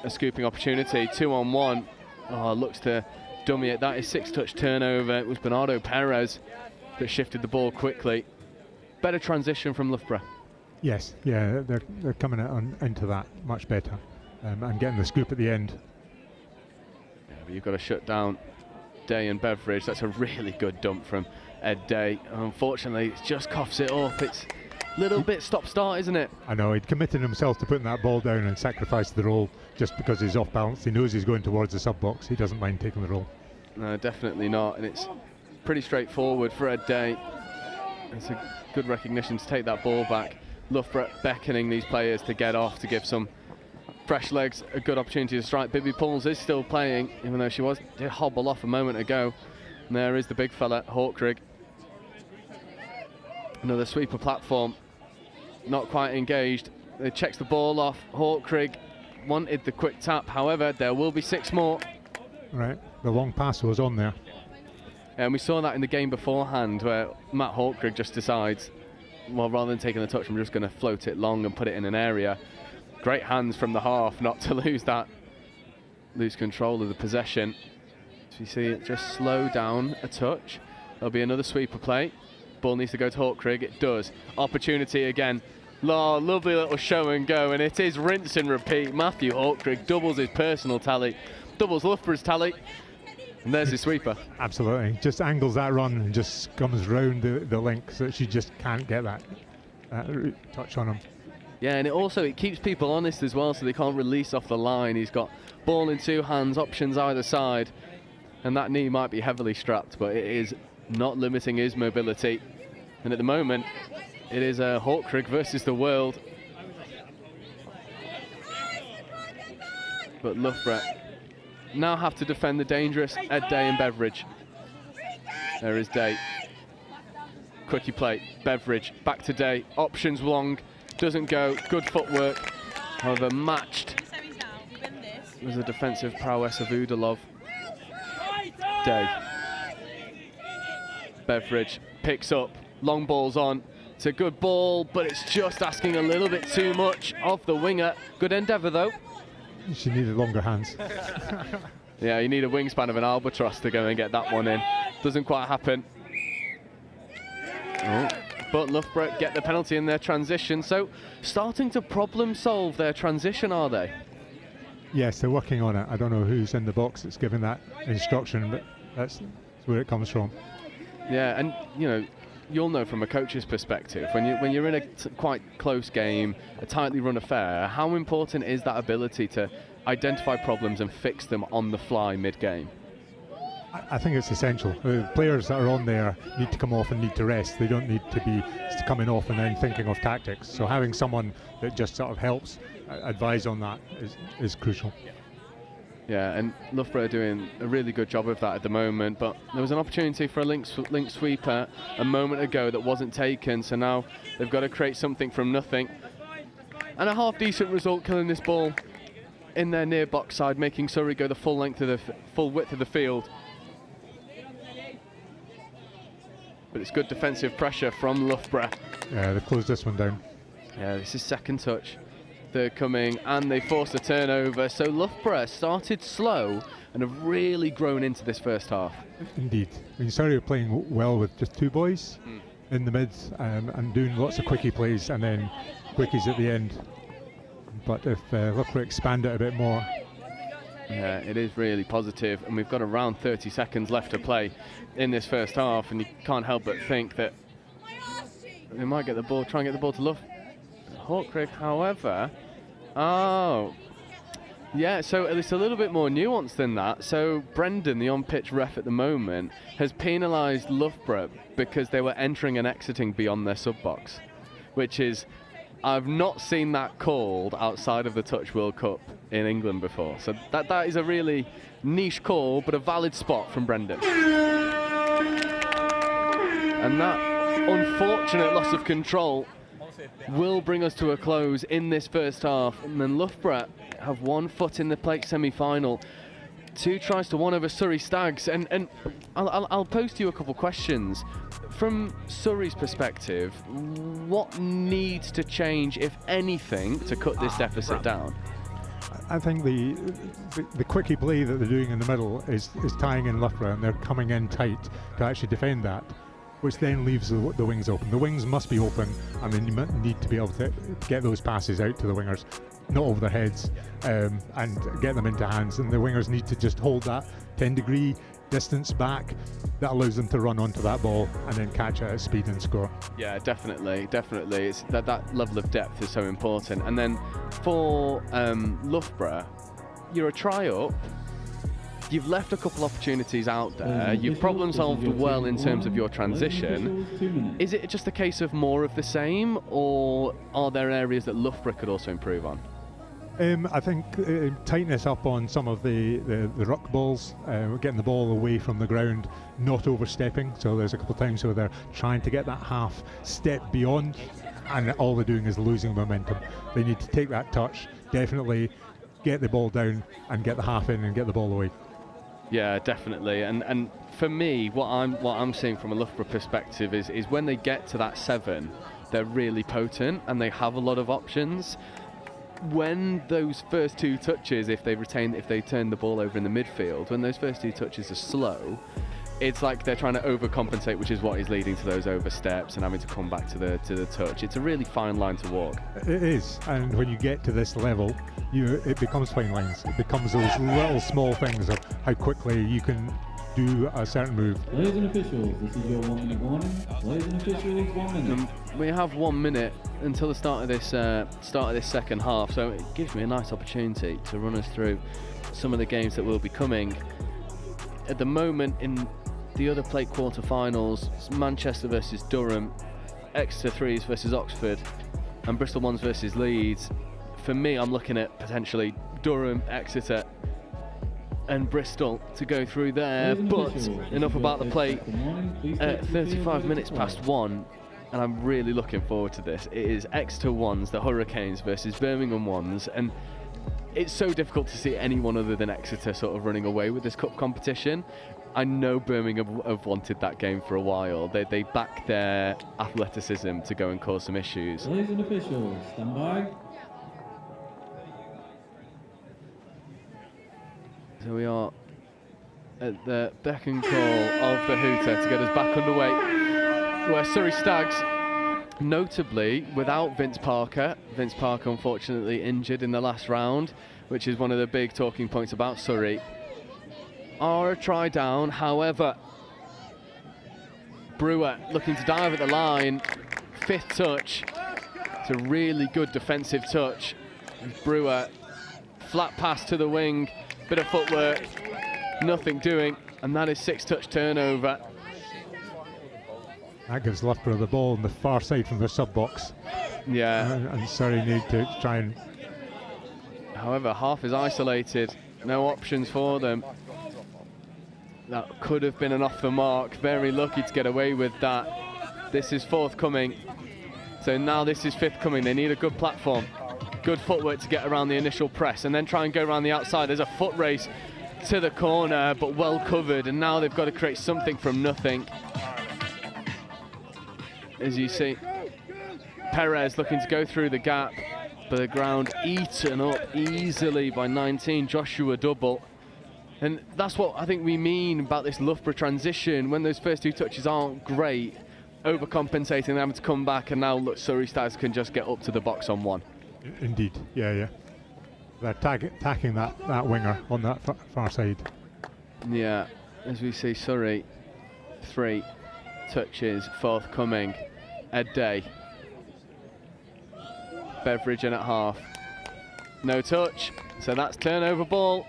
a scooping opportunity, 2-on-1. Oh, looks to dummy it. That is 6-touch turnover. It was Bernardo Perez that shifted the ball quickly. Better transition from Loughborough. Yes, yeah, they're coming into that much better and getting the scoop at the end. Yeah, but you've got to shut down Day and Beveridge. That's a really good dump from Ed Day. Unfortunately, it just coughs it up. It's a little bit stop-start, isn't it? I know, he'd committed himself to putting that ball down and sacrificed the roll just because he's off balance. He knows he's going towards the sub-box. He doesn't mind taking the roll. No, definitely not. And it's pretty straightforward for Ed Day. It's a good recognition to take that ball back. Loughborough beckoning these players to get off, to give some fresh legs a good opportunity to strike. Bibby Pauls is still playing, even though she did hobble off a moment ago. And there is the big fella, Hawkrigg. Another sweeper platform, not quite engaged. It checks the ball off. Hawkrigg wanted the quick tap, however, there will be 6 more. Right, the long pass was on there. And we saw that in the game beforehand, where Matt Hawkrigg just decides, well, rather than taking the touch, I'm just going to float it long and put it in an area. Great hands from the half not to lose control of the possession. So you see it just slow down a touch. There'll be another sweeper play. Ball needs to go to Hawkrigg. It does. Opportunity again. Lovely little show and go, and it is rinse and repeat. Matthew Hawkrigg doubles his personal tally, doubles Loughborough's tally, and there's his sweeper. Absolutely. Just angles that run and just comes round the link, so that she just can't get that touch on him. Yeah, and it keeps people honest as well, so they can't release off the line. He's got ball in 2 hands, options either side, and that knee might be heavily strapped, but it is not limiting his mobility. And at the moment, it is Hawkrigg versus the world. But Loughborough now have to defend the dangerous Ed Day and Beveridge. There is Day. Quickie play, Beveridge, back to Day. Options long, doesn't go. Good footwork, however matched. It was the defensive prowess of Udalov. Day. Beveridge picks up, long ball's on. It's a good ball, but it's just asking a little bit too much of the winger. Good endeavour though. She needed longer hands. Yeah, you need a wingspan of an albatross to go and get that one in. Doesn't quite happen. Oh, but Loughborough get the penalty in their transition, so starting to problem solve their transition, are they? Yes, they're working on it. I don't know who's in the box that's giving that instruction, but that's where it comes from. Yeah, and you'll know from a coach's perspective, when you're in a quite close game, a tightly run affair, how important is that ability to identify problems and fix them on the fly mid-game? I think it's essential. The players that are on there need to come off and need to rest. They don't need to be coming off and then thinking of tactics. So having someone that just sort of helps advise on that is crucial. Yeah, and Loughborough are doing a really good job of that at the moment, but there was an opportunity for a link sweeper a moment ago that wasn't taken, so now they've got to create something from nothing. And a half-decent result, killing this ball in their near box side, making Surrey go the full width of the field. But it's good defensive pressure from Loughborough. Yeah, they've closed this one down. Yeah, this is second touch. Third coming, and they forced a turnover. So Loughborough started slow and have really grown into this first half. Indeed. I mean, Surrey are playing well with just 2 boys in the mids and doing lots of quickie plays and then quickies at the end. But if Loughborough expand it a bit more. Yeah, it is really positive, and we've got around 30 seconds left to play in this first half, and you can't help but think that they might get the ball, try and get the ball to Hawkrigg, however. Oh, yeah, so it's a little bit more nuanced than that. So Brendan, the on-pitch ref at the moment, has penalised Loughborough because they were entering and exiting beyond their sub-box, which is, I've not seen that called outside of the Touch World Cup in England before. So that is a really niche call, but a valid spot from Brendan. And that unfortunate loss of control will bring us to a close in this first half. And then Loughborough have 1 foot in the plate semi-final. 2 tries to 1 over Surrey Stags. And I'll pose to you a couple questions. From Surrey's perspective, what needs to change, if anything, to cut this deficit down? I think the quickie play that they're doing in the middle is tying in Loughborough, and they're coming in tight to actually defend that, which then leaves the wings open. The wings must be open, and then you need to be able to get those passes out to the wingers, not over their heads, and get them into hands. And the wingers need to just hold that 10-degree distance back. That allows them to run onto that ball and then catch it at speed and score. Yeah, definitely. It's that level of depth is so important. And then for Loughborough, you're a try up. you've left a couple opportunities out there. You've problem solved well in terms of your transition. Is it just a case of more of the same, or are there areas that Loughborough could also improve on? I think tightness up on some of the ruck balls, getting the ball away from the ground, not overstepping. So there's a couple of times where they're trying to get that half step beyond, and all they're doing is losing momentum. They need to take that touch, definitely get the ball down and get the half in and get the ball away. Yeah, definitely. And for me, what I'm seeing from a Loughborough perspective is when they get to that 7, they're really potent and they have a lot of options. When those first 2 touches, if they turn the ball over in the midfield, when those first 2 touches are slow, it's like they're trying to overcompensate, which is what is leading to those oversteps and having to come back to the touch. It's a really fine line to walk. It is, and when you get to this level, it becomes fine lines. It becomes those little small things of how quickly you can do a certain move. Players and officials, this is your 1 minute warning. Players and officials, 1 minute. We have 1 minute until the start of this second half, so it gives me a nice opportunity to run us through some of the games that will be coming. At the moment, in the other plate quarter-finals, it's Manchester versus Durham, Exeter 3s versus Oxford, and Bristol 1s versus Leeds. For me, I'm looking at potentially Durham, Exeter and Bristol to go through there, but enough about the plate. 35 minutes past 1, and I'm really looking forward to this. It is Exeter 1s, the Hurricanes, versus Birmingham 1s, and it's so difficult to see anyone other than Exeter sort of running away with this cup competition. I know Birmingham have wanted that game for a while. They back their athleticism to go and cause some issues. Players and officials, stand by. So we are at the beck and call of the hooter to get us back underway, where Surrey Stags, notably without Vince Parker unfortunately injured in the last round, which is one of the big talking points about Surrey, are a try down. However, Brewer looking to dive at the line, 5th touch. It's a really good defensive touch. Brewer, flat pass to the wing, bit of footwork, nothing doing, and that is 6th touch turnover. That gives Loughborough the ball on the far side from the sub-box. Yeah. And Surrey need to try and... However, half is isolated, no options for them. That could have been an off the mark, very lucky to get away with that. This is 4th coming, so now this is 5th coming. They need a good platform, good footwork to get around the initial press and then try and go around the outside. There's a foot race to the corner, but well covered, and now they've got to create something from nothing. As you see, Perez looking to go through the gap, but the ground eaten up easily by 19, Joshua Double. And that's what I think we mean about this Loughborough transition. When those first 2 touches aren't great, overcompensating, having to come back, and now look, Surrey Stags can just get up to the box on 1. Indeed, yeah. They're attacking that winger on that far side. Yeah, as we see Surrey, 3 touches forthcoming. Ed Day. Beveridge in at half. No touch, so that's turnover ball.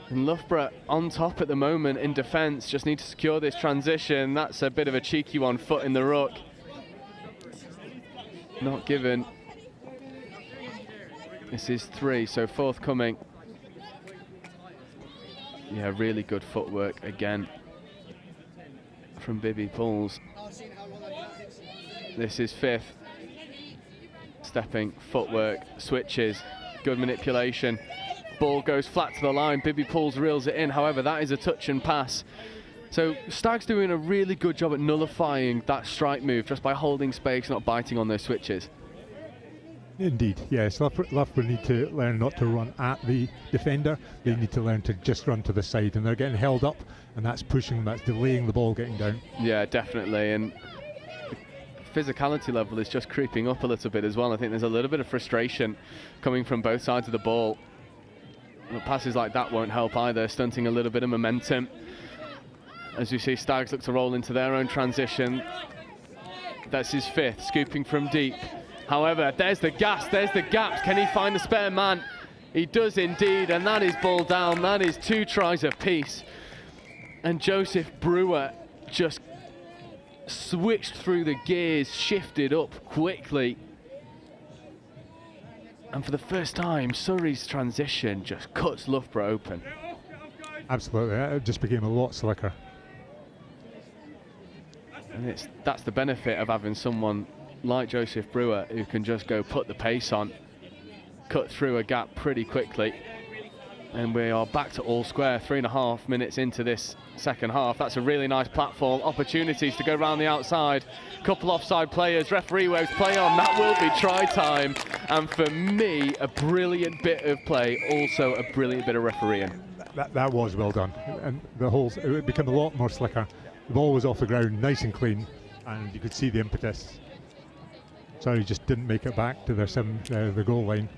And Loughborough on top at the moment in defence, just need to secure this transition. That's a bit of a cheeky one, foot in the ruck. Not given. This is 3, so forthcoming. Yeah, really good footwork again from Bibby Pools. This is 5th. Stepping, footwork, switches, good manipulation. Ball goes flat to the line, Bibby Pools reels it in. However, that is a touch and pass. So Stags doing a really good job at nullifying that strike move just by holding space, not biting on those switches. Indeed, yes. Loughborough need to learn not to run at the defender. They need to learn to just run to the side, and they're getting held up, and that's pushing, that's delaying the ball getting down. Yeah, definitely, and the physicality level is just creeping up a little bit as well. I think there's a little bit of frustration coming from both sides of the ball. But passes like that won't help either, stunting a little bit of momentum. As you see, Stags look to roll into their own transition. That's his 5th, scooping from deep. However, there's the gas, there's the gaps. Can he find the spare man? He does indeed, and that is ball down. That is 2 tries apiece. And Joseph Brewer just switched through the gears, shifted up quickly. And for the first time, Surrey's transition just cuts Loughborough open. Absolutely, it just became a lot slicker. And that's the benefit of having someone like Joseph Brewer who can just go put the pace on, cut through a gap pretty quickly. And we are back to all square, 3.5 minutes into this second half. That's a really nice platform. Opportunities to go round the outside. Couple offside players. Referee waves play on. That will be try time. And for me, a brilliant bit of play. Also a brilliant bit of refereeing. That was well done. And it became a lot more slicker. The ball was off the ground, nice and clean, and you could see the impetus. Sorry, just didn't make it back to the goal line.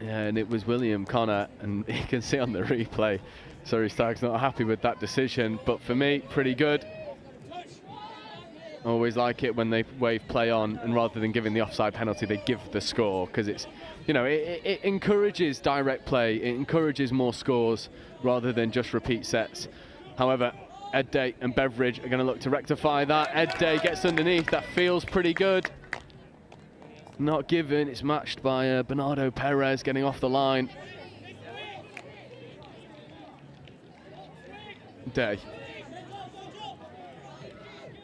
Yeah, and it was William Connor, and you can see on the replay, Surrey Stag's not happy with that decision, but for me, pretty good. Always like it when they wave play on, and rather than giving the offside penalty, they give the score, because it's, you know, it encourages direct play, it encourages more scores rather than just repeat sets. However, Ed Day and Beveridge are going to look to rectify that. Ed Day gets underneath, that feels pretty good. Not given, it's matched by Bernardo Perez getting off the line. Day.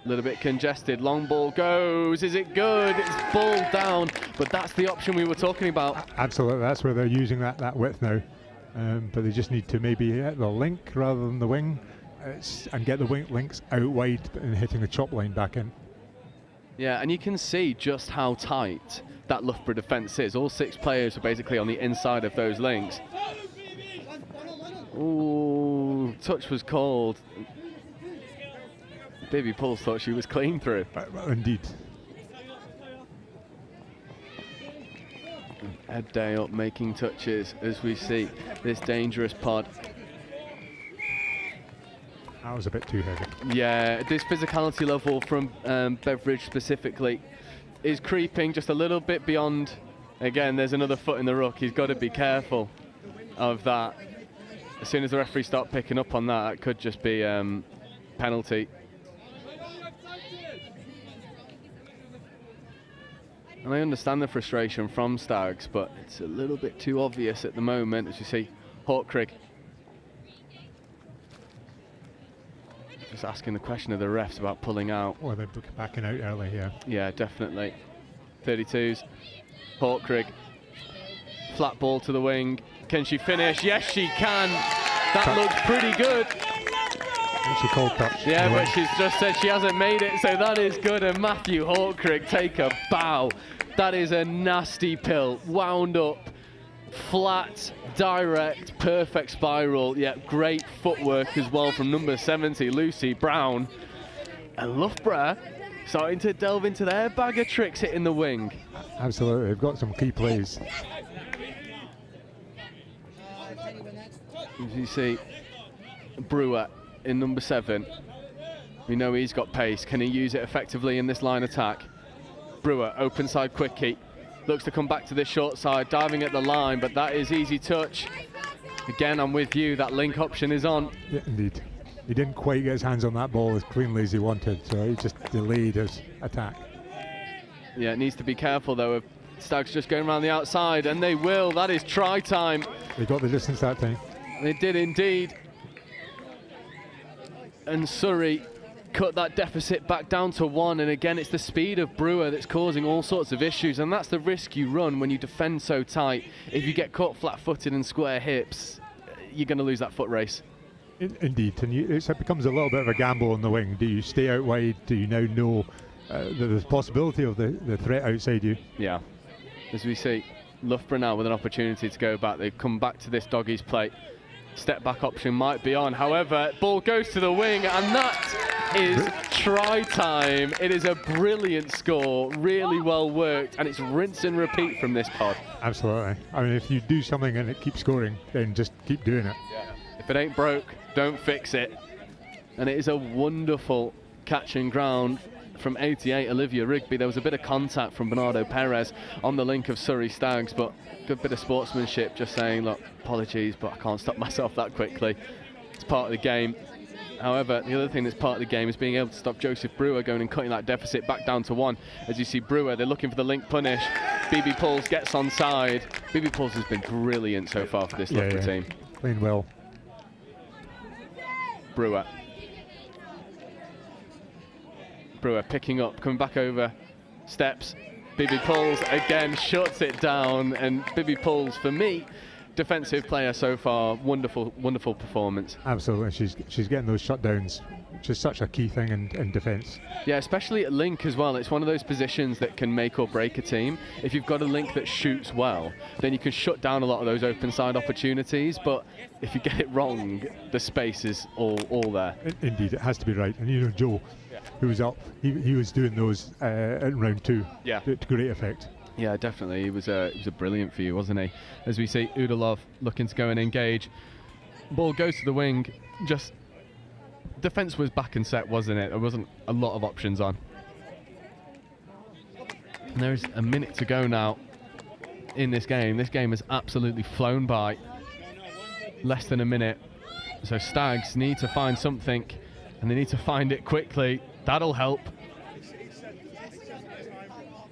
A little bit congested, long ball goes, is it good? It's ball down, but that's the option we were talking about. Absolutely, that's where they're using that width now. But they just need to maybe hit the link rather than the wing, and get the wing links out wide and hitting the chop line back in. Yeah, and you can see just how tight that Loughborough defence is. All 6 players are basically on the inside of those links. Ooh, touch was called. Baby Pauls thought she was clean through. Indeed. Ed Day up making touches as we see this dangerous pod. That was a bit too heavy. Yeah, this physicality level from Beveridge specifically is creeping just a little bit beyond. Again, there's another foot in the ruck. He's got to be careful of that. As soon as the referee start picking up on that, it could just be penalty. And I understand the frustration from Stags, but it's a little bit too obvious at the moment, as you see Hawkrig just asking the question of the refs about pulling out. Well, they're backing out early here. Yeah, definitely. 32s. Hawkrig. Flat ball to the wing. Can she finish? Yes, she can. That looks pretty good. She called touch. Yeah, but she's just said she hasn't made it, so that is good. And Matthew Hawkrig take a bow. That is a nasty pill. Wound up. Flat, direct, perfect spiral. Yeah, great footwork as well from number 70, Lucy Brown. And Loughborough starting to delve into their bag of tricks hitting the wing. Absolutely, they've got some key plays. As you see, Brewer in number 7. We know he's got pace. Can he use it effectively in this line attack? Brewer, open side quickie. Looks to come back to this short side, diving at the line, but that is easy touch. Again, I'm with you, that link option is on. Yeah, indeed. He didn't quite get his hands on that ball as cleanly as he wanted, so he just delayed his attack. Yeah, it needs to be careful though of Stags just going around the outside, and they will. That is try time. They got the distance that time. They did indeed. And Surrey cut that deficit back down to 1, and again it's the speed of Brewer that's causing all sorts of issues, and that's the risk you run when you defend so tight. If you get caught flat-footed and square hips, you're going to lose that foot race. Indeed, and it becomes a little bit of a gamble on the wing. Do you stay out wide? Do you now know that there's a possibility of the threat outside you? Yeah, as we see Loughborough now with an opportunity to go back. They come back to this doggies play. Step back option might be on, however, ball goes to the wing, and that is try time. It is a brilliant score, really well worked, and it's rinse and repeat from this pod. Absolutely. I mean, if you do something and it keeps scoring, then just keep doing it. Yeah. If it ain't broke, don't fix it. And it is a wonderful catch and ground from 88, Olivia Rugby. There was a bit of contact from Bernardo Perez on the link of Surrey Stags, but good bit of sportsmanship, just saying, look, apologies, but I can't stop myself that quickly. It's part of the game. However, the other thing that's part of the game is being able to stop Joseph Brewer going and cutting that deficit back down to 1. As you see Brewer, they're looking for the link punish. BB Pauls gets on side. BB Pauls has been brilliant so far for this Loughborough team. Playing well. Brewer picking up, coming back over steps. BB Pauls again shuts it down, and BB Pauls, for me, defensive player so far. Wonderful performance. Absolutely, she's getting those shutdowns, which is such a key thing in defence. Yeah, especially at link as well. It's one of those positions that can make or break a team. If you've got a link that shoots well, then you can shut down a lot of those open side opportunities. But if you get it wrong, the space is all there. Indeed, it has to be right. And you know, Joe, who was up, he was doing those in round 2 to great effect. Yeah, definitely. He was a brilliant for you, wasn't he? As we see Udalov looking to go and engage. Ball goes to the wing. Just defence was back and set, wasn't it? There wasn't a lot of options on. And there's a minute to go now in this game. This game has absolutely flown by. Less than a minute. So Stags need to find something, and they need to find it quickly. That'll help.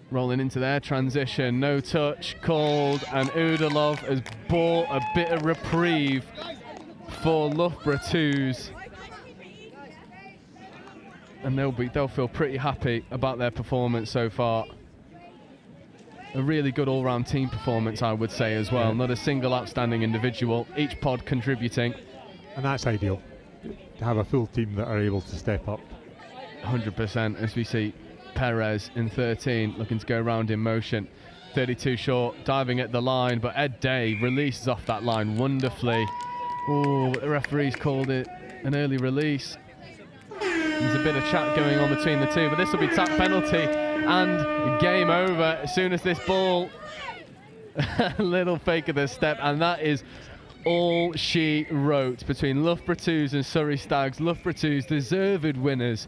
Rolling into their transition, no touch called, and Udalov has bought a bit of reprieve for Loughborough 2s, and they'll feel pretty happy about their performance so far. A really good all-round team performance, I would say, as well. Not a single outstanding individual, each pod contributing. And that's ideal, to have a full team that are able to step up. 100%, as we see Perez in 13 looking to go around in motion. 32 short, diving at the line, but Ed Day releases off that line wonderfully. Oh, the referee's called it an early release. There's a bit of chat going on between the two, but this will be tap penalty and game over as soon as this ball a little fake of the step, and that is all she wrote between Loughborough 2s and Surrey Stags. Loughborough 2s deserved winners.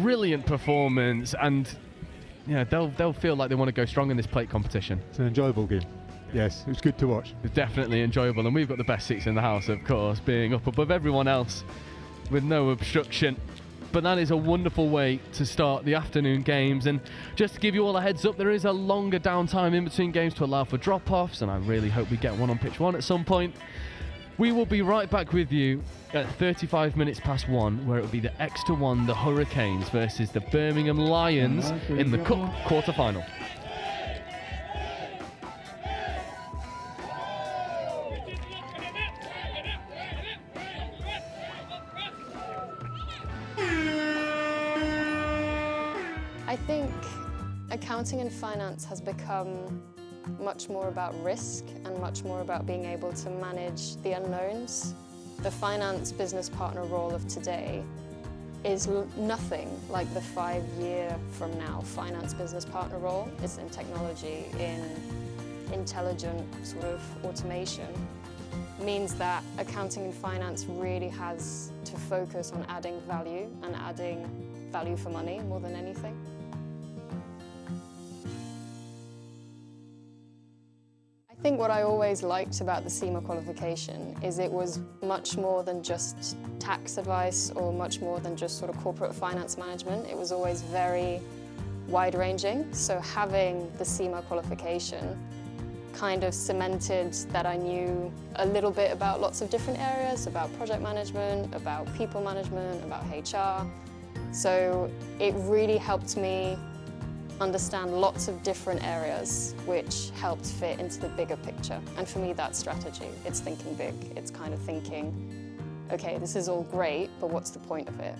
Brilliant performance, and yeah, they'll feel like they want to go strong in this plate competition. It's an enjoyable game. Yes, it was good to watch. It's definitely enjoyable, and we've got the best seats in the house, of course, being up above everyone else with no obstruction. But that is a wonderful way to start the afternoon games. And just to give you all a heads up, there is a longer downtime in between games to allow for drop-offs, and I really hope we get one on pitch 1 at some point. We will be right back with you at 35 minutes past 1, where it will be the Exeter 1, the Hurricanes, versus the Birmingham Lions in the Cup quarter-final. I think accounting and finance has become much more about risk and much more about being able to manage the unknowns. The finance business partner role of today is nothing like the 5-year from now finance business partner role. It's in technology, in intelligent sort of automation. Means that accounting and finance really has to focus on adding value and adding value for money more than anything. I think what I always liked about the CIMA qualification is it was much more than just tax advice or much more than just sort of corporate finance management. It was always very wide-ranging. So having the CIMA qualification kind of cemented that I knew a little bit about lots of different areas, about project management, about people management, about HR. So it really helped me understand lots of different areas which helped fit into the bigger picture. And for me, that's strategy. It's thinking big. It's kind of thinking, okay, this is all great, but what's the point of it?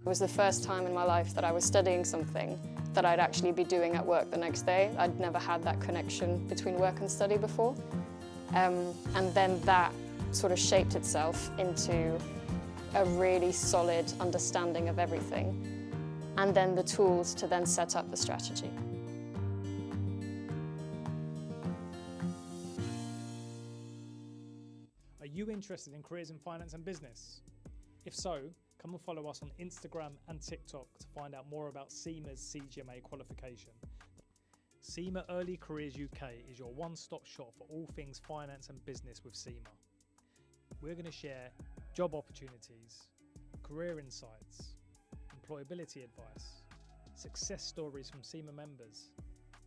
It was the first time in my life that I was studying something that I'd actually be doing at work the next day. I'd never had that connection between work and study before. And then that sort of shaped itself into a really solid understanding of everything, and then the tools to then set up the strategy. you interested in careers in finance and business? If so, come and follow us on Instagram and TikTok to find out more about SEMA's CGMA qualification. SEMA Early Careers UK is your one-stop shop for all things finance and business with SEMA. We're going to share job opportunities, career insights, employability advice, success stories from SEMA members,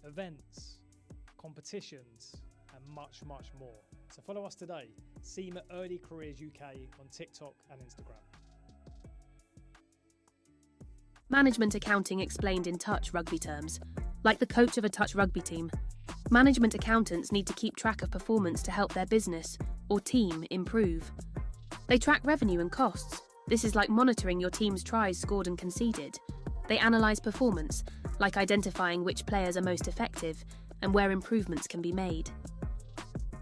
events, competitions, and much, much more. So follow us today, SEMA Early Careers UK on TikTok and Instagram. Management accounting explained in touch rugby terms. Like the coach of a touch rugby team, management accountants need to keep track of performance to help their business or team improve. They track revenue and costs. This is like monitoring your team's tries scored and conceded. They analyse performance, like identifying which players are most effective and where improvements can be made.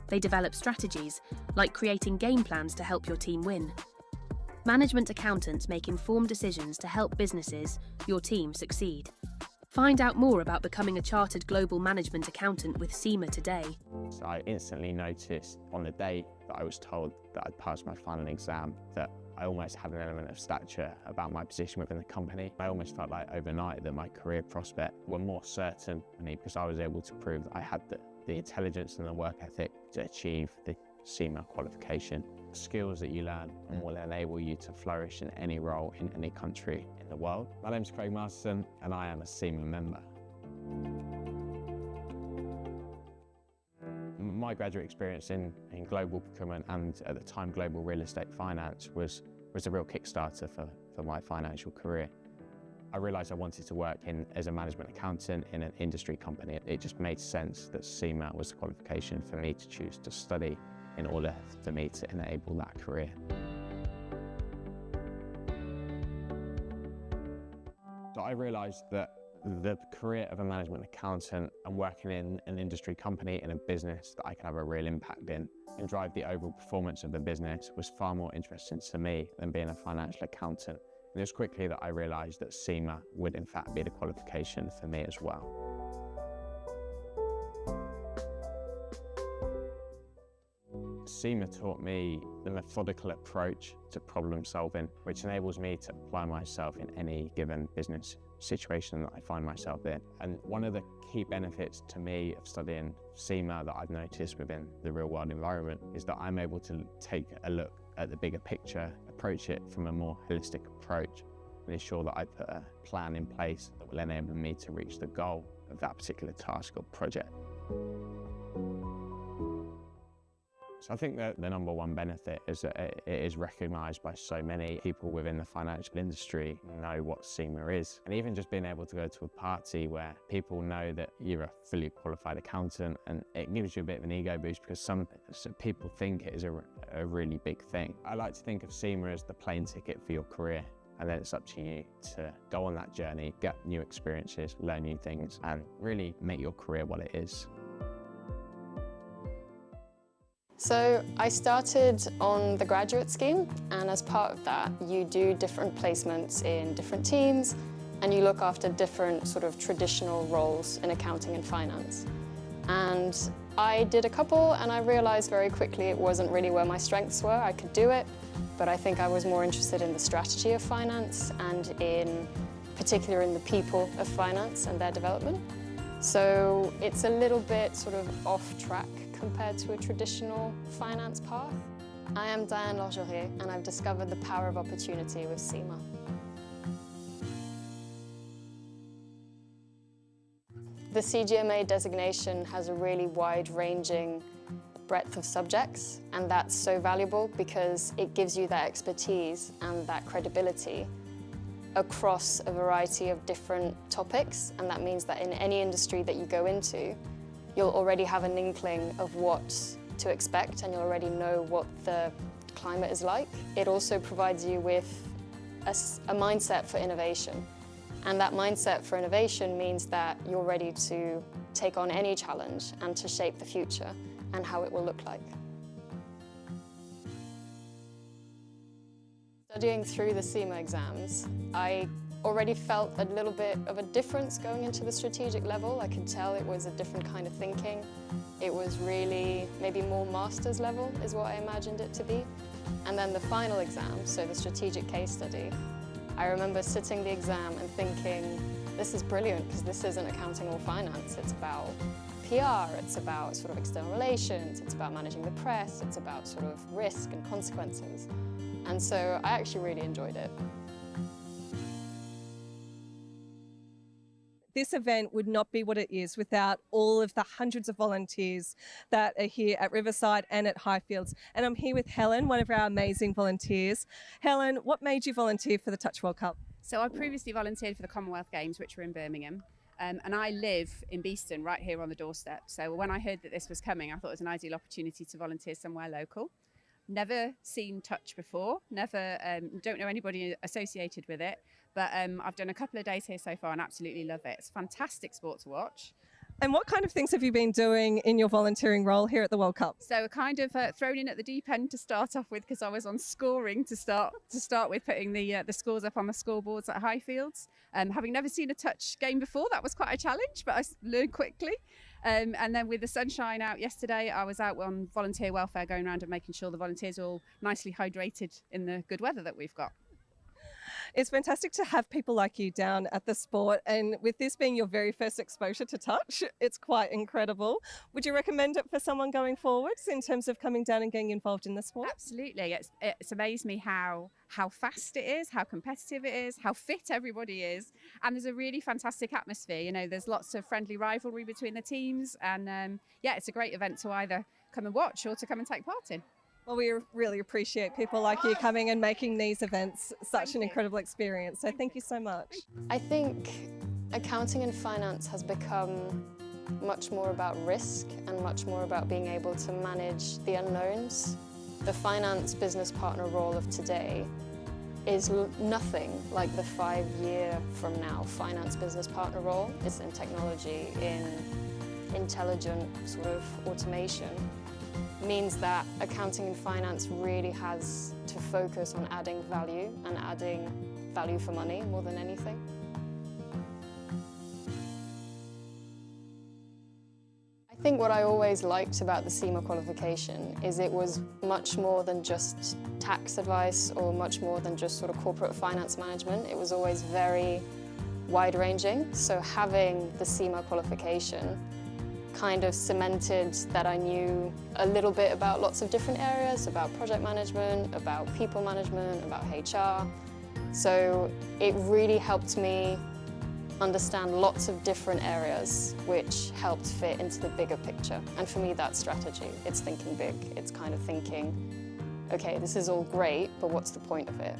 They develop strategies, like creating game plans to help your team win. Management accountants make informed decisions to help businesses, your team, succeed. Find out more about becoming a chartered global management accountant with SEMA today. So I instantly noticed on the day that I was told that I'd passed my final exam that I almost had an element of stature about my position within the company. I almost felt like overnight that my career prospects were more certain because I was able to prove that I had the intelligence and the work ethic to achieve the SEMA qualification. Skills that you learn and will enable you to flourish in any role in any country in the world. My name's Craig Masterson and I am a SEMA member. My graduate experience in global procurement and at the time global real estate finance was a real kickstarter for my financial career. I realised I wanted to work as a management accountant in an industry company. It just made sense that SEMA was the qualification for me to choose to study in order for me to enable that career. So I realised that the career of a management accountant and working in an industry company in a business that I could have a real impact in and drive the overall performance of the business was far more interesting to me than being a financial accountant. And it was quickly that I realised that SEMA would in fact be the qualification for me as well. SEMA taught me the methodical approach to problem solving, which enables me to apply myself in any given business situation that I find myself in. And one of the key benefits to me of studying SEMA that I've noticed within the real world environment is that I'm able to take a look at the bigger picture, approach it from a more holistic approach, and ensure that I put a plan in place that will enable me to reach the goal of that particular task or project. So I think that the number one benefit is that it is recognised by so many people within the financial industry know what SEMA is. And even just being able to go to a party where people know that you're a fully qualified accountant, and it gives you a bit of an ego boost because some people think it is a really big thing. I like to think of SEMA as the plane ticket for your career. And then it's up to you to go on that journey, get new experiences, learn new things, and really make your career what it is. So I started on the graduate scheme, and as part of that, you do different placements in different teams, and you look after different sort of traditional roles in accounting and finance. And I did a couple, and I realized very quickly it wasn't really where my strengths were. I could do it, but I think I was more interested in the strategy of finance and in particular in the people of finance and their development. So it's a little bit sort of off track compared to a traditional finance path. I am Diane Lorgerier, and I've discovered the power of opportunity with SEMA. The CGMA designation has a really wide-ranging breadth of subjects, and that's so valuable because it gives you that expertise and that credibility across a variety of different topics, and that means that in any industry that you go into, you'll already have an inkling of what to expect, and you'll already know what the climate is like. It also provides you with a mindset for innovation. And that mindset for innovation means that you're ready to take on any challenge and to shape the future and how it will look like. Studying through the SEMA exams, I already felt a little bit of a difference going into the strategic level. I could tell it was a different kind of thinking. It was really maybe more master's level is what I imagined it to be. And then the final exam, so the strategic case study, I remember sitting the exam and thinking, this is brilliant because this isn't accounting or finance. It's about PR, it's about sort of external relations, it's about managing the press, it's about sort of risk and consequences. And so I actually really enjoyed it. This event would not be what it is without all of the hundreds of volunteers that are here at Riverside and at Highfields. And I'm here with Helen, one of our amazing volunteers. Helen, what made you volunteer for the Touch World Cup? So I previously volunteered for the Commonwealth Games, which were in Birmingham. And I live in Beeston, right here on the doorstep. So when I heard that this was coming, I thought it was an ideal opportunity to volunteer somewhere local. Never seen Touch before, don't know anybody associated with it, but I've done a couple of days here so far and absolutely love it. It's a fantastic sport to watch. And what kind of things have you been doing in your volunteering role here at the World Cup? So kind of thrown in at the deep end to start off with, because I was on scoring to start with, putting the scores up on the scoreboards at Highfields. Having never seen a touch game before, that was quite a challenge, but I learned quickly. And then with the sunshine out yesterday, I was out on volunteer welfare, going around and making sure the volunteers are all nicely hydrated in the good weather that we've got. It's fantastic to have people like you down at the sport, and with this being your very first exposure to touch, it's quite incredible. Would you recommend it for someone going forwards in terms of coming down and getting involved in the sport? Absolutely. It's amazed me how fast it is, how competitive it is, how fit everybody is, and there's a really fantastic atmosphere. You know, there's lots of friendly rivalry between the teams, and yeah, it's a great event to either come and watch or to come and take part in. Well, we really appreciate people like you coming and making these events such an incredible experience. So thank you so much. I think accounting and finance has become much more about risk and much more about being able to manage the unknowns. The finance business partner role of today is nothing like the 5-year from now finance business partner role. It's in technology, in intelligent sort of automation. Means that accounting and finance really has to focus on adding value and adding value for money more than anything. I think what I always liked about the CIMA qualification is it was much more than just tax advice or much more than just sort of corporate finance management. It was always very wide-ranging. So having the CIMA qualification kind of cemented that I knew a little bit about lots of different areas, about project management, about people management, about HR. So it really helped me understand lots of different areas which helped fit into the bigger picture. And for me, that's strategy. It's thinking big. It's kind of thinking, okay, this is all great, but what's the point of it?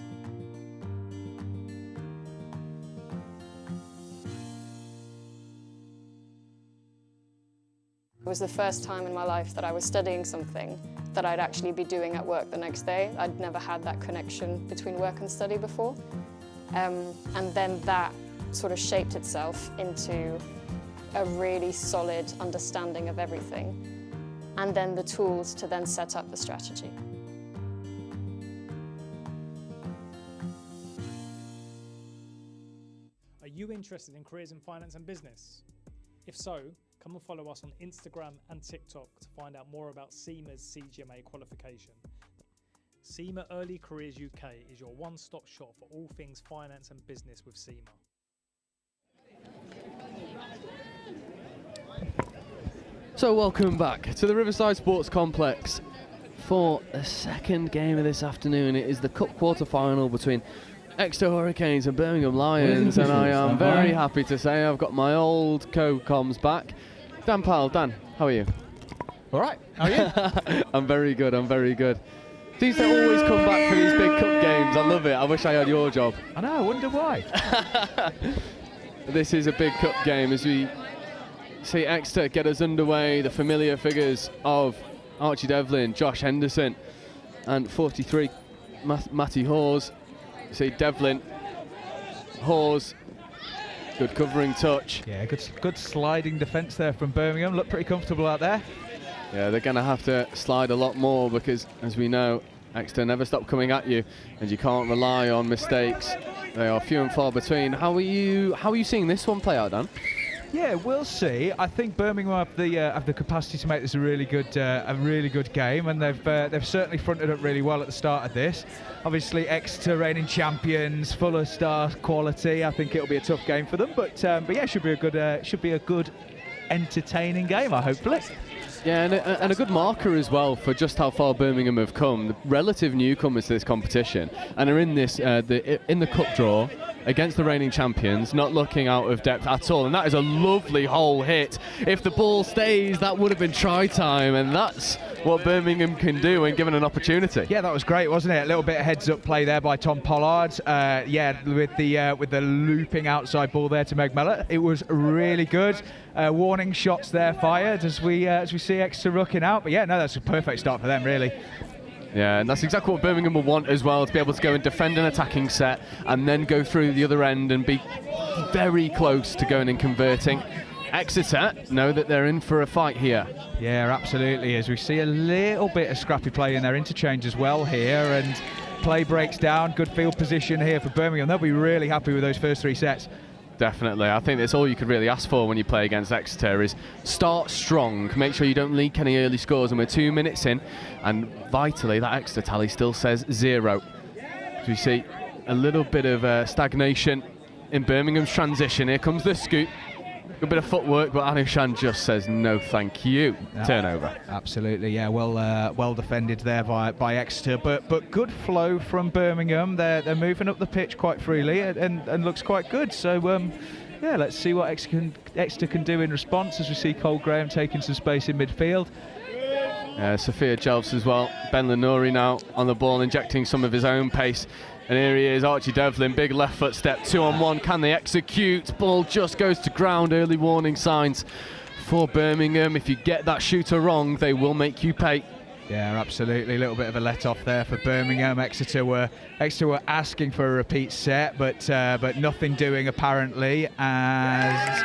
It was the first time in my life that I was studying something that I'd actually be doing at work the next day. I'd never had that connection between work and study before. And then that sort of shaped itself into a really solid understanding of everything, and then the tools to then set up the strategy. Are you interested in careers in finance and business? If so, come and follow us on Instagram and TikTok to find out more about CIMA's CGMA qualification. CIMA Early Careers UK is your one-stop shop for all things finance and business with CIMA. So welcome back to the Riverside Sports Complex for the second game of this afternoon. It is the Cup quarter-final between Exeter Hurricanes and Birmingham Lions, and I am very happy to say I've got my old co-coms back. Dan Powell. Dan, how are you? All right, how are you? I'm very good, I'm very good. Seems to always come back for these big cup games. I love it. I wish I had your job. I know, I wonder why. This is a big cup game as we see Exeter get us underway. The familiar figures of Archie Devlin, Josh Henderson, and 43, Matty Hawes. You see Devlin, Hawes, good covering touch. Yeah, good sliding defence there from Birmingham. Look pretty comfortable out there. Yeah, they're going to have to slide a lot more because, as we know, Exeter never stop coming at you, and you can't rely on mistakes They are few and far between. How are you seeing this one play out, Dan? Yeah, we'll see. I think Birmingham have the capacity to make this a really good game, and they've certainly fronted up really well at the start of this. Obviously, Exeter reigning champions, full of star quality. I think it'll be a tough game for them, but yeah, should be a good, entertaining game. Hopefully. Yeah, and a good marker as well for just how far Birmingham have come. The relative newcomers to this competition, and are in this in the cup draw against the reigning champions, not looking out of depth at all. And that is a lovely hole hit. If the ball stays, that would have been try time, and that's what Birmingham can do when given an opportunity. Yeah, that was great, wasn't it? A little bit of heads-up play there by Tom Pollard. Yeah, with the looping outside ball there to Meg Mellor. It was really good. Warning shots there fired as we see Exeter rooking out. But yeah, no, that's a perfect start for them, really. Yeah, and that's exactly what Birmingham will want as well, to be able to go and defend an attacking set and then go through the other end and be very close to going and converting. Exeter know that they're in for a fight here. Yeah, absolutely, as we see a little bit of scrappy play in their interchange as well here, and play breaks down. Good field position here for Birmingham. They'll be really happy with those first 3 sets. Definitely. I think that's all you could really ask for when you play against Exeter, is start strong, make sure you don't leak any early scores, and we're 2 minutes in, and vitally that Exeter tally still says 0. So we see a little bit of stagnation in Birmingham's transition. Here comes the scoop. A bit of footwork, but Anushan just says no thank you. Turnover. Absolutely, yeah, well defended there by Exeter, but good flow from Birmingham. They're moving up the pitch quite freely and looks quite good. So yeah, let's see what Exeter can do in response, as we see Cole Graham taking some space in midfield. Sophia Jelfs as well. Ben Lenori now on the ball, injecting some of his own pace. And here he is, Archie Devlin, big left foot step, 2-on-1, can they execute? Ball just goes to ground, early warning signs for Birmingham. If you get that shooter wrong, they will make you pay. Yeah, absolutely, a little bit of a let-off there for Birmingham. Exeter were asking for a repeat set, but nothing doing apparently, as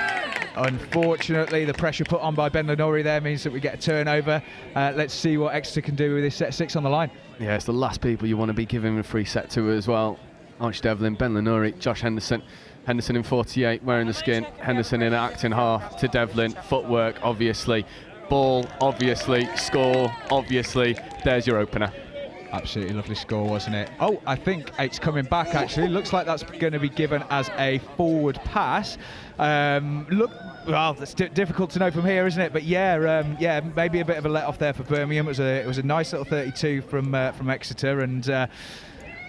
unfortunately the pressure put on by Ben Lenori there means that we get a turnover. Let's see what Exeter can do with this set 6 on the line. Yeah, it's the last people you want to be giving a free set to as well. Archie Devlin, Ben Lenori, Josh Henderson. Henderson in 48, wearing the skin. Henderson in acting half to Devlin. Footwork, obviously. Ball, obviously. Score, obviously. There's your opener. Absolutely lovely score, wasn't it? Oh, I think it's coming back, actually. Looks like that's going to be given as a forward pass. Well, it's difficult to know from here, isn't it? But yeah, maybe a bit of a let-off there for Birmingham. It was a nice little 32 from Exeter, and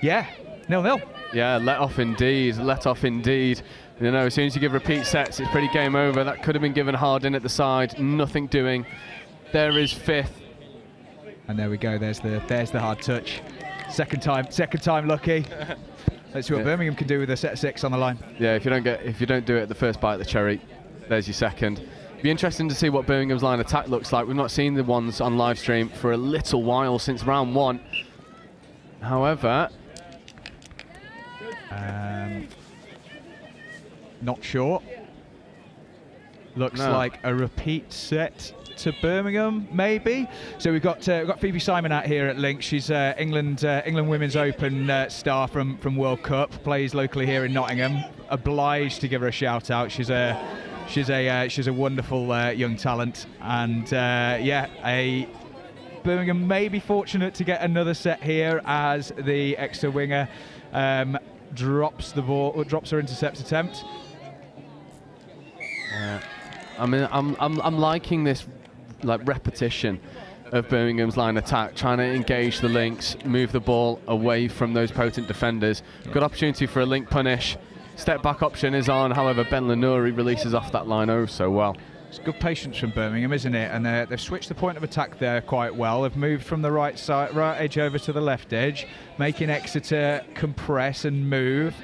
yeah, 0-0. Yeah, let off indeed. You know, as soon as you give repeat sets, it's pretty game over. That could have been given hard in at the side. Nothing doing. There is 5th. And there we go. There's the hard touch. Second time lucky. Let's see what Birmingham can do with a set 6 on the line. Yeah, if you don't do it at the first bite of the cherry, there's your second. It'd be interesting to see what Birmingham's line attack looks like. We've not seen the ones on live stream for a little while, since round 1. However, not sure. Looks like a repeat set to Birmingham, maybe. So we've got Phoebe Simon out here at Link. She's England Women's Open star from World Cup. Plays locally here in Nottingham. Obliged to give her a shout out. She's a wonderful young talent, and Birmingham may be fortunate to get another set here, as the Exeter winger drops her intercept attempt. I mean, I'm liking this repetition of Birmingham's line attack, trying to engage the links, move the ball away from those potent defenders. Good opportunity for a link punish. Step back option is on, however Ben Lenori releases off that line so well. It's good patience from Birmingham, isn't it? And they've switched the point of attack there quite well. They've moved from the right edge over to the left edge, making Exeter compress and move.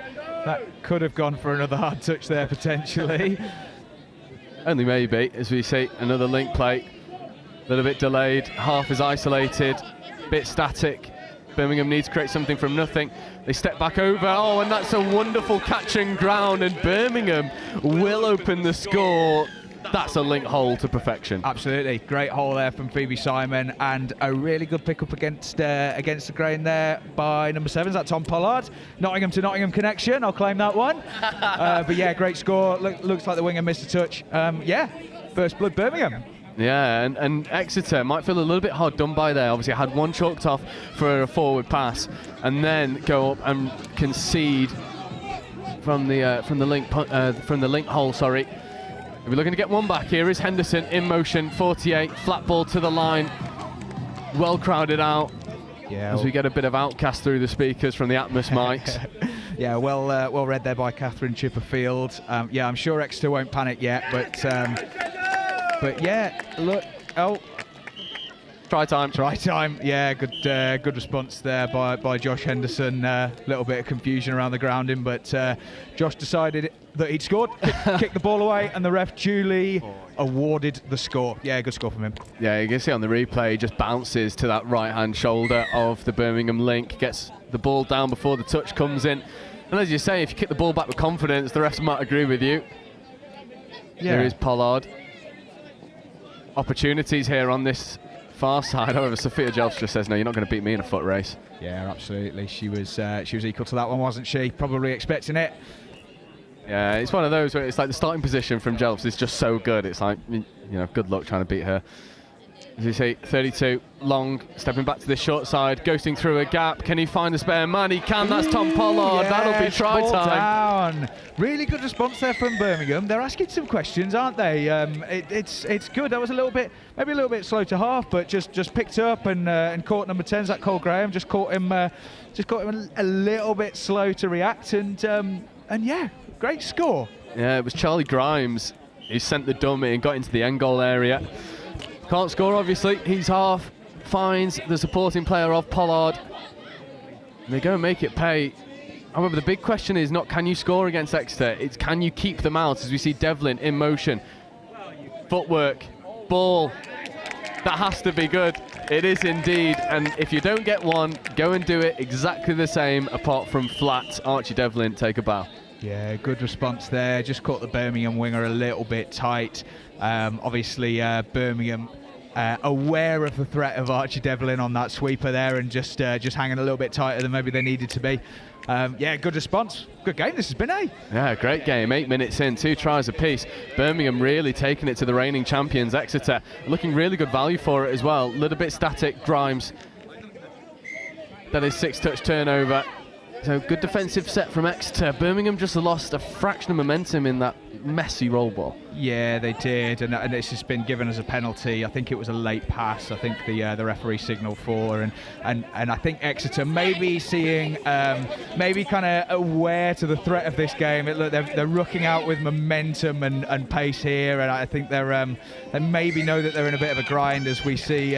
That could have gone for another hard touch there potentially. Only maybe, as we see another link play. A little bit delayed, half is isolated, bit static. Birmingham needs to create something from nothing. They step back over, and that's a wonderful catch and ground, and Birmingham will open the score. That's a link hole to perfection. Absolutely, great hole there from Phoebe Simon, and a really good pick up against the grain there by number 7. Is that Tom Pollard? Nottingham to Nottingham connection. I'll claim that one. But yeah, great score. Looks like the winger missed a touch. Yeah, first blood Birmingham. Yeah, and Exeter might feel a little bit hard done by there. Obviously, had one chalked off for a forward pass, and then go up and concede from the link hole. Sorry. We're looking to get one back. Here is Henderson in motion, 48, flat ball to the line, well crowded out. Yeah, as we get a bit of outcast through the speakers from the Atmos mics. Yeah, well read there by Catherine Chipperfield. Yeah, I'm sure Exeter won't panic yet, but yeah, look, Try time. Yeah, good response there by Josh Henderson. Little bit of confusion around the grounding, but Josh decided that he'd scored, kicked the ball away, and the ref duly awarded the score. Yeah, good score from him. Yeah, you can see on the replay, he just bounces to that right-hand shoulder of the Birmingham link, gets the ball down before the touch comes in. And as you say, if you kick the ball back with confidence, the refs might agree with you. Yeah. There is Pollard. Opportunities here on this far side. However, Sophia Jelfs just says, no, you're not going to beat me in a foot race. Yeah, absolutely. She was equal to that one, wasn't she? Probably expecting it. Yeah, it's one of those where it's like the starting position from Jelfs is just so good. It's like, good luck trying to beat her. As you see, 32, Long, stepping back to the short side, ghosting through a gap. Can he find a spare man? He can. That's Tom Pollard. That'll be try time. Down. Really good response there from Birmingham. They're asking some questions, aren't they? It's good. That was maybe a little bit slow to half, but just picked up and caught number 10, that Cole Graham. Just caught him a little bit slow to react, and yeah, great score. Yeah, it was Charlie Grimes who sent the dummy and got into the end goal area. Can't score, obviously. He's half, finds the supporting player of Pollard. And they go and make it pay. However, the big question is not can you score against Exeter, it's can you keep them out, as we see Devlin in motion. Footwork, ball, that has to be good. It is indeed, and if you don't get one, go and do it exactly the same, apart from flat. Archie Devlin, take a bow. Yeah, good response there. Just caught the Birmingham winger a little bit tight. Obviously, Birmingham aware of the threat of Archie Devlin on that sweeper there, and just hanging a little bit tighter than maybe they needed to be. Yeah, good response. Good game this has been, eh? Yeah, great game. 8 minutes in, 2 tries apiece. Birmingham really taking it to the reigning champions. Exeter looking really good value for it as well. A little bit static. Grimes. That is 6-touch turnover. So good defensive set from Exeter. Birmingham just lost a fraction of momentum in that messy roll ball. Yeah, they did, and it's just been given as a penalty. I think it was a late pass. I think the referee signalled for, and I think Exeter maybe seeing, maybe kind of aware to the threat of this game. Look, they're rooking out with momentum and pace here, and I think they maybe know that they're in a bit of a grind as we see.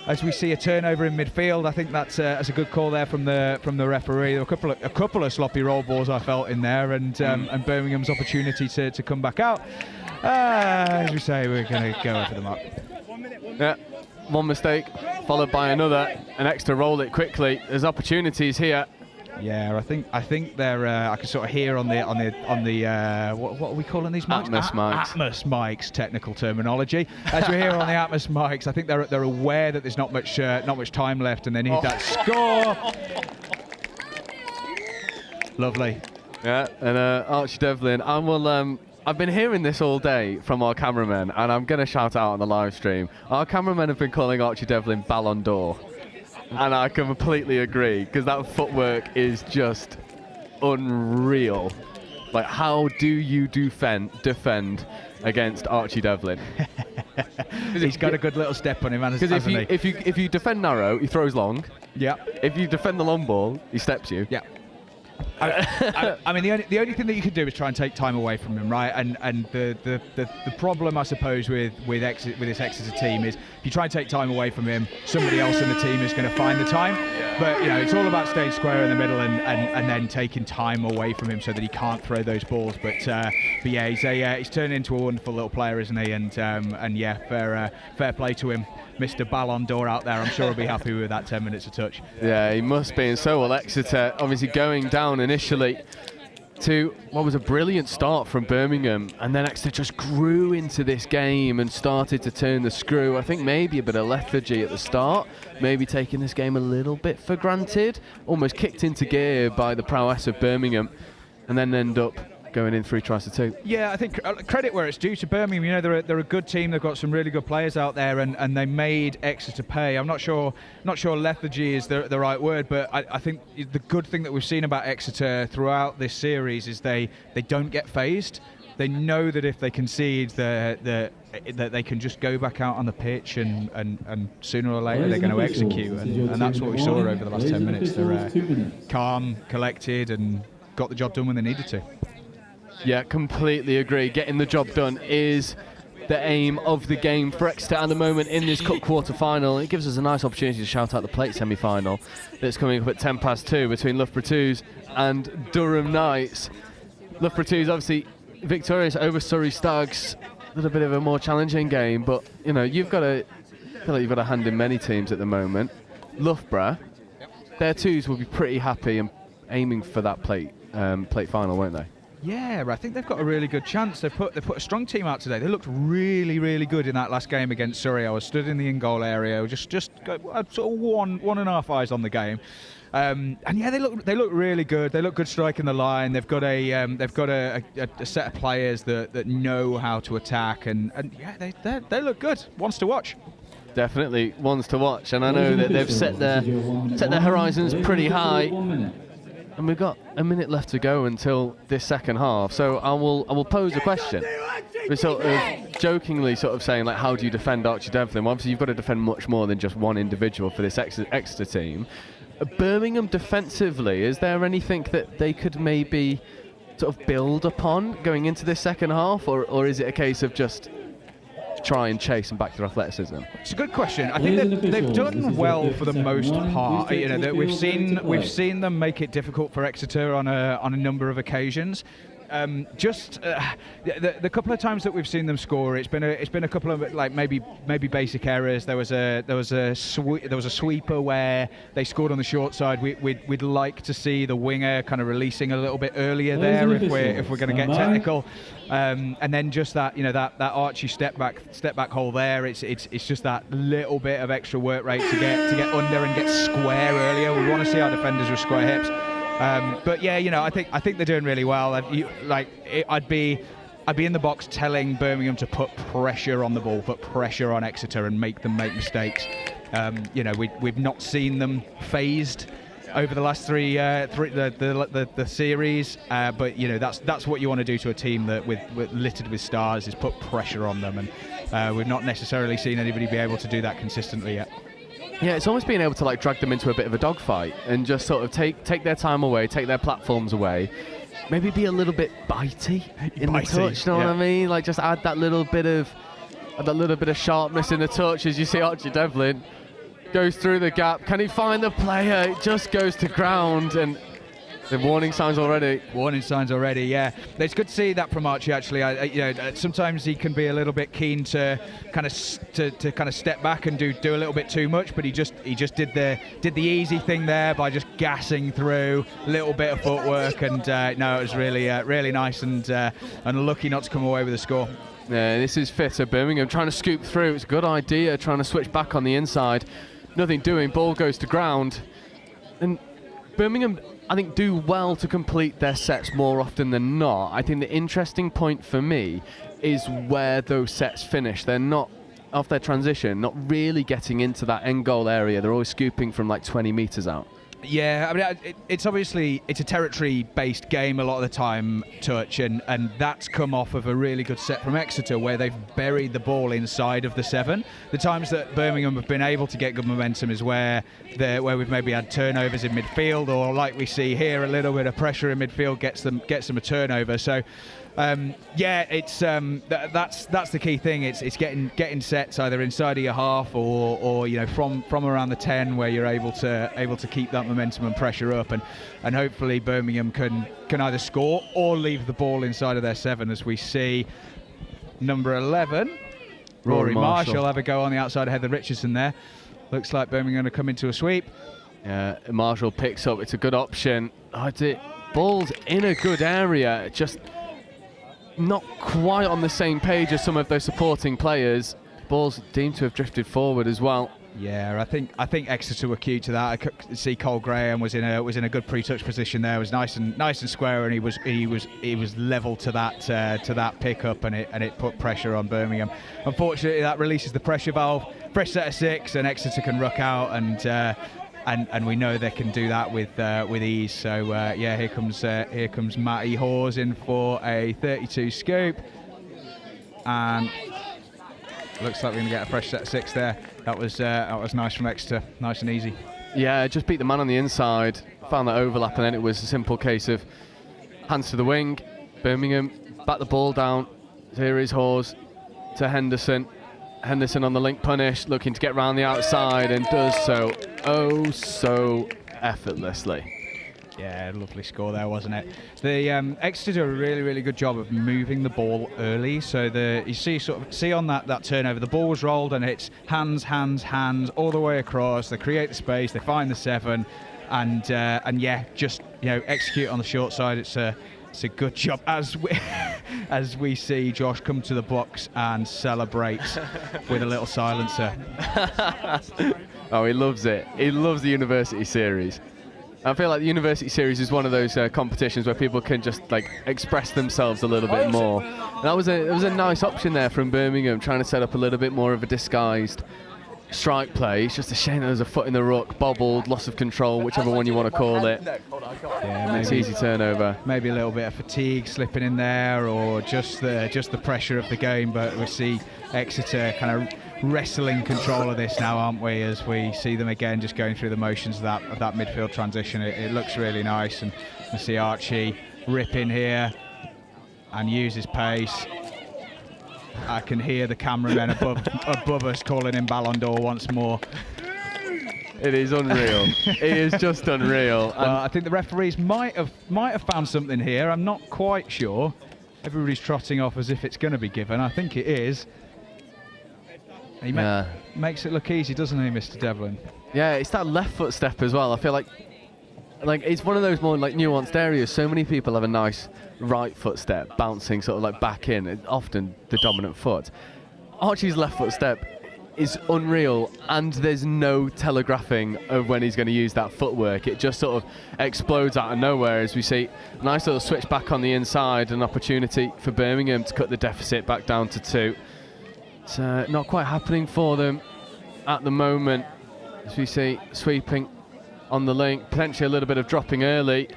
As we see a turnover in midfield. I think that's a good call there from the referee. There were a couple of sloppy roll balls I felt in there, and Birmingham's opportunity to come back out. As we say, we're going to go over the mark. Yeah, one mistake followed by another, and Exeter roll it quickly. There's opportunities here. Yeah, I think they're. I can sort of hear on the what are we calling these mics? Atmos mics. Atmos mics, technical terminology. As we hear on the Atmos mics, I think they're aware that there's not much time left, and they need that score. Lovely. Yeah, and Archie Devlin. I've been hearing this all day from our cameramen, and I'm going to shout out on the live stream. Our cameramen have been calling Archie Devlin Ballon d'Or. And I completely agree, because that footwork is just unreal. Like, how do you defend against Archie Devlin? He's got a good little step on him, because if you defend narrow, he throws long. Yeah. If you defend the long ball, he steps you. Yeah. I mean, the only thing that you can do is try and take time away from him, right? And the problem, I suppose, with this Exeter team is if you try and take time away from him, somebody else in the team is going to find the time. But it's all about staying square in the middle and then taking time away from him so that he can't throw those balls. But yeah, he's turned into a wonderful little player, isn't he? And yeah, fair play to him. Mr. Ballon d'Or out there, I'm sure he'll be happy with that 10 minutes of touch. Yeah, he must be, and so will Exeter. Obviously going down initially to what was a brilliant start from Birmingham, and then Exeter just grew into this game and started to turn the screw. I think maybe a bit of lethargy at the start, maybe taking this game a little bit for granted, almost kicked into gear by the prowess of Birmingham, and then end up going in 3 tries to 2. Yeah, I think credit where it's due to Birmingham. You know, they're a good team. They've got some really good players out there, and they made Exeter pay. I'm not sure lethargy is the right word, but I think the good thing that we've seen about Exeter throughout this series is they don't get phased. They know that if they concede, that they can just go back out on the pitch and sooner or later they're going to execute, and that's what we saw over the last 10 minutes. They're calm, collected, and got the job done when they needed to. Yeah, completely agree. Getting the job done is the aim of the game for Exeter at the moment in this cup quarter-final. It gives us a nice opportunity to shout out the plate semi-final that's coming up at 2:10 between Loughborough Twos and Durham Knights. Loughborough Twos obviously victorious over Surrey Stags. A little bit of a more challenging game, but you know, you've got a hand in many teams at the moment. Loughborough, their Twos will be pretty happy and aiming for that plate final, won't they? Yeah, I think they've got a really good chance. They put a strong team out today. They looked really, really good in that last game against Surrey. I was stood in the in-goal area, just sort of one and a half eyes on the game. And yeah, they look really good. They look good striking the line. They've got a set of players that know how to attack, and yeah, they look good. Ones to watch. Definitely ones to watch, and I know that they've set their horizons pretty high. And we've got a minute left to go until this second half, so I will pose a question. We're sort of jokingly sort of saying, like, how do you defend Archie Devlin? Well, obviously you've got to defend much more than just one individual for this Exeter team. Birmingham defensively, is there anything that they could maybe sort of build upon going into this second half, or is it a case of just try and chase and back their athleticism? It's a good question. I think they've done well for the most part. You know, that we've seen them make it difficult for Exeter on a number of occasions. The couple of times that we've seen them score, it's been a couple of like maybe basic errors. There was a sweeper where they scored on the short side. We'd like to see the winger kind of releasing a little bit earlier there if we're going to get technical. And then just that Archie step back hole there. It's just that little bit of extra work rate to get under and get square earlier. We want to see our defenders with square hips. But yeah, you know, I think they're doing really well. I'd be in the box telling Birmingham to put pressure on the ball, put pressure on Exeter, and make them make mistakes. You know, we've not seen them phased over the last the series, but you know, that's what you want to do to a team that with littered with stars, is put pressure on them, and we've not necessarily seen anybody be able to do that consistently yet. Yeah, it's almost being able to like drag them into a bit of a dogfight and just sort of take their time away, take their platforms away, maybe be a little bit bitey in the touch. You know what I mean? Like just add that little bit of sharpness in the touch. As you see, Archie Devlin goes through the gap. Can he find the player? It just goes to ground, and the warning signs already. Warning signs already, yeah. It's good to see that from Archie. Actually, you know, sometimes he can be a little bit keen to kind of step back and do a little bit too much. But he just did the easy thing there by just gassing through, a little bit of footwork, and no, it was really nice and lucky not to come away with a score. Yeah, this is fitter. Birmingham trying to scoop through. It's a good idea, trying to switch back on the inside. Nothing doing. Ball goes to ground, and Birmingham, I think, do well to complete their sets more often than not. I think the interesting point for me is where those sets finish. They're not, off their transition, not really getting into that end goal area. They're always scooping from like 20 metres out. Yeah, I mean, it's obviously a territory-based game a lot of the time, Touch, and that's come off of a really good set from Exeter where they've buried the ball inside of the 7. The times that Birmingham have been able to get good momentum is where we've maybe had turnovers in midfield, or like we see here, a little bit of pressure in midfield gets them a turnover. So. Yeah, it's that's the key thing. It's getting sets either inside of your half or you know from around the 10 where you're able to keep that momentum and pressure up, and hopefully Birmingham can either score or leave the ball inside of their 7, as we see number 11 Rory Marshall have a go on the outside of Heather Richardson there. Looks like Birmingham going to come into a sweep. Yeah, Marshall picks up. It's a good option. ball's in a good area, just not quite on the same page as some of those supporting players. Ball's deemed to have drifted forward as well. Yeah, I think Exeter were key to that. I could see Cole Graham was in a good pre-touch position there. It was nice and square, and he was level to that pickup, and it put pressure on Birmingham. Unfortunately, that releases the pressure valve. Fresh set of 6, and Exeter can ruck out, and we know they can do that with ease. So yeah, here comes Matty Hawes in for a 32 scoop, and looks like we're going to get a fresh set of 6 there. That was nice from Exeter, nice and easy. Yeah, just beat the man on the inside, found that overlap, and then it was a simple case of hands to the wing. Birmingham back the ball down. Here is Hawes to Henderson. Henderson on the link punish, looking to get round the outside, and does so so effortlessly. Yeah, lovely score there, wasn't it? The Exeter do a really good job of moving the ball early. So you see on that turnover, the ball was rolled and it's hands all the way across. They create the space, they find the 7, and yeah, just execute on the short side. It's a good job as we see Josh come to the Bucs and celebrate with a little silencer. Oh, he loves it. He loves the University Series. I feel like the University Series is one of those competitions where people can just express themselves a little bit more. And it was a nice option there from Birmingham, trying to set up a little bit more of a disguised strike play. It's just a shame that there's a foot in the ruck, bobbled, loss of control, whichever one you want to call it. Yeah, it's easy turnover. Maybe a little bit of fatigue slipping in there, or just the pressure of the game. But we see Exeter kind of wrestling control of this now, aren't we, as we see them again just going through the motions of that midfield transition. It looks really nice, and we see Archie rip in here and use his pace. I can hear the cameramen above us calling him Ballon d'Or once more. It is unreal. It is just unreal. Well, I think the referees might have found something here. I'm not quite sure. Everybody's trotting off as if it's going to be given. I think it is. He makes it look easy, doesn't he, Mr. Devlin? Yeah, it's that left foot step as well. I feel like it's one of those more nuanced areas. So many people have a nice right foot step bouncing sort of back in, often the dominant foot. Archie's left foot step is unreal, and there's no telegraphing of when he's going to use that footwork. It just sort of explodes out of nowhere, as we see a nice little switch back on the inside, an opportunity for Birmingham to cut the deficit back down to 2. It's not quite happening for them at the moment, as we see sweeping on the link, potentially a little bit of dropping early.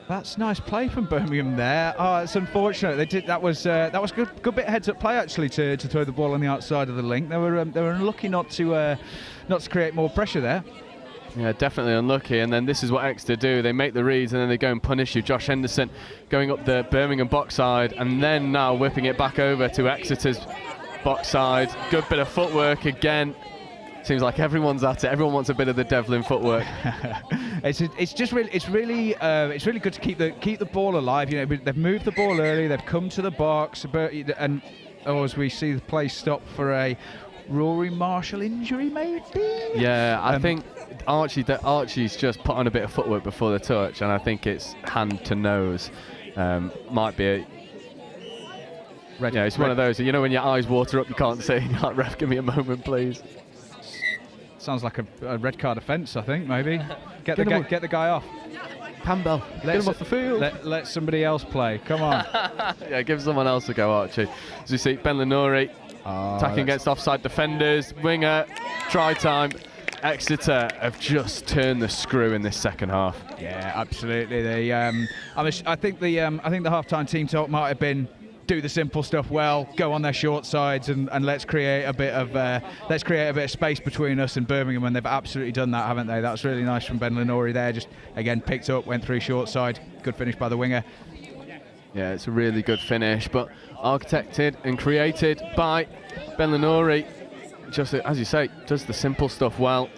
That's nice play from Birmingham there. Oh, it's unfortunate. They did. That was good bit of heads-up play actually to throw the ball on the outside of the link. They were unlucky not to create more pressure there. Yeah, definitely unlucky. And then this is what Exeter do. They make the reads and then they go and punish you. Josh Henderson going up the Birmingham box side, and then now whipping it back over to Exeter's box side. Good bit of footwork again. Seems like everyone's at it. Everyone wants a bit of the Devlin footwork. It's really good to keep the ball alive. They've moved the ball early. They've come to the box, and as we see the play stop for a Rory Marshall injury, maybe. Yeah, I think Archie's just put on a bit of footwork before the touch, and I think it's hand to nose. Might be a. It's one of those. When your eyes water up, you can't see. You're like, ref, give me a moment, please. Sounds like a red card offence, I think, maybe. Get the guy off. Campbell, get him off the field. Let somebody else play. Come on. Yeah, give someone else a go, Archie. As you see, Ben Lenori attacking against offside defenders. Winger, try time. Exeter have just turned the screw in this second half. Yeah, absolutely. I think the half-time team talk might have been, do the simple stuff well, go on their short sides, and let's create a bit of space between us and Birmingham, and they've absolutely done that, haven't they? That's really nice from Ben Lenori there. Just again picked up, went through short side. Good finish by the winger. Yeah, it's a really good finish, but architected and created by Ben Lenori. Just as you say, does the simple stuff well.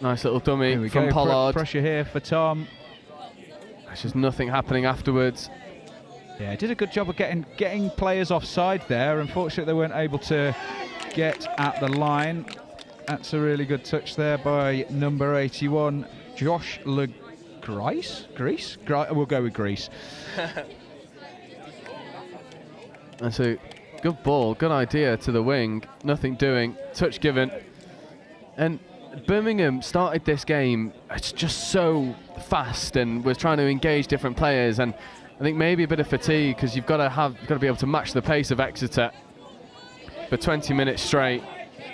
Nice little dummy from Pollard. Pressure here for Tom. There's just nothing happening afterwards. Yeah, did a good job of getting players offside there. Unfortunately, they weren't able to get at the line. That's a really good touch there by number 81, Josh Greece? We'll go with Greece. And so, good ball, good idea to the wing. Nothing doing. Touch given. And Birmingham started this game, it's just so fast and was trying to engage different players, and I think maybe a bit of fatigue because you've got to be able to match the pace of Exeter for 20 minutes straight.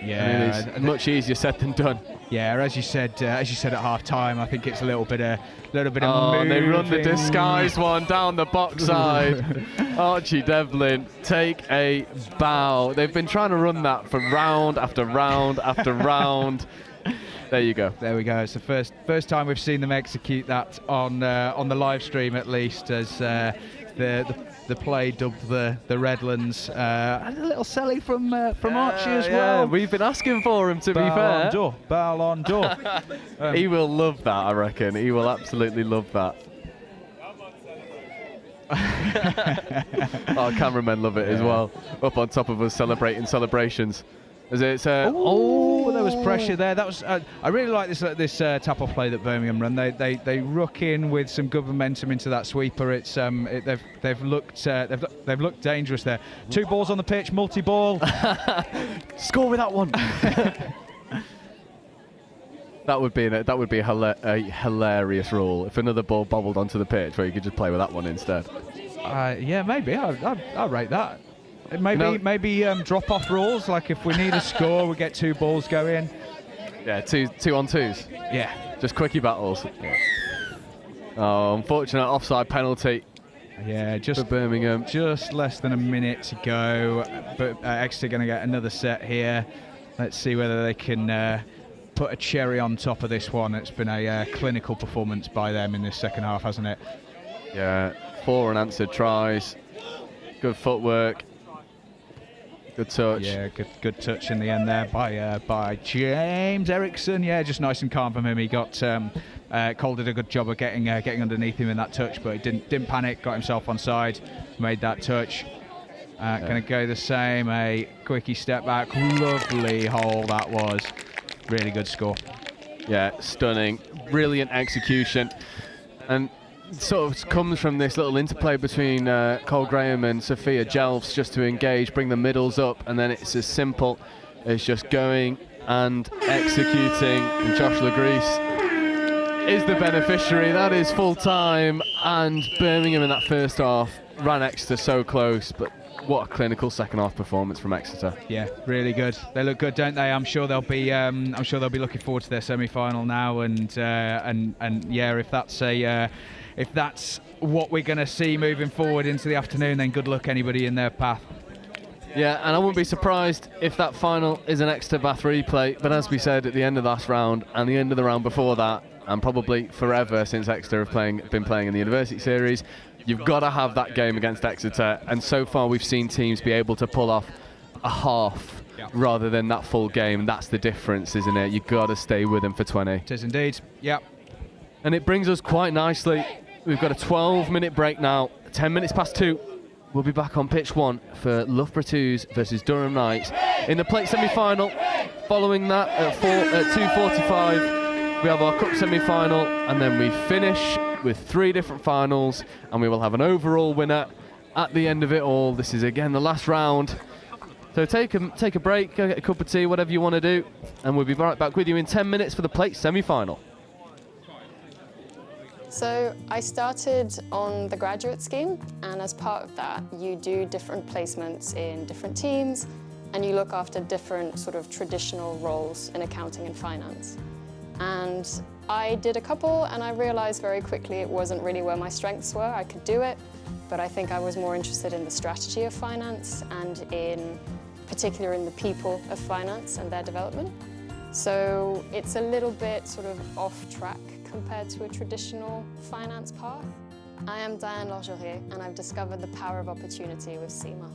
Yeah, I mean, it's much easier said than done. Yeah, as you said at half time, I think it's a little bit of moving. They run the disguised one down the box side. Archie Devlin, take a bow. They've been trying to run that for round after round after round. There you go. There we go. It's the first time we've seen them execute that on the live stream, at least, as the play dubbed the Redlands. And a little selly from Archie as well. Yeah, we've been asking for him, to be fair. Ballon d'Or. He will love that, I reckon. He will absolutely love that. Our cameramen love it as well. Up on top of us celebrating celebrations. As it's there was pressure there. That was I really like this tap off play that Birmingham run. They ruck in with some good momentum into that sweeper. It's they've looked dangerous there. 2 balls on the pitch, multi-ball. Score with that one. That would be a hilarious rule if another ball bobbled onto the pitch where you could just play with that one instead. Yeah, maybe I'll rate that. Maybe drop off rules, like if we need a score, we get 2 balls going. Yeah, two on twos. Yeah, just quickie battles. Yeah. Oh, unfortunate offside penalty. Yeah, just for Birmingham. Just less than a minute to go, but Exeter going to get another set here. Let's see whether they can put a cherry on top of this one. It's been a clinical performance by them in this second half, hasn't it? Yeah, 4 unanswered tries. Good footwork. Good touch. Yeah, good touch in the end there by James Eriksson. Yeah, just nice and calm from him. He got Cole did a good job of getting underneath him in that touch, but he didn't panic. Got himself onside, made that touch. Going to go the same. A quickie step back. Lovely hole that was. Really good score. Yeah, stunning. Brilliant execution. And sort of comes from this little interplay between Cole Graham and Sophia Jelfs, just to engage, bring the middles up, and then it's as simple as just going and executing. And Josh Legreese is the beneficiary. That is full time, and Birmingham in that first half ran Exeter so close, but what a clinical second half performance from Exeter. Yeah, really good. They look good, don't they? I'm sure they'll be looking forward to their semi-final now, and yeah, if that's what we're going to see moving forward into the afternoon, then good luck anybody in their path. Yeah, and I wouldn't be surprised if that final is an Exeter Bath replay, but as we said at the end of last round and the end of the round before that, and probably forever since Exeter have been playing in the University Series, you've got to have that game against Exeter, and so far we've seen teams be able to pull off a half rather than that full game. That's the difference, isn't it? You've got to stay with them for 20. It is indeed, yep. And it brings us quite nicely. We've got a 12-minute break now, 10 minutes past 2. We'll be back on pitch 1 for Loughborough 2s versus Durham Knights in the plate semi-final. Following that at 2:45, we have our cup semi-final, and then we finish with 3 different finals, and we will have an overall winner at the end of it all. This is again the last round. So take a break, go get a cup of tea, whatever you want to do, and we'll be right back with you in 10 minutes for the plate semi-final. So I started on the graduate scheme, and as part of that, you do different placements in different teams, and you look after different sort of traditional roles in accounting and finance. And I did a couple, and I realized very quickly it wasn't really where my strengths were. I could do it, but I think I was more interested in the strategy of finance and in particular in the people of finance and their development. So it's a little bit sort of off track compared to a traditional finance path. I am Diane Lorgerier, and I've discovered the power of opportunity with CIMA.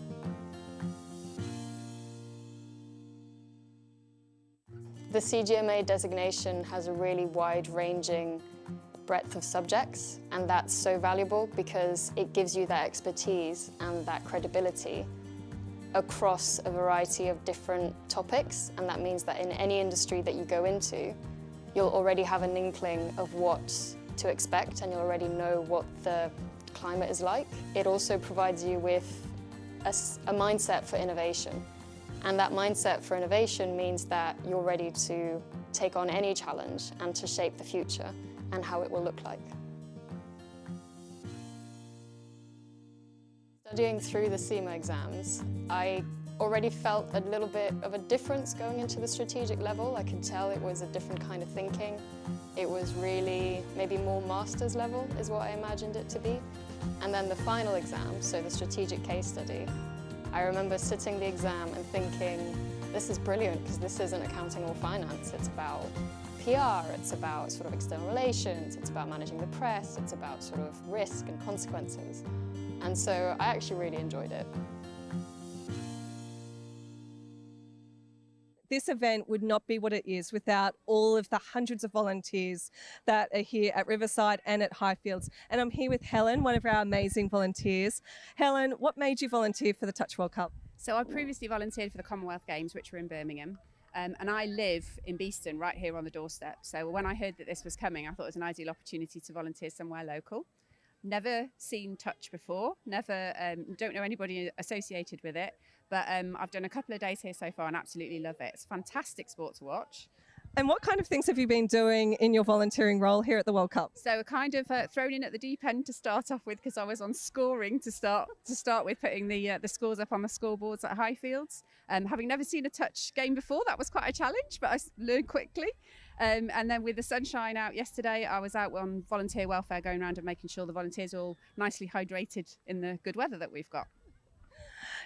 The CGMA designation has a really wide-ranging breadth of subjects, and that's so valuable because it gives you that expertise and that credibility across a variety of different topics, and that means that in any industry that you go into, you'll already have an inkling of what to expect and you already know what the climate is like. It also provides you with a mindset for innovation. And that mindset for innovation means that you're ready to take on any challenge and to shape the future and how it will look like. Studying through the CIMA exams, I already felt a little bit of a difference going into the strategic level. I could tell it was a different kind of thinking. It was really maybe more master's level is what I imagined it to be. And then the final exam, so the strategic case study, I remember sitting the exam and thinking, this is brilliant because this isn't accounting or finance. It's about PR, it's about sort of external relations, it's about managing the press, it's about sort of risk and consequences. And so I actually really enjoyed it. This event would not be what it is without all of the hundreds of volunteers that are here at Riverside and at Highfields. And I'm here with Helen, one of our amazing volunteers. Helen, what made you volunteer for the Touch World Cup? So I previously volunteered for the Commonwealth Games, which were in Birmingham. And I live in Beeston, right here on the doorstep. So when I heard that this was coming, I thought it was an ideal opportunity to volunteer somewhere local. Never seen Touch before, don't know anybody associated with it, but I've done a couple of days here so far and absolutely love it. It's a fantastic sport to watch. And what kind of things have you been doing in your volunteering role here at the World Cup? So kind of thrown in at the deep end to start off with because I was on scoring to start with, putting the scores up on the scoreboards at Highfields. Having never seen a touch game before, that was quite a challenge, but I learned quickly. And then with the sunshine out yesterday, I was out on volunteer welfare going around and making sure the volunteers are all nicely hydrated in the good weather that we've got.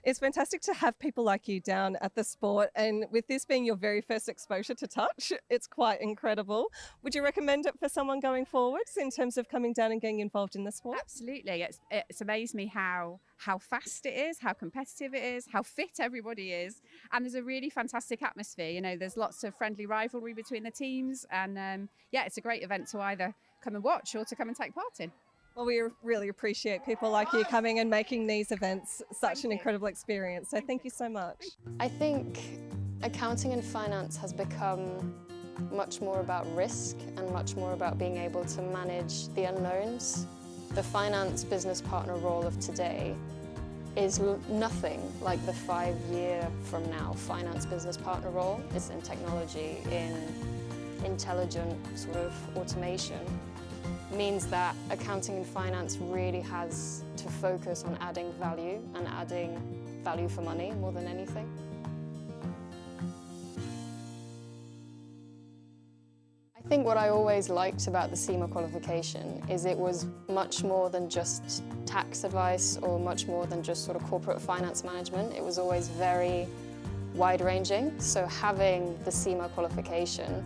It's fantastic to have people like you down at the sport, and with this being your very first exposure to touch, it's quite incredible. Would you recommend it for someone going forwards in terms of coming down and getting involved in the sport? Absolutely. It's amazed me how fast it is, how competitive it is, how fit everybody is, and there's a really fantastic atmosphere. You know, there's lots of friendly rivalry between the teams, and yeah, it's a great event to either come and watch or to come and take part in. Well, we really appreciate people like you coming and making these events such an incredible experience. So thank you so much. I think accounting and finance has become much more about risk and much more about being able to manage the unknowns. The finance business partner role of today is nothing like the 5-year from now finance business partner role. It's in technology, in intelligent sort of automation. Means that accounting and finance really has to focus on adding value and adding value for money more than anything. I think what I always liked about the CIMA qualification is it was much more than just tax advice or much more than just sort of corporate finance management. It was always very wide-ranging. So having the CIMA qualification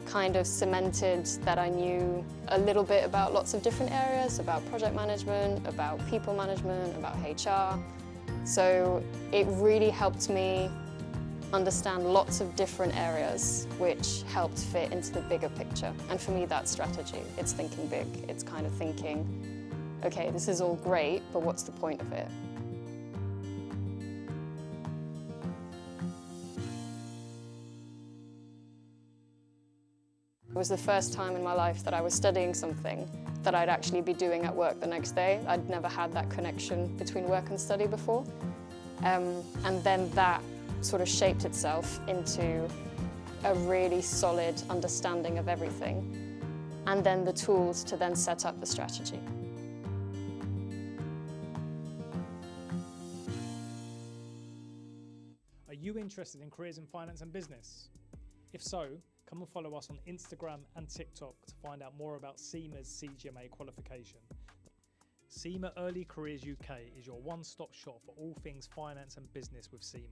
kind of cemented that I knew a little bit about lots of different areas, about project management, about people management, about HR. So it really helped me understand lots of different areas which helped fit into the bigger picture. And for me, that's strategy. It's thinking big. It's kind of thinking, okay, this is all great, but what's the point of it? It was the first time in my life that I was studying something that I'd actually be doing at work the next day. I'd never had that connection between work and study before. And then that sort of shaped itself into a really solid understanding of everything, and then the tools to then set up the strategy. Are you interested in careers in finance and business? If so, come and follow us on Instagram and TikTok to find out more about CIMA's CGMA qualification. CIMA Early Careers UK is your one-stop shop for all things finance and business with CIMA.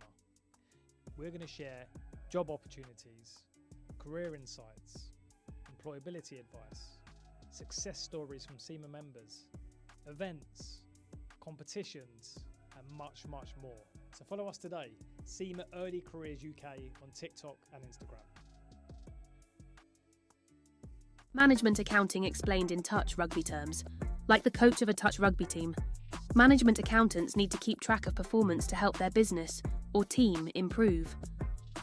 We're going to share job opportunities, career insights, employability advice, success stories from CIMA members, events, competitions, and much, much more. So follow us today, CIMA Early Careers UK on TikTok and Instagram. Management accounting explained in touch rugby terms. Like the coach of a touch rugby team, management accountants need to keep track of performance to help their business or team improve.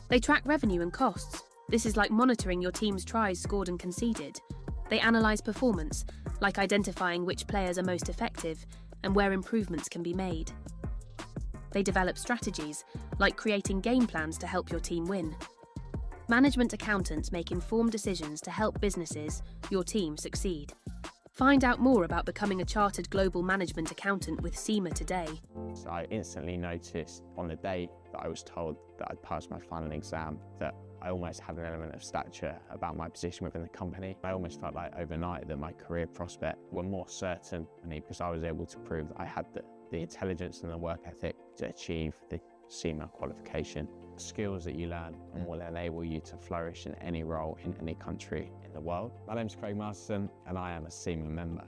They track revenue and costs. This is like monitoring your team's tries scored and conceded. They analyse performance, like identifying which players are most effective and where improvements can be made. They develop strategies, like creating game plans to help your team win. Management accountants make informed decisions to help businesses, your team, succeed. Find out more about becoming a chartered global management accountant with CIMA today. So I instantly noticed on the day that I was told that I'd passed my final exam that I almost had an element of stature about my position within the company. I almost felt like overnight that my career prospects were more certain because I was able to prove that I had the intelligence and the work ethic to achieve the CIMA qualification. Skills that you learn and will enable you to flourish in any role in any country in the world. My name's Craig Masterson and I am a CIMA member.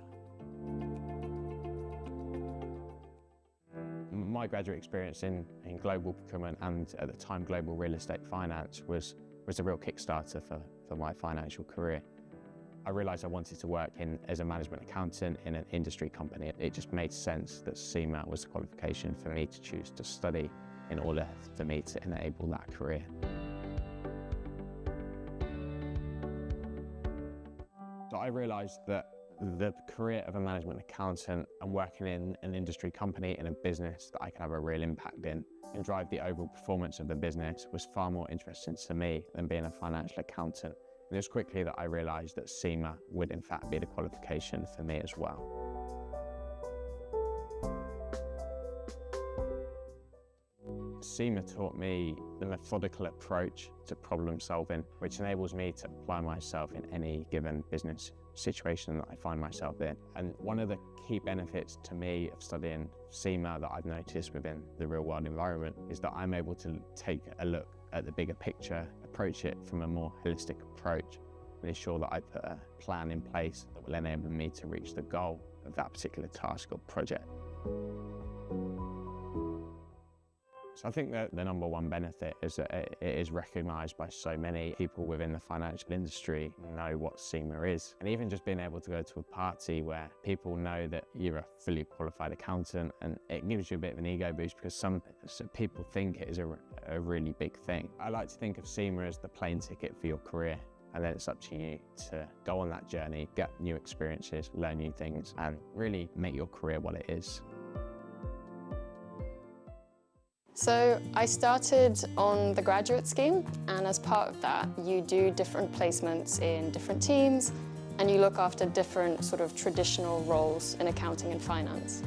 My graduate experience in global procurement and at the time global real estate finance was a real kickstarter for my financial career. I realised I wanted to work as a management accountant in an industry company. It just made sense that CIMA was the qualification for me to choose to study in order for me to enable that career. So I realised that the career of a management accountant and working in an industry company in a business that I could have a real impact in and drive the overall performance of the business was far more interesting to me than being a financial accountant. And it was quickly that I realised that CIMA would in fact be the qualification for me as well. CIMA taught me the methodical approach to problem solving, which enables me to apply myself in any given business situation that I find myself in. And one of the key benefits to me of studying CIMA that I've noticed within the real world environment is that I'm able to take a look at the bigger picture, approach it from a more holistic approach, and ensure that I put a plan in place that will enable me to reach the goal of that particular task or project. So I think that the number one benefit is that it is recognised by so many people within the financial industry know what CIMA is. And even just being able to go to a party where people know that you're a fully qualified accountant, and it gives you a bit of an ego boost because some people think it is a really big thing. I like to think of CIMA as the plane ticket for your career. And then it's up to you to go on that journey, get new experiences, learn new things, and really make your career what it is. So I started on the graduate scheme, and as part of that you do different placements in different teams and you look after different sort of traditional roles in accounting and finance.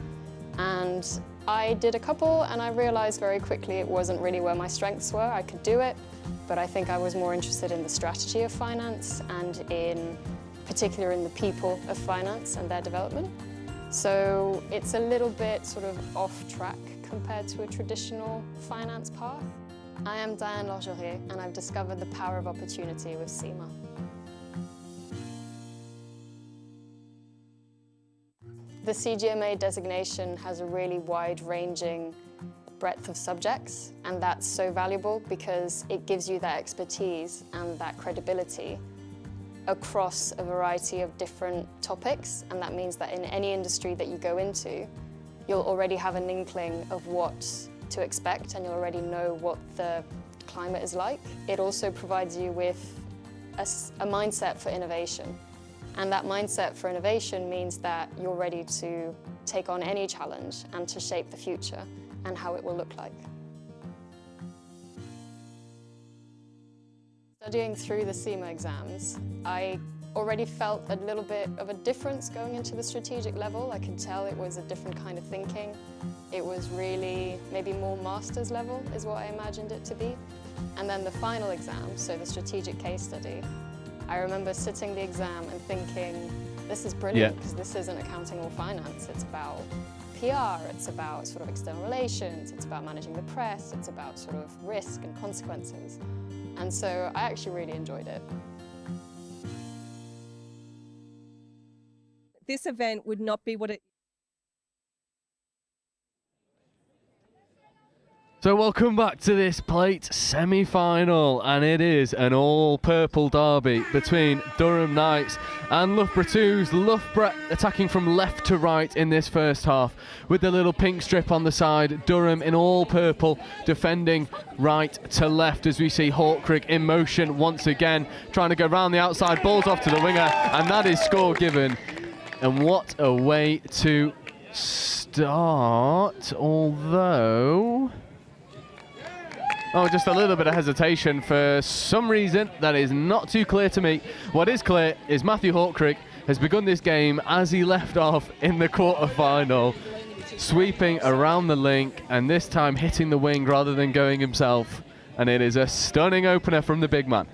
And I did a couple and I realised very quickly it wasn't really where my strengths were. I could do it, but I think I was more interested in the strategy of finance and in particular in the people of finance and their development. So it's a little bit sort of off track compared to a traditional finance path. I am Diane Lorgerier and I've discovered the power of opportunity with CIMA. The CGMA designation has a really wide-ranging breadth of subjects, and that's so valuable because it gives you that expertise and that credibility across a variety of different topics, and that means that in any industry that you go into, you'll already have an inkling of what to expect and you'll already know what the climate is like. It also provides you with a mindset for innovation. And that mindset for innovation means that you're ready to take on any challenge and to shape the future and how it will look like. Studying through the CIMA exams, I already felt a little bit of a difference going into the strategic level. I could tell it was a different kind of thinking. It was really maybe more master's level is what I imagined it to be. And then the final exam, so the strategic case study, I remember sitting the exam and thinking, this is brilliant because this isn't accounting or finance. It's about PR, it's about sort of external relations, it's about managing the press, it's about sort of risk and consequences. And so I actually really enjoyed it. This event would not be what it So welcome back to this plate semi-final, and it is an all-purple derby between Durham Knights and Loughborough 2's. Loughborough attacking from left to right in this first half with the little pink strip on the side. Durham in all purple defending right to left as we see Hawkrig in motion once again, trying to go round the outside, balls off to the winger, and that is score given. And what a way to start, although... Oh, just a little bit of hesitation for some reason that is not too clear to me. What is clear is Matthew Hawkrig has begun this game as he left off in the quarter-final, sweeping around the link and this time hitting the wing rather than going himself. And it is a stunning opener from the big man.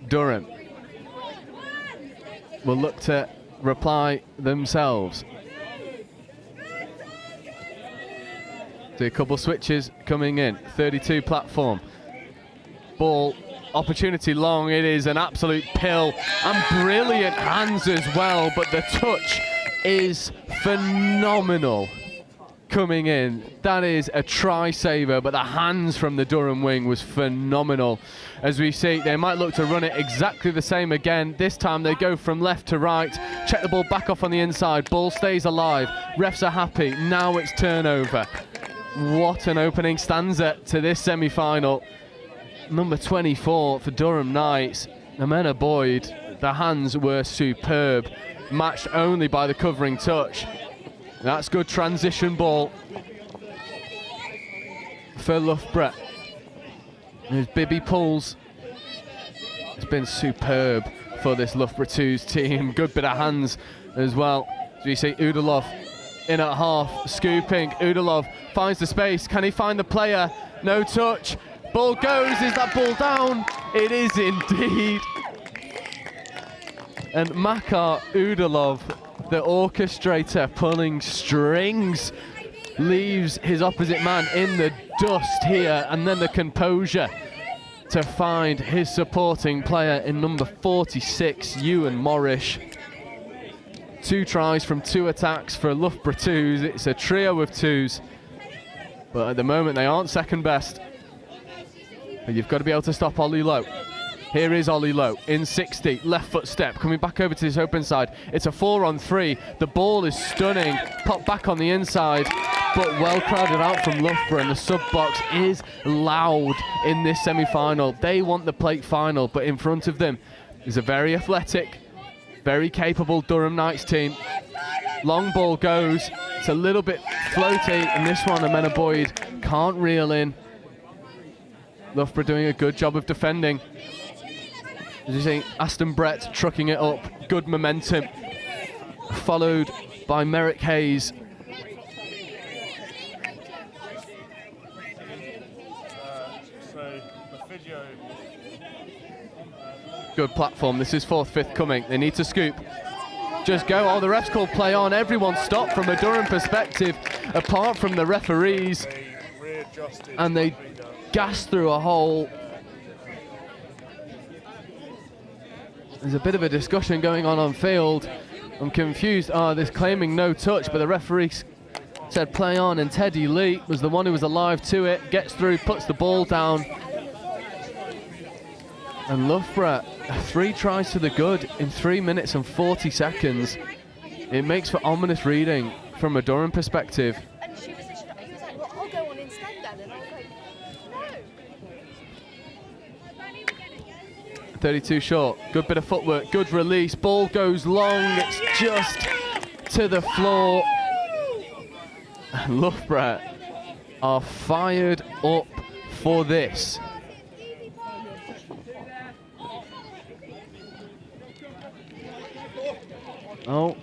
Durham will look to reply themselves. See a couple switches coming in. 32 platform. Ball, opportunity long. It is an absolute pill. And brilliant hands as well, but the touch is phenomenal coming in. That is a try saver, but the hands from the Durham wing was phenomenal. As we see, they might look to run it exactly the same again. This time they go from left to right. Check the ball back off on the inside. Ball stays alive. Refs are happy. Now it's turnover. What an opening stanza to this semi-final. Number 24 for Durham Knights, Amena Boyd. The hands were superb, matched only by the covering touch. That's good transition ball for Loughborough. There's Bibby pulls. It's been superb for this Loughborough 2's team. Good bit of hands as well. So you see Udalov in at half, scooping. Udalov finds the space. Can he find the player? No touch. Ball goes. Is that ball down? It is indeed. And Makar Udalov, the orchestrator pulling strings, leaves his opposite man in the dust here, and then the composure to find his supporting player in number 46, Ewan Morrish. 2 tries from 2 attacks for Loughborough 2's. It's a trio of 2's, but at the moment they aren't second best. But you've got to be able to stop Ollie Lowe. Here is Ollie Lowe in 60, left foot step, coming back over to his open side. It's a 4-on-3. The ball is stunning, popped back on the inside, but well crowded out from Loughborough, and the sub box is loud in this semi-final. They want the plate final, but in front of them is a very athletic, very capable Durham Knights team. Long ball goes. It's a little bit floaty, and this one, Amena Boyd can't reel in. Loughborough doing a good job of defending. As you see, Aston Brett trucking it up. Good momentum. Followed by Merrick Hayes. Good platform. This is 4th, 5th coming. They need to scoop. Just go. Oh, the refs called play on. Everyone stopped from a Durham perspective, apart from the referees. And they gassed through a hole. There's a bit of a discussion going on field. I'm confused. Oh, they're claiming no touch, but the referee said play on, and Teddy Lee was the one who was alive to it. Gets through, puts the ball down. And Loughborough, 3 tries to the good in 3 minutes and 40 seconds. It makes for ominous reading from a Durham perspective. And he was like, well, I'll go on instead then. And I was like, no. 32 short, good bit of footwork, good release, ball goes long, it's just to the floor. And Loughborough are fired up for this. Oh,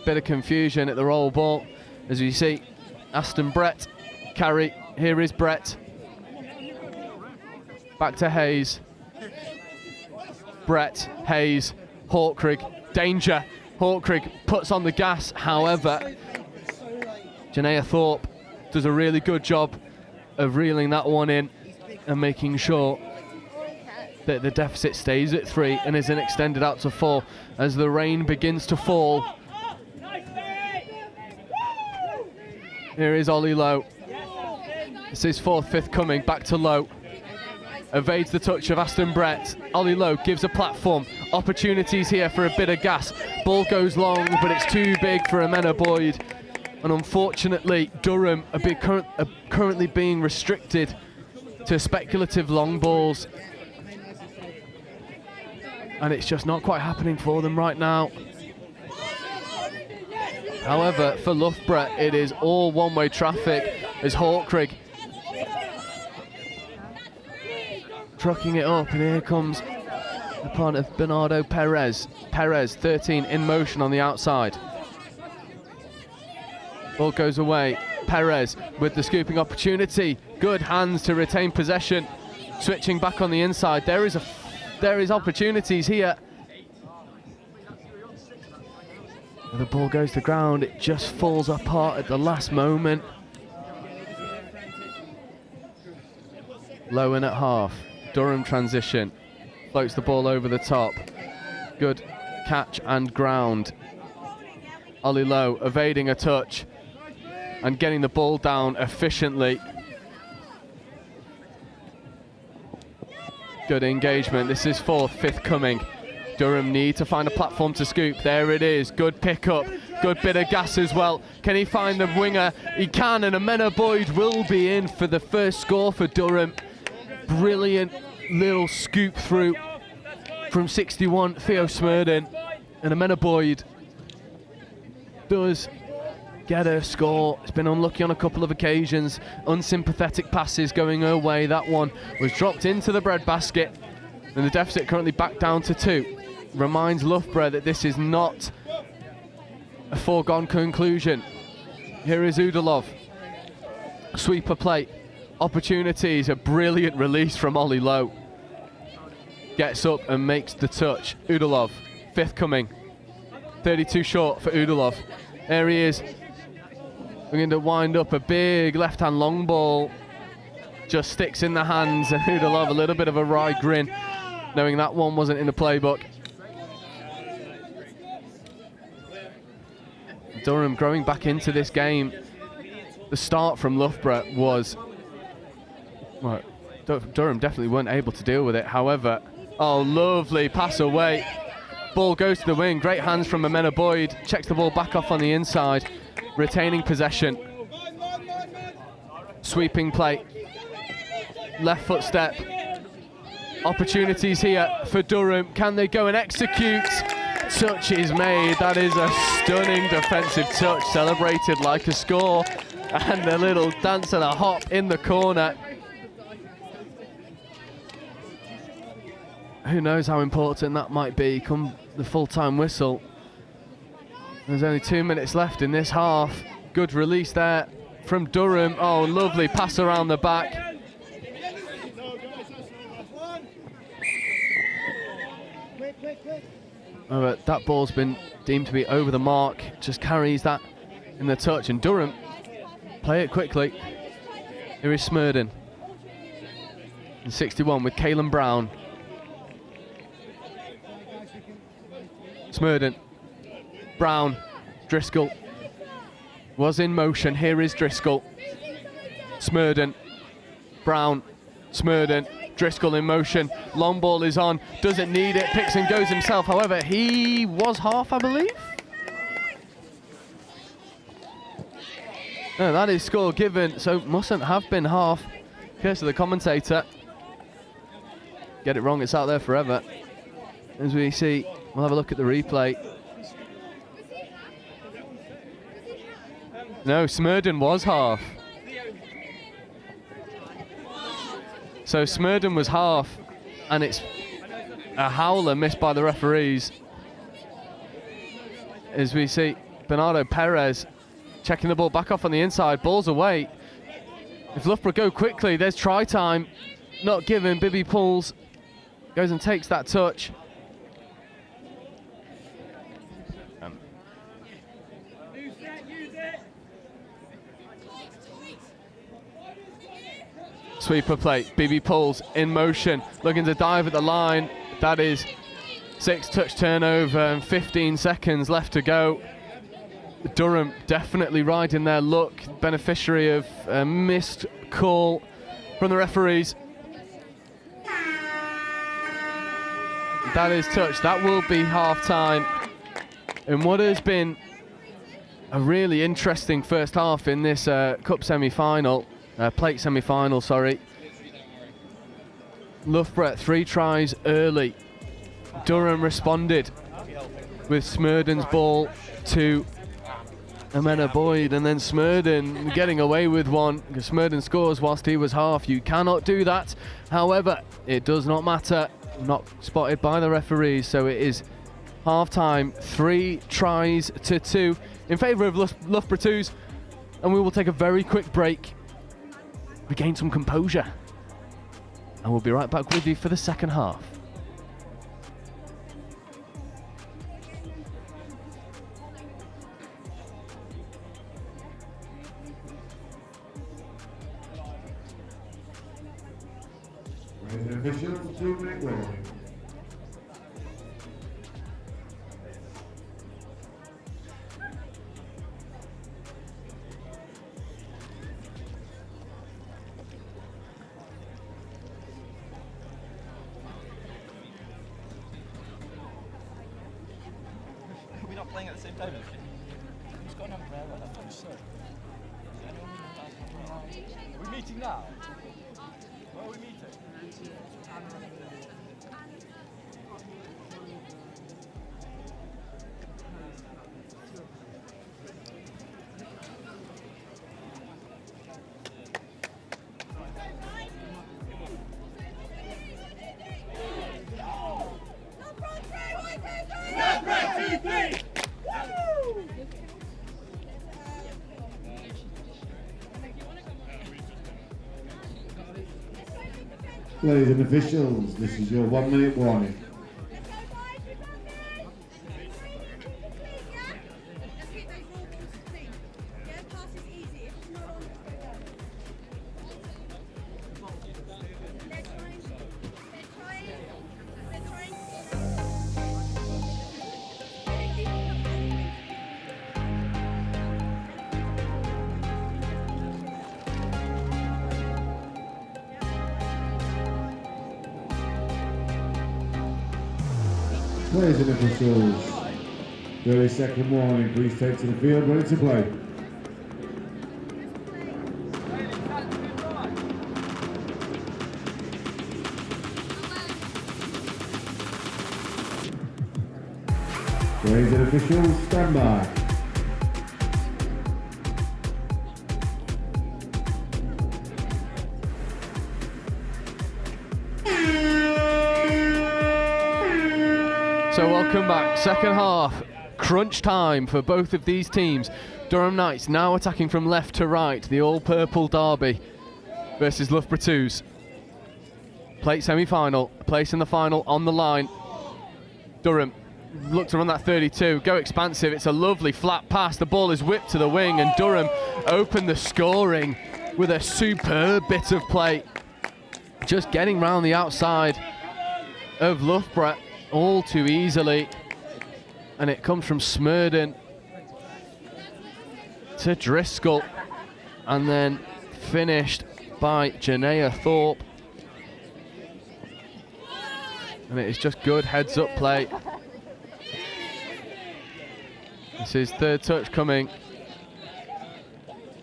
bit of confusion at the roll ball. As you see, Aston Brett carry. Here is Brett. Back to Hayes. Brett, Hayes, Hawkrig, danger. Hawkrig puts on the gas. However, Janaea Thorpe does a really good job of reeling that one in and making sure that the deficit stays at 3 and isn't extended out to 4 as the rain begins to fall. Here is Ollie Lowe. This is fourth, fifth coming, back to Lowe. Evades the touch of Aston Brett. Ollie Lowe gives a platform. Opportunities here for a bit of gas. Ball goes long, but it's too big for Amena Boyd. And unfortunately, Durham are currently being restricted to speculative long balls. And it's just not quite happening for them right now. However, for Loughborough, it is all one-way traffic as Hawkrig trucking it up, and here comes the punt of Bernardo Perez. Perez, 13, in motion on the outside. Ball goes away. Perez with the scooping opportunity. Good hands to retain possession. Switching back on the inside. There is opportunities here. The ball goes to ground. It just falls apart at the last moment. Low in at half. Durham transition. Floats the ball over the top. Good catch and ground. Ollie Lowe evading a touch and getting the ball down efficiently. Good engagement. This is fourth, fifth coming. Durham need to find a platform to scoop. There it is. Good pickup. Good bit of gas as well. Can he find the winger? He can, and Amena Boyd will be in for the first score for Durham. Brilliant little scoop through from 61, Theo Smurden. And Amena Boyd does get a score. It's been unlucky on a couple of occasions. Unsympathetic passes going her way. That one was dropped into the breadbasket. And the deficit currently back down to 2. Reminds Loughborough that this is not a foregone conclusion. Here is Udalov. Sweeper play. Opportunities. A brilliant release from Ollie Lowe. Gets up and makes the touch. Udalov, fifth coming. 32 short for Udalov. There he is. We're going to wind up a big left-hand long ball. Just sticks in the hands, and Udalov a little bit of a wry grin, knowing that one wasn't in the playbook. Durham growing back into this game. The start from Loughborough was, well, Durham definitely weren't able to deal with it. However, oh, lovely pass away. Ball goes to the wing. Great hands from Amena Boyd. Checks the ball back off on the inside, retaining possession. Sweeping play. Left foot step. Opportunities here for Durham. Can they go and execute? Touch is made. That is a stunning defensive touch, celebrated like a score. And a little dance and a hop in the corner. Who knows how important that might be come the full-time whistle. There's only 2 minutes left in this half. Good release there from Durham. Oh, lovely pass around the back. Oh, but that ball's been deemed to be over the mark. Just carries that in the touch, and Durham play it quickly. Here is Smurden. In 61 with Caelan Brown. Smurden. Brown. Driscoll was in motion. Here is Driscoll. Smurden. Brown. Smurden. Driscoll in motion. Long ball is on. Doesn't need it. Picks and goes himself. However, he was half, I believe. No, that is score given, so mustn't have been half. Curse of the commentator. Get it wrong, it's out there forever. As we see, we'll have a look at the replay. No, Smurden was half. So Smurden was half, and it's a howler missed by the referees. As we see, Bernardo Perez checking the ball back off on the inside, ball's away. If Loughborough go quickly, there's try time. Not given, Bibby pulls, goes and takes that touch. Sweeper play, Bibby pulls, in motion, looking to dive at the line. That is 6 touch turnover and 15 seconds left to go. Durham definitely riding their luck, beneficiary of a missed call from the referees. That is touch. That will be half-time in what has been a really interesting first half in this cup semi-final, plate semi-final, sorry. Loughborough 3 tries early. Durham responded with Smurden's ball to Amena Boyd, and then Smurden getting away with one because Smurden scores whilst he was half. You cannot do that. However, it does not matter. Not spotted by the referees, so it is half-time, 3 tries to 2 in favour of Loughborough 2s, and we will take a very quick break, regain some composure, and we'll be right back with you for the second half. Official 2-minute warning. We're not playing at the same time. Who's got an umbrella? I thought so. Are we meeting now? Where are we meeting? Ladies and officials, this is your 1-minute warning. Players and officials, 30-second warning, please take to the field, ready to play. Players and officials, stand by. So welcome back, second half, crunch time for both of these teams. Durham Knights now attacking from left to right, the all-purple derby versus Loughborough 2s. Plate semi-final, place in the final on the line. Durham look to run that 32, go expansive, it's a lovely flat pass, the ball is whipped to the wing, and Durham open the scoring with a superb bit of play. Just getting round the outside of Loughborough all too easily, and it comes from Smurden to Driscoll, and then finished by Janea Thorpe, and it is just good heads up play. This is third touch coming.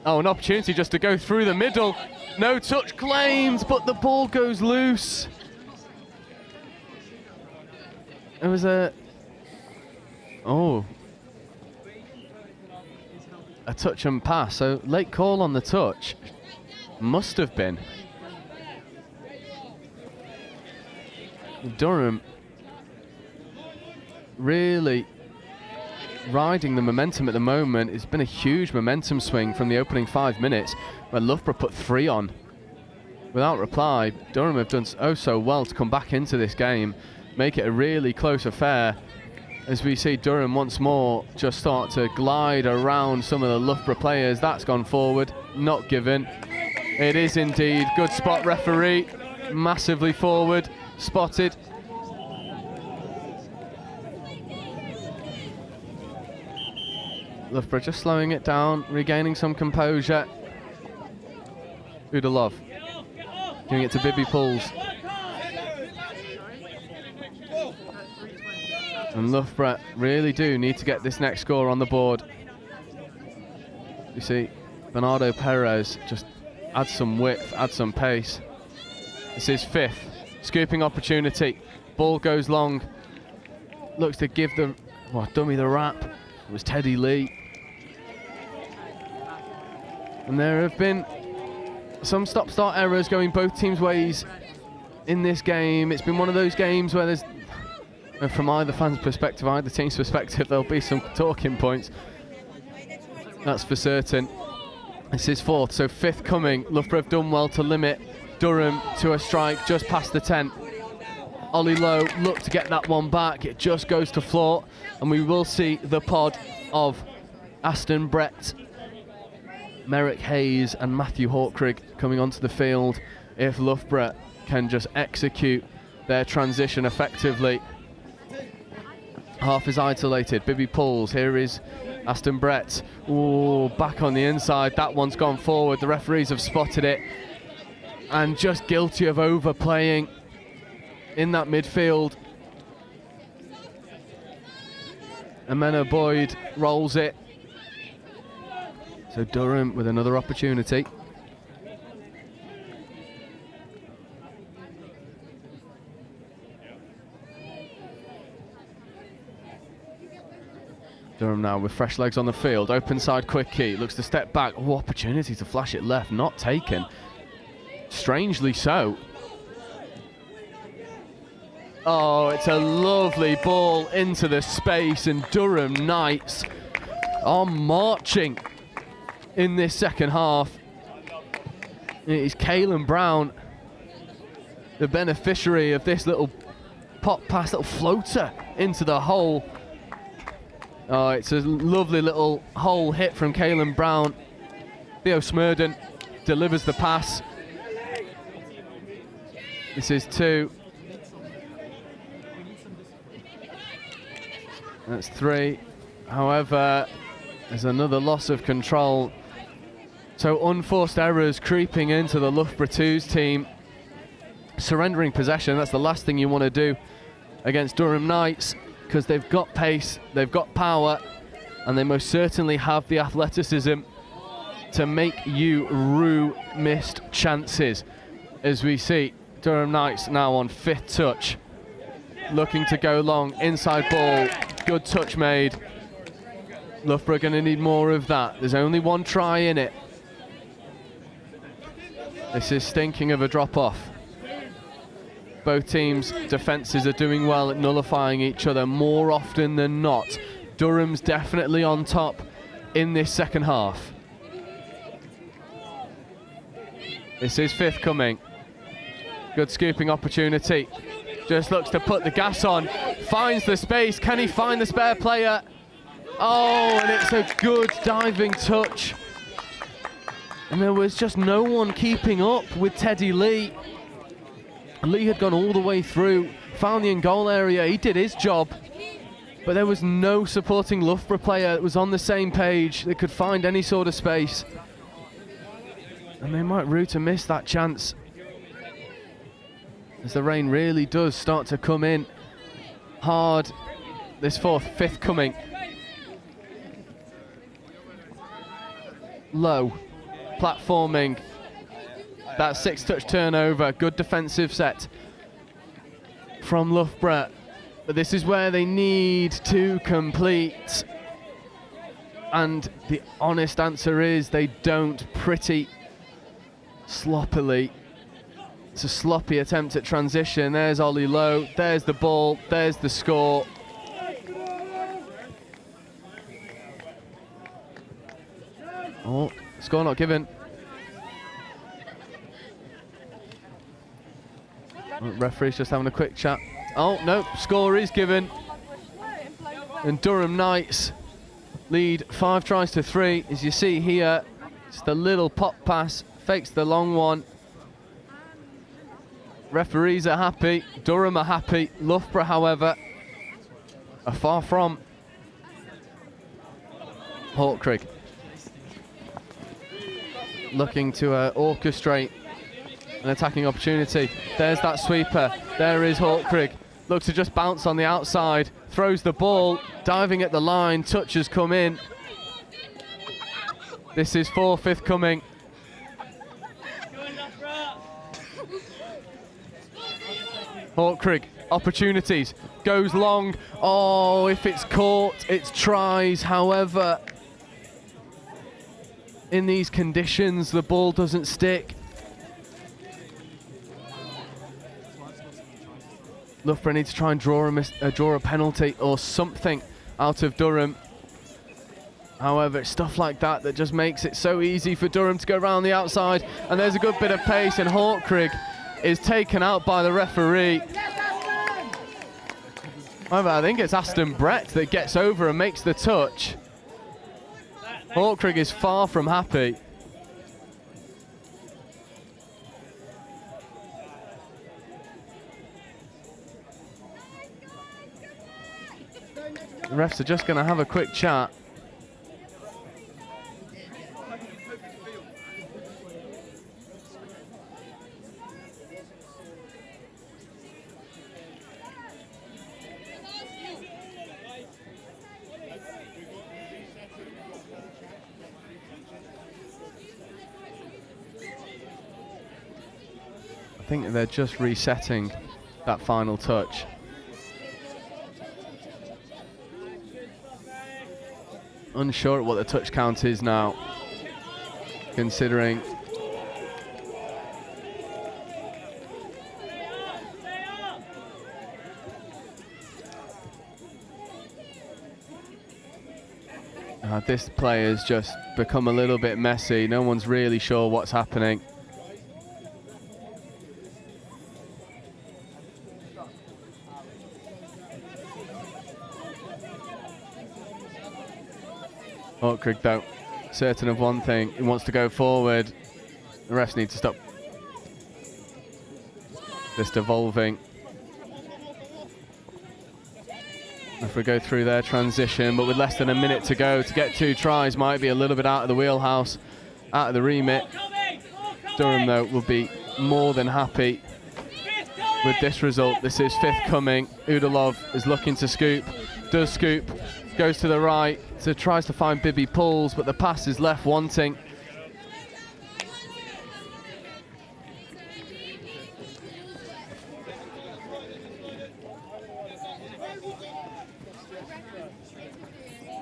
Oh, an opportunity just to go through the middle. No touch claimed, but the ball goes loose. It was a touch and pass, so late call on the touch. Must have been. Durham really riding the momentum at the moment. It's been a huge momentum swing from the opening 5 minutes where Loughborough put 3 on without reply. Durham have done so well to come back into this game, make it a really close affair, as we see Durham once more just start to glide around some of the Loughborough players. That's gone forward, not given. It is indeed. Good spot, referee. Massively forward, spotted. Loughborough just slowing it down, regaining some composure. Udalov giving it to Bibby Pools. And Loughborough really do need to get this next score on the board. You see, Bernardo Perez just adds some width, adds some pace. This is fifth. Scooping opportunity. Ball goes long. Looks to give the dummy the wrap. It was Teddy Lee. And there have been some stop-start errors going both teams' ways in this game. It's been one of those games where there's, from either fan's perspective, either team's perspective, there'll be some talking points. That's for certain. This is fourth, so fifth coming. Loughborough have done well to limit Durham to a strike just past the 10. Ollie Lowe looked to get that one back. It just goes to floor, and we will see the pod of Aston Brett, Merrick Hayes and Matthew Hawkrigg coming onto the field if Loughborough can just execute their transition effectively. Half is isolated. Bibby Pools. Here is Aston Brett. Ooh, back on the inside. That one's gone forward. The referees have spotted it and just guilty of overplaying in that midfield. Amena Boyd rolls it. So Durham with another opportunity. Durham now with fresh legs on the field. Open side quick key. Looks to step back. Oh, opportunity to flash it left. Not taken. Strangely so. Oh, it's a lovely ball into the space, and Durham Knights are marching in this second half. It is Caelan Brown, the beneficiary of this little pop pass, little floater into the hole. Oh, it's a lovely little hole hit from Caelan Brown. Theo Smurden delivers the pass. This is 2. That's 3. However, there's another loss of control. So unforced errors creeping into the Loughborough 2's team. Surrendering possession, that's the last thing you want to do against Durham Knights, because they've got pace, they've got power, and they most certainly have the athleticism to make you rue missed chances. As we see Durham Knights now on 5th touch, looking to go long, inside ball, good touch made. Loughborough going to need more of that. There's only one try in it. This is stinking of a drop-off. Both teams' defences are doing well at nullifying each other more often than not. Durham's definitely on top in this second half. This is 5th coming. Good scooping opportunity. Just looks to put the gas on. Finds the space. Can he find the spare player? Oh, and it's a good diving touch. And there was just no one keeping up with Teddy Lee. Lee had gone all the way through, found the in-goal area. He did his job, but there was no supporting Loughborough player that was on the same page that could find any sort of space. And they might rue to miss that chance, as the rain really does start to come in hard. This 5th coming. Low, platforming. That 6th touch turnover, good defensive set from Loughborough. But this is where they need to complete. And the honest answer is they don't. Pretty sloppily. It's a sloppy attempt at transition. There's Ollie Lowe, there's the ball, there's the score. Oh, score not given. Referee's just having a quick chat. Oh, no, score is given. And Durham Knights lead 5 tries to 3. As you see here, it's the little pop pass, fakes the long one. Referees are happy, Durham are happy. Loughborough, however, are far from. Hawkrigg looking to orchestrate an attacking opportunity. There's that sweeper. There is Hawkrigg. Looks to just bounce on the outside. Throws the ball. Diving at the line. Touch has come in. This is forfeit coming. Hawkrigg, opportunities. Goes long. Oh, if it's caught, it's tries. However, in these conditions, the ball doesn't stick. Loughborough need to try and draw a penalty or something out of Durham. However, it's stuff like that that just makes it so easy for Durham to go around the outside. And there's a good bit of pace, and Hawkrigg is taken out by the referee. However, I think it's Aston Brett that gets over and makes the touch. Hawkrigg is far from happy. The refs are just going to have a quick chat. I think they're just resetting that final touch. Unsure at what the touch count is now, considering this play has just become a little bit messy. No one's really sure what's happening. Hawkrigg, though, certain of one thing, he wants to go forward. The refs need to stop this devolving. If we go through their transition, but with less than a minute to go, to get 2 tries might be a little bit out of the wheelhouse, out of the remit. Durham, though, will be more than happy with this result. This is 5th coming. Udalov is looking to scoop, does scoop, goes to the right, so tries to find Bibby Pulls, but the pass is left wanting.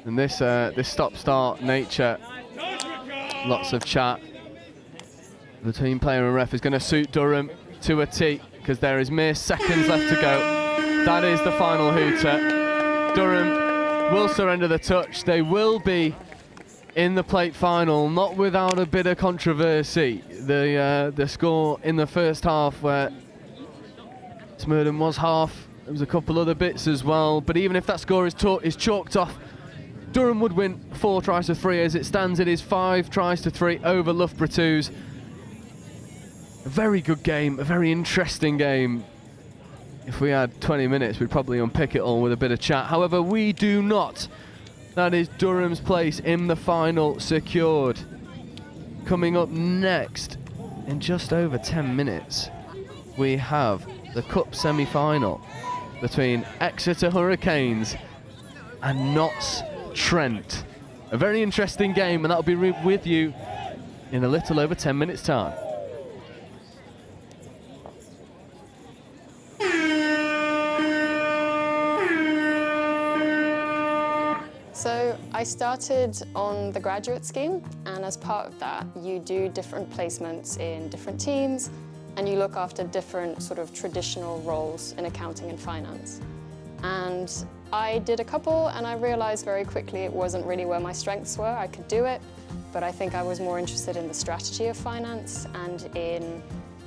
And this stop-start nature, lots of chat between player and ref, is going to suit Durham to a T, because there is mere seconds left to go. That is the final hooter. Durham will surrender the touch. They will be in the plate final, not without a bit of controversy. The score in the first half, where Smurden was half, there was a couple other bits as well, but even if that score is chalked off, Durham would win 4 tries to 3. As it stands, it is 5 tries to 3 over Loughborough 2's. A very good game, a very interesting game. If we had 20 minutes, we'd probably unpick it all with a bit of chat. However, we do not. That is Durham's place in the final secured. Coming up next, in just over 10 minutes, we have the Cup semi-final between Exeter Hurricanes and Notts Trent. A very interesting game, and that'll be with you in a little over 10 minutes' time. So I started on the graduate scheme, and as part of that, you do different placements in different teams, and you look after different sort of traditional roles in accounting and finance. And I did a couple, and I realized very quickly it wasn't really where my strengths were. I could do it, but I think I was more interested in the strategy of finance and in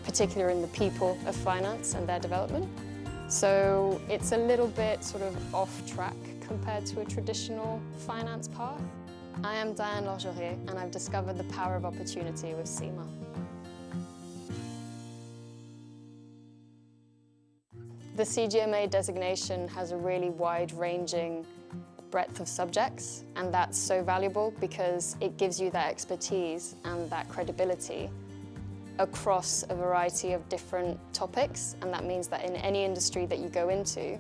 particular in the people of finance and their development. So it's a little bit sort of off track compared to a traditional finance path. I am Diane Lorgerier, and I've discovered the power of opportunity with CIMA. The CGMA designation has a really wide-ranging breadth of subjects, and that's so valuable because it gives you that expertise and that credibility across a variety of different topics, and that means that in any industry that you go into,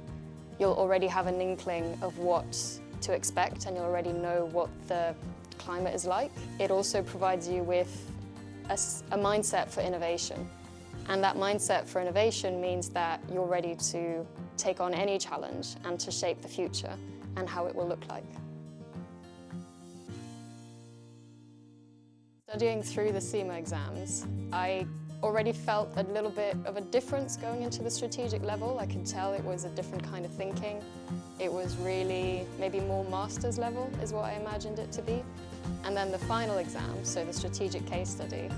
you'll already have an inkling of what to expect and you'll already know what the climate is like. It also provides you with a mindset for innovation, and that mindset for innovation means that you're ready to take on any challenge and to shape the future and how it will look like. Studying through the CIMA exams, I already felt a little bit of a difference going into the strategic level. I could tell it was a different kind of thinking. It was really maybe more master's level is what I imagined it to be. And then the final exam, so the strategic case study,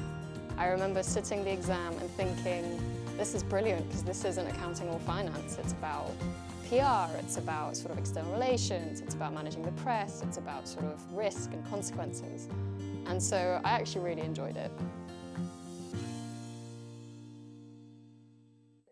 I remember sitting the exam and thinking, this is brilliant because this isn't accounting or finance. It's about PR, it's about sort of external relations, it's about managing the press, it's about sort of risk and consequences. And so I actually really enjoyed it.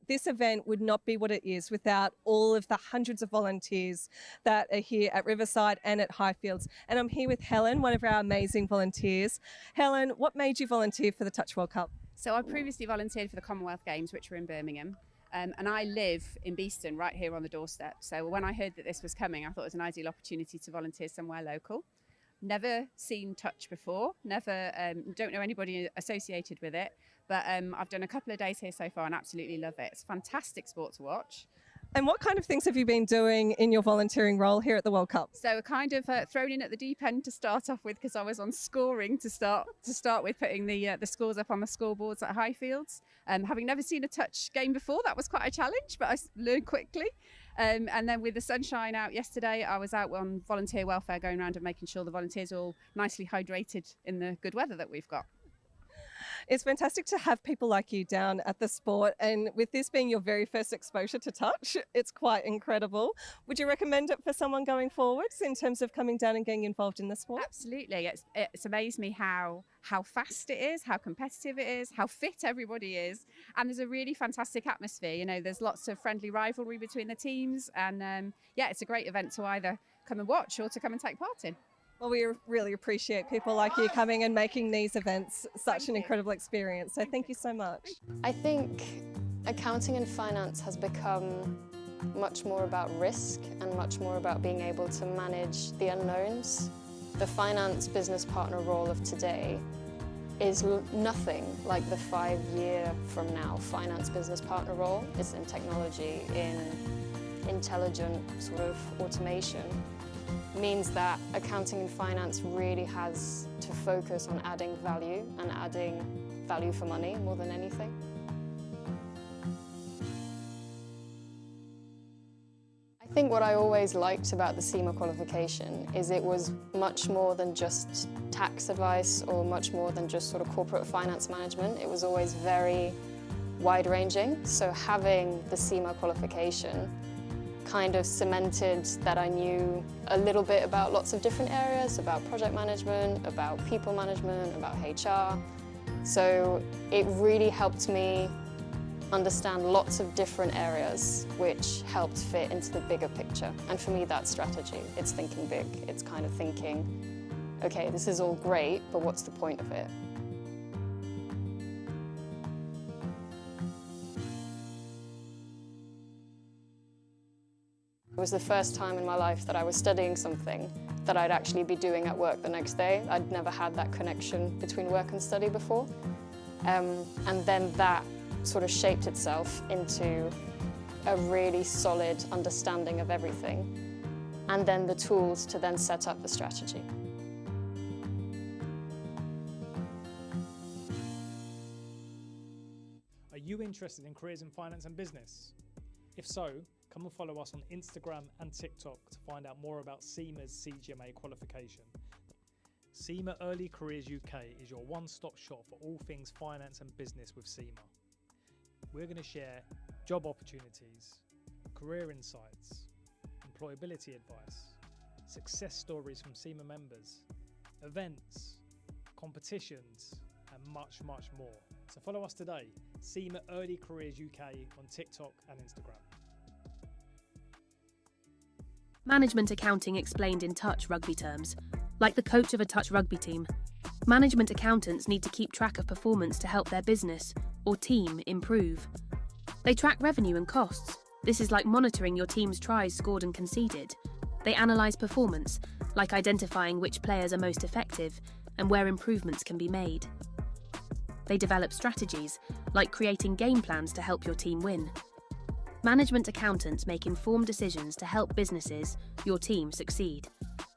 This event would not be what it is without all of the hundreds of volunteers that are here at Riverside and at Highfields. And I'm here with Helen, one of our amazing volunteers. Helen, what made you volunteer for the Touch World Cup? So I previously volunteered for the Commonwealth Games, which were in Birmingham. And I live in Beeston, right here on the doorstep. So when I heard that this was coming, I thought it was an ideal opportunity to volunteer somewhere local. Never seen Touch before, don't know anybody associated with it, but I've done a couple of days here so far and absolutely love it. It's a fantastic sport to watch. And what kind of things have you been doing in your volunteering role here at the World Cup? So kind of thrown in at the deep end to start off with because I was on scoring to start with, putting the scores up on the scoreboards at Highfields. Having never seen a touch game before, that was quite a challenge, but I learned quickly. And then with the sunshine out yesterday, I was out on volunteer welfare going around and making sure the volunteers are all nicely hydrated in the good weather that we've got. It's fantastic to have people like you down at the sport, and with this being your very first exposure to touch, it's quite incredible. Would you recommend it for someone going forwards in terms of coming down and getting involved in the sport? Absolutely. It's amazed me how fast it is, how competitive it is, how fit everybody is, and there's a really fantastic atmosphere. You know, there's lots of friendly rivalry between the teams, and yeah, it's a great event to either come and watch or to come and take part in. Well, we really appreciate people like you coming and making these events such an incredible experience. So thank you so much. I think accounting and finance has become much more about risk and much more about being able to manage the unknowns. The finance business partner role of today is nothing like the 5-year from now finance business partner role. It's in technology, in intelligent sort of automation. Means that accounting and finance really has to focus on adding value and adding value for money more than anything. I think what I always liked about the CIMA qualification is it was much more than just tax advice or much more than just sort of corporate finance management. It was always very wide-ranging. So having the CIMA qualification kind of cemented that I knew a little bit about lots of different areas, about project management, about people management, about HR. So it really helped me understand lots of different areas which helped fit into the bigger picture. And for me, that's strategy. It's thinking big. It's kind of thinking, okay, this is all great, but what's the point of it? It was the first time in my life that I was studying something that I'd actually be doing at work the next day. I'd never had that connection between work and study before. And then that sort of shaped itself into a really solid understanding of everything, and then the tools to then set up the strategy. Are you interested in careers in finance and business? If so, come and follow us on Instagram and TikTok to find out more about CIMA's CGMA qualification. CIMA Early Careers UK is your one-stop shop for all things finance and business with CIMA. We're going to share job opportunities, career insights, employability advice, success stories from CIMA members, events, competitions, and much, much more. So follow us today, CIMA Early Careers UK on TikTok and Instagram. Management accounting explained in touch rugby terms. Like the coach of a touch rugby team, management accountants need to keep track of performance to help their business or team improve. They track revenue and costs. This is like monitoring your team's tries scored and conceded. They analyse performance, like identifying which players are most effective and where improvements can be made. They develop strategies, like creating game plans to help your team win. Management accountants make informed decisions to help businesses, your team, succeed.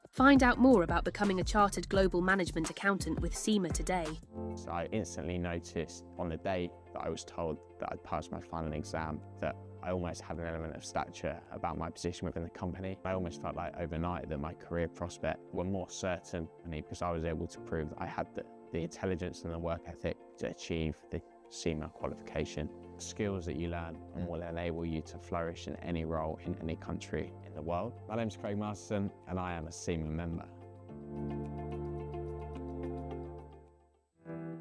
Find out more about becoming a chartered global management accountant with CIMA today. So I instantly noticed on the day that I was told that I'd passed my final exam that I almost had an element of stature about my position within the company. I almost felt like overnight that my career prospects were more certain because I was able to prove that I had the intelligence and the work ethic to achieve the CIMA qualification. Skills that you learn and will enable you to flourish in any role in any country in the world. My name's Craig Masterson and I am a CIMA member.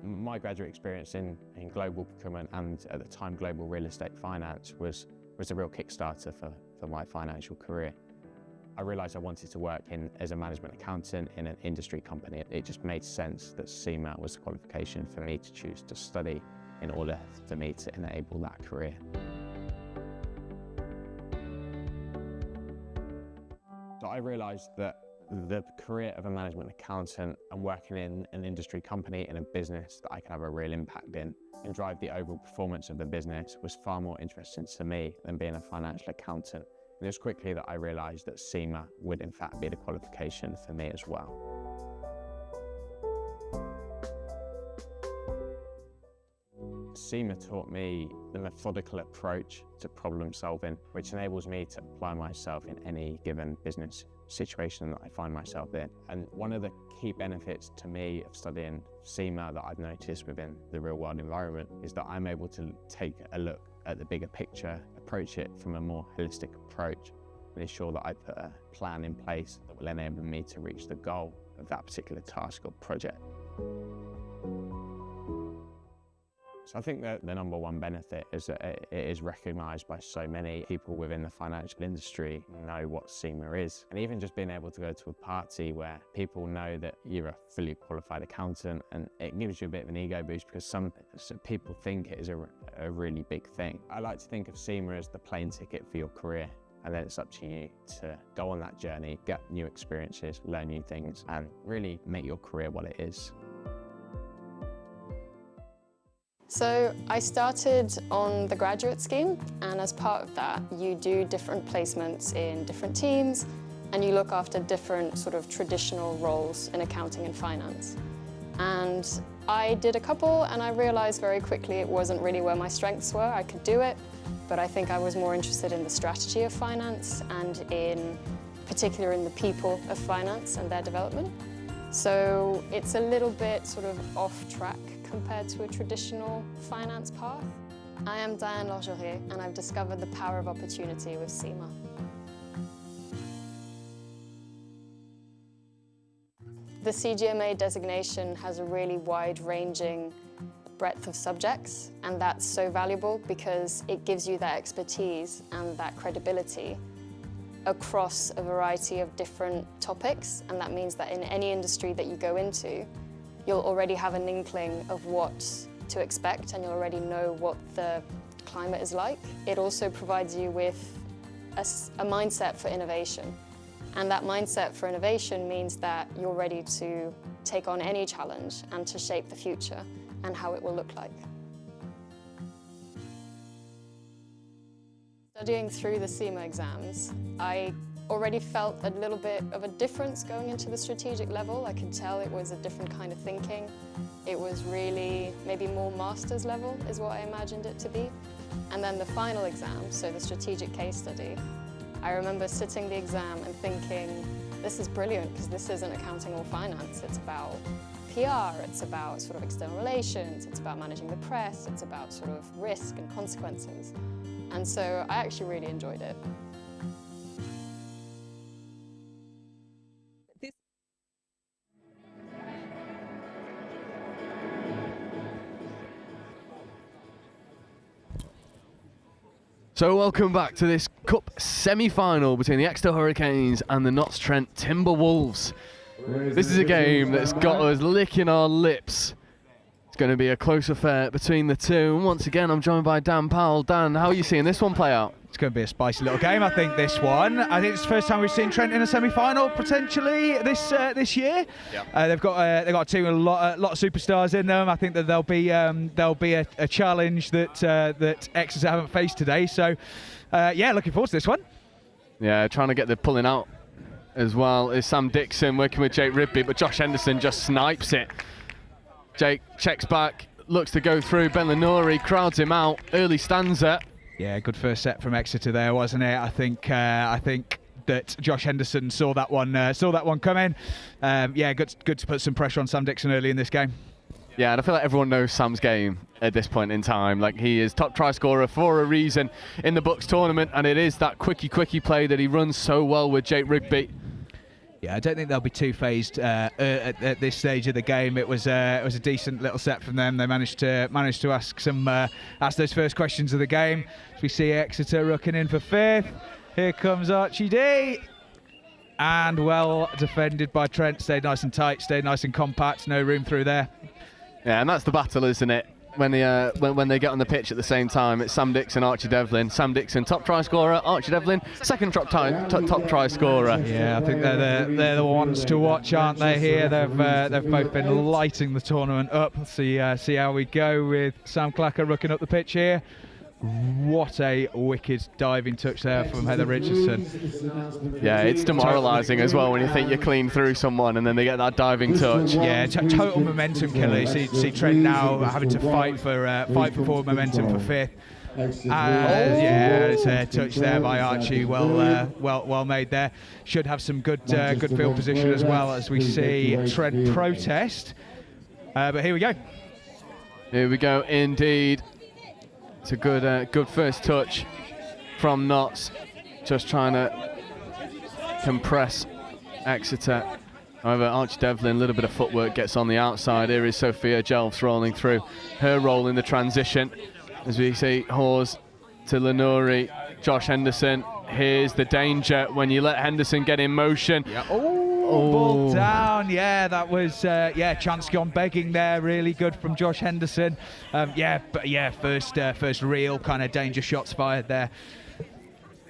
My graduate experience in global procurement and at the time global real estate finance was a real kickstarter for my financial career. I realised I wanted to work as a management accountant in an industry company. It just made sense that CIMA was the qualification for me to choose to study in order for me to enable that career. So I realised that the career of a management accountant and working in an industry company in a business that I could have a real impact in and drive the overall performance of the business was far more interesting to me than being a financial accountant. And it was quickly that I realised that CIMA would in fact be the qualification for me as well. CIMA taught me the methodical approach to problem solving, which enables me to apply myself in any given business situation that I find myself in. And one of the key benefits to me of studying CIMA that I've noticed within the real world environment is that I'm able to take a look at the bigger picture, approach it from a more holistic approach, and ensure that I put a plan in place that will enable me to reach the goal of that particular task or project. So I think that the number one benefit is that it is recognised by so many people within the financial industry know what CIMA is. And even just being able to go to a party where people know that you're a fully qualified accountant, and it gives you a bit of an ego boost because some people think it is a really big thing. I like to think of CIMA as the plane ticket for your career. And then it's up to you to go on that journey, get new experiences, learn new things, and really make your career what it is. So I started on the graduate scheme, and as part of that, you do different placements in different teams, and you look after different sort of traditional roles in accounting and finance. And I did a couple, and I realized very quickly it wasn't really where my strengths were. I could do it, but I think I was more interested in the strategy of finance and in particular in the people of finance and their development. So it's a little bit sort of off track compared to a traditional finance path. I am Diane Lorgeret, and I've discovered the power of opportunity with CIMA. The CGMA designation has a really wide-ranging breadth of subjects, and that's so valuable because it gives you that expertise and that credibility across a variety of different topics, and that means that in any industry that you go into, you'll already have an inkling of what to expect, and you'll already know what the climate is like. It also provides you with a mindset for innovation, and that mindset for innovation means that you're ready to take on any challenge and to shape the future and how it will look like. Studying through the CIMA exams, I already felt a little bit of a difference going into the strategic level. I could tell it was a different kind of thinking. It was really maybe more master's level is what I imagined it to be. And then the final exam, so the strategic case study, I remember sitting the exam and thinking, this is brilliant because this isn't accounting or finance. It's about PR, it's about sort of external relations, it's about managing the press, it's about sort of risk and consequences. And so I actually really enjoyed it. So welcome back to this Cup semi-final between the Exeter Hurricanes and the Notts Trent Timberwolves. This is a game that's got us licking our lips. It's going to be a close affair between the two. And once again, I'm joined by Dan Powell. Dan, how are you seeing this one play out? It's going to be a spicy little game, I think, this one. I think it's the first time we've seen Trent in a semi-final, potentially, this year. Yeah. They've got a team with a lot of superstars in them. I think that there'll be a challenge that Exeter haven't faced today. So, yeah, looking forward to this one. Yeah, trying to get the pulling out as well is Sam Dixon working with Jake Rugby, but Josh Henderson just snipes it. Jake checks back, looks to go through. Ben Lenori crowds him out. Early stanza. Yeah, good first set from Exeter there, wasn't it? I think that Josh Henderson saw that one coming. Yeah, good to put some pressure on Sam Dixon early in this game. Yeah, and I feel like everyone knows Sam's game at this point in time. Like, he is top try scorer for a reason in the Bucs tournament, and it is that quickie play that he runs so well with Jake Rugby. Yeah, I don't think they'll be too phased at this stage of the game. It was a decent little set from them. They managed to ask those first questions of the game. As we see Exeter rooking in for fifth. Here comes Archie D. And well defended by Trent. Stayed nice and tight, stayed nice and compact. No room through there. Yeah, and that's the battle, isn't it? When they get on the pitch at the same time, it's Sam Dixon, Archie Devlin. Sam Dixon, top try scorer. Archie Devlin, second top try scorer. Yeah, I think they're the ones to watch, aren't they? Here, they've both been lighting the tournament up. Let's see how we go with Sam Clacker rooking up the pitch here. What a wicked diving touch there from Heather Richardson. Yeah, it's demoralising as well when you think you're clean through someone and then they get that diving touch. Yeah, total momentum killer. You see Trent now having to fight for forward momentum for fifth. Yeah, it's a touch there by Archie. Well made there. Should have some good field position as well as we see Trent protest. But here we go. Here we go, indeed. It's a good first touch from Notts, just trying to compress Exeter. However, Archie Devlin, a little bit of footwork, gets on the outside. Here is Sophia Jelfs rolling through her role in the transition. As we see Hawes to Lenori, Josh Henderson. Here's the danger when you let Henderson get in motion. Yeah. Ball down. Yeah, that was chance gone begging there. Really good from Josh Henderson. First real kind of danger shots fired there.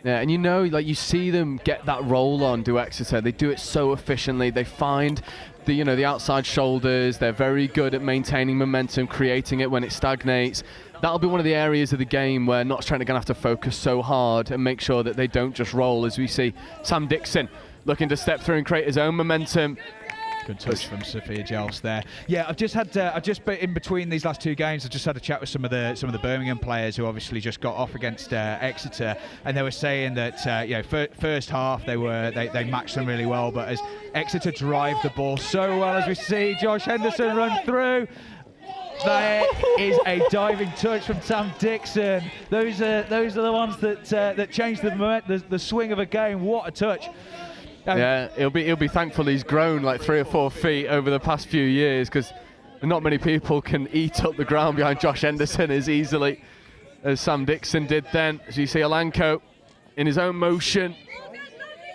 Yeah, and you see them get that roll on, do Exeter. They do it so efficiently. They find the outside shoulders. They're very good at maintaining momentum, creating it when it stagnates. That'll be one of the areas of the game where Notts Trent are going to have to focus so hard and make sure that they don't just roll, as we see Sam Dixon looking to step through and create his own momentum. Good touch from Sophia Jelfs there. Yeah, I've just in between these last two games, I've just had a chat with some of the Birmingham players who obviously just got off against Exeter, and they were saying that first half they matched them really well, but as Exeter drive the ball so well, as we see Josh Henderson run through. There is a diving touch from Sam Dixon. Those are the ones that change the swing of a game. What a touch! Yeah, he'll be thankful he's grown like 3 or 4 feet over the past few years, because not many people can eat up the ground behind Josh Henderson as easily as Sam Dixon did then. As you see Alanko in his own motion,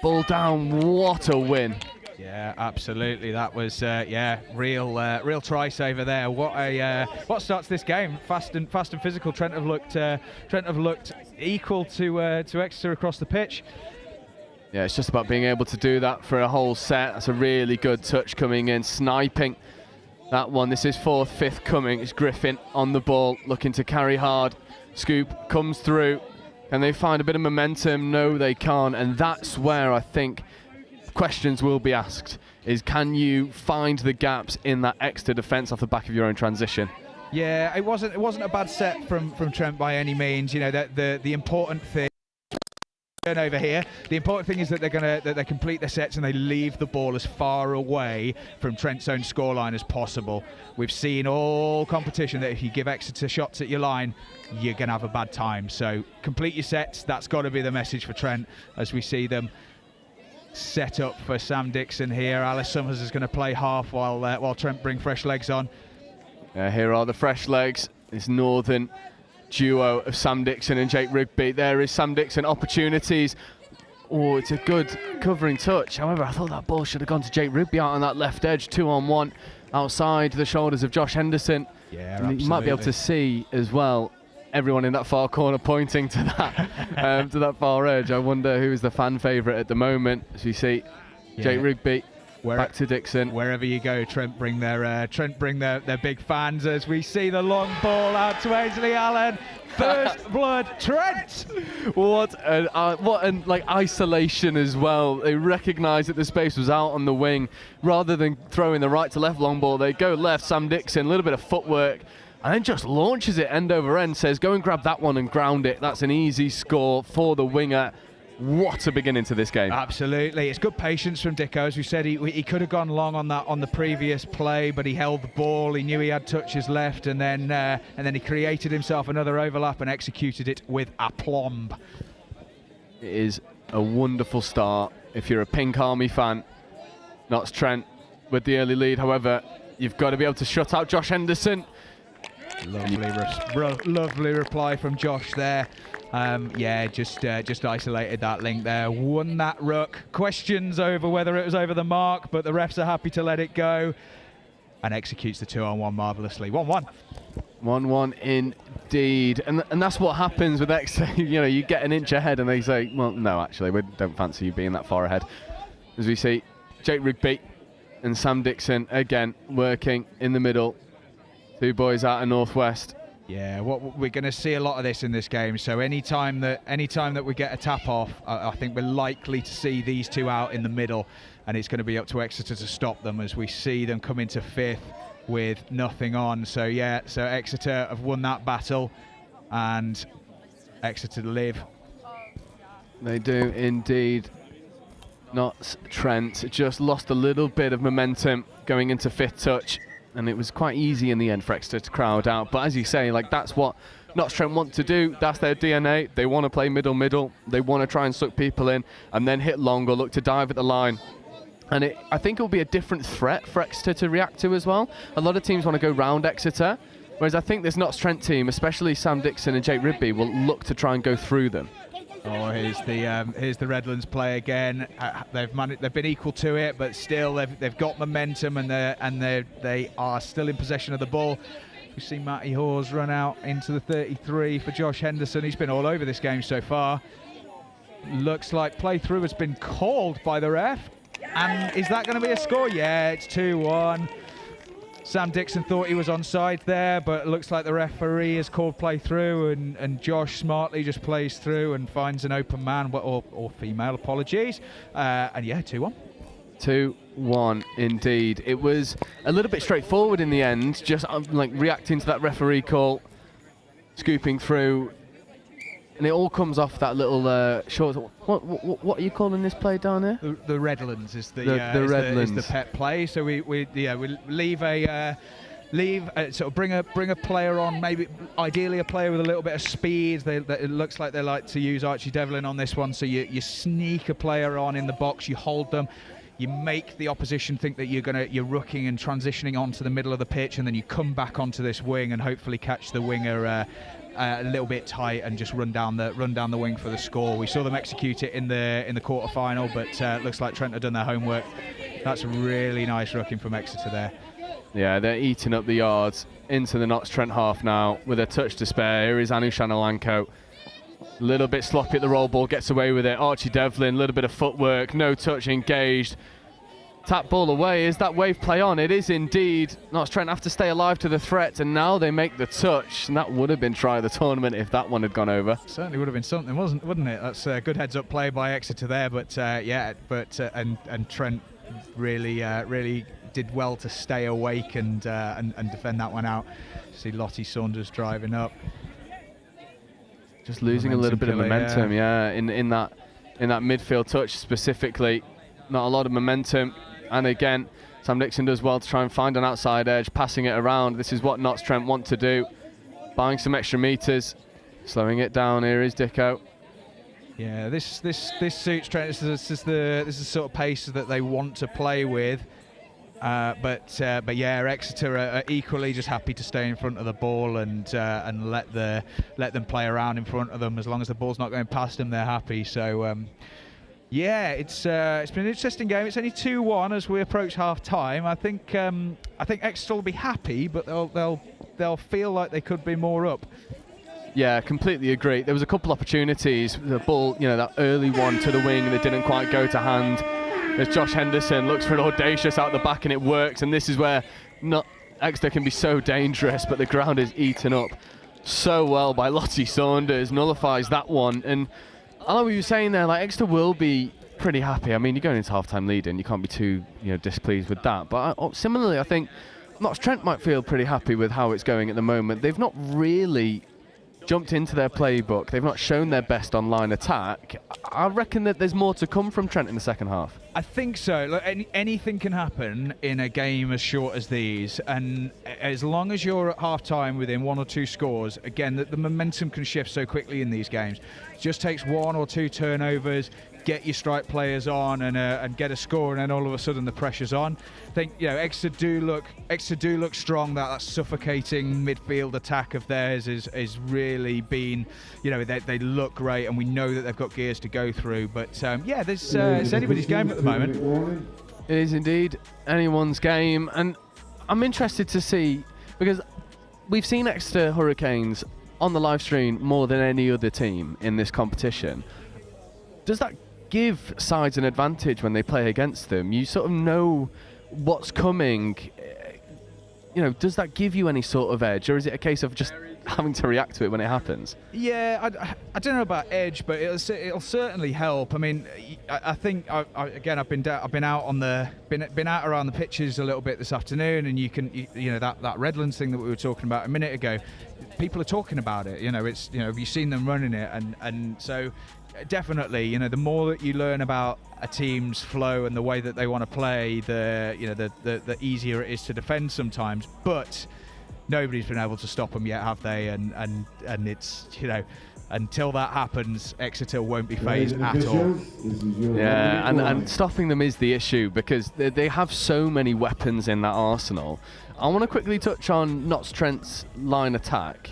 ball down. What a win! Yeah, absolutely. That was real try saver there. What starts this game? Fast and physical. Trent have looked equal to Exeter across the pitch. Yeah, it's just about being able to do that for a whole set. That's a really good touch coming in, sniping that one. This is 4th, 5th coming. It's Griffin on the ball, looking to carry hard. Scoop comes through, and they find a bit of momentum. No, they can't, and that's where I think questions will be asked, is can you find the gaps in that Exeter defence off the back of your own transition? Yeah, it wasn't a bad set from Trent by any means. The important thing over here, the important thing is that they complete their sets and they leave the ball as far away from Trent's own scoreline as possible. We've seen all competition that if you give Exeter shots at your line, you're going to have a bad time. So complete your sets. That's got to be the message for Trent, as we see them set up for Sam Dixon here. Alice Summers is going to play half while Trent bring fresh legs on. Here are the fresh legs. It's Northern duo of Sam Dixon and Jake Rugby. There is Sam Dixon, opportunities. Oh, it's a good covering touch. However, I thought that ball should have gone to Jake Rugby out on that left edge, 2-on-1, outside the shoulders of Josh Henderson. Yeah, and absolutely. you might be able to see as well everyone in that far corner pointing to that to that far edge. I wonder who is the fan favourite at the moment. As we see Jake Rugby back to Dixon. Wherever you go, Trent bring their big fans as we see the long ball out to Ainsley Allen. First blood, Trent. What an like isolation as well. They recognised that the space was out on the wing. Rather than throwing the right to left long ball, they go left. Sam Dixon, a little bit of footwork, and then just launches it end over end. Says, go and grab that one and ground it. That's an easy score for the winger. What a beginning to this game. Absolutely. It's good patience from Dicko. As we said, he could have gone long on the previous play, but he held the ball. He knew he had touches left, and then he created himself another overlap and executed it with aplomb. It is a wonderful start if you're a Pink Army fan. Notts Trent with the early lead. However, you've got to be able to shut out Josh Henderson. Lovely reply from Josh there. Just isolated that link there. Won that ruck. Questions over whether it was over the mark, but the refs are happy to let it go. And executes the 2-on-1 marvellously. 1-1. 1-1 indeed. And that's what happens with Exeter. You know, you get an inch ahead and they say, well, no, actually, we don't fancy you being that far ahead. As we see Jake Rugby and Sam Dixon again working in the middle. Two boys out of Northwest. Yeah, we're going to see a lot of this in this game. So anytime that we get a tap off, I think we're likely to see these two out in the middle, and it's going to be up to Exeter to stop them as we see them come into fifth with nothing on. So yeah, so Exeter have won that battle, and Exeter live. They do indeed. Notts Trent just lost a little bit of momentum going into fifth touch. And it was quite easy in the end for Exeter to crowd out. But as you say, like, that's what Notts Trent want to do. That's their DNA. They want to play middle. They want to try and suck people in and then hit long or look to dive at the line. And I think it will be a different threat for Exeter to react to as well. A lot of teams want to go round Exeter, whereas I think this Notts Trent team, especially Sam Dixon and Jake Rugby, will look to try and go through them. Oh, here's the Redlands play again. They've been equal to it, but still they've got momentum, and they are still in possession of the ball. We see Matty Hawes run out into the 33 for Josh Henderson. He's been all over this game so far. Looks like play through has been called by the ref, and is that going to be a score? Yeah, it's 2-1. Sam Dixon thought he was onside there, but it looks like the referee has called play through, and Josh smartly just plays through and finds an open man, or female, apologies. And yeah, 2-1. 2-1 indeed. It was a little bit straightforward in the end, just like reacting to that referee call, scooping through. And it all comes off that little short. What are you calling this play down here? The Redlands is the Redlands. is the pet play. So we leave sort of bring a player on, maybe ideally a player with a little bit of speed. It looks like they like to use Archie Devlin on this one. So you sneak a player on in the box, you hold them. You make the opposition think that you're rooking and transitioning onto the middle of the pitch, and then you come back onto this wing and hopefully catch the winger a little bit tight and just run down the wing for the score. We saw them execute it in the quarter final, but looks like Trent have done their homework. That's really nice rooking from Exeter there. Yeah, they're eating up the yards into the Notts Trent half now with a touch to spare. Here is Anu Shanalanko. A little bit sloppy at the roll ball, gets away with it. Archie Devlin, a little bit of footwork, no touch, engaged. Tap ball away. Is that wave play on? It is indeed. Notts Trent have to stay alive to the threat, and now they make the touch. And that would have been try of the tournament if that one had gone over. Certainly would have been something, wouldn't it? That's a good heads-up play by Exeter there, but and Trent really did well to stay awake and defend that one out. See Lottie Saunders driving up. Just losing a little bit of momentum, in that midfield touch specifically. Not a lot of momentum. And again, Sam Dixon does well to try and find an outside edge, passing it around. This is what Notts Trent want to do. Buying some extra meters, slowing it down. Here is Dicko. Yeah, this suits Trent. This is the sort of pace that they want to play with. But yeah, Exeter are equally just happy to stay in front of the ball and let them play around in front of them. As long as the ball's not going past them, they're happy. So yeah, it's been an interesting game. It's only 2-1 as we approach half time. I think Exeter will be happy, but they'll feel like they could be more up. Yeah, completely agree. There was a couple opportunities. The ball, that early one to the wing that didn't quite go to hand. As Josh Henderson looks for an audacious out the back and it works. And this is where Exeter can be so dangerous, but the ground is eaten up so well by Lottie Saunders. Nullifies that one. And I know what you were saying there, like Exeter will be pretty happy. I mean, you're going into half-time leading. You can't be too displeased with that. But similarly, I think Notts Trent might feel pretty happy with how it's going at the moment. They've not really jumped into their playbook. They've not shown their best online attack. I reckon that there's more to come from Trent in the second half. I think so. Look, anything can happen in a game as short as these, and as long as you're at half-time within 1 or 2 scores, again, the momentum can shift so quickly in these games. It just takes 1 or 2 turnovers, get your strike players on and get a score, and then all of a sudden the pressure's on. I think Exeter do look strong. That suffocating midfield attack of theirs is really been, they look great, and we know that they've got gears to go through. But yeah, it's anybody's game at the moment. It is indeed anyone's game, and I'm interested to see, because we've seen Exeter Hurricanes on the live stream more than any other team in this competition. Does that give sides an advantage when they play against them? You sort of know what's coming. Does that give you any sort of edge, or is it a case of just having to react to it when it happens? Yeah, I don't know about edge, but it'll certainly help. I mean, I think I've been out on been out around the pitches a little bit this afternoon, and you can that Redlands thing that we were talking about a minute ago. People are talking about it. Have you seen them running it? And so definitely, the more that you learn about a team's flow and the way that they want to play, the easier it is to defend sometimes. But nobody's been able to stop them yet, have they? And it's until that happens, Exeter won't be phased at all. Yeah, and stopping them is the issue, because they have so many weapons in that arsenal. I want to quickly touch on Notts Trent's line attack.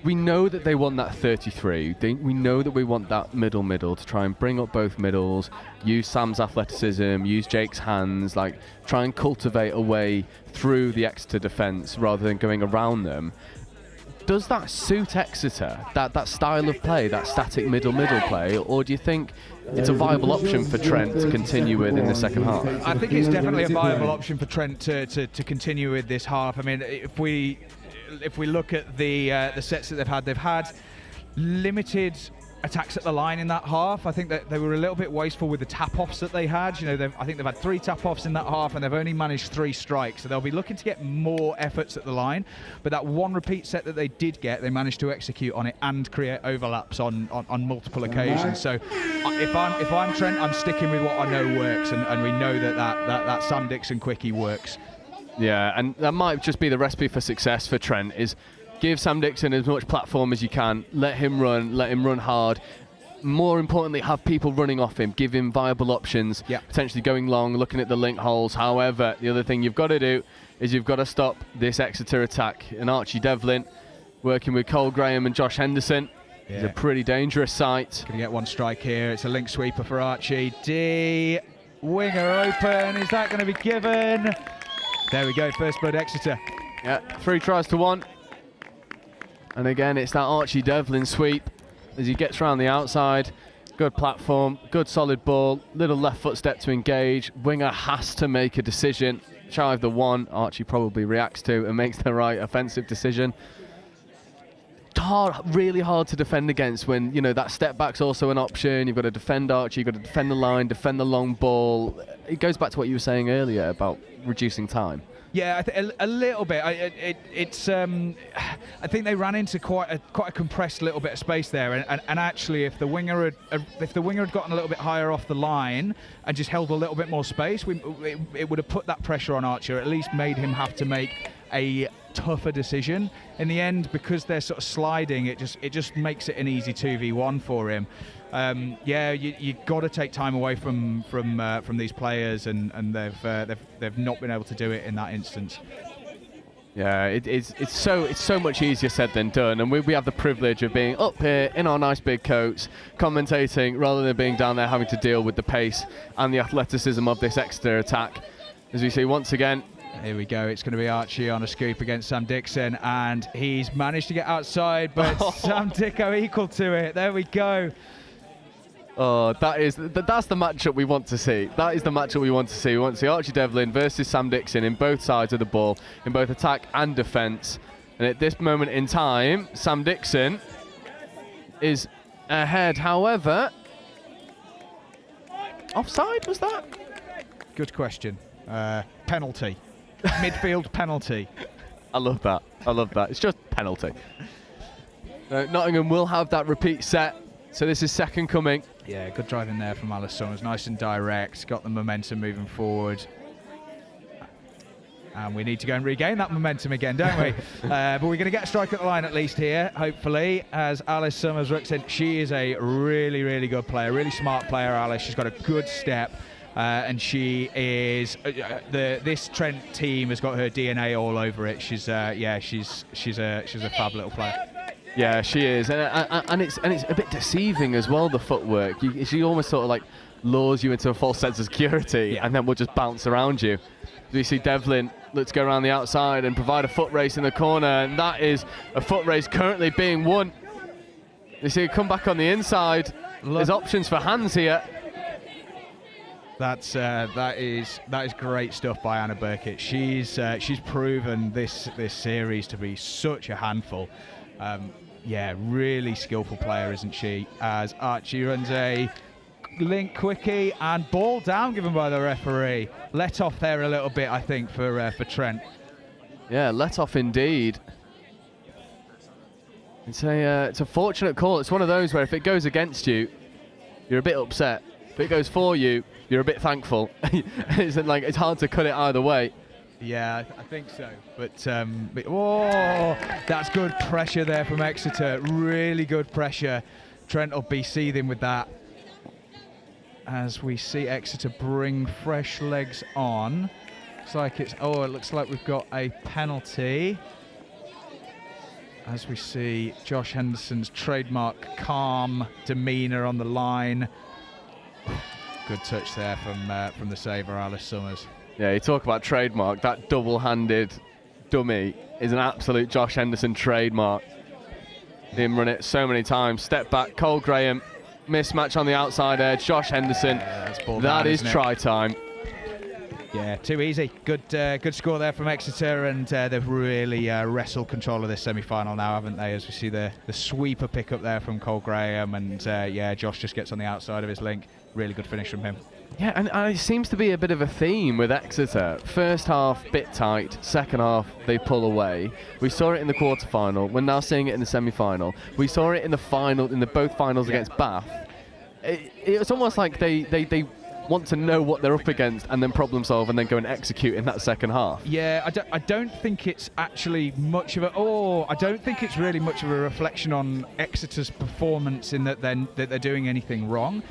We know that they want that 33. We know that we want that middle to try and bring up both middles, use Sam's athleticism, use Jake's hands, try and cultivate a way through the Exeter defence rather than going around them. Does that suit Exeter, that style of play, that static middle play, or do you think it's a viable option for Trent to continue with in the second half? I think it's definitely a viable option for Trent to continue with this half. I mean, if we look at the sets that they've had limited attacks at the line in that half. I think that they were a little bit wasteful with the tap-offs that they had. I think they've had 3 tap-offs in that half, and they've only managed 3 strikes. So they'll be looking to get more efforts at the line. But that one repeat set that they did get, they managed to execute on it and create overlaps on multiple occasions. So if I'm Trent, I'm sticking with what I know works, and we know that Sam Dixon quickie works. Yeah, and that might just be the recipe for success for Trent, is give Sam Dixon as much platform as you can, let him run hard. More importantly, have people running off him, give him viable options, potentially going long, looking at the link holes. However, the other thing you've got to do is you've got to stop this Exeter attack. And Archie Devlin, working with Cole Graham and Josh Henderson, is a pretty dangerous sight. Going to get one strike here. It's a link sweeper for Archie. D, winger open. Is that going to be given? There we go, first blood Exeter. Yeah, 3 tries to 1. And again, it's that Archie Devlin sweep as he gets around the outside. Good platform, good solid ball, little left foot step to engage. Winger has to make a decision. Shy of the 1, Archie probably reacts to and makes the right offensive decision. Really hard to defend against when, that step back's also an option. You've got to defend Archie, you've got to defend the line, defend the long ball. It goes back to what you were saying earlier about reducing time. Yeah, a little bit. I think they ran into quite a compressed little bit of space there, and actually, if the winger had gotten a little bit higher off the line and just held a little bit more space, it would have put that pressure on Archer. At least made him have to make a tougher decision in the end, because they're sort of sliding. It just makes it an easy 2v1 for him. You got to take time away from these players, and they've not been able to do it in that instance. Yeah, it's so much easier said than done, and we have the privilege of being up here in our nice big coats, commentating, rather than being down there having to deal with the pace and the athleticism of this Exeter attack. As we see once again. Here we go, it's going to be Archie on a scoop against Sam Dixon, and he's managed to get outside, but Sam Dicko equal to it. There we go. Oh, that's the matchup we want to see. That is the matchup we want to see. We want to see Archie Devlin versus Sam Dixon in both sides of the ball, in both attack and defence. And at this moment in time, Sam Dixon is ahead. However, offside, was that? Good question. Penalty. Midfield penalty. I love that. I love that. It's just penalty. Nottingham will have that repeat set. So this is second coming. Yeah, good driving there from Alice Summers. Nice and direct. Got the momentum moving forward. And we need to go and regain that momentum again, don't we? But we're going to get a strike at the line at least here, hopefully, as Alice Summers looks in. She is a really, really good player, really smart player, Alice. She's got a good step. And she is this Trent team has got her DNA all over it. She's she's a fab little player. Yeah, she is, and it's a bit deceiving as well. The footwork, she almost sort of like lures you into a false sense of security, and then will just bounce around you. You see Devlin, let's go around the outside and provide a foot race in the corner, and that is a foot race currently being won. You see, come back on the inside. There's options for hands here. That is great stuff by Anna Burkitt. She's proven this series to be such a handful. Really skillful player, isn't she? As Archie runs a link quickie and ball down given by the referee. Let off there a little bit, I think, for Trent. Yeah, let off indeed. It's a fortunate call. It's one of those where if it goes against you, you're a bit upset. If it goes for you, you're a bit thankful. It's hard to cut it either way. Yeah, I think so. But oh, that's good pressure there from Exeter. Really good pressure. Trent will be seething with that. As we see Exeter bring fresh legs on. It looks like we've got a penalty. As we see Josh Henderson's trademark calm demeanour on the line. Good touch there from the saver, Alice Summers. Yeah, you talk about trademark. That double-handed dummy is an absolute Josh Henderson trademark. Him run it so many times. Step back, Cole Graham, mismatch on the outside edge. Josh Henderson. Yeah, that is try time. Yeah, too easy. Good score there from Exeter, and they've really wrestled control of this semi-final now, haven't they? As we see the sweeper pick up there from Cole Graham, and Josh just gets on the outside of his link. Really good finish from him. Yeah, and it seems to be a bit of a theme with Exeter. First half, bit tight. Second half, they pull away. We saw it in the quarter-final. We're now seeing it in the semi-final. We saw it in the final, in the both finals against Bath. It's almost like they want to know what they're up against and then problem solve and then go and execute in that second half. Yeah, I don't think it's actually much of I don't think it's really much of a reflection on Exeter's performance in that they're doing anything wrong.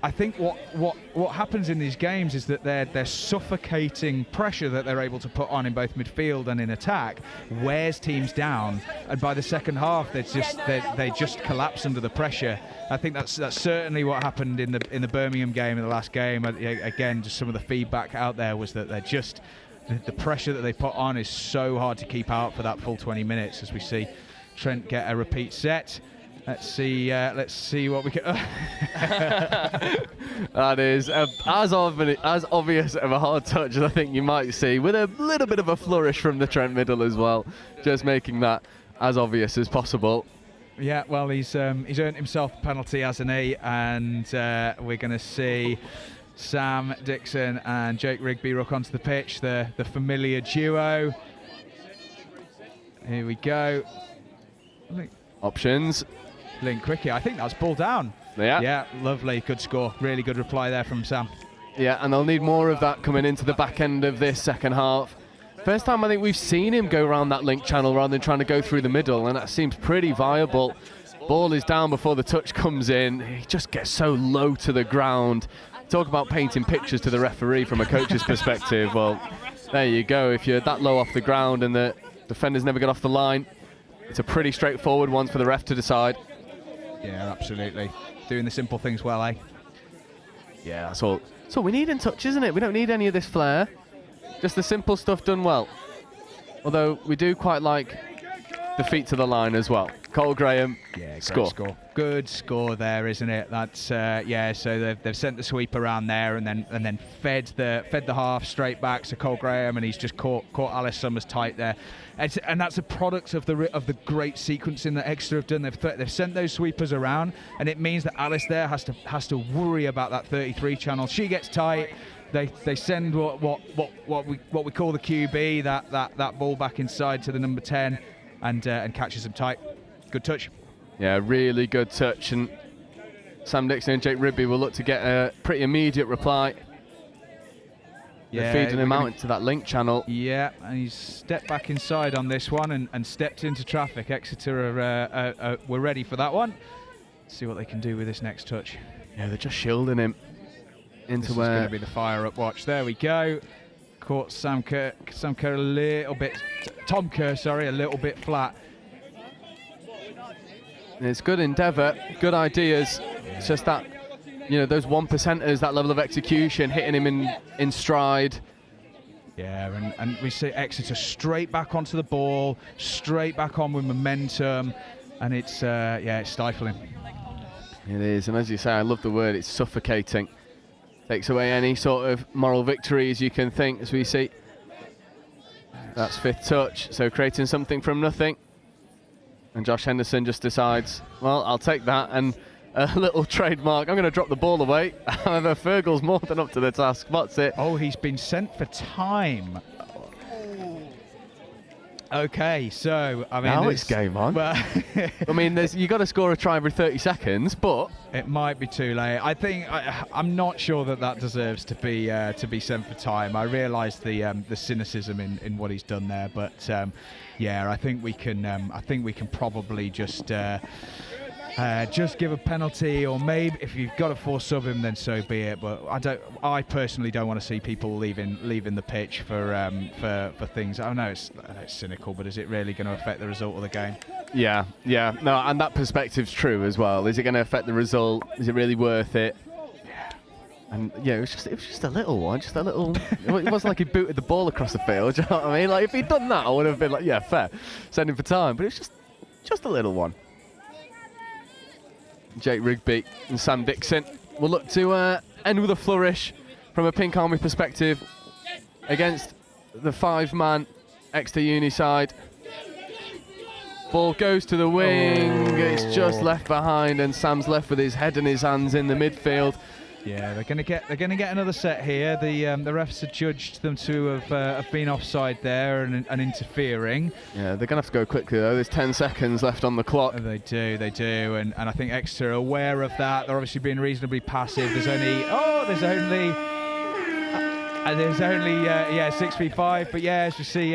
I think what happens in these games is that they're suffocating pressure that they're able to put on in both midfield and in attack wears teams down, and by the second half they just collapse under the pressure. I think that's certainly what happened in the Birmingham game, in the last game. Again, just some of the feedback out there was that they're just the pressure that they put on is so hard to keep out for that full 20 minutes. As we see Trent get a repeat set. Let's see what we can. That is as obvious of a hard touch as I think you might see, with a little bit of a flourish from the Trent middle as well, just making that as obvious as possible. Yeah, well, he's earned himself a penalty, hasn't he? And we're going to see Sam Dixon and Jake Rigby ruck onto the pitch, the familiar duo. Here we go. Options. Link quickie. I think that's ball down. Yeah, lovely. Good score. Really good reply there from Sam. Yeah, and they'll need more of that coming into the back end of this second half. First time I think we've seen him go around that link channel rather than trying to go through the middle, and that seems pretty viable. Ball is down before the touch comes in. He just gets so low to the ground. Talk about painting pictures to the referee from a coach's perspective. Well, there you go. If you're that low off the ground and the defenders never get off the line, it's a pretty straightforward one for the ref to decide. Yeah, absolutely. Doing the simple things well, eh? Yeah, that's all we need in touch, isn't it? We don't need any of this flair. Just the simple stuff done well. Although we do quite like the feet to the line as well. Cole Graham, yeah, score. Good score there, isn't it? That's yeah. So they've sent the sweep around there, and then fed the half straight back to Cole Graham, and he's just caught Alice Summers tight there. And that's a product of the great sequencing that Exeter have done. They've sent those sweepers around, and it means that Alice there has to worry about that 33 channel. She gets tight. They send what we call the QB, that ball back inside to the number 10, and catches them tight. Good touch. Yeah, really good touch, and Sam Dixon and Jake Rugby will look to get a pretty immediate reply. Yeah, they're feeding him out into that link channel. Yeah, and he's stepped back inside on this one and stepped into traffic. Exeter were ready for that one. Let's see what they can do with this next touch. Yeah, they're just shielding him into this where... is going to be the fire-up watch. There we go. Caught Tom Kerr a little bit flat. It's good endeavour, good ideas. It's just that, those 1%ers, that level of execution, hitting him in stride. Yeah, and we see Exeter straight back onto the ball, straight back on with momentum, and it's stifling. It is, and as you say, I love the word, it's suffocating. Takes away any sort of moral victories you can think, as we see. That's fifth touch, so creating something from nothing. And Josh Henderson just decides, well, I'll take that, and a little trademark. I'm going to drop the ball away. However, Fergal's more than up to the task. What's it? Oh, he's been sent for time. Okay, so I mean, now it's game on. I mean, you got to score a try every 30 seconds, but it might be too late. I think I'm not sure that deserves to be sent for time. I realise the cynicism in what he's done there, but yeah, I think we can probably just give a penalty, or maybe if you've got to force sub him, then so be it. But I personally don't want to see people leaving the pitch for things. I know it's cynical, but is it really going to affect the result of the game? Yeah, no, and that perspective's true as well. Is it going to affect the result? Is it really worth it? Yeah. And yeah, it was just a little one, just a little. It wasn't like he booted the ball across the field. Do you know what I mean? Like if he'd done that, I would have been like, yeah, fair, send him for time. But it's just a little one. Jake Rugby and Sam Dixon will look to end with a flourish from a Pink Army perspective against the 5-man Exeter Uni side. Ball goes to the wing, it's just left behind, and Sam's left with his head in his hands in the midfield. Yeah, they're going to get another set here. The refs have judged them to have been offside there and interfering. Yeah, they're going to have to go quickly though. There's 10 seconds left on the clock. They do, and I think Exeter are aware of that. They're obviously being reasonably passive. There's only 6v5, but yeah, as you see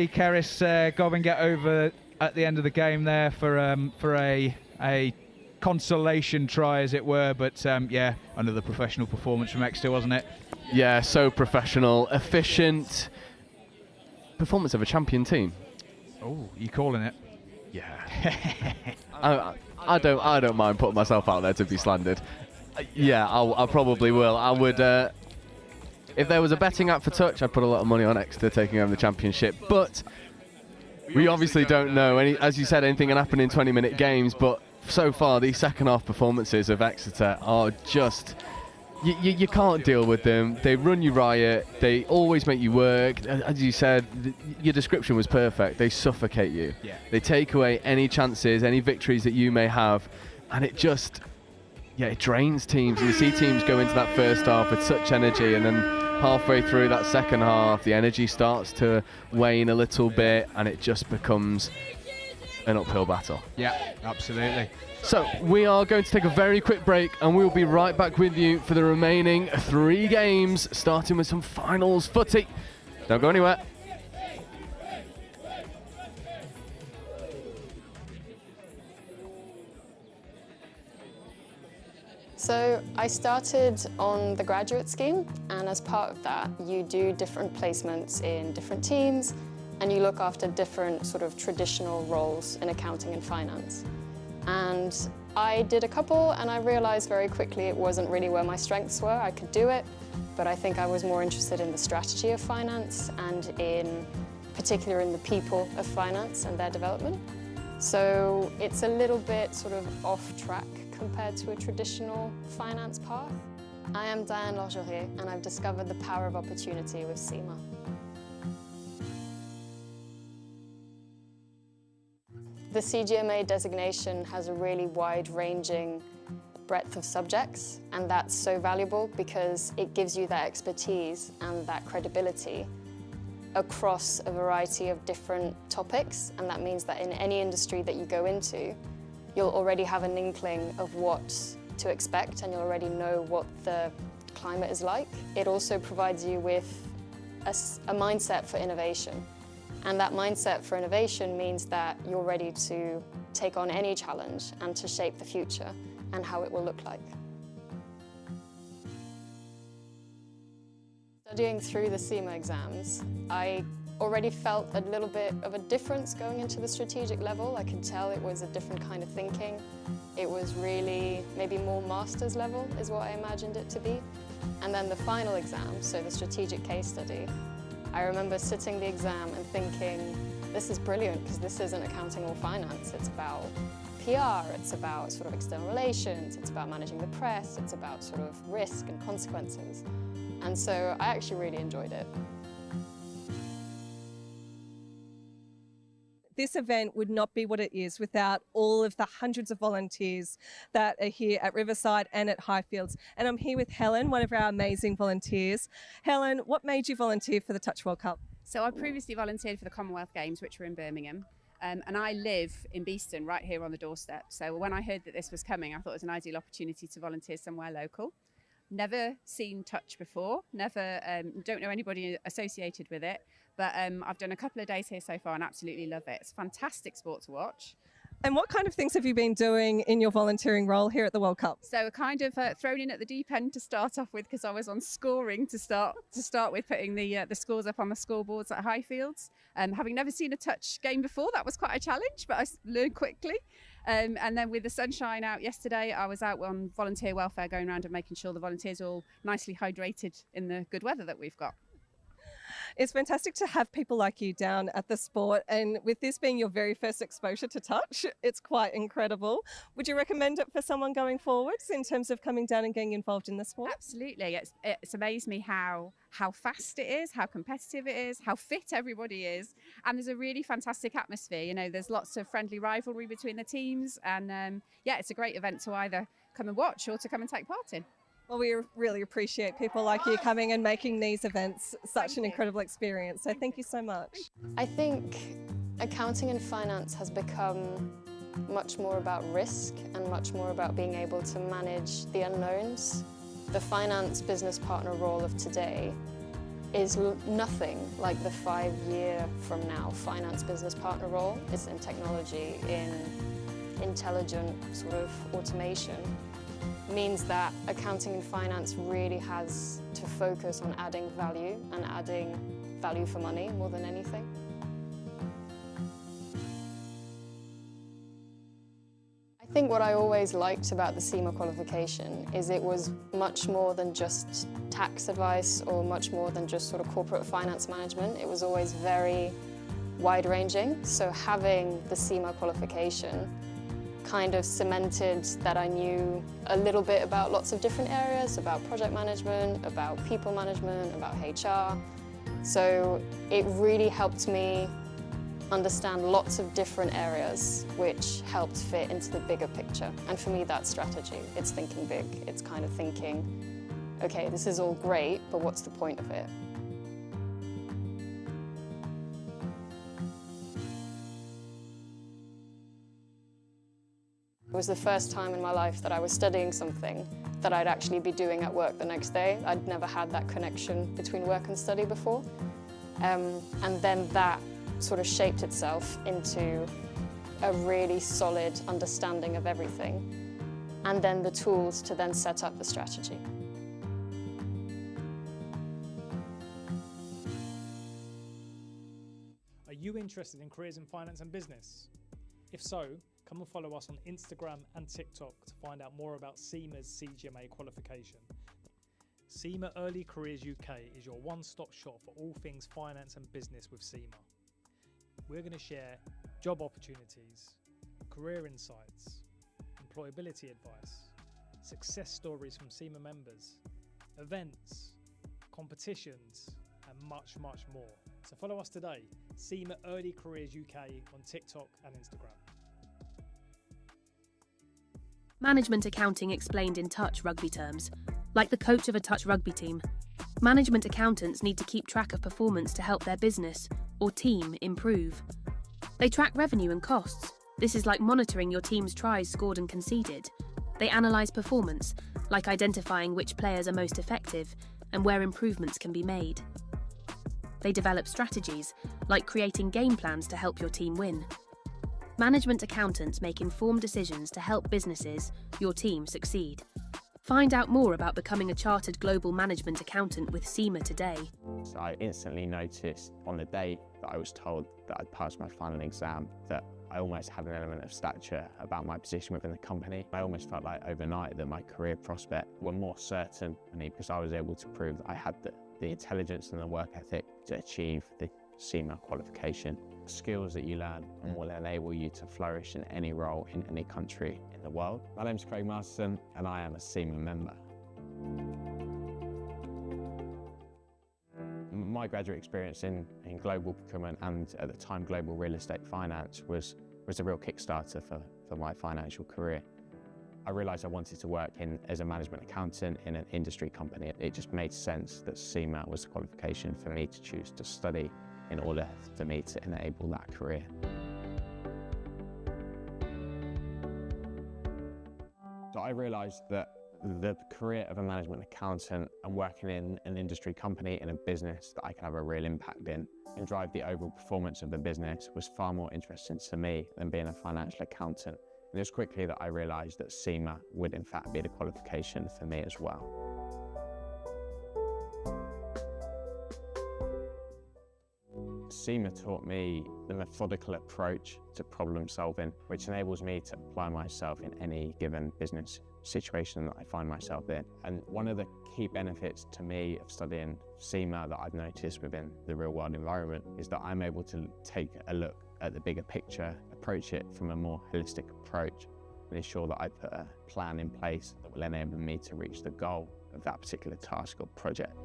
Keris Gobbin get over at the end of the game there for a consolation try, as it were, but yeah, another professional performance from Exeter, wasn't it? Yeah, so professional, efficient performance of a champion team. Oh, you calling it? Yeah. I don't mind putting myself out there to be slandered. Yeah, I probably will. I would. If there was a betting app for touch, I'd put a lot of money on Exeter taking home the championship. But we obviously don't know. As you said, anything can happen in 20-minute games, but so far, these second half performances of Exeter are just, you can't deal with them. They run you riot. They always make you work. As you said, your description was perfect. They suffocate you. Yeah. They take away any chances, any victories that you may have, and it just, it drains teams. You see teams go into that first half with such energy, and then halfway through that second half, the energy starts to wane a little bit, and it just becomes an uphill battle. Yeah, absolutely. So we are going to take a very quick break, and we'll be right back with you for the remaining 3 games, starting with some finals footy. Don't go anywhere. So I started on the graduate scheme, and as part of that, you do different placements in different teams, and you look after different sort of traditional roles in accounting and finance. And I did a couple, and I realized very quickly it wasn't really where my strengths were. I could do it, but I think I was more interested in the strategy of finance and in particular in the people of finance and their development. So it's a little bit sort of off track compared to a traditional finance path. I am Diane Lorgerier, and I've discovered the power of opportunity with CIMA. The CGMA designation has a really wide-ranging breadth of subjects, and that's so valuable because it gives you that expertise and that credibility across a variety of different topics, and that means that in any industry that you go into, you'll already have an inkling of what to expect and you'll already know what the climate is like. It also provides you with a mindset for innovation. And that mindset for innovation means that you're ready to take on any challenge and to shape the future and how it will look like. Studying through the CIMA exams, I already felt a little bit of a difference going into the strategic level. I could tell it was a different kind of thinking. It was really maybe more master's level is what I imagined it to be. And then the final exam, so the strategic case study, I remember sitting the exam and thinking, this is brilliant because this isn't accounting or finance. It's about PR, it's about sort of external relations, it's about managing the press, it's about sort of risk and consequences. And so I actually really enjoyed it. This event would not be what it is without all of the hundreds of volunteers that are here at Riverside and at Highfields. And I'm here with Helen, one of our amazing volunteers. Helen, what made you volunteer for the Touch World Cup? So I previously volunteered for the Commonwealth Games, which were in Birmingham. And I live in Beeston, right here on the doorstep. So when I heard that this was coming, I thought it was an ideal opportunity to volunteer somewhere local. Never seen Touch before, don't know anybody associated with it, but I've done a couple of days here so far and absolutely love it. It's a fantastic sport to watch. And what kind of things have you been doing in your volunteering role here at the World Cup? So kind of thrown in at the deep end to start off with because I was on scoring to start with, putting the scores up on the scoreboards at Highfields. Having never seen a touch game before, that was quite a challenge, but I learned quickly. And then with the sunshine out yesterday, I was out on volunteer welfare, going around and making sure the volunteers are all nicely hydrated in the good weather that we've got. It's fantastic to have people like you down at the sport, and with this being your very first exposure to touch, it's quite incredible. Would you recommend it for someone going forwards in terms of coming down and getting involved in the sport? Absolutely. It's amazed me how fast it is, how competitive it is, how fit everybody is, and there's a really fantastic atmosphere. You know, there's lots of friendly rivalry between the teams, and yeah, it's a great event to either come and watch or to come and take part in. Well, we really appreciate people like you coming and making these events such an incredible experience. So thank you so much. I think accounting and finance has become much more about risk and much more about being able to manage the unknowns. The finance business partner role of today is nothing like the 5-year from now finance business partner role. It's in technology, in intelligent sort of automation. Means that accounting and finance really has to focus on adding value and adding value for money more than anything. I think what I always liked about the CIMA qualification is it was much more than just tax advice or much more than just sort of corporate finance management. It was always very wide-ranging. So having the CIMA qualification kind of cemented that I knew a little bit about lots of different areas, about project management, about people management, about HR. So it really helped me understand lots of different areas which helped fit into the bigger picture. And for me, that's strategy. It's thinking big. It's kind of thinking, okay, this is all great, but what's the point of it? It was the first time in my life that I was studying something that I'd actually be doing at work the next day. I'd never had that connection between work and study before. And then that sort of shaped itself into a really solid understanding of everything. and then the tools to then set up the strategy. Are you interested in careers in finance and business? If so, come and follow us on Instagram and TikTok to find out more about CIMA's CGMA qualification. CIMA Early Careers UK is your one-stop shop for all things finance and business with CIMA. We're going to share job opportunities, career insights, employability advice, success stories from CIMA members, events, competitions, and much, much more. So follow us today, CIMA Early Careers UK on TikTok and Instagram. Management accounting explained in touch rugby terms. Like the coach of a touch rugby team, management accountants need to keep track of performance to help their business or team improve. They track revenue and costs. This is like monitoring your team's tries scored and conceded. They analyse performance, like identifying which players are most effective and where improvements can be made. They develop strategies, like creating game plans to help your team win. Management accountants make informed decisions to help businesses, your team, succeed. Find out more about becoming a chartered global management accountant with CIMA today. So I instantly noticed on the day that I was told that I'd passed my final exam that I almost had an element of stature about my position within the company. I almost felt like overnight that my career prospects were more certain because I was able to prove that I had the intelligence and the work ethic to achieve the CIMA qualification. Skills that you learn and will enable you to flourish in any role in any country in the world. My name's Craig Masterson and I am a CIMA member. My graduate experience in global procurement and at the time global real estate finance was a real kickstarter for my financial career. I realised I wanted to work as a management accountant in an industry company. It just made sense that CIMA was the qualification for me to choose to study in order for me to enable that career. So I realised that the career of a management accountant and working in an industry company in a business that I could have a real impact in and drive the overall performance of the business was far more interesting to me than being a financial accountant. And it was quickly that I realised that CIMA would in fact be the qualification for me as well. CIMA taught me the methodical approach to problem solving, which enables me to apply myself in any given business situation that I find myself in. And one of the key benefits to me of studying CIMA that I've noticed within the real world environment is that I'm able to take a look at the bigger picture, approach it from a more holistic approach, and ensure that I put a plan in place that will enable me to reach the goal of that particular task or project.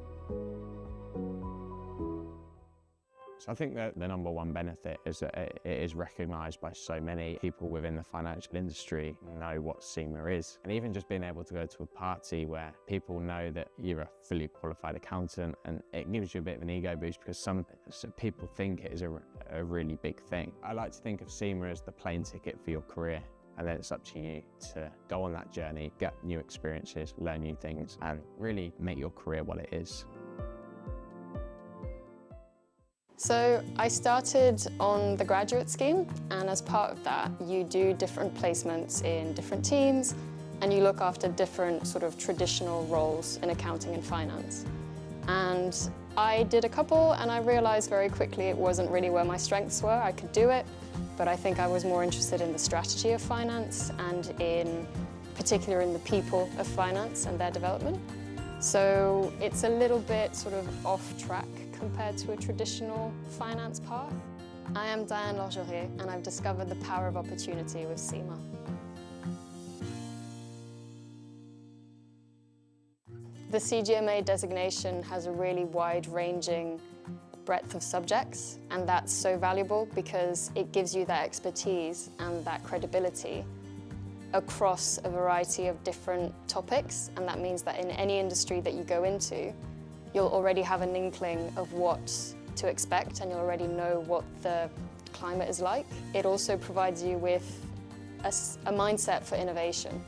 So I think that the number one benefit is that it is recognised by so many people within the financial industry know what CIMA is. And even just being able to go to a party where people know that you're a fully qualified accountant, and it gives you a bit of an ego boost because some people think it is a really big thing. I like to think of CIMA as the plane ticket for your career. And then it's up to you to go on that journey, get new experiences, learn new things, and really make your career what it is. So I started on the graduate scheme, and as part of that, you do different placements in different teams, and you look after different sort of traditional roles in accounting and finance. And I did a couple, and I realized very quickly it wasn't really where my strengths were. I could do it, but I think I was more interested in the strategy of finance and in particular in the people of finance and their development. So it's a little bit sort of off track compared to a traditional finance path. I am Diane Lorgerie, and I've discovered the power of opportunity with CIMA. The CGMA designation has a really wide-ranging breadth of subjects, and that's so valuable because it gives you that expertise and that credibility across a variety of different topics, and that means that in any industry that you go into, you'll already have an inkling of what to expect, and you'll already know what the climate is like. It also provides you with a mindset for innovation,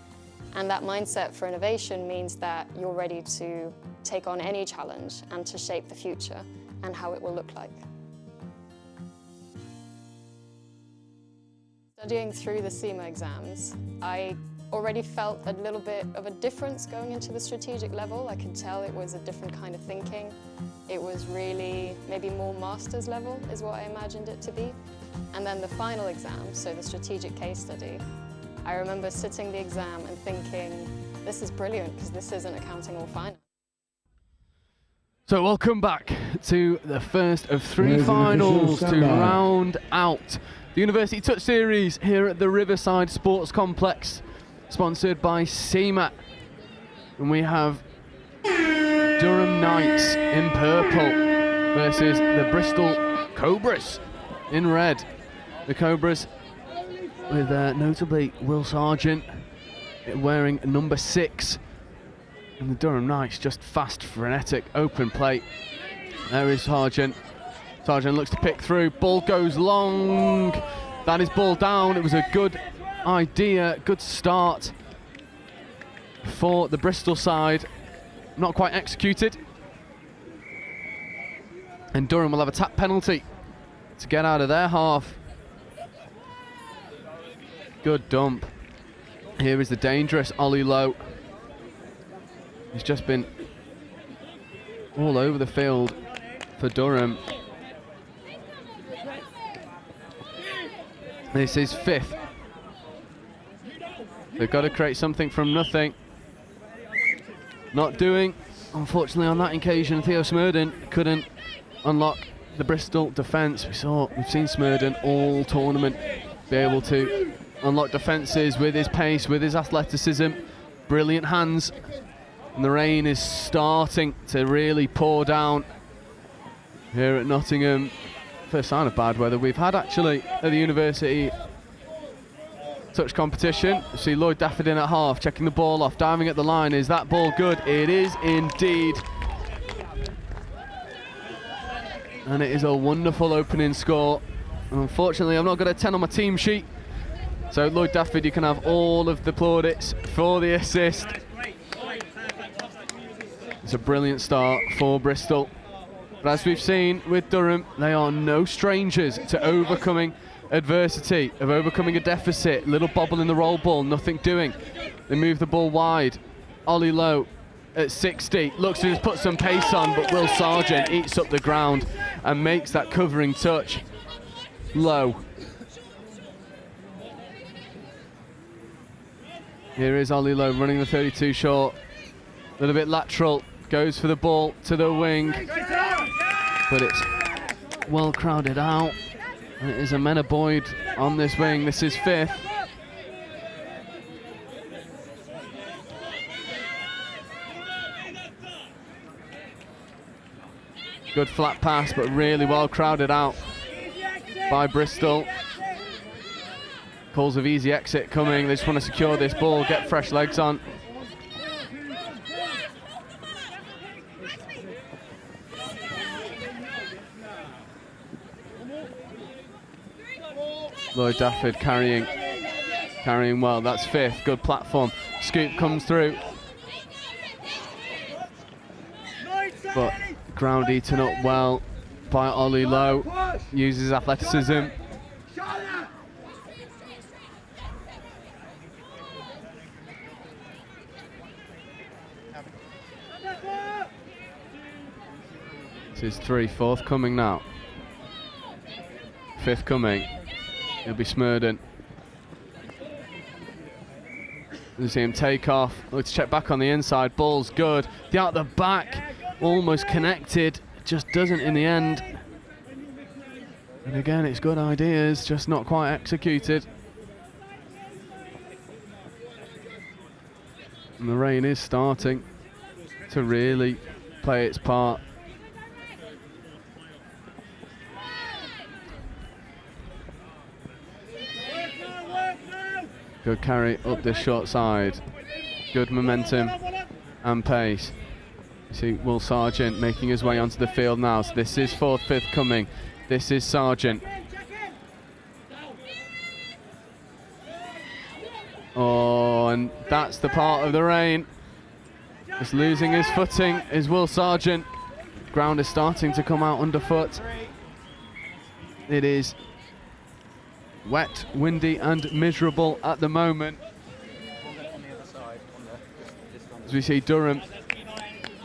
and that mindset for innovation means that you're ready to take on any challenge and to shape the future and how it will look like. Studying through the CIMA exams, I already felt a little bit of a difference going into the strategic level. I could tell it was a different kind of thinking. It was really maybe more master's level is what I imagined it to be. And then the final exam, so the strategic case study, I remember sitting the exam and thinking, this is brilliant because this isn't accounting or finance. So welcome back to the first of three finals to round out the University Touch Series here at the Riverside Sports Complex, sponsored by SEMA. And we have Durham Knights in purple versus the Bristol Cobras in red. The Cobras with notably Will Sargent wearing number 6. And the Durham Knights just fast, frenetic, open play. There is Sargent. Sargent looks to pick through. Ball goes long. That is ball down. It was a good idea, good start for the Bristol side. Not quite executed. And Durham will have a tap penalty to get out of their half. Good dump. Here is the dangerous Ollie Lowe. He's just been all over the field for Durham. This is 5th. They've got to create something from nothing. Not doing, unfortunately, on that occasion. Theo Smurden couldn't unlock the Bristol defence. We've seen Smurden all tournament be able to unlock defences with his pace, with his athleticism, brilliant hands. And the rain is starting to really pour down here at Nottingham. First sign of bad weather we've had actually at the University Touch competition. You see Lloyd Dafford in at half, checking the ball off, diving at the line. Is that ball good? It is indeed. And it is a wonderful opening score. Unfortunately, I've not got a 10 on my team sheet. So Lloyd Dafford, you can have all of the plaudits for the assist. It's a brilliant start for Bristol. But as we've seen with Durham, they are no strangers to overcoming adversity, of overcoming a deficit. Little bobble in the roll ball, nothing doing. They move the ball wide. Ollie Lowe at 60, looks to just put some pace on, but Will Sargent eats up the ground and makes that covering touch. Lowe. Here is Ollie Lowe running the 32 short. A little bit lateral. Goes for the ball to the wing, but it's well crowded out. It is a Mena Boyd on this wing. This is 5th. Good flat pass, but really well crowded out by Bristol. Calls of easy exit coming. They just want to secure this ball, get fresh legs on. Lloyd Dafford carrying well. That's 5th. Good platform. Scoop comes through, but ground eaten up well by Ollie Lowe. Uses athleticism. This is 3. 4th coming now. 5th coming. It'll be Smurden. You see him take off. Let's check back on the inside. Ball's good. The out the back, almost connected. Just doesn't in the end. And again, it's good ideas, just not quite executed. And the rain is starting to really play its part. Good carry up the short side. Good momentum and pace. You see Will Sargent making his way onto the field now. So this is 4th, 5th coming. This is Sargent. Oh, and that's the part of the rain. Just losing his footing is Will Sargent. Ground is starting to come out underfoot. It is wet, windy and miserable at the moment. As we see Durham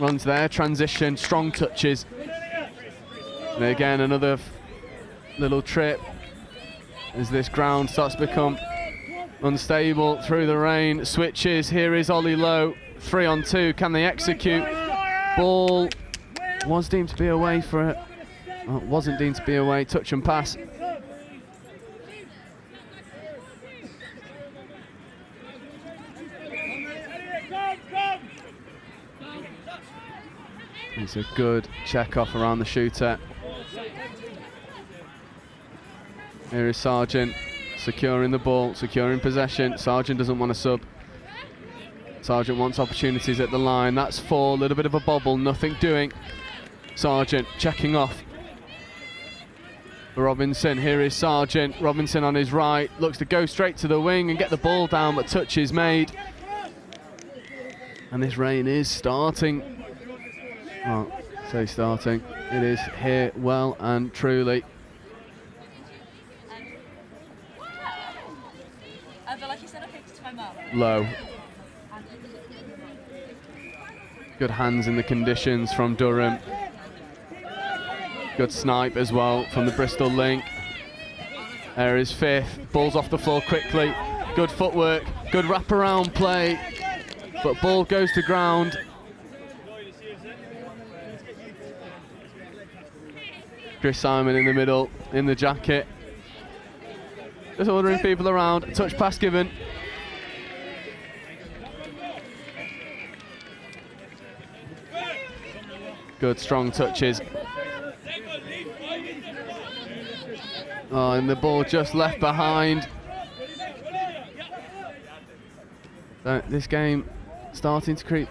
runs there, transition, strong touches. And again, another little trip as this ground starts to become unstable through the rain. Switches, here is Ollie Lowe, 3 on 2, can they execute? Ball was deemed to be away for it. Oh, wasn't deemed to be away, touch and pass. It's a good check off around the shooter. Here is Sargent securing the ball, securing possession. Sargent doesn't want to sub. Sargent wants opportunities at the line. That's 4, a little bit of a bobble, nothing doing. Sargent checking off. Robinson, here is Sargent. Robinson on his right, looks to go straight to the wing and get the ball down, but touch is made. And this rain is starting. Oh, say starting. It is here well and truly. Low. Good hands in the conditions from Durham. Good snipe as well from the Bristol link. There is 5th. Ball's off the floor quickly. Good footwork. Good wraparound play. But ball goes to ground. Chris Simon in the middle, in the jacket. Just ordering people around. Touch pass given. Good strong touches. Oh, and the ball just left behind. So this game starting to creep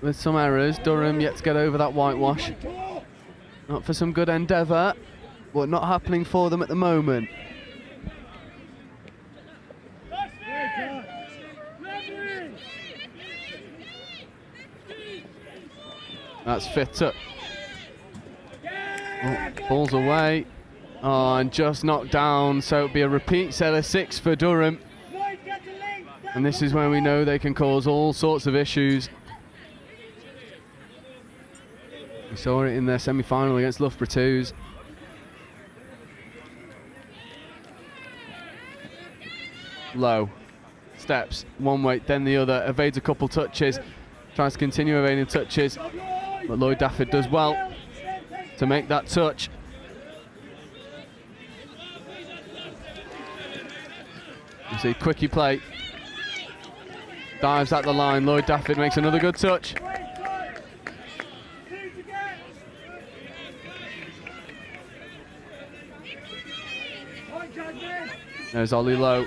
with some errors. Durham yet to get over that whitewash. Not for some good endeavour, but not happening for them at the moment. That's 5th up. Oh, ball's away. Oh, and just knocked down, so it'll be a repeat set of 6 for Durham. And this is when we know they can cause all sorts of issues. We saw it in their semi-final against Loughborough Twos. Low. Steps, one way, then the other, evades a couple touches, tries to continue evading touches, but Lloyd Dafford does well to make that touch. You see, quickie play. Dives at the line, Lloyd Dafford makes another good touch. There's Ollie Lowe,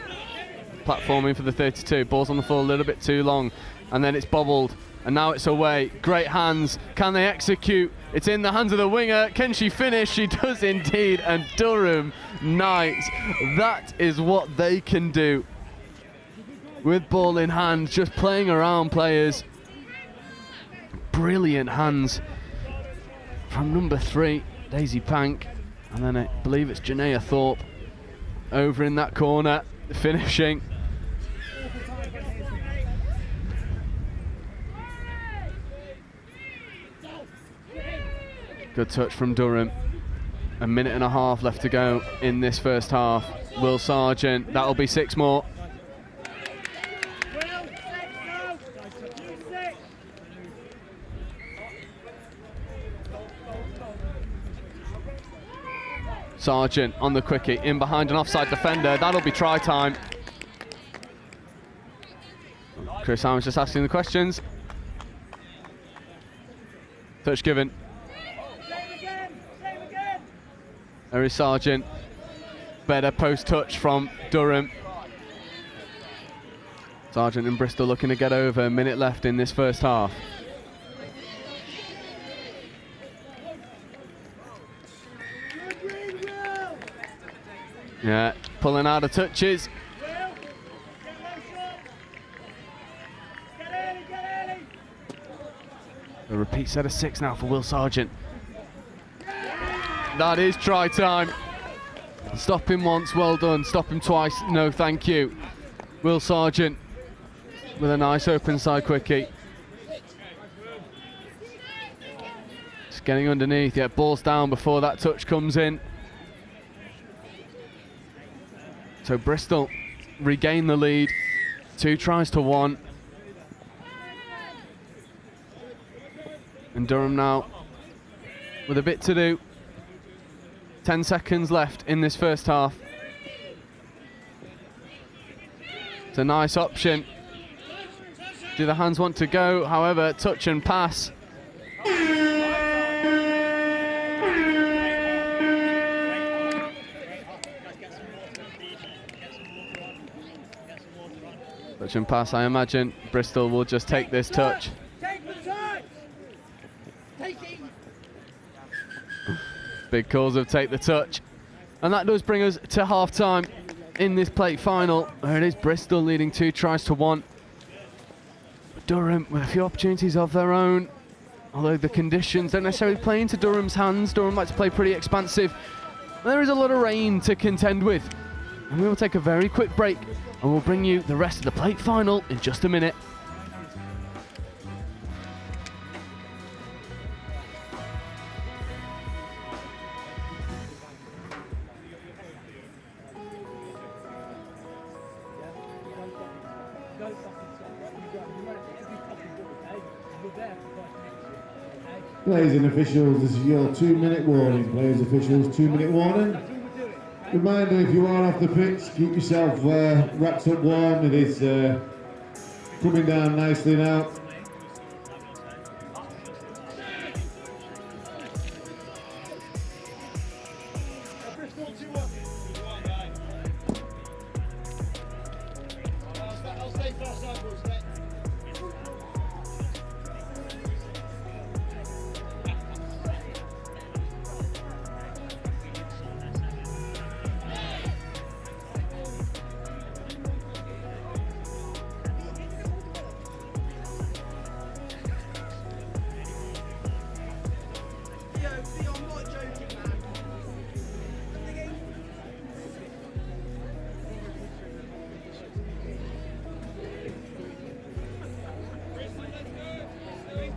platforming for the 32. Ball's on the floor a little bit too long, and then it's bobbled, and now it's away. Great hands, can they execute? It's in the hands of the winger. Can she finish? She does indeed, and Durham Knights, that is what they can do. With ball in hand, just playing around players. Brilliant hands from number 3, Daisy Pank, and then I believe it's Janaea Thorpe over in that corner, finishing. Good touch from Durham. A minute and a half left to go in this first half. Will Sargent, that'll be 6 more. Sargent on the quickie, in behind an offside defender. That'll be try time. Chris Simon's just asking the questions. Touch given. There is Sargent. Better post touch from Durham. Sargent and Bristol looking to get over. A minute left in this first half. Yeah, pulling out of touches. A repeat set of 6 now for Will Sargent. That is try time. Stop him once, well done. Stop him twice, no thank you. Will Sargent with a nice open side quickie. getting underneath, yeah, ball's down before that touch comes in. So Bristol regain the lead, 2 tries to 1. And Durham now with a bit to do. 10 seconds left in this first half. It's a nice option. Do the hands want to go? However, touch and pass. Touch and pass, I imagine Bristol will just take this touch. Big calls of take the touch. And that does bring us to half-time in this plate final, where it is Bristol leading 2 tries to 1. Durham with a few opportunities of their own, although the conditions don't necessarily play into Durham's hands. Durham likes to play pretty expansive. There is a lot of rain to contend with. And we will take a very quick break, and we'll bring you the rest of the plate final in just a minute. Players and officials, this is your 2-minute warning. Players, officials, 2-minute warning. Reminder, if you are off the pitch, keep yourself wrapped up warm. It is coming down nicely now.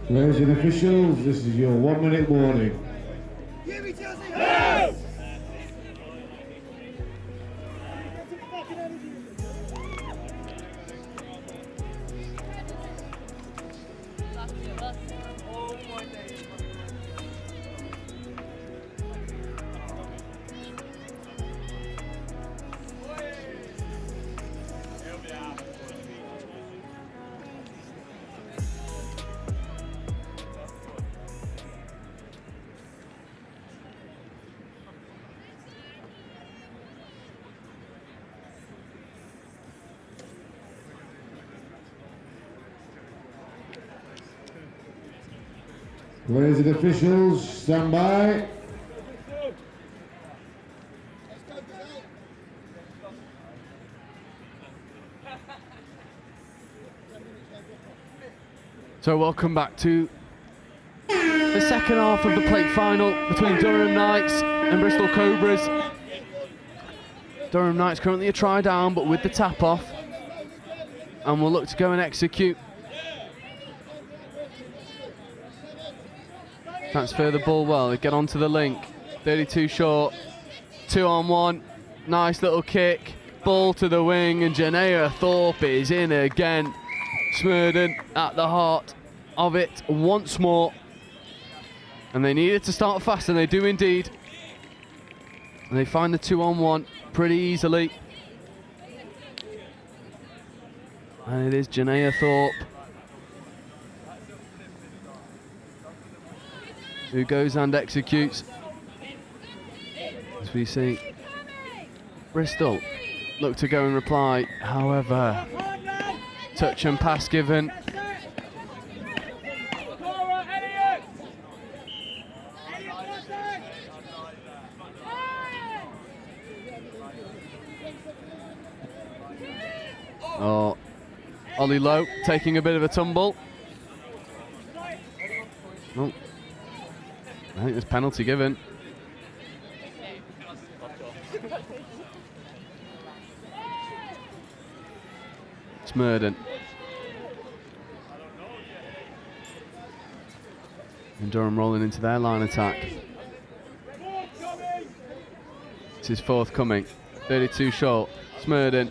Players and officials, this is your 1-minute warning. Players and officials, stand by. So welcome back to the second half of the plate final between Durham Knights and Bristol Cobras. Durham Knights currently a try down, but with the tap off, and will look to go and execute. Transfer the ball well, they get onto the link. 32 short, 2-on-1, nice little kick, ball to the wing, and Janaea Thorpe is in again. Smurden at the heart of it once more. And they needed to start fast, and they do indeed. And they find the 2-on-1 pretty easily. And it is Janaea Thorpe who goes and executes. As we see Bristol look to go and reply, however, touch and pass given. Oh, Ollie Lowe taking a bit of a tumble. Oh, I think there's penalty given. Smurden. And Durham rolling into their line attack. This is forthcoming. 32 short. Smurden.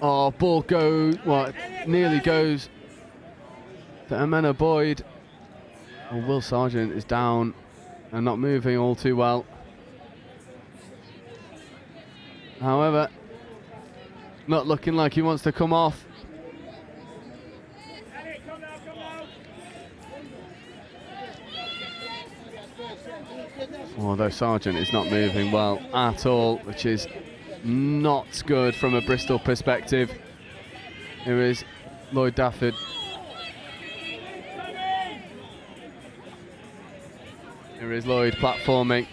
Oh, ball goes, well, nearly goes to Amena Boyd. Oh, Will Sargent is down and not moving all too well. However, not looking like he wants to come off. Although Sargent is not moving well at all, which is not good from a Bristol perspective. Here is Lloyd Dafford. Here is Lloyd platforming.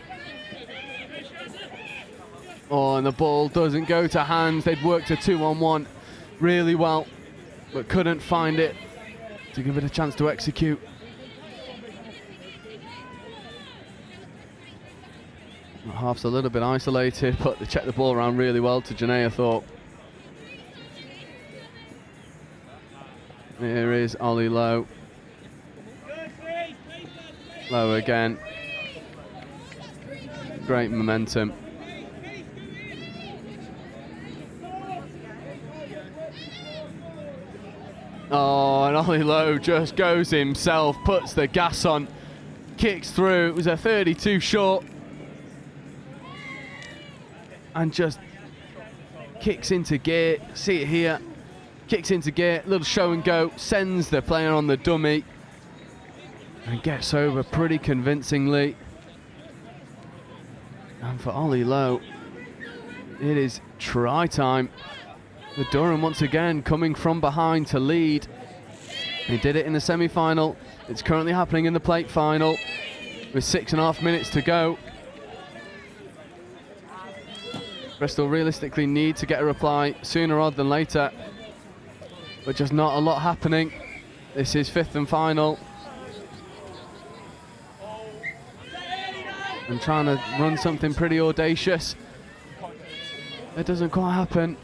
Oh, and the ball doesn't go to hands. They'd worked a 2-on-1 really well, but couldn't find it to give it a chance to execute. Half's a little bit isolated, but they checked the ball around really well to Janaea Thorpe. Here is Ollie Lowe. Lowe again. Great momentum. Oh, and Ollie Lowe just goes himself, puts the gas on, kicks through. It was a 32 short. And just kicks into gear. See it here. Kicks into gear, little show and go, sends the player on the dummy and gets over pretty convincingly. And for Ollie Lowe, it is try time. The Durham once again coming from behind to lead. They did it in the semi-final. It's currently happening in the plate final with 6.5 minutes to go. Bristol realistically need to get a reply sooner rather than later, but just not a lot happening. This is 5th and final. And trying to run something pretty audacious. It doesn't quite happen.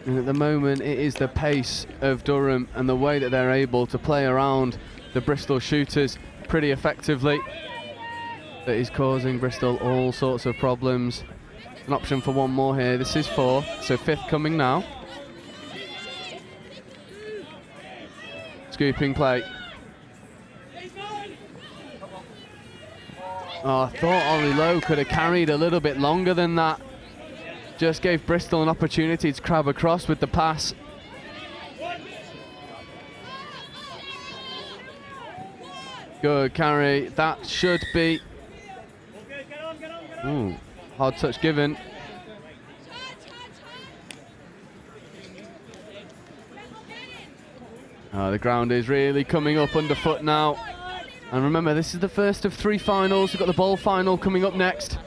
And at the moment it is the pace of Durham and the way that they're able to play around the Bristol shooters pretty effectively that is causing Bristol all sorts of problems. An option for one more here. This is 4th, so 5th coming now. Scooping play. Oh, I thought Ollie Lowe could have carried a little bit longer than that. Just gave Bristol an opportunity to crab across with the pass. Good carry. That should be... Ooh, hard touch given. The ground is really coming up underfoot now. And remember, this is the first of 3 finals. We've got the bowl final coming up next.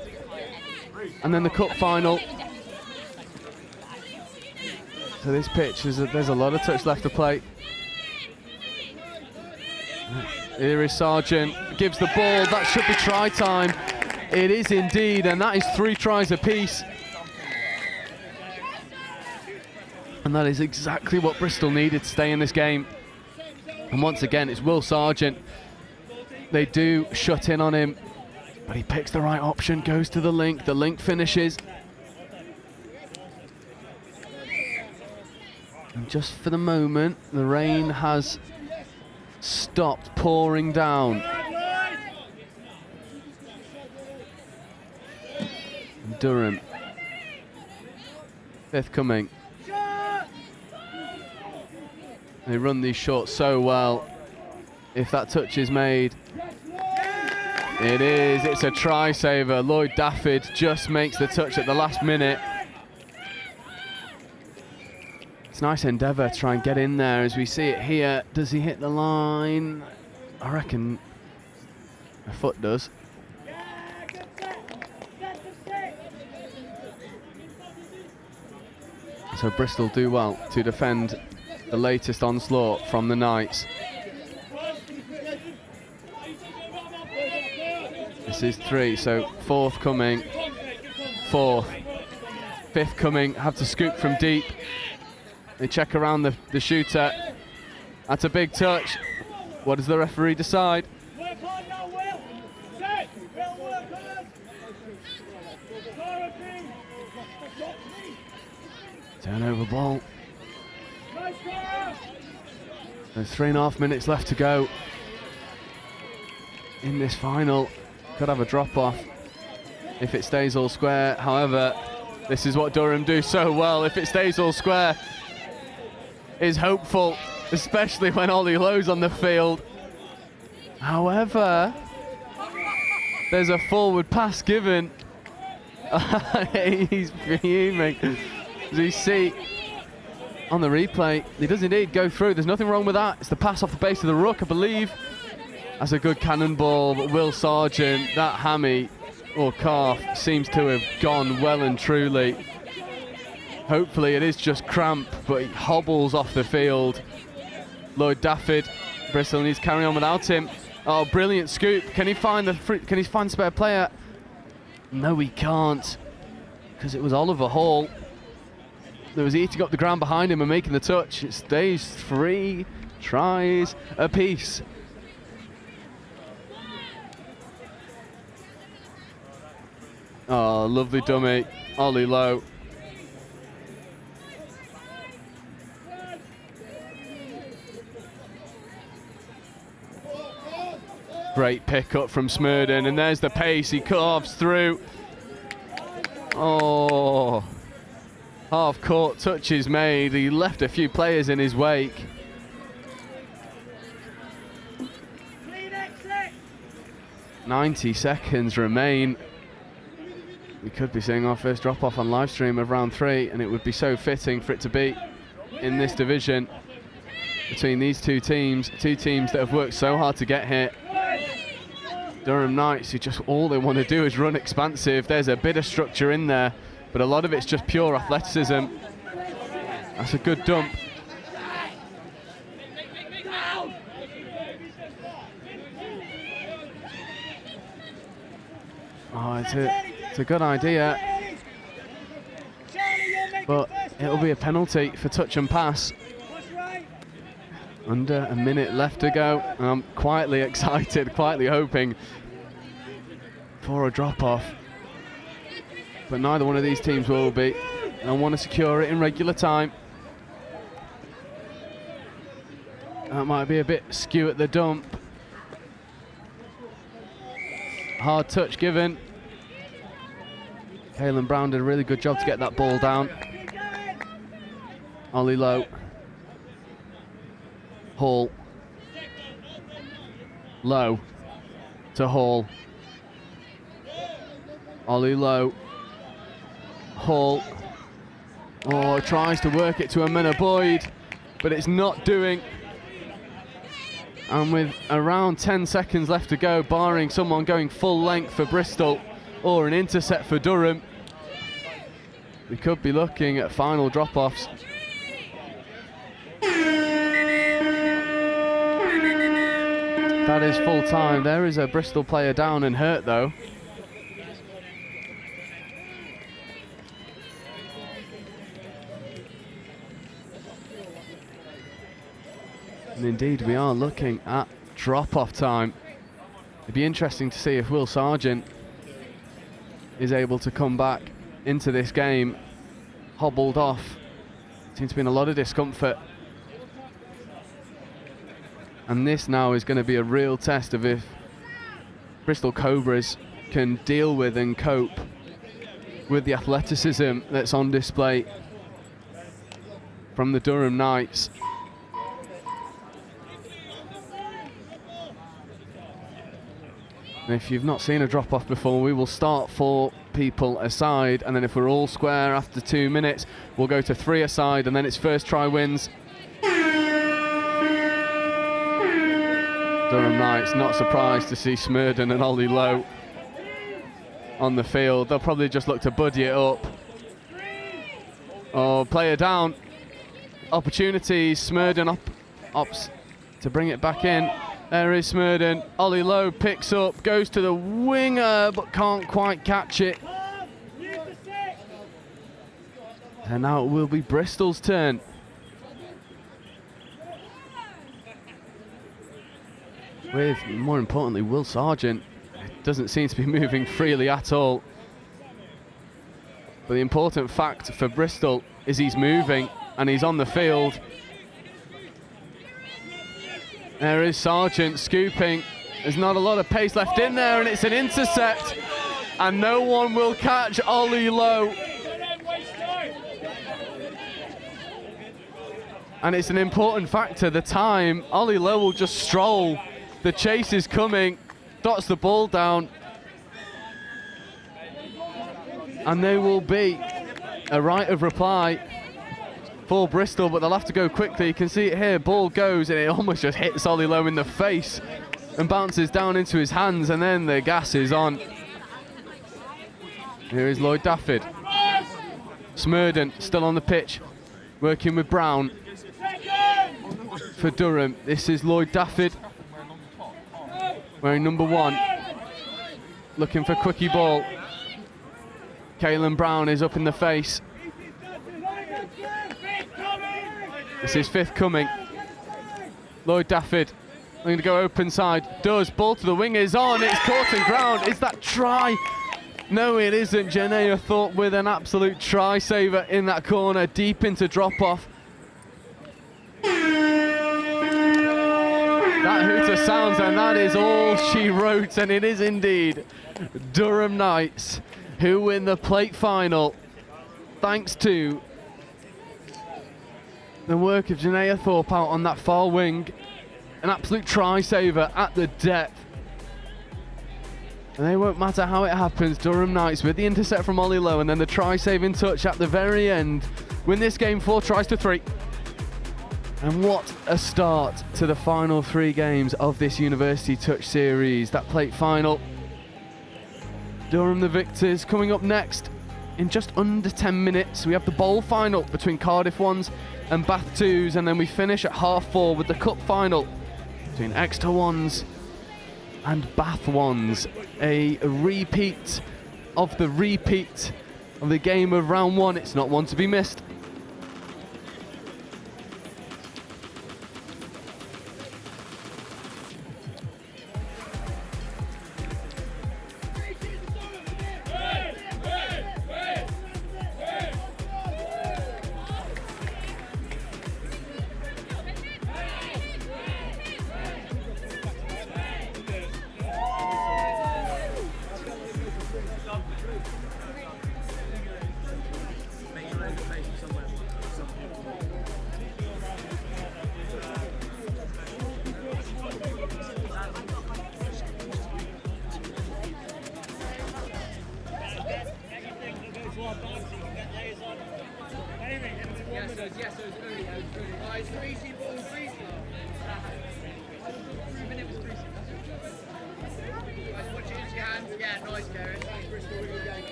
And then the cup final. So this pitch, there's a lot of touch left to play. Here is Sargent, gives the ball. That should be try time. It is indeed, and that is 3 tries apiece. And that is exactly what Bristol needed to stay in this game. And once again, it's Will Sargent. They do shut in on him, but he picks the right option, goes to the link finishes. And just for the moment, the rain has stopped pouring down. And Durham, 5th coming. They run these shorts so well. If that touch is made, it is. It's a try saver. Lloyd Dafford just makes the touch at the last minute. It's a nice endeavour to try and get in there as we see it here. Does he hit the line? I reckon a foot does. So Bristol do well to defend the latest onslaught from the Knights. This is 3, so 4th coming, 4th, 5th coming, have to scoop from deep. They check around the shooter. That's a big touch. What does the referee decide? Turnover ball. There's 3.5 minutes left to go in this final. Could have a drop-off if it stays all square. However, this is what Durham do so well. If it stays all square, is hopeful, especially when Ollie Lowe's on the field. However, there's a forward pass given. He's fuming. As you see on the replay, he does indeed go through. There's nothing wrong with that. It's the pass off the base of the ruck, I believe. That's a good cannonball, but Will Sargent, that hammy or calf seems to have gone well and truly. Hopefully it is just cramp, but he hobbles off the field. Lloyd Dafford, Bristol needs to carry on without him. Oh, brilliant scoop. Can he find spare player? No, he can't, because it was Oliver Hall that was eating up the ground behind him and making the touch. It stays 3 tries apiece. Oh, lovely dummy, Ollie Lowe. Great pick up from Smurden, and there's the pace. He carves through. Oh, half court touches made. He left a few players in his wake. "90 seconds remain. We could be seeing our first drop-off on live stream of round 3, and it would be so fitting for it to be in this division between these two teams that have worked so hard to get here. Durham Knights, who just all they want to do is run expansive. There's a bit of structure in there, but a lot of it's just pure athleticism. That's a good dump. Oh, it's a good idea, but it'll be a penalty for touch and pass. Under a minute left to go, and I'm quietly excited, quietly hoping for a drop-off. But neither one of these teams will be. I want to secure it in regular time. That might be a bit skew at the dump. Hard touch given. Caelan Brown did a really good job to get that ball down. Ollie Lowe. Hall. Lowe to Hall. Ollie Lowe. Hall. Oh, tries to work it to Amina Boyd, but it's not doing. And with around 10 seconds left to go, barring someone going full length for Bristol or an intercept for Durham, we could be looking at final drop-offs. That is full time. There is a Bristol player down and hurt though. And indeed we are looking at drop-off time. It'd be interesting to see if Will Sargent is able to come back into this game hobbled off. Seems to be in a lot of discomfort. And this now is going to be a real test of if Bristol Cobras can deal with and cope with the athleticism that's on display from the Durham Knights. If you've not seen a drop-off before, we will start 4 people aside, and then if we're all square after 2 minutes, we'll go to 3 aside, and then it's first try wins. Durham Knights not surprised to see Smurden and Ollie Lowe on the field. They'll probably just look to buddy it up. Oh, player down. Opportunities. Smurden opts to bring it back in. There is Smurden. Ollie Lowe picks up, goes to the winger, but can't quite catch it. And now it will be Bristol's turn. with, more importantly, Will Sargent. Doesn't seem to be moving freely at all. But the important fact for Bristol is he's moving and he's on the field. There is Sargent scooping. There's not a lot of pace left in there, and it's an intercept. And no one will catch Ollie Lowe. And it's an important factor, the time. Ollie Lowe will just stroll. The chase is coming, dots the ball down. And there will be a right of reply for Bristol, but they'll have to go quickly. You can see it here, ball goes and it almost just hits Ollie Lowe in the face and bounces down into his hands, and then the gas is on. Here is Lloyd Dafford. Smurden still on the pitch, working with Brown for Durham. This is Lloyd Dafford, wearing number 1, looking for quickie ball. Caelan Brown is up in the face. This is fifth coming. Lloyd Dafford looking to go open side. Does. Ball to the wing is on. It's caught in ground. Is that try? No, it isn't. Janaea Thorpe with an absolute try saver in that corner, deep into drop off. That hooter sounds, and that is all she wrote, and it is indeed Durham Knights who win the plate final, thanks to the work of Janaea Thorpe out on that far wing. An absolute try saver at the depth. And they won't matter how it happens. Durham Knights with the intercept from Ollie Lowe and then the try saving touch at the very end win this game 4-3. And what a start to the final 3 games of this University Touch series. That plate final. Durham the victors. Coming up next in just under 10 minutes we have the bowl final between Cardiff Ones and Bath Twos, and then we finish at 4:30 with the cup final between Exeter Ones and Bath Ones. A repeat of the game of round 1. It's not one to be missed.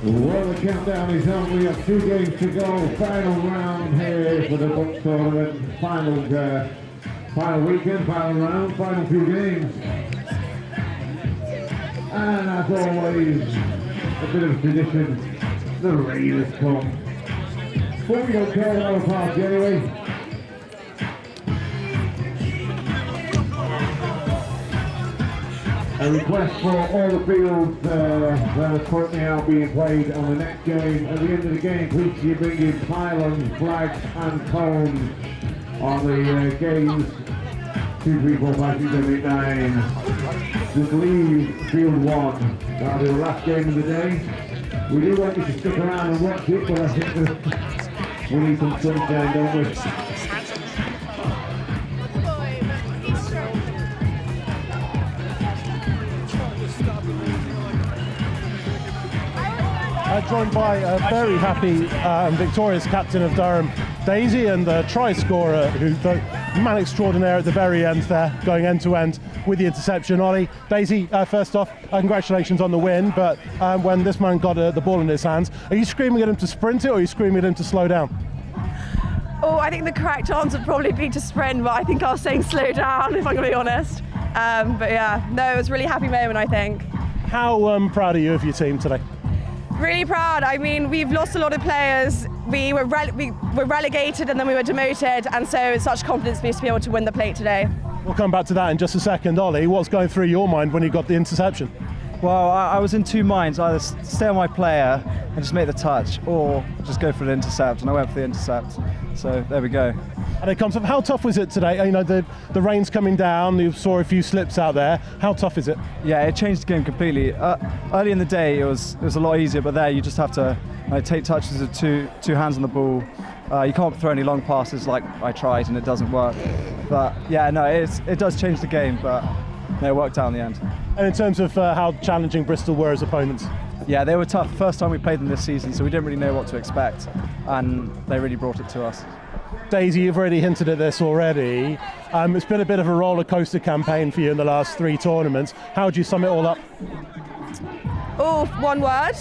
Well, the countdown is on. We have 2 games to go. Final round here for the Bucs tournament. Final weekend, final round, final 2 games. And as always, a bit of tradition, the Raiders come. But we don't care about party anyway. A request for all the fields that are currently out being played on the next game. At the end of the game, please can you bring in pylons, flags and cones on the games 2, 3, 4, 5, 6, 7, 8, 9. Just leave field 1. That'll be the last game of the day. We do want you to stick around and watch it, but I think we need some sunshine, don't we? Joined by a very happy and victorious captain of Durham, Daisy, and the try scorer, who the man extraordinaire at the very end there, going end to end with the interception. Ollie, Daisy, first off, congratulations on the win, but when this man got the ball in his hands, are you screaming at him to sprint it, or are you screaming at him to slow down? Oh, I think the correct answer would probably be to sprint, but I think I was saying slow down, if I'm going to be honest. But yeah, no, it was a really happy moment, I think. How proud are you of your team today? Really proud. I mean, we've lost a lot of players. We were relegated and then we were demoted, and so it's such confidence for me to be able to win the plate today. We'll come back to that in just a second. Ollie, what's going through your mind when you got the interception? Well, I was in two minds, either stay on my player and just make the touch, or just go for the intercept, and I went for the intercept. So there we go. And it comes up. How tough was it today? You know, the rain's coming down, you saw a few slips out there. How tough is it? Yeah, it changed the game completely. Early in the day it was a lot easier, but there you just have to take touches of two hands on the ball. You can't throw any long passes like I tried, and it doesn't work. But yeah, no, it does change the game, but no, it worked out in the end. And in terms of how challenging Bristol were as opponents? Yeah, they were tough. First time we played them this season, so we didn't really know what to expect, and they really brought it to us. Daisy, you've already hinted at this already. It's been a bit of a roller coaster campaign for you in the last 3 tournaments. How would you sum it all up? Oh, one word?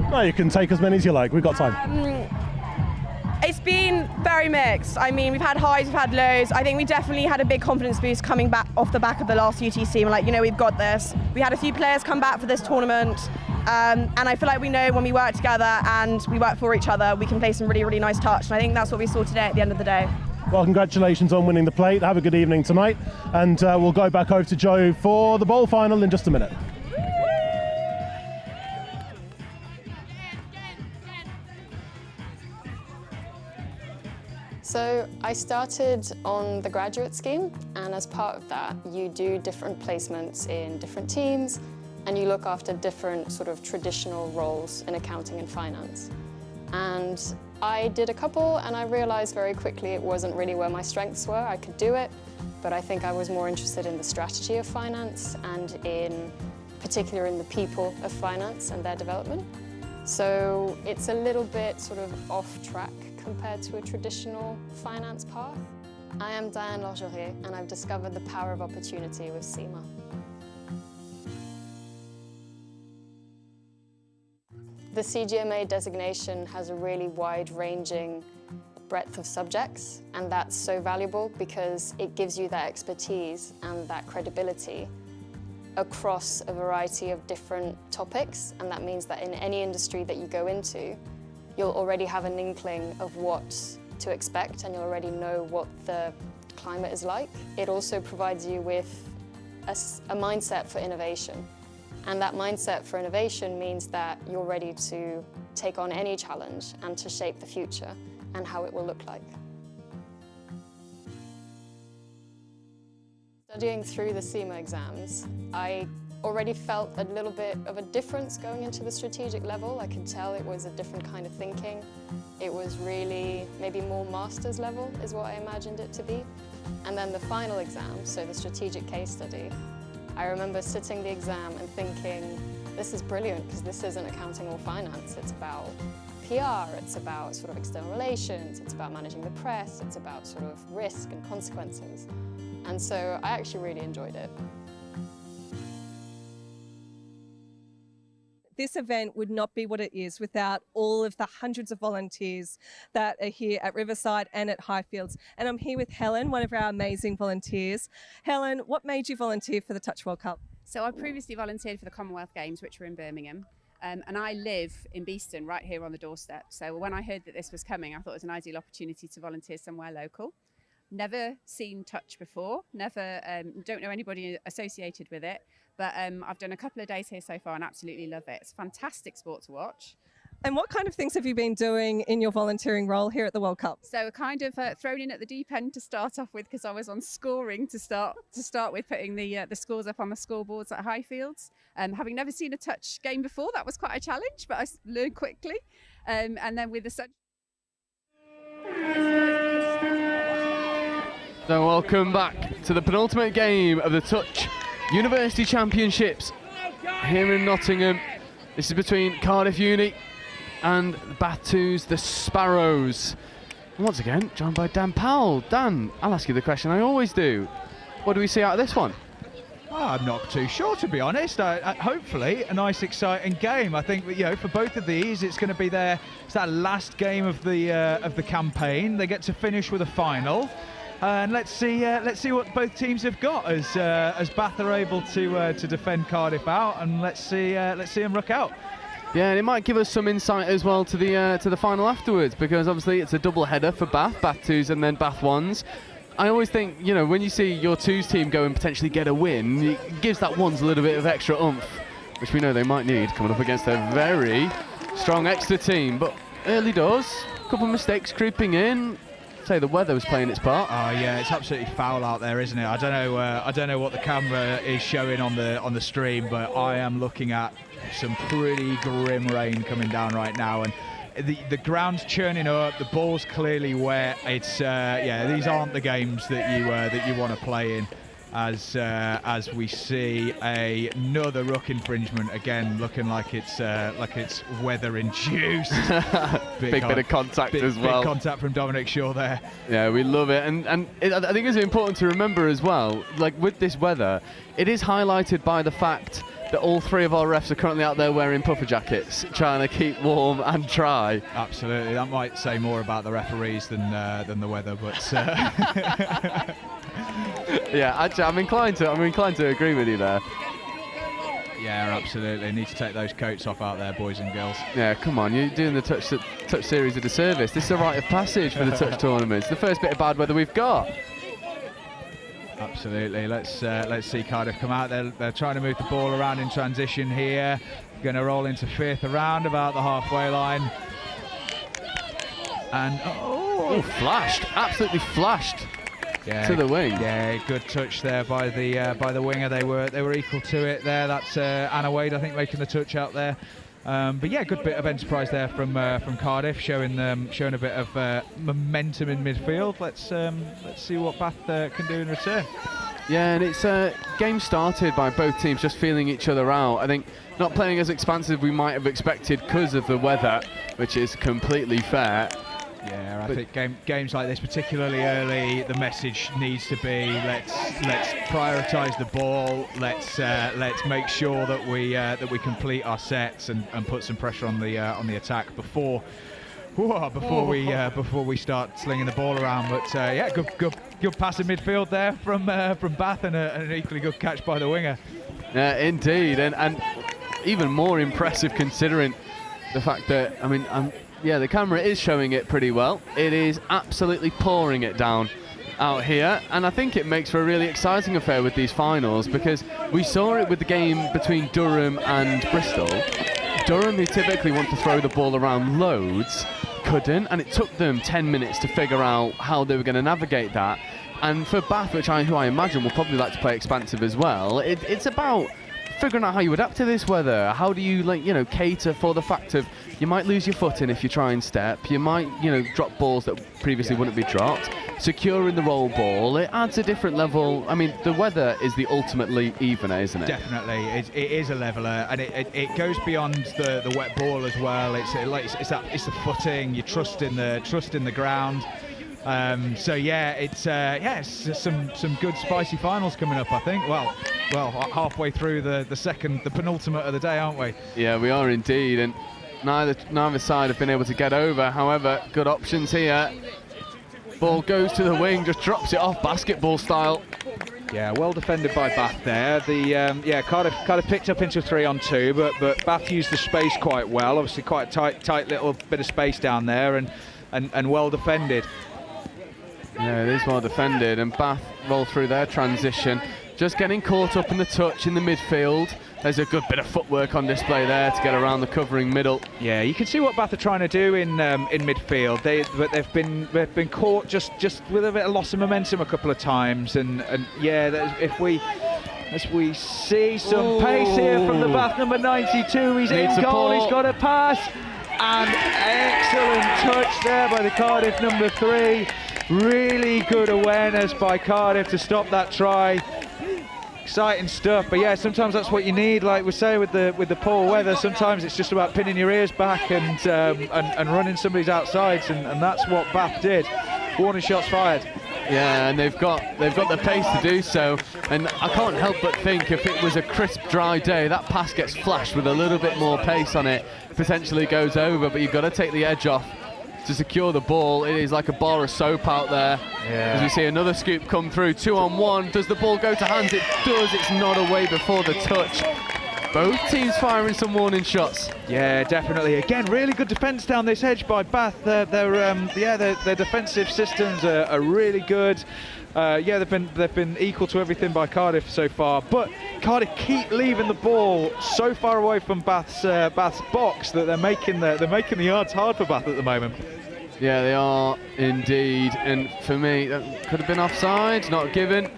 No, you can take as many as you like. We've got time. It's been very mixed. I mean, we've had highs, we've had lows. I think we definitely had a big confidence boost coming back off the back of the last UTC. We're like, you know, we've got this. We had a few players come back for this tournament. And I feel like we know when we work together and we work for each other, we can play some really, really nice touch. And I think that's what we saw today at the end of the day. Well, congratulations on winning the plate. Have a good evening tonight. And we'll go back over to Joe for the bowl final in just a minute. So I started on the graduate scheme, and as part of that, you do different placements in different teams, and you look after different sort of traditional roles in accounting and finance. And I did a couple, and I realized very quickly it wasn't really where my strengths were. I could do it, but I think I was more interested in the strategy of finance and in particular in the people of finance and their development. So it's a little bit sort of off track compared to a traditional finance path. I am Diane Lorgerier, and I've discovered the power of opportunity with CIMA. The CGMA designation has a really wide-ranging breadth of subjects, and that's so valuable because it gives you that expertise and that credibility across a variety of different topics, and that means that in any industry that you go into, you'll already have an inkling of what to expect, and you'll already know what the climate is like. It also provides you with a mindset for innovation. And that mindset for innovation means that you're ready to take on any challenge and to shape the future and how it will look like. Studying through the CIMA exams, I already felt a little bit of a difference going into the strategic level. I could tell it was a different kind of thinking. It was really maybe more master's level is what I imagined it to be. And then the final exam, so the strategic case study, I remember sitting the exam and thinking, this is brilliant because this isn't accounting or finance. It's about PR, it's about sort of external relations, it's about managing the press, it's about sort of risk and consequences. And so I actually really enjoyed it. This event would not be what it is without all of the hundreds of volunteers that are here at Riverside and at Highfields. And I'm here with Helen, one of our amazing volunteers. Helen, what made you volunteer for the Touch World Cup? So I previously volunteered for the Commonwealth Games, which were in Birmingham. And I live in Beeston, right here on the doorstep. So when I heard that this was coming, I thought it was an ideal opportunity to volunteer somewhere local. Never seen touch before, don't know anybody associated with it, but I've done a couple of days here so far and absolutely love it. It's a fantastic sport to watch. And what kind of things have you been doing in your volunteering role here at the World Cup? So kind of thrown in at the deep end to start off with, because I was on scoring to start with, putting the scores up on the scoreboards at Highfields. Having never seen a touch game before, that was quite a challenge, but I learned quickly. And then with the So welcome back to the penultimate game of the Touch University Championships here in Nottingham. This is between Cardiff Uni and Bath 2's the Sparrows. And once again, joined by Dan Powell. Dan, I'll ask you the question I always do. What do we see out of this one? Oh, I'm not too sure, to be honest. Hopefully, a nice, exciting game. I think for both of these, it's going to be it's that last game of the campaign. They get to finish with a final, and let's see what both teams have got as Bath are able to defend Cardiff out, and let's see them rock out. Yeah, and it might give us some insight as well to the final afterwards, because obviously it's a double header for Bath 2s and then Bath 1s. I always think, when you see your 2s team go and potentially get a win, it gives that 1s a little bit of extra oomph, which we know they might need coming up against a very strong Exeter team. But early doors, a couple of mistakes creeping in. Say the weather was playing its part. Oh yeah, it's absolutely foul out there, isn't it? I don't know what the camera is showing on the stream, but I am looking at some pretty grim rain coming down right now, and the ground's churning up, the ball's clearly wet. It's these aren't the games that you want to play in, as we see another ruck infringement again, looking like it's weather induced. big bit of contact as well. Big contact from Dominic Shaw there. Yeah, we love it, and I think it's important to remember as well, like with this weather, it is highlighted by the fact that all three of our refs are currently out there wearing puffer jackets, trying to keep warm and dry. Absolutely, that might say more about the referees than the weather, but yeah, actually, I'm inclined to agree with you there. Yeah, absolutely. Need to take those coats off out there, boys and girls. Yeah, come on, you're doing the touch series a disservice. This is a rite of passage for the touch tournaments. The first bit of bad weather we've got. Absolutely. Let's see Cardiff come out. They're trying to move the ball around in transition here. Going to roll into fifth around about the halfway line. And flashed! Absolutely flashed. Yeah, to the wing. Yeah, good touch there by the winger. They were equal to it there. That's Anna Wade, I think, making the touch out there. But yeah, good bit of enterprise there from Cardiff, showing a bit of momentum in midfield. Let's see what Bath can do in return. Yeah, and it's a game started by both teams just feeling each other out. I think not playing as expansive we might have expected because of the weather, which is completely fair. Yeah, I think games like this, particularly early, the message needs to be let's prioritise the ball. Let's make sure that we complete our sets and put some pressure on the attack before we start slinging the ball around. But yeah, good pass in midfield there from Bath, and an equally good catch by the winger. Yeah, indeed, and even more impressive considering the fact that yeah, the camera is showing it pretty well. It is absolutely pouring it down out here, and I think it makes for a really exciting affair with these finals, because we saw it with the game between Durham and Bristol. Durham, who typically want to throw the ball around loads, couldn't, and it took them 10 minutes to figure out how they were going to navigate that. And for Bath, who I imagine will probably like to play expansive as well, it's about figuring out how you adapt to this weather. How do you cater for the fact of you might lose your footing if you try and step, you might drop balls that previously wouldn't be dropped, securing the roll ball. It adds a different level. I mean, the weather is the ultimate evener, isn't it? Definitely, it is a leveler, and it goes beyond the wet ball as well. It's the footing. You trust in the ground. So yeah, it's some good spicy finals coming up, I think. Well, halfway through the penultimate of the day, aren't we? Yeah, we are indeed, and neither side have been able to get over. However, good options here. Ball goes to the wing, just drops it off basketball style. Yeah, well defended by Bath there. The Cardiff picked up into 3-on-2, but Bath used the space quite well. Obviously, quite a tight little bit of space down there, and well defended. Yeah, it is well defended, and Bath roll through their transition, just getting caught up in the touch in the midfield. There's a good bit of footwork on display there to get around the covering middle. Yeah, you can see what Bath are trying to do in midfield. But they've been caught just with a bit of loss of momentum a couple of times, and yeah, as we see some pace here from the Bath number 92. He's in goal. He's got a pass, and excellent touch there by the Cardiff number 3. Really good awareness by Cardiff to stop that try. Exciting stuff, but yeah, sometimes that's what you need. Like we say with the poor weather, sometimes it's just about pinning your ears back and running somebody's outsides, and that's what Bath did. Warning shots fired. Yeah, and they've got the pace to do so, and I can't help but think if it was a crisp, dry day, that pass gets flashed with a little bit more pace on it, potentially goes over, but you've got to take the edge off to secure the ball. It is like a bar of soap out there. Yeah. As we see another scoop come through, 2-on-1. Does the ball go to hands? It does. It's not away before the touch. Both teams firing some warning shots. Yeah, definitely. Again, really good defence down this edge by Bath. Their defensive systems are really good. Yeah, they've been equal to everything by Cardiff so far, but Cardiff keep leaving the ball so far away from Bath's box that they're making the yards hard for Bath at the moment. Yeah, they are indeed, and for me, that could have been offside, not given.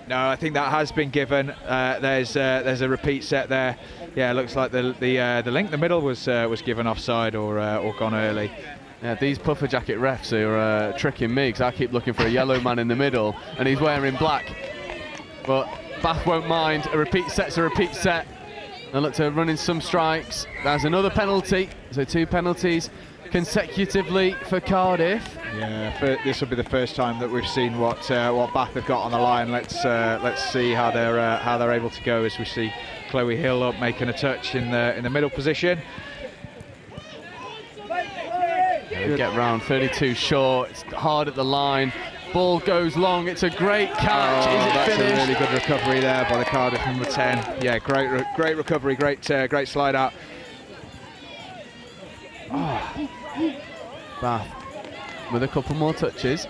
No, I think that has been given. There's a repeat set there. Yeah, it looks like the link, the middle was given offside or gone early. Yeah, these puffer jacket refs are tricking me, because I keep looking for a yellow man in the middle, and he's wearing black. But Bath won't mind. A repeat set's a repeat set. They look to run in some strikes. There's another penalty, so 2 penalties consecutively for Cardiff. Yeah, this will be the first time that we've seen what Bath have got on the line. Let's see how they're able to go, as we see Chloe Hill up making a touch in the middle position. Get round, 32 short, it's hard at the line, ball goes long, it's a great catch. Is it that's finished? A really good recovery there by the Cardiff number 10. Yeah, great recovery, great slide out. Oh. Bath with a couple more touches.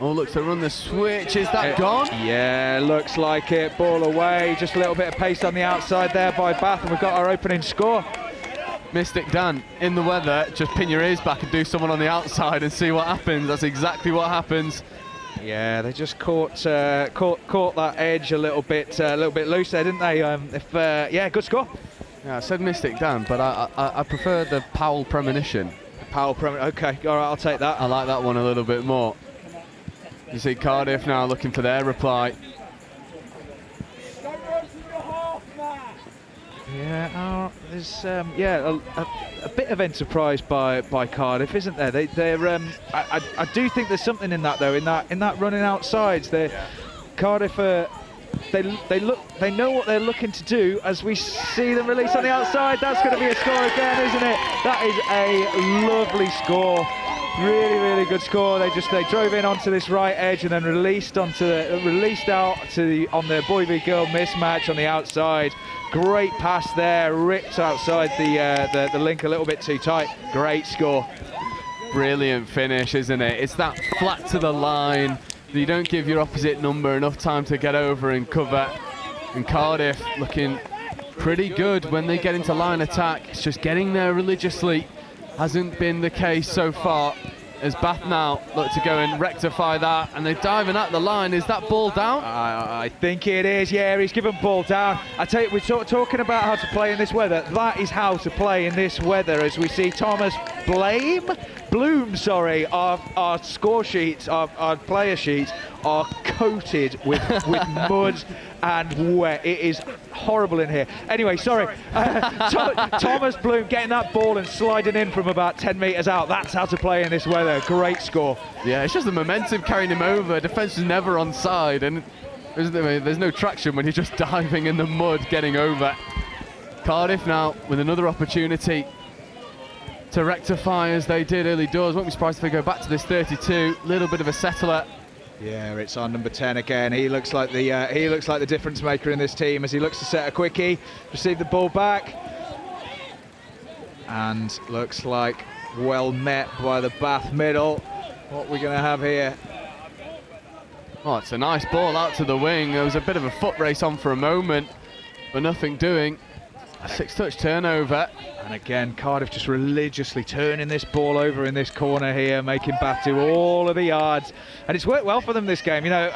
Oh, looks to run the switch. Is that gone? Yeah, looks like it. Ball away, just a little bit of pace on the outside there by Bath, and we've got our opening score. Mystic Dan, in the weather, just pin your ears back and do someone on the outside and see what happens. That's exactly what happens. Yeah, they just caught that edge a little bit loose there, didn't they? Yeah, good score. Yeah, I said Mystic Dan, but I prefer the Powell Premonition. Okay, all right, I'll take that. I like that one a little bit more. You see Cardiff now looking for their reply. Yeah, there's a bit of enterprise by Cardiff, isn't there? I do think there's something in that though. In that running outsides, Cardiff they know what they're looking to do. As we see them release on the outside, that's going to be a score again, isn't it? That is a lovely score. Really good score. They drove in onto this right edge and then released out on the boy v girl mismatch on the outside. Great pass there, ripped outside the link a little bit too tight. Great score. Brilliant finish, isn't it? It's that flat to the line. You don't give your opposite number enough time to get over and cover. And Cardiff looking pretty good when they get into line attack. It's just getting there religiously. Hasn't been the case so far, as Bath now look to go and rectify that, and they're diving at the line. Is that ball down? I think it is, yeah, he's given ball down. I tell you, we're talking about how to play in this weather. That is how to play in this weather, as we see Thomas Bloom, our score sheets, our player sheets are coated with mud and wet. It is horrible in here. Anyway, sorry. Thomas Bloom getting that ball and sliding in from about 10 metres out. That's how to play in this weather. Great score. Yeah, it's just the momentum carrying him over. Defence is never on side, and there's no traction when you're just diving in the mud, getting over. Cardiff now with another opportunity to rectify as they did early doors. Won't be surprised if they go back to this 32. Little bit of a settler Yeah, it's our number 10 again. He looks like the difference maker in this team as he looks to set a quickie, receive the ball back, and looks like well met by the Bath middle. What we're going to have here? Oh, it's a nice ball out to the wing. There was a bit of a foot race on for a moment, but nothing doing. A 6-touch turnover. And again, Cardiff just religiously turning this ball over in this corner here, making Bath do all of the yards. And it's worked well for them this game, you know,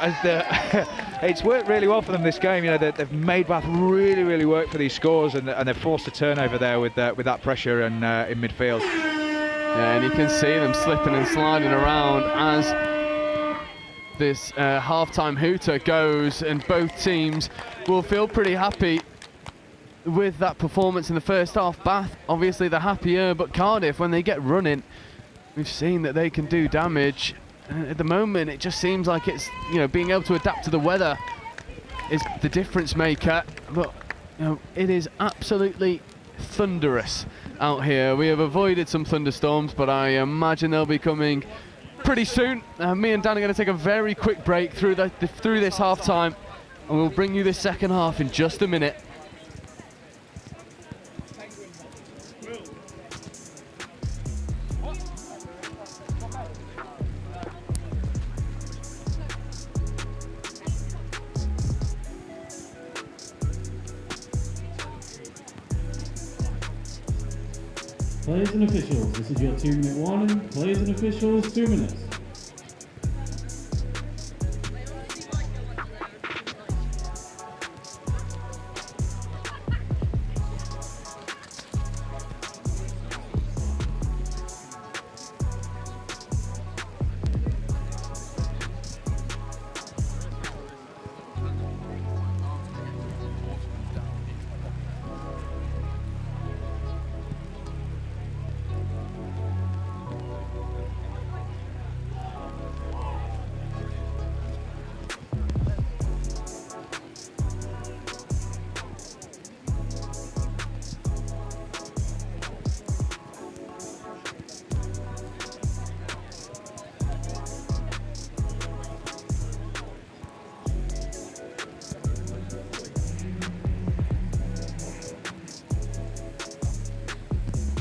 it's worked really well for them this game. You know, they've made Bath really, really work for these scores, and they've forced a turnover there with that pressure and in midfield. Yeah, and you can see them slipping and sliding around as this half-time hooter goes, and both teams will feel pretty happy with that performance in the first half. Bath, obviously the happier, but Cardiff, when they get running, we've seen that they can do damage. At the moment, it just seems like it's, you know, being able to adapt to the weather is the difference maker. But, you know, it is absolutely thunderous out here. We have avoided some thunderstorms, but I imagine they'll be coming pretty soon. Me and Dan are going to take a very quick break through this half time, and we'll bring you this second half in just a minute. Players and officials, this is your 2-minute warning. Players and officials, 2 minutes.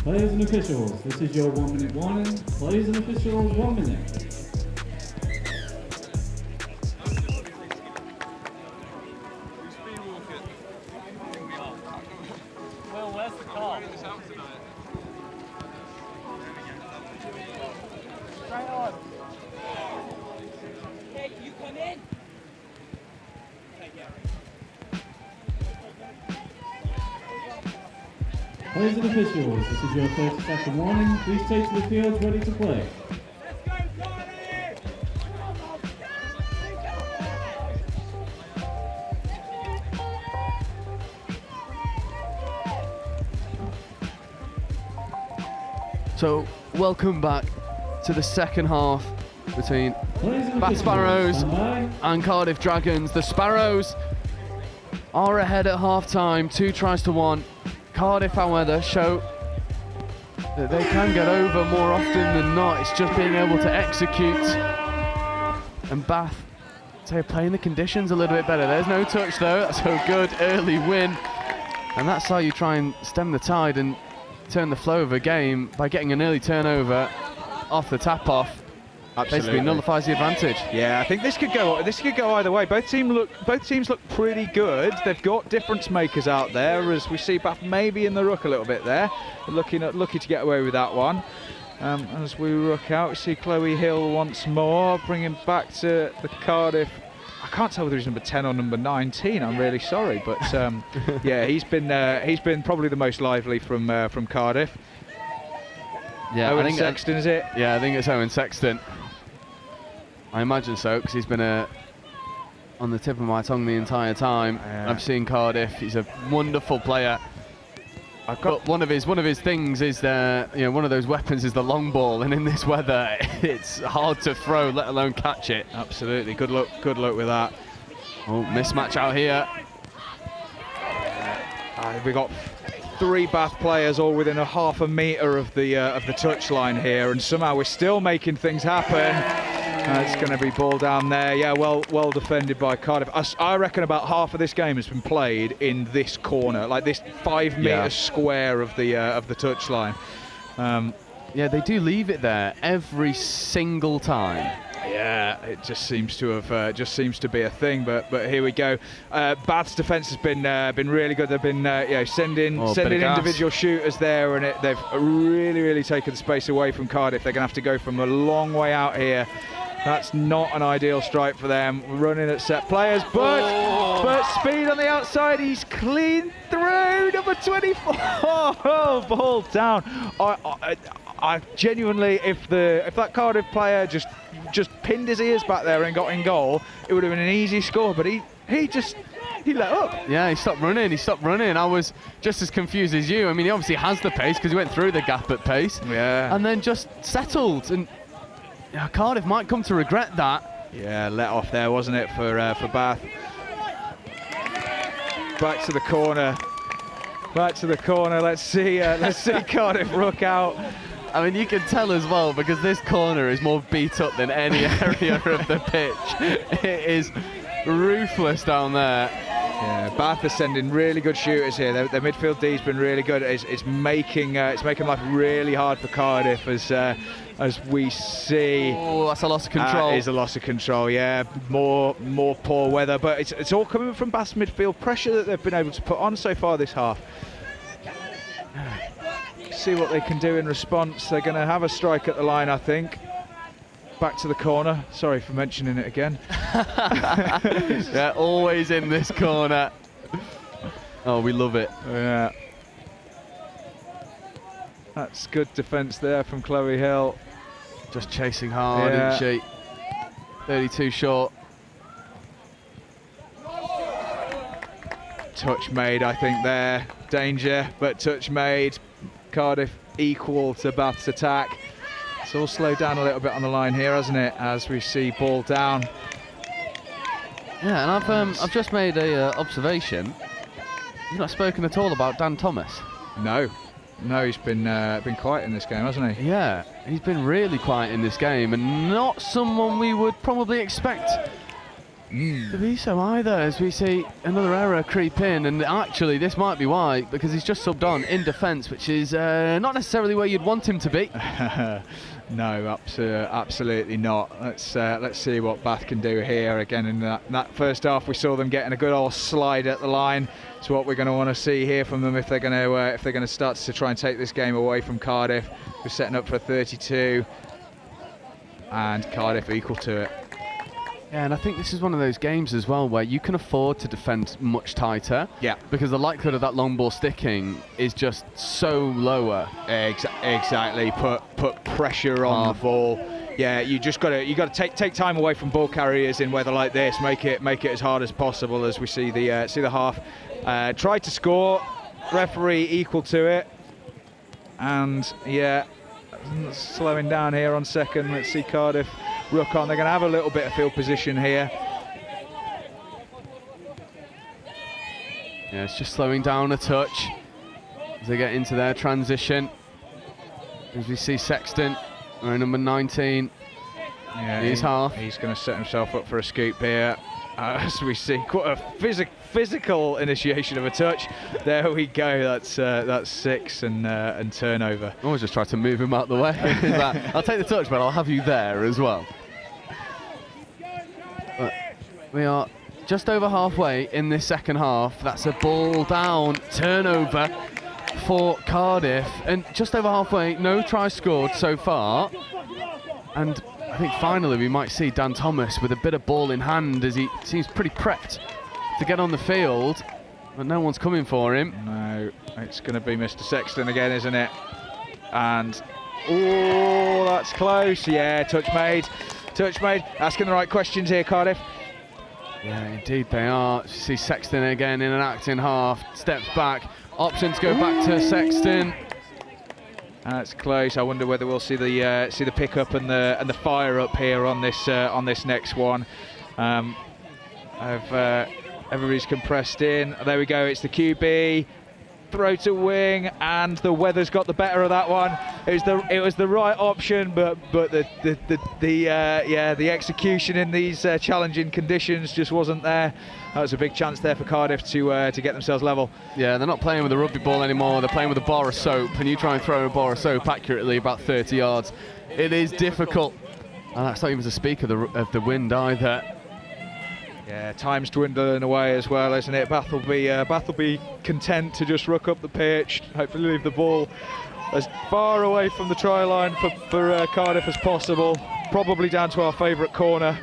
Players and officials, this is your 1-minute warning. Players and officials, 1 minute. Well, where's the car? Straight on. Okay, you come in. Players and officials, this is your 30-second warning. Please take to the field ready to play. So, welcome back to the second half between Bath Sparrows and Cardiff Dragons. The Sparrows are ahead at half-time, 2 tries to 1. Cardiff, however, show that they can get over more often than not. It's just being able to execute. And Bath, they're playing the conditions a little bit better. There's no touch though. That's a good early win. And that's how you try and stem the tide and turn the flow of a game, by getting an early turnover off the tap-off. Basically nullifies the advantage. Yeah, I think this could go either way. Both teams look pretty good. They've got difference makers out there, as we see Bath maybe in the ruck a little bit there, lucky to get away with that one. As we ruck out, we see Chloe Hill once more, bringing back to the Cardiff. I can't tell whether he's number 10 or number 19. I'm really sorry, but yeah, he's been probably the most lively from Cardiff. Yeah, Owen Sexton, is it? Yeah, I think it's Owen Sexton. I imagine so, because he's been on the tip of my tongue the entire time. I've seen Cardiff. He's a wonderful player. But one of his things is one of those weapons is the long ball, and in this weather, it's hard to throw, let alone catch it. Absolutely. Good luck with that. Oh, mismatch out here. We got 3 Bath players all within a half a metre of the touchline here, and somehow we're still making things happen. It's going to be ball down there. Yeah, well defended by Cardiff. I reckon about half of this game has been played in this corner, like this 5 metre square of the touchline. Yeah, they do leave it there every single time. Yeah, it just seems to have be a thing. But here we go. Bath's defence has been really good. They've been sending individual shooters there, and they've really taken the space away from Cardiff. They're going to have to go from a long way out here. That's not an ideal strike for them. We're running at set players, but speed on the outside. He's clean through. Number 24. Oh, ball down. I genuinely, if that Cardiff player just pinned his ears back there and got in goal, it would have been an easy score. But he let up. Yeah, he stopped running. I was just as confused as you. I mean, he obviously has the pace because he went through the gap at pace. Yeah. And then just settled. And Cardiff might come to regret that. Yeah, let off there, wasn't it, for Bath? Back to the corner. Let's see Cardiff ruck out. I mean, you can tell as well, because this corner is more beat up than any area of the pitch. It is ruthless down there. Yeah, Bath are sending really good shooters here. Their midfield D's been really good. It's making life really hard for Cardiff as we see. Oh, that's a loss of control. It is a loss of control. Yeah, more poor weather, but it's all coming from Bath's midfield pressure that they've been able to put on so far this half. See what they can do in response. They're going to have a strike at the line, I think. Back to the corner. Sorry for mentioning it again. Yeah, always in this corner. Oh, we love it. Yeah. That's good defence there from Chloe Hill. Just chasing hard, isn't she? 32 short. Touch made, I think, there. Danger, but touch made. Cardiff equal to Bath's attack. It's all slowed down a little bit on the line here, hasn't it? As we see ball down. Yeah, and I've just made a observation. You've not spoken at all about Dan Thomas. No, he's been quiet in this game, hasn't he? Yeah, he's been really quiet in this game, and not someone we would probably expect to be so either, as we see another error creep in. And actually this might be why, because he's just subbed on in defence, which is not necessarily where you'd want him to be. No, absolutely not. Let's see what Bath can do here. Again, in that first half we saw them getting a good old slide at the line. It's what we're going to want to see here from them if they're going to start to try and take this game away from Cardiff. We're setting up for a 32 and Cardiff equal to it. Yeah, and I think this is one of those games as well where you can afford to defend much tighter. Yeah. Because the likelihood of that long ball sticking is just so lower. Exactly. Put pressure on the ball. Yeah, you got to take time away from ball carriers in weather like this. Make it as hard as possible. As we see the half. Tried to score. Referee equal to it. And yeah, slowing down here on second. Let's see Cardiff ruck on. They're going to have a little bit of field position here. Yeah, it's just slowing down a touch as they get into their transition. As we see Sexton, wearing number 19. Yeah, he's half. He's going to set himself up for a scoop here. As we see, quite a physical initiation of a touch. There we go. That's 6 and turnover. I always just try to move him out the way. I'll take the touch, but I'll have you there as well. But we are just over halfway in this second half. That's a ball down turnover for Cardiff, and just over halfway, no try scored so far. And I think finally we might see Dan Thomas with a bit of ball in hand, as he seems pretty prepped to get on the field, but no one's coming for him. No, it's going to be Mr. Sexton again, isn't it? And oh, that's close. Yeah, touch made. Asking the right questions here, Cardiff. Yeah, indeed they are. You see Sexton again in an acting half, steps back, option to go back to Sexton. That's close. I wonder whether we'll see the pickup and the fire up here on this next one. Everybody's compressed in. There we go. It's the QB. Throw to wing, and the weather's got the better of that one. it was the right option, but the execution in these challenging conditions just wasn't there. That was a big chance there for Cardiff to get themselves level. Yeah, they're not playing with a rugby ball anymore. They're playing with a bar of soap, and you try and throw a bar of soap accurately about 30 yards. It is difficult, and that's not even to speak of the wind either. Yeah, time's dwindling away as well, isn't it? Bath will be content to just ruck up the pitch, hopefully leave the ball as far away from the try line for Cardiff as possible. Probably down to our favourite corner.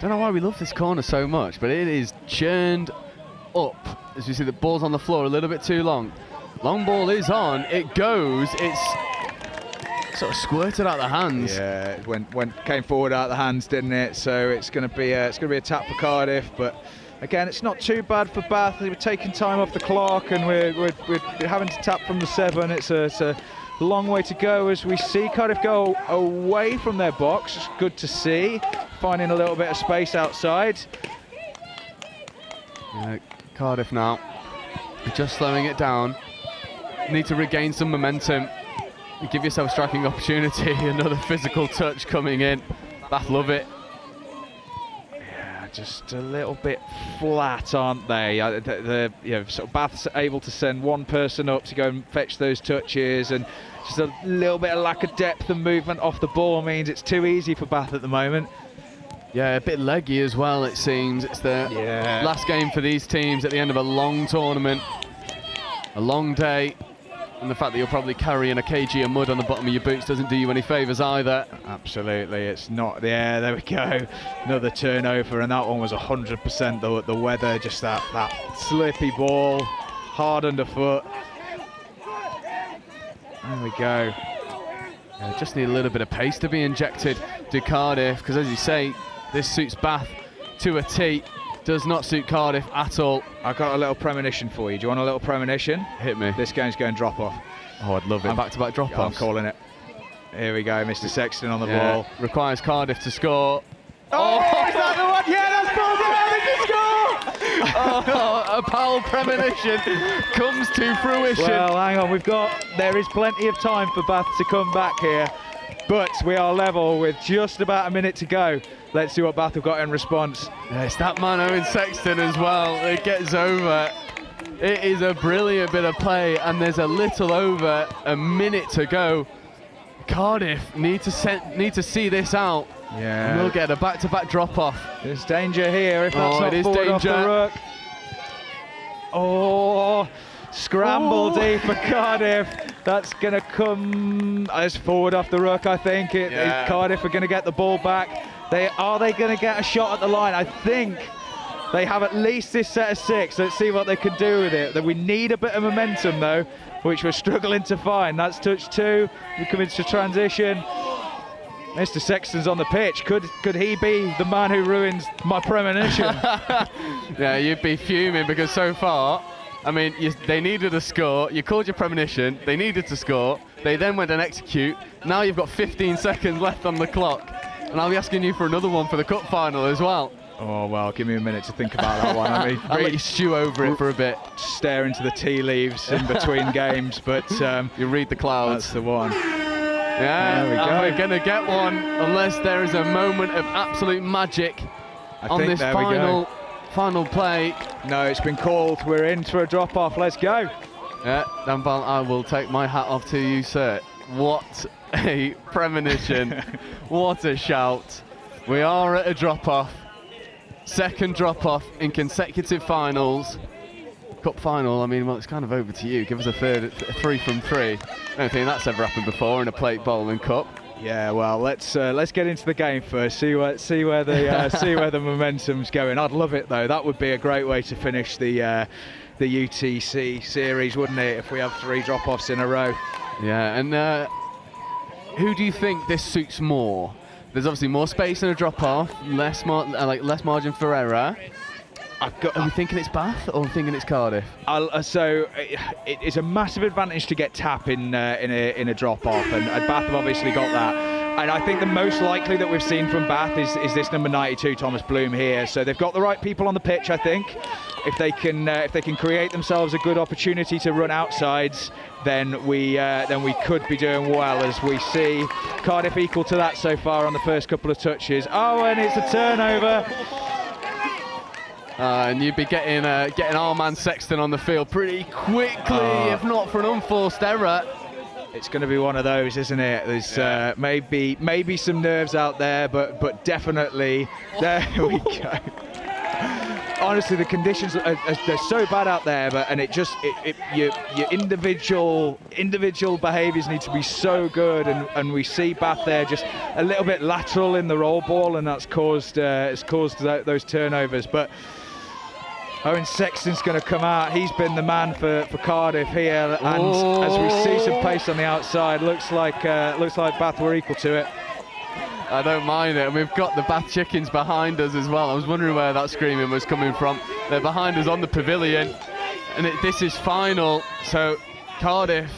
Don't know why we love this corner so much, but it is churned up. As you see, the ball's on the floor a little bit too long. Long ball is on. It goes. It's sort of squirted out the hands. Yeah, it came forward out the hands, didn't it? So it's going to be a tap for Cardiff, but again, it's not too bad for Bath. They were taking time off the clock, and we're having to tap from the 7. It's a long way to go as we see Cardiff go away from their box. It's good to see, finding a little bit of space outside. Cardiff now just slowing it down. Need to regain some momentum. Give yourself a striking opportunity. Another physical touch coming in. Bath love it. Yeah, just a little bit flat, aren't they? Sort of Bath's able to send one person up to go and fetch those touches, and just a little bit of lack of depth and movement off the ball means it's too easy for Bath at the moment. Yeah, a bit leggy as well, it seems. It's the last game for these teams at the end of a long tournament. A long day. And the fact that you're probably carrying a kg of mud on the bottom of your boots doesn't do you any favours either. Absolutely, it's not. Yeah, there we go. Another turnover, and that one was 100% the weather. Just that slippy ball, hard underfoot. There we go. Yeah, just need a little bit of pace to be injected to Cardiff, because as you say, this suits Bath to a T. Does not suit Cardiff at all. I've got a little premonition for you. Do you want a little premonition? Hit me. This game's going drop off. Oh, I'd love it. Back-to-back drop-offs. I'm calling it. Here we go, Mr. Sexton on the ball. Requires Cardiff to score. Oh, is that the one? Yeah, that's called it. Oh, a Powell premonition comes to fruition. Well, hang on. There is plenty of time for Bath to come back here, but we are level with just about a minute to go. Let's see what Bath have got in response. Yeah, it's that man Owen Sexton as well. It gets over. It is a brilliant bit of play, and there's a little over a minute to go. Cardiff need to see this out. Yeah. And we'll get a back-to-back drop-off. There's danger here if that's not forward off the ruck. Oh, scramble deep for Cardiff. That's going to come as forward off the ruck, I think. Cardiff are going to get the ball back. Are they going to get a shot at the line? I think they have at least this set of 6. Let's see what they can do with it. We need a bit of momentum, though, which we're struggling to find. That's touch 2. We come into transition. Mr. Sexton's on the pitch. Could he be the man who ruins my premonition? Yeah, you'd be fuming, because so far, I mean, they needed a score. You called your premonition. They needed to score. They then went and execute. Now you've got 15 seconds left on the clock. And I'll be asking you for another one for the cup final as well. Oh, well, give me a minute to think about that one. I mean, I'll let you stew over it for a bit. Stare into the tea leaves in between games, but you read the clouds. That's the one. Yeah, there we go. We're going to get one unless there is a moment of absolute magic on this final play. No, it's been called. We're in for a drop-off. Let's go. Yeah, Danbal, I will take my hat off to you, sir. What a premonition. What a shout. We are at a drop-off. Second drop-off in consecutive finals. Cup final, I mean, well, it's kind of over to you. Give us a 3 from 3. I don't think that's ever happened before in a plate bowling cup. Yeah, well, let's get into the game first. See where the momentum's going. I'd love it though. That would be a great way to finish the UTC series, wouldn't it? If we have 3 drop-offs in a row. Yeah, and who do you think this suits more? There's obviously more space in a drop-off, less margin for error. Are we thinking it's Bath or are we thinking it's Cardiff? So it's a massive advantage to get tap in a drop-off, and Bath have obviously got that. And I think the most likely that we've seen from Bath is this number 92, Thomas Bloom here. So they've got the right people on the pitch, I think. If they can create themselves a good opportunity to run outsides, then we could be doing well, as we see Cardiff equal to that so far on the first couple of touches. Oh, and it's a turnover. And you'd be getting our man Sexton on the field pretty quickly, if not for an unforced error. It's going to be one of those, isn't it? There's maybe some nerves out there, but definitely there we go. Honestly, the conditions they're so bad out there, your individual behaviours need to be so good, and we see Bath there just a little bit lateral in the roll ball, and that's caused those turnovers. But Owen Sexton's going to come out. He's been the man for Cardiff here, and as we see some pace on the outside, looks like Bath were equal to it. I don't mind it, and we've got the Bath chickens behind us as well. I was wondering where that screaming was coming from. They're behind us on the pavilion, and this is final. So Cardiff,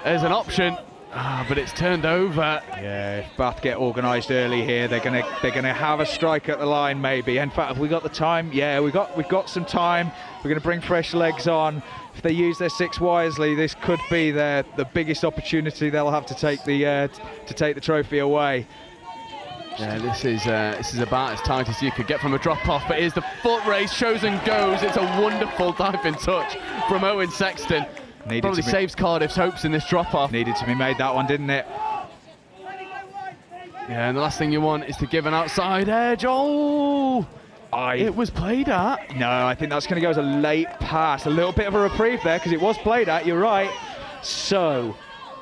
there's an option, but it's turned over. Yeah, if Bath get organised early here, they're gonna have a strike at the line maybe. In fact, have we got the time? Yeah, we've got some time. We're going to bring fresh legs on. If they use their 6 wisely, this could be the biggest opportunity they'll have to take the trophy away. Yeah, this is about as tight as you could get from a drop-off, but here's the foot race, shows and goes. It's a wonderful diving touch from Owen Sexton. Probably saves Cardiff's hopes in this drop-off. Needed to be made, that one, didn't it? Yeah, and the last thing you want is to give an outside edge. Oh! It was played at. No, I think that's going to go as a late pass. A little bit of a reprieve there, because it was played at, you're right. So,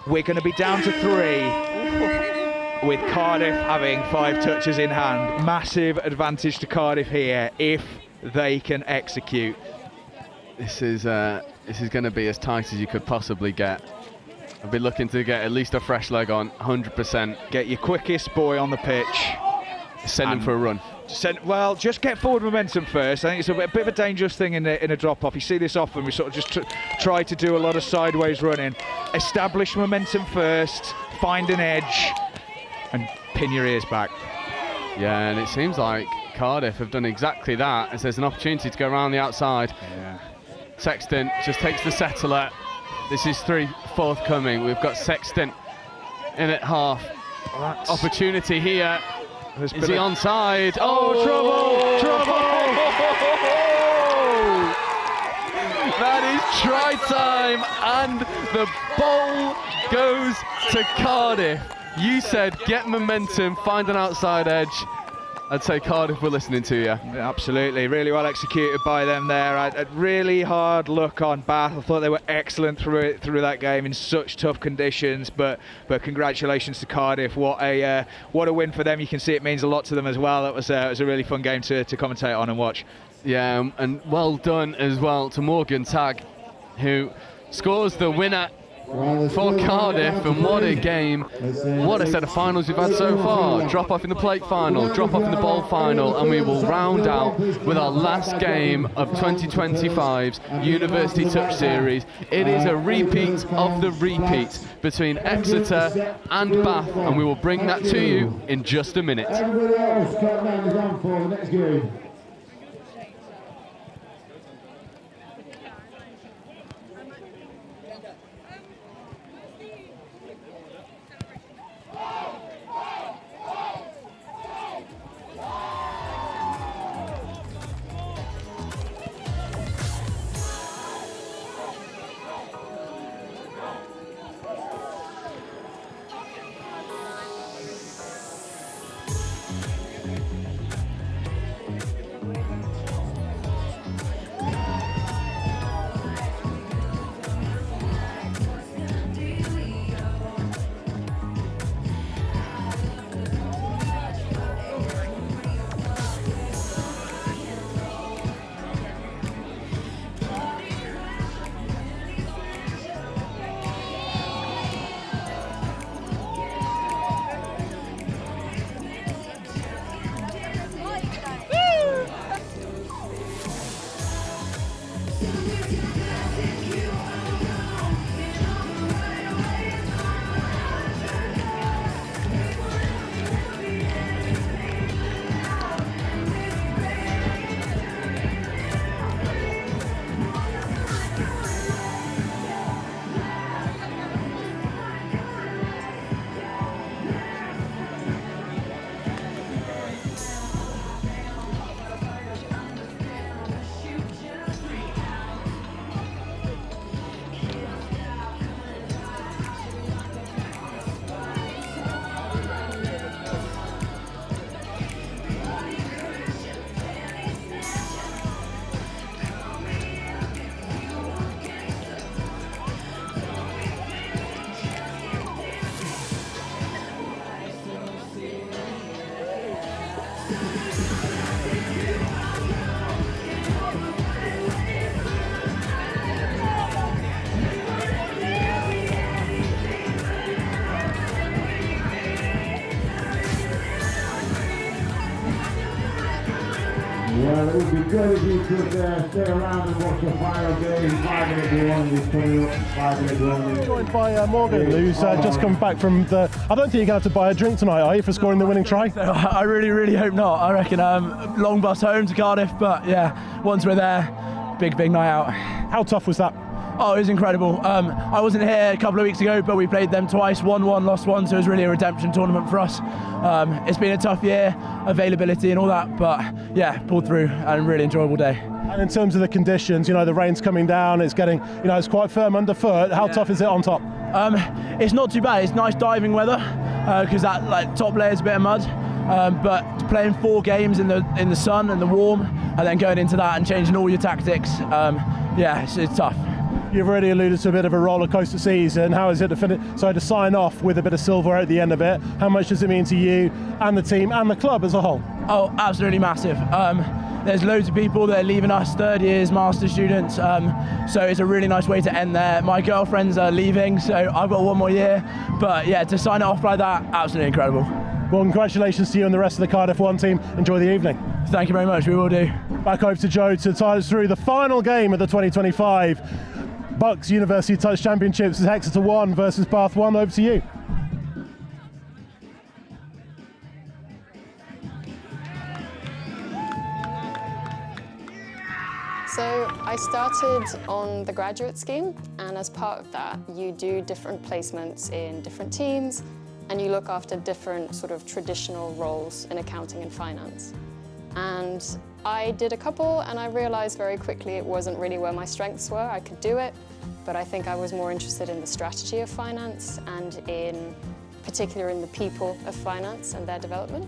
we're going to be down to 3. With Cardiff having 5 touches in hand. Massive advantage to Cardiff here if they can execute. This is going to be as tight as you could possibly get. I'll be looking to get at least a fresh leg on, 100%. Get your quickest boy on the pitch. Send him for a run. Well, just get forward momentum first. I think it's a bit of a dangerous thing in a drop-off. You see this often. We sort of just try to do a lot of sideways running. Establish momentum first, find an edge, and pin your ears back. Yeah, and it seems like Cardiff have done exactly that, as there's an opportunity to go around the outside. Yeah. Sexton just takes the settler. This is 3 forthcoming. We've got Sexton in at half. Opportunity here. Is he onside? Oh, trouble! That is try time, and the ball goes to Cardiff. You said get momentum, find an outside edge. I'd say Cardiff were listening to you. Absolutely, really well executed by them there. A really hard look on Bath. I thought they were excellent through that game in such tough conditions. But congratulations to Cardiff. What a win for them. You can see it means a lot to them as well. It was a really fun game to commentate on and watch. Yeah, and well done as well to Morgan Tagg, who scores the winner for Cardiff. And what a game, what a set of finals we've had so far. Drop off in the plate final, drop off in the bowl final, and we will round out with our last game of 2025's University Touch Series. It is a repeat of the repeat between Exeter and Bath, and we will bring that to you in just a minute. Everybody else, countdown is on for the next game. It'd be great if you could stay around and watch the final game. 5-minute warning is coming up. 5-minute warning. Joined by Morgan, who's just come back from the. I don't think you're going to have to buy a drink tonight, are you, for scoring the winning try? I really hope not. I reckon long bus home to Cardiff, but yeah, once we're there, big night out. How tough was that? Oh, it was incredible. I wasn't here a couple of weeks ago, but we played them twice, 1-1, lost 1, so it was really a redemption tournament for us. It's been a tough year, availability and all that, but yeah, pulled through and a really enjoyable day. And in terms of the conditions, you know, the rain's coming down, it's getting, you know, it's quite firm underfoot. How tough is it on top? It's not too bad. It's nice diving weather because that like top layer's a bit of mud. But playing 4 games in the sun and the warm, and then going into that and changing all your tactics, yeah, it's tough. You've already alluded to a bit of a roller coaster season. How is it to sign off with a bit of silver at the end of it? How much does it mean to you and the team and the club as a whole? Oh, absolutely massive. There's loads of people that are leaving us, third years, master students, so it's a really nice way to end there. My girlfriends are leaving, so I've got 1 more year, but yeah, to sign it off like that, absolutely incredible. Well, congratulations to you and the rest of the Cardiff 1 team. Enjoy the evening. Thank you very much, we will do. Back over to Joe to tie us through the final game of the 2025 Bucs University Touch Championships as Exeter 1 versus Bath 1. Over to you. So I started on the graduate scheme, and as part of that, you do different placements in different teams, and you look after different sort of traditional roles in accounting and finance. And I did a couple, and I realized very quickly it wasn't really where my strengths were. I could do it, but I think I was more interested in the strategy of finance and in particular in the people of finance and their development.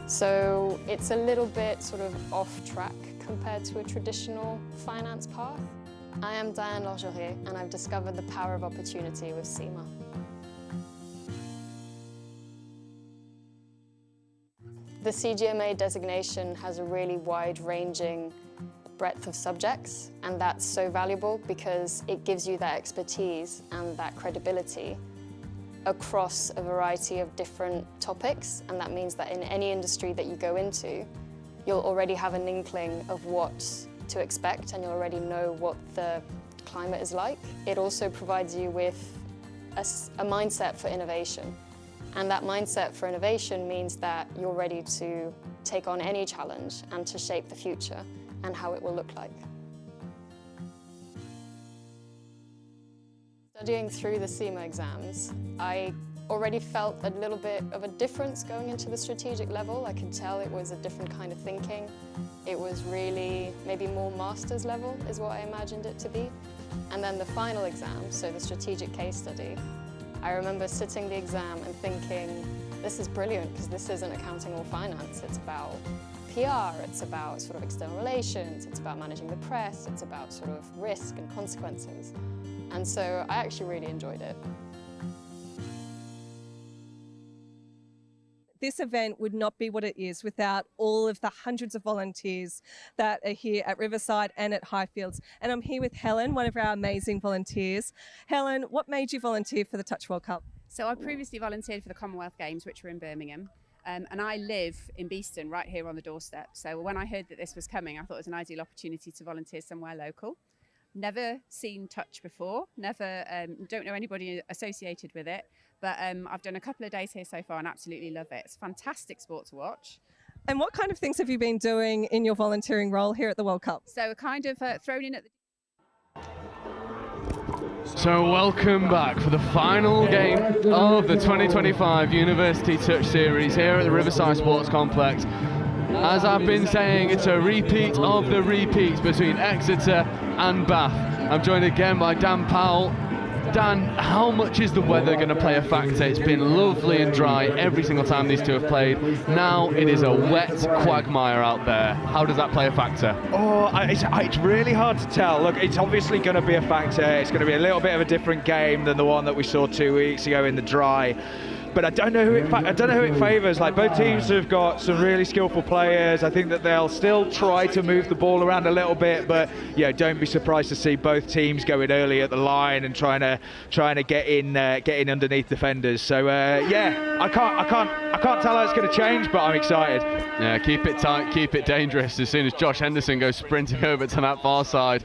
So it's a little bit sort of off track compared to a traditional finance path. I am Diane Lorgerie, and I've discovered the power of opportunity with CIMA. The CGMA designation has a really wide-ranging breadth of subjects, and that's so valuable because it gives you that expertise and that credibility across a variety of different topics, and that means that in any industry that you go into, you'll already have an inkling of what to expect and you'll already know what the climate is like. It also provides you with a mindset for innovation. And that mindset for innovation means that you're ready to take on any challenge and to shape the future and how it will look like. Studying through the CIMA exams, I already felt a little bit of a difference going into the strategic level. I could tell it was a different kind of thinking. It was really maybe more master's level is what I imagined it to be. And then the final exam, so the strategic case study, I remember sitting the exam and thinking, this is brilliant because this isn't accounting or finance. It's about PR, it's about sort of external relations, it's about managing the press, it's about sort of risk and consequences. And so I actually really enjoyed it. This event would not be what it is without all of the hundreds of volunteers that are here at Riverside and at Highfields. And I'm here with Helen, one of our amazing volunteers. Helen, what made you volunteer for the Touch World Cup? So I previously volunteered for the Commonwealth Games, which were in Birmingham. And I live in Beeston, right here on the doorstep. So when I heard that this was coming, I thought it was an ideal opportunity to volunteer somewhere local. Never seen Touch before, don't know anybody associated with it. But I've done a couple of days here so far and absolutely love it. It's a fantastic sport to watch. And what kind of things have you been doing in your volunteering role here at the World Cup? So kind of thrown in at the... So welcome back for the final game of the 2025 University Touch Series here at the Riverside Sports Complex. As I've been saying, it's a repeat of the repeats between Exeter and Bath. I'm joined again by Dan Powell. Dan, how much is the weather going to play a factor? It's been lovely and dry every single time these two have played. Now it is a wet quagmire out there. How does that play a factor? Oh, it's really hard to tell. Look, it's obviously going to be a factor. It's going to be a little bit of a different game than the one that we saw 2 weeks ago in the dry. but I don't know who it favours. Like, both teams have got some really skillful players. I think that they'll still try to move the ball around a little bit, but yeah, don't be surprised to see both teams going early at the line and trying to get in underneath defenders. So yeah, I can't tell how it's going to change, but I'm excited. Yeah, keep it tight, keep it dangerous. As soon as Josh Henderson goes sprinting over to that far side,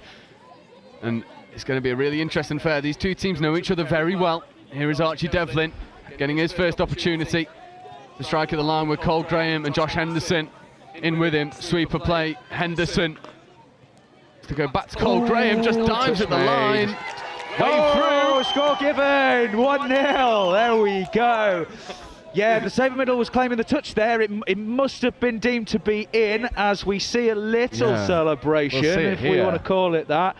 and it's going to be a really interesting affair. These two teams know each other very well. Here is Archie Devlin getting his first opportunity to strike at the line with Cole Graham and Josh Henderson in with him. Sweeper play, Henderson to go back to Cole Graham, just dives at the line. Through, score given, 1-0, there we go. Yeah, the saver middle was claiming the touch there. It must have been deemed to be in, as we see a little celebration, if we want to call it that.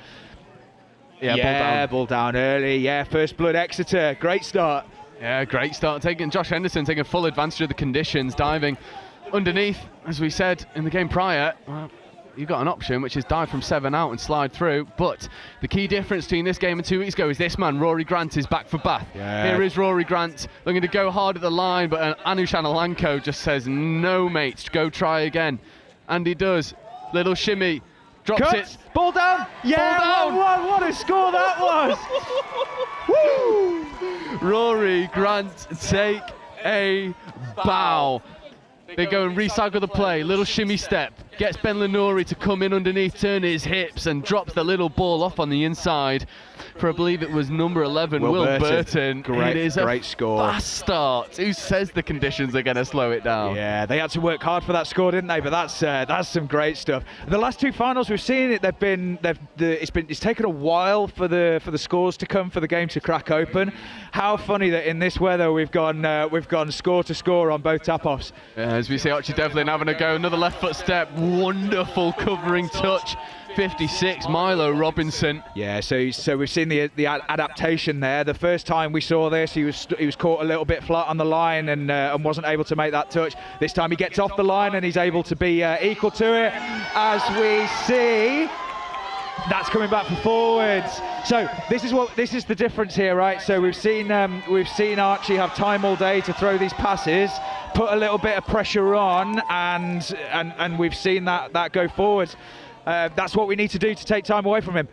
Yeah, ball down early. Yeah, first blood Exeter. Great start. Yeah, great start. Josh Henderson taking full advantage of the conditions, diving underneath, as we said in the game prior. Well, you've got an option, which is dive from 7 out and slide through. But the key difference between this game and 2 weeks ago is this man, Rory Grant, is back for Bath. Yeah. Here is Rory Grant looking to go hard at the line, but Anush Analanko just says, no, mate, go try again. And he does. Little shimmy. Drops it. Ball down. Yeah, ball down. What a score that was. Woo! Rory Grant take a bow. They go and recycle the play. Little shimmy step. Gets Ben Lenori to come in underneath, turn his hips, and drops the little ball off on the inside for, I believe it was number 11, Will Burton. Great score. Fast start. Who says the conditions are going to slow it down? Yeah, they had to work hard for that score, didn't they? But that's some great stuff. The last 2 finals we've seen it. It's taken a while for the scores to come, for the game to crack open. How funny that in this weather we've gone score to score on both tap-offs. Yeah, as we see Archie Devlin having a go, another left foot step. Wonderful covering touch. 56, Milo Robinson. Yeah, so we've seen the adaptation there. The first time we saw this, he was caught a little bit flat on the line and wasn't able to make that touch. This time he gets off the line and he's able to be equal to it. As we see, that's coming back for forwards. So this is the difference here, right? So we've seen Archie have time all day to throw these passes, put a little bit of pressure on, and we've seen that go forwards. That's what we need to do to take time away from him.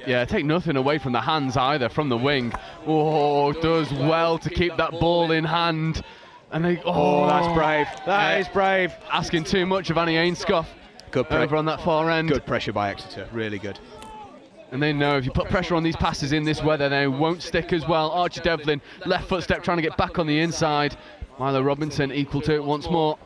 Yeah, take nothing away from the hands either, from the wing. Oh, does well to keep that ball in hand. And that's brave. That is brave. Asking too much of Annie Ainscough. Good over on that far end. Good pressure by Exeter, really good. And they know if you put pressure on these passes in this weather, they won't stick as well. Archie Devlin, left foot step, trying to get back on the inside. Milo Robinson equal to it once more.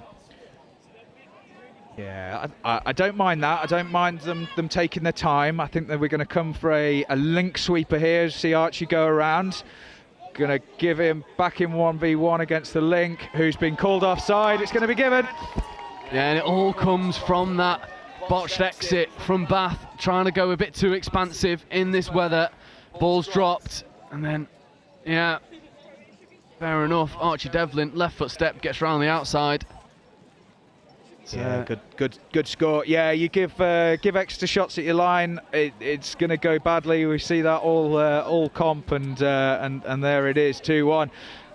Yeah, I don't mind that. I don't mind them taking their time. I think that we're going to come for a link sweeper here. See Archie go around. Going to give him back in 1v1 against the link, who's been called offside. It's going to be given. Yeah, and it all comes from that botched exit from Bath, trying to go a bit too expansive in this weather. Ball's dropped, and then, yeah, fair enough. Archie Devlin, left foot step, gets around the outside. Yeah, good score. Yeah, you give extra shots at your line, it's going to go badly. We see that all comp, and there it is, 2-1.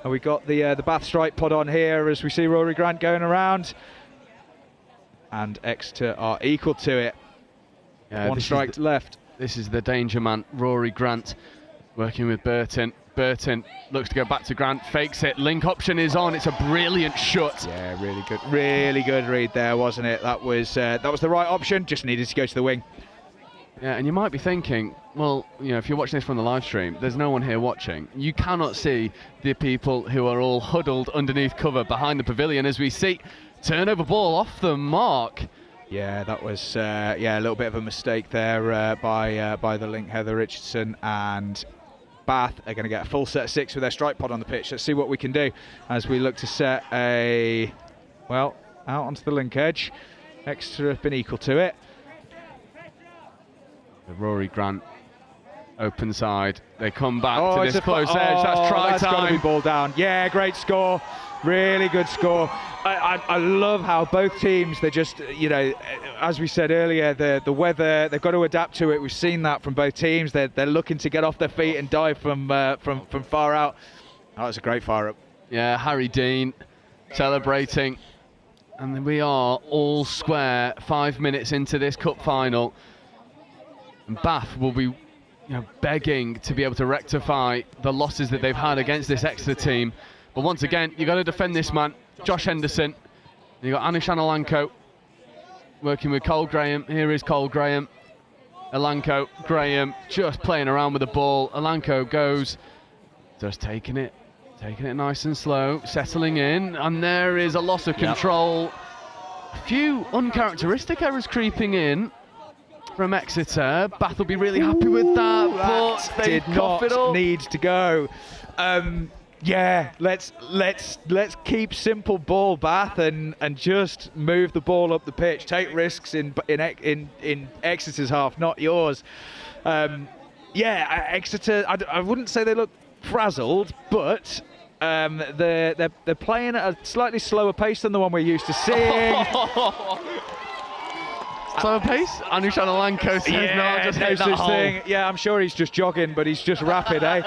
And we got the Bath strike pod on here as we see Rory Grant going around, and Exeter are equal to it. Yeah, one strike left. This is the danger man, Rory Grant, working with Burton. Burton looks to go back to Grant, fakes it, link option is on, it's a brilliant shot. Yeah, really good read there, wasn't it? That was the right option, just needed to go to the wing. Yeah, and you might be thinking, well, you know, if you're watching this from the live stream, there's no one here watching. You cannot see the people who are all huddled underneath cover behind the pavilion as we see turnover ball off the mark. Yeah, that was a little bit of a mistake there by the link, Heather Richardson, and Bath are going to get a full set of 6 with their strike pod on the pitch. Let's see what we can do as we look to set out onto the link edge. Exeter have been equal to it. Rory Grant, open side. They come back to this close edge. That's try that's time. Got to be ball down. Yeah, great score. Really good score. I love how both teams, they're just, you know, as we said earlier, the weather, they've got to adapt to it. We've seen that from both teams. They're looking to get off their feet and dive from far out. That was a great fire up. Yeah, Harry Dean celebrating. And we are all square 5 minutes into this cup final. And Bath will be begging to be able to rectify the losses that they've had against this Exeter team. But once again, you've got to defend this man, Josh Henderson. You've got Anush Alanko working with Cole Graham. Here is Cole Graham. Alanko, Graham just playing around with the ball. Alanko goes, just taking it nice and slow, settling in, and there is a loss of control. A few uncharacteristic errors creeping in from Exeter. Bath will be really happy with that, but they did not need to go. Yeah, let's keep simple ball, Bath, and just move the ball up the pitch. Take risks in Exeter's half, not yours. Yeah, Exeter. I wouldn't say they look frazzled, but they're playing at a slightly slower pace than the one we're used to seeing. Slower pace? Anush Alanko says no, just hit that hole. Thing. Yeah, I'm sure he's just jogging, but he's just rapid, eh?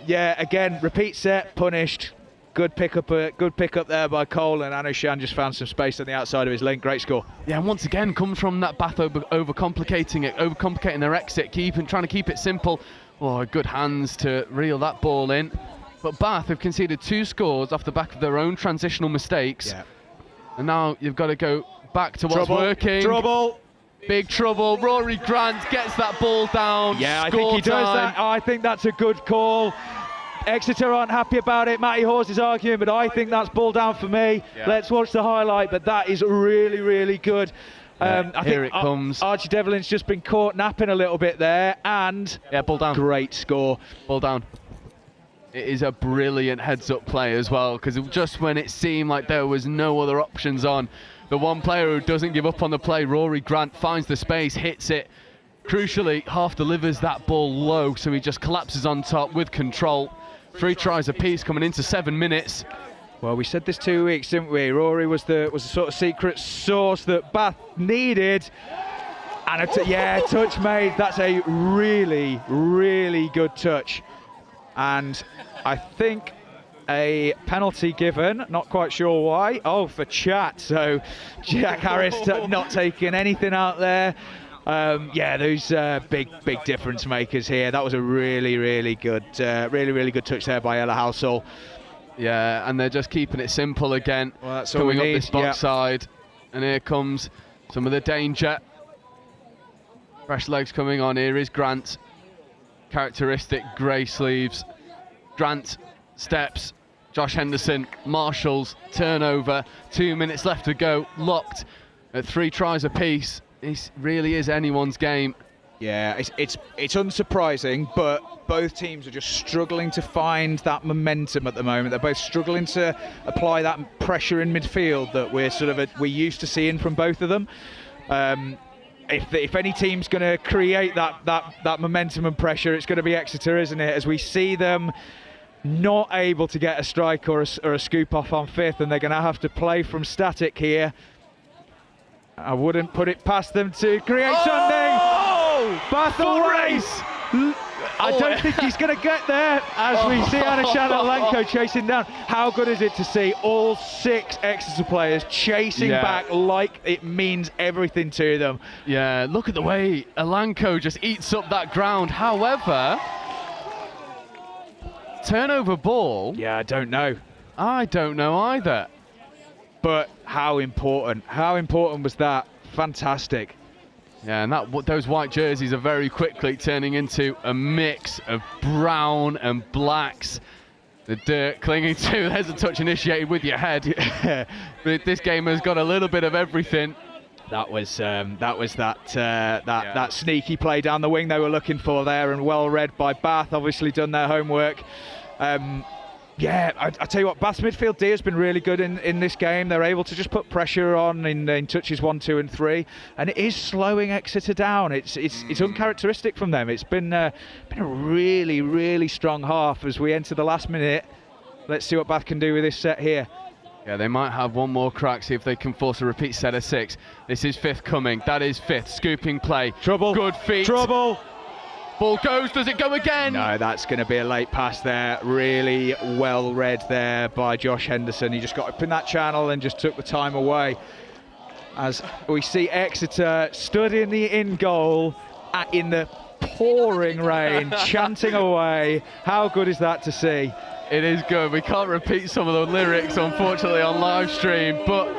Yeah, again, repeat set, punished. Good pick up there by Cole, and Anushan just found some space on the outside of his link. Great score. Yeah, and once again, comes from that Bath overcomplicating their exit, trying to keep it simple. Oh, good hands to reel that ball in. But Bath have conceded 2 scores off the back of their own transitional mistakes. Yeah. And now you've got to go back to what's working. Trouble. Big trouble. Rory Grant gets that ball down. Yeah, I think he does that. I think that's a good call. Exeter aren't happy about it. Matty Hawes is arguing, but I think that's ball down for me. Yeah. Let's watch the highlight, but that is really, really good. I here think it comes. Archie Devlin's just been caught napping a little bit there, and ball down. Great score. Ball down. It is a brilliant heads-up play as well, because just when it seemed like there was no other options on, the one player who doesn't give up on the play, Rory Grant, finds the space, hits it. Crucially, half delivers that ball low, so he just collapses on top with control. 3 tries apiece coming into 7 minutes. Well, we said this 2 weeks, didn't we? Rory was the sort of secret sauce that Bath needed. And touch made. That's a really, really good touch. And I think a penalty given, not quite sure why. Oh, for chat. So Jack Harris not taking anything out there. Yeah, those big difference makers here. That was a really, really good touch there by Ella Halsall. Yeah, and they're just keeping it simple again. Well, that's coming up this box side, and here comes some of the danger. Fresh legs coming on. Here is Grant. Characteristic grey sleeves. Grant steps. Josh Henderson marshals. Turnover. 2 minutes left to go. Locked at 3 tries apiece. This really is anyone's game. Yeah, it's unsurprising, but both teams are just struggling to find that momentum at the moment. They're both struggling to apply that pressure in midfield that we're used to seeing from both of them. If any team's going to create that momentum and pressure, it's going to be Exeter, isn't it? As we see them not able to get a strike or a scoop off on 5th, and they're going to have to play from static here. I wouldn't put it past them to create something. Bath full race. I don't think he's going to get there, as we see Anushan Alanko chasing down. How good is it to see all 6 Exeter players chasing back like it means everything to them? Yeah, look at the way Alanko just eats up that ground. However, turnover ball. Yeah, I don't know. I don't know either. But how important was that? Fantastic. Yeah, and those white jerseys are very quickly turning into a mix of brown and blacks. The dirt clinging to, there's a touch initiated with your head. But this game has got a little bit of everything. That was that sneaky play down the wing they were looking for there, and well read by Bath, obviously done their homework. Yeah, I tell you what, Bath's midfield D has been really good in this game. They're able to just put pressure on in touches 1, 2 and 3, and it is slowing Exeter down. It's uncharacteristic from them. It's been a really, really strong half as we enter the last minute. Let's see what Bath can do with this set here. Yeah, they might have one more crack, see if they can force a repeat set of 6. This is 5th coming. That is 5th. Scooping play. Trouble. Good feet. Trouble. Ball goes, does it go again? No, that's going to be a late pass there. Really well read there by Josh Henderson. He just got up in that channel and just took the time away. As we see Exeter stood in the in goal in the pouring rain, chanting away. How good is that to see? It is good. We can't repeat some of the lyrics, unfortunately, on live stream, but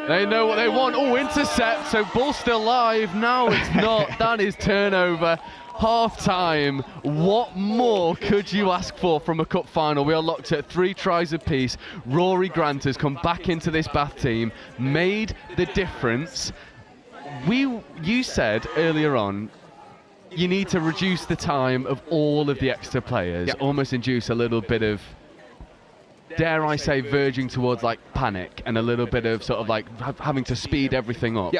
they know what they want. Oh, intercept, so ball's still live. No, it's not. That is turnover. Half-time. What more could you ask for from a cup final? We are locked at 3 tries apiece. Rory Grant has come back into this Bath team, made the difference. You said earlier on, you need to reduce the time of all of the Exeter players, almost induce a little bit of, dare I say, verging towards like panic and a little bit of sort of like having to speed everything up.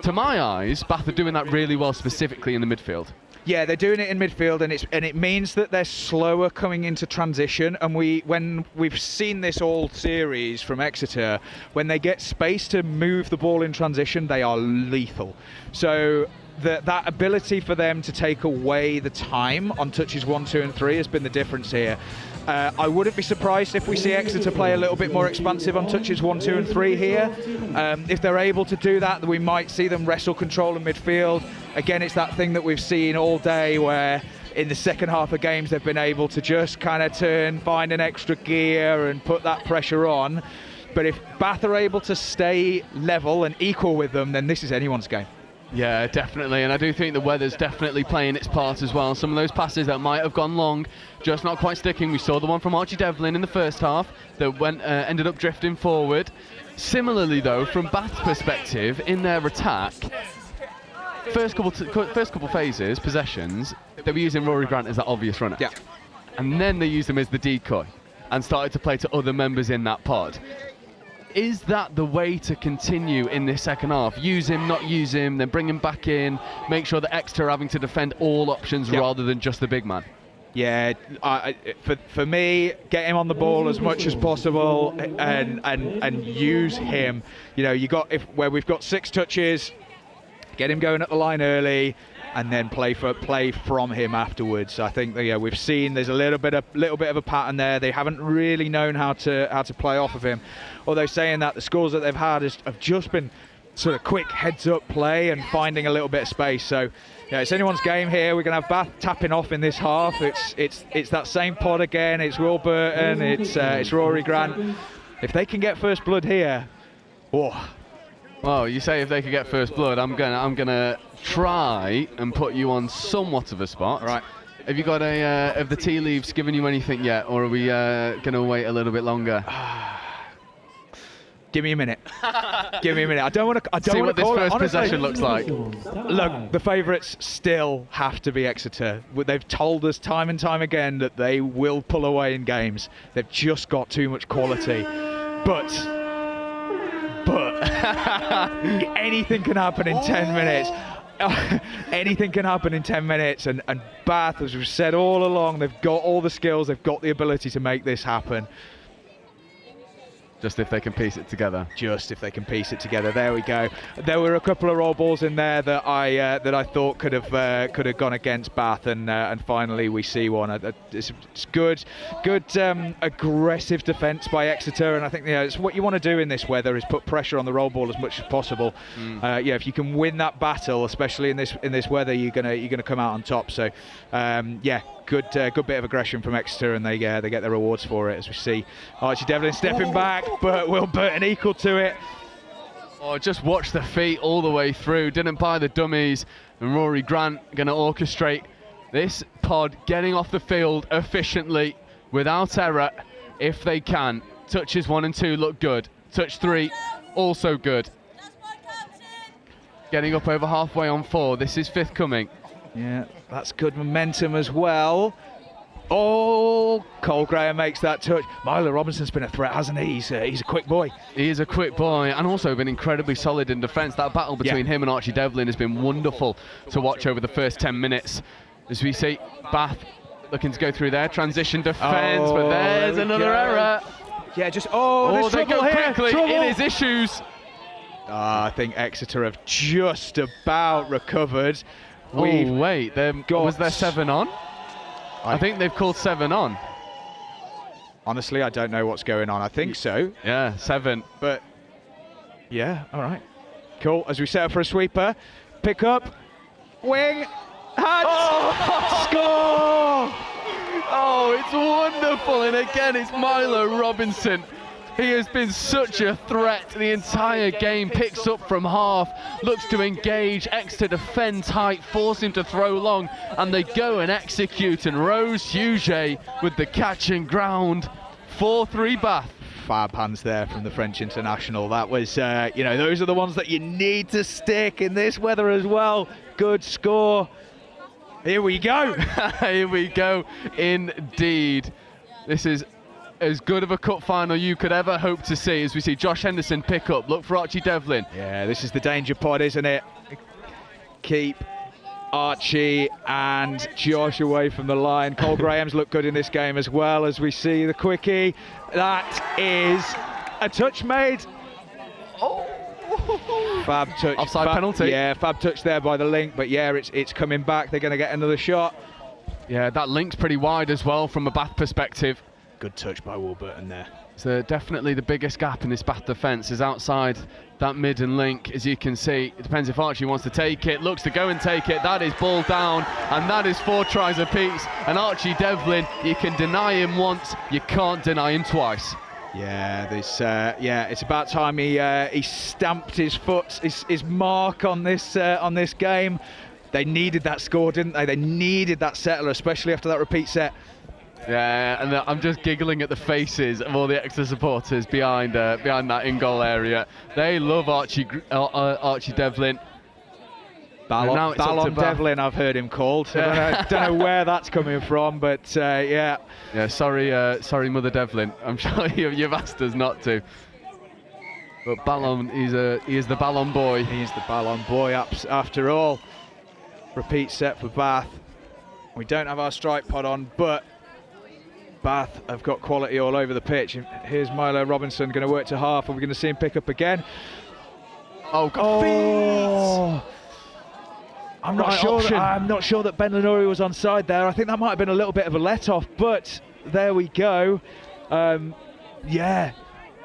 To my eyes, Bath are doing that really well, specifically in the midfield. Yeah, they're doing it in midfield, and it means that they're slower coming into transition. And when we've seen this all series from Exeter, when they get space to move the ball in transition, they are lethal. So that ability for them to take away the time on touches 1, 2 and 3 has been the difference here. I wouldn't be surprised if we see Exeter play a little bit more expansive on touches 1, 2 and 3 here. If they're able to do that, we might see them wrestle control in midfield. Again, it's that thing that we've seen all day where in the second half of games they've been able to just kind of find an extra gear and put that pressure on. But if Bath are able to stay level and equal with them, then this is anyone's game. Yeah, definitely, and I do think the weather's definitely playing its part as well. Some of those passes that might have gone long, just not quite sticking. We saw the one from Archie Devlin in the first half that ended up drifting forward. Similarly, though, from Bath's perspective, in their attack, first couple phases, possessions, they were using Rory Grant as that obvious runner. Yeah. And then they used him as the decoy and started to play to other members in that pod. Is that the way to continue in this second half? Use him, not use him, then bring him back in, make sure that Exeter are having to defend all options rather than just the big man? Yeah, for me, get him on the ball as much as possible and use him. You know, where we've got 6 touches, get him going at the line early, and then play from him afterwards. I think that, we've seen there's a little bit of a pattern there. They haven't really known how to play off of him. Although saying that, the scores that they've had have just been sort of quick heads-up play and finding a little bit of space. So it's anyone's game here. We're going to have Bath tapping off in this half. It's that same pod again. It's Will Burton. It's Rory Grant. If they can get first blood here, Well, you say if they could get first blood, I'm gonna try and put you on somewhat of a spot. Right. Have you got have the tea leaves given you anything yet, or are we gonna wait a little bit longer? Give me a minute. Give me a minute. I don't want to. See what this first possession looks like. Look, the favourites still have to be Exeter. They've told us time and time again that they will pull away in games. They've just got too much quality. But anything can happen in 10 minutes. Anything can happen in 10 minutes, and Bath, as we've said all along, they've got all the skills, they've got the ability to make this happen. Just if they can piece it together. Just if they can piece it together. There we go. There were a couple of roll balls in there that I thought could have gone against Bath, and finally we see one. It's good aggressive defence by Exeter, and I think it's what you want to do in this weather is put pressure on the roll ball as much as possible. If you can win that battle, especially in this weather, you're gonna come out on top. So good bit of aggression from Exeter, and they get their rewards for it, as we see Archie Devlin stepping back, but Will Burton equal to it. Oh, just watch the feet all the way through. Didn't buy the dummies, and Rory Grant going to orchestrate this pod getting off the field efficiently without error if they can. Touches 1 and 2 look good. Touch 3 also good. Getting up over halfway on 4. This is 5th coming. Yeah, that's good momentum as well. Oh, Cole Graham makes that touch. Milo Robinson's been a threat, hasn't he? He's a quick boy. He is a quick boy, and also been incredibly solid in defence. That battle between him and Archie Devlin has been wonderful to watch over the first 10 minutes. As we see Bath looking to go through their transition defence, but there's another error. Yeah, there's trouble go here. Quickly. Trouble. It is issues. I think Exeter have just about recovered. wait, was there 7 on? I think they've called 7 on. Honestly, I don't know what's going on. I think so. Yeah, 7. But yeah, all right. Cool. As we set up for a sweeper, pick up, wing, hand, score! Oh, it's wonderful. And again, it's Milo Robinson. He has been such a threat the entire game. Picks up from half, looks to engage. Exeter defend tight, force him to throw long, and they go and execute. And Rose Hughes with the catch and ground. 4-3 Bath. Fab hands there from the French international. That was, you know, those are the ones that you need to stick in this weather as well. Good score. Here we go. Here we go, indeed. This is as good of a cup final you could ever hope to see, as we see Josh Henderson pick up. Look for Archie Devlin. Yeah, this is the danger pod, isn't it? Keep Archie and Josh away from the line. Cole Graham's looked good in this game as well, as we see the quickie. That is a touch made. Oh. Fab touch. Offside penalty. Yeah, fab touch there by the link, but yeah, it's coming back. They're going to get another shot. Yeah, that link's pretty wide as well from a Bath perspective. Good touch by Wolverhampton there. So definitely the biggest gap in this Bath defence is outside that mid and link, as you can see. It depends if Archie wants to take it, looks to go and take it. That is ball down, and that is 4 tries apiece. And Archie Devlin, you can deny him once, you can't deny him twice. Yeah, it's about time he stamped his foot, his mark on this game. They needed that score, didn't they? They needed that settler, especially after that repeat set. Yeah, and I'm just giggling at the faces of all the Exeter supporters behind that in-goal area. They love Archie Devlin. Ballon Devlin, I've heard him called. I don't know where that's coming from, but yeah. Yeah, sorry, Mother Devlin. I'm sure you've asked us not to. But Ballon, he is the Ballon boy. He is the Ballon boy, after all. Repeat set for Bath. We don't have our strike pod on, but Bath have got quality all over the pitch. Here's Milo Robinson going to work to half. Are we going to see him pick up again? Oh. I'm not sure that Ben Lenori was onside there. I think that might have been a little bit of a let-off, but there we go. Yeah,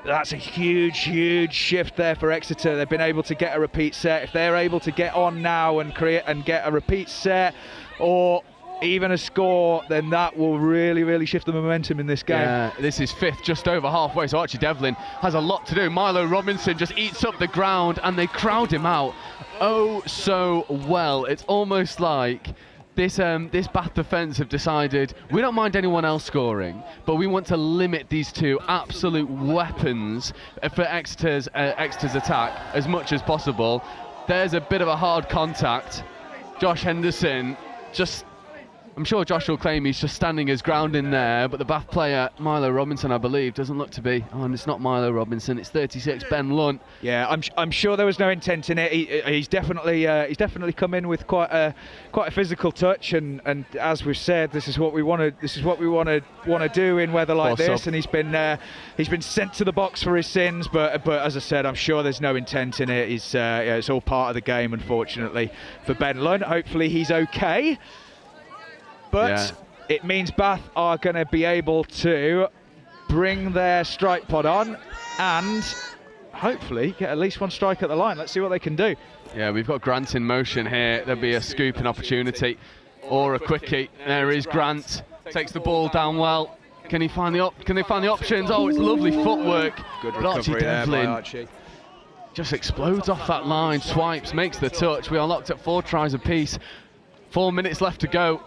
that's a huge shift there for Exeter. They've been able to get a repeat set. If they're able to get on now and create and get a repeat set, or even a score, then that will really shift the momentum in this game. Yeah, this is 5th, just over halfway, so Archie Devlin has a lot to do. Milo Robinson just eats up the ground, and they crowd him out so well. It's almost like this Bath defence have decided we don't mind anyone else scoring, but we want to limit these 2 absolute weapons for Exeter's attack as much as possible. There's a bit of a hard contact. Josh Henderson I'm sure Josh will claim he's just standing his ground in there, but the Bath player, Milo Robinson, I believe, doesn't look to be. Oh, and it's not Milo Robinson, it's 36, Ben Lunt. Yeah, I'm sure there was no intent in it. He's definitely come in with quite a physical touch, and as we've said, this is what we want to do in weather like this. And he's been sent to the box for his sins, but as I said, I'm sure there's no intent in it. It's all part of the game, unfortunately, for Ben Lunt. Hopefully he's okay. But it means Bath are going to be able to bring their strike pod on and hopefully get at least one strike at the line. Let's see what they can do. Yeah, we've got Grant in motion here. There'll be a scooping opportunity or a quickie. There is Grant. Takes the ball down well. Can they find the options? Oh, it's lovely footwork. Good recovery there by Archie. Just explodes off that line, swipes, makes the touch. We are locked at 4 tries apiece. 4 minutes left to go.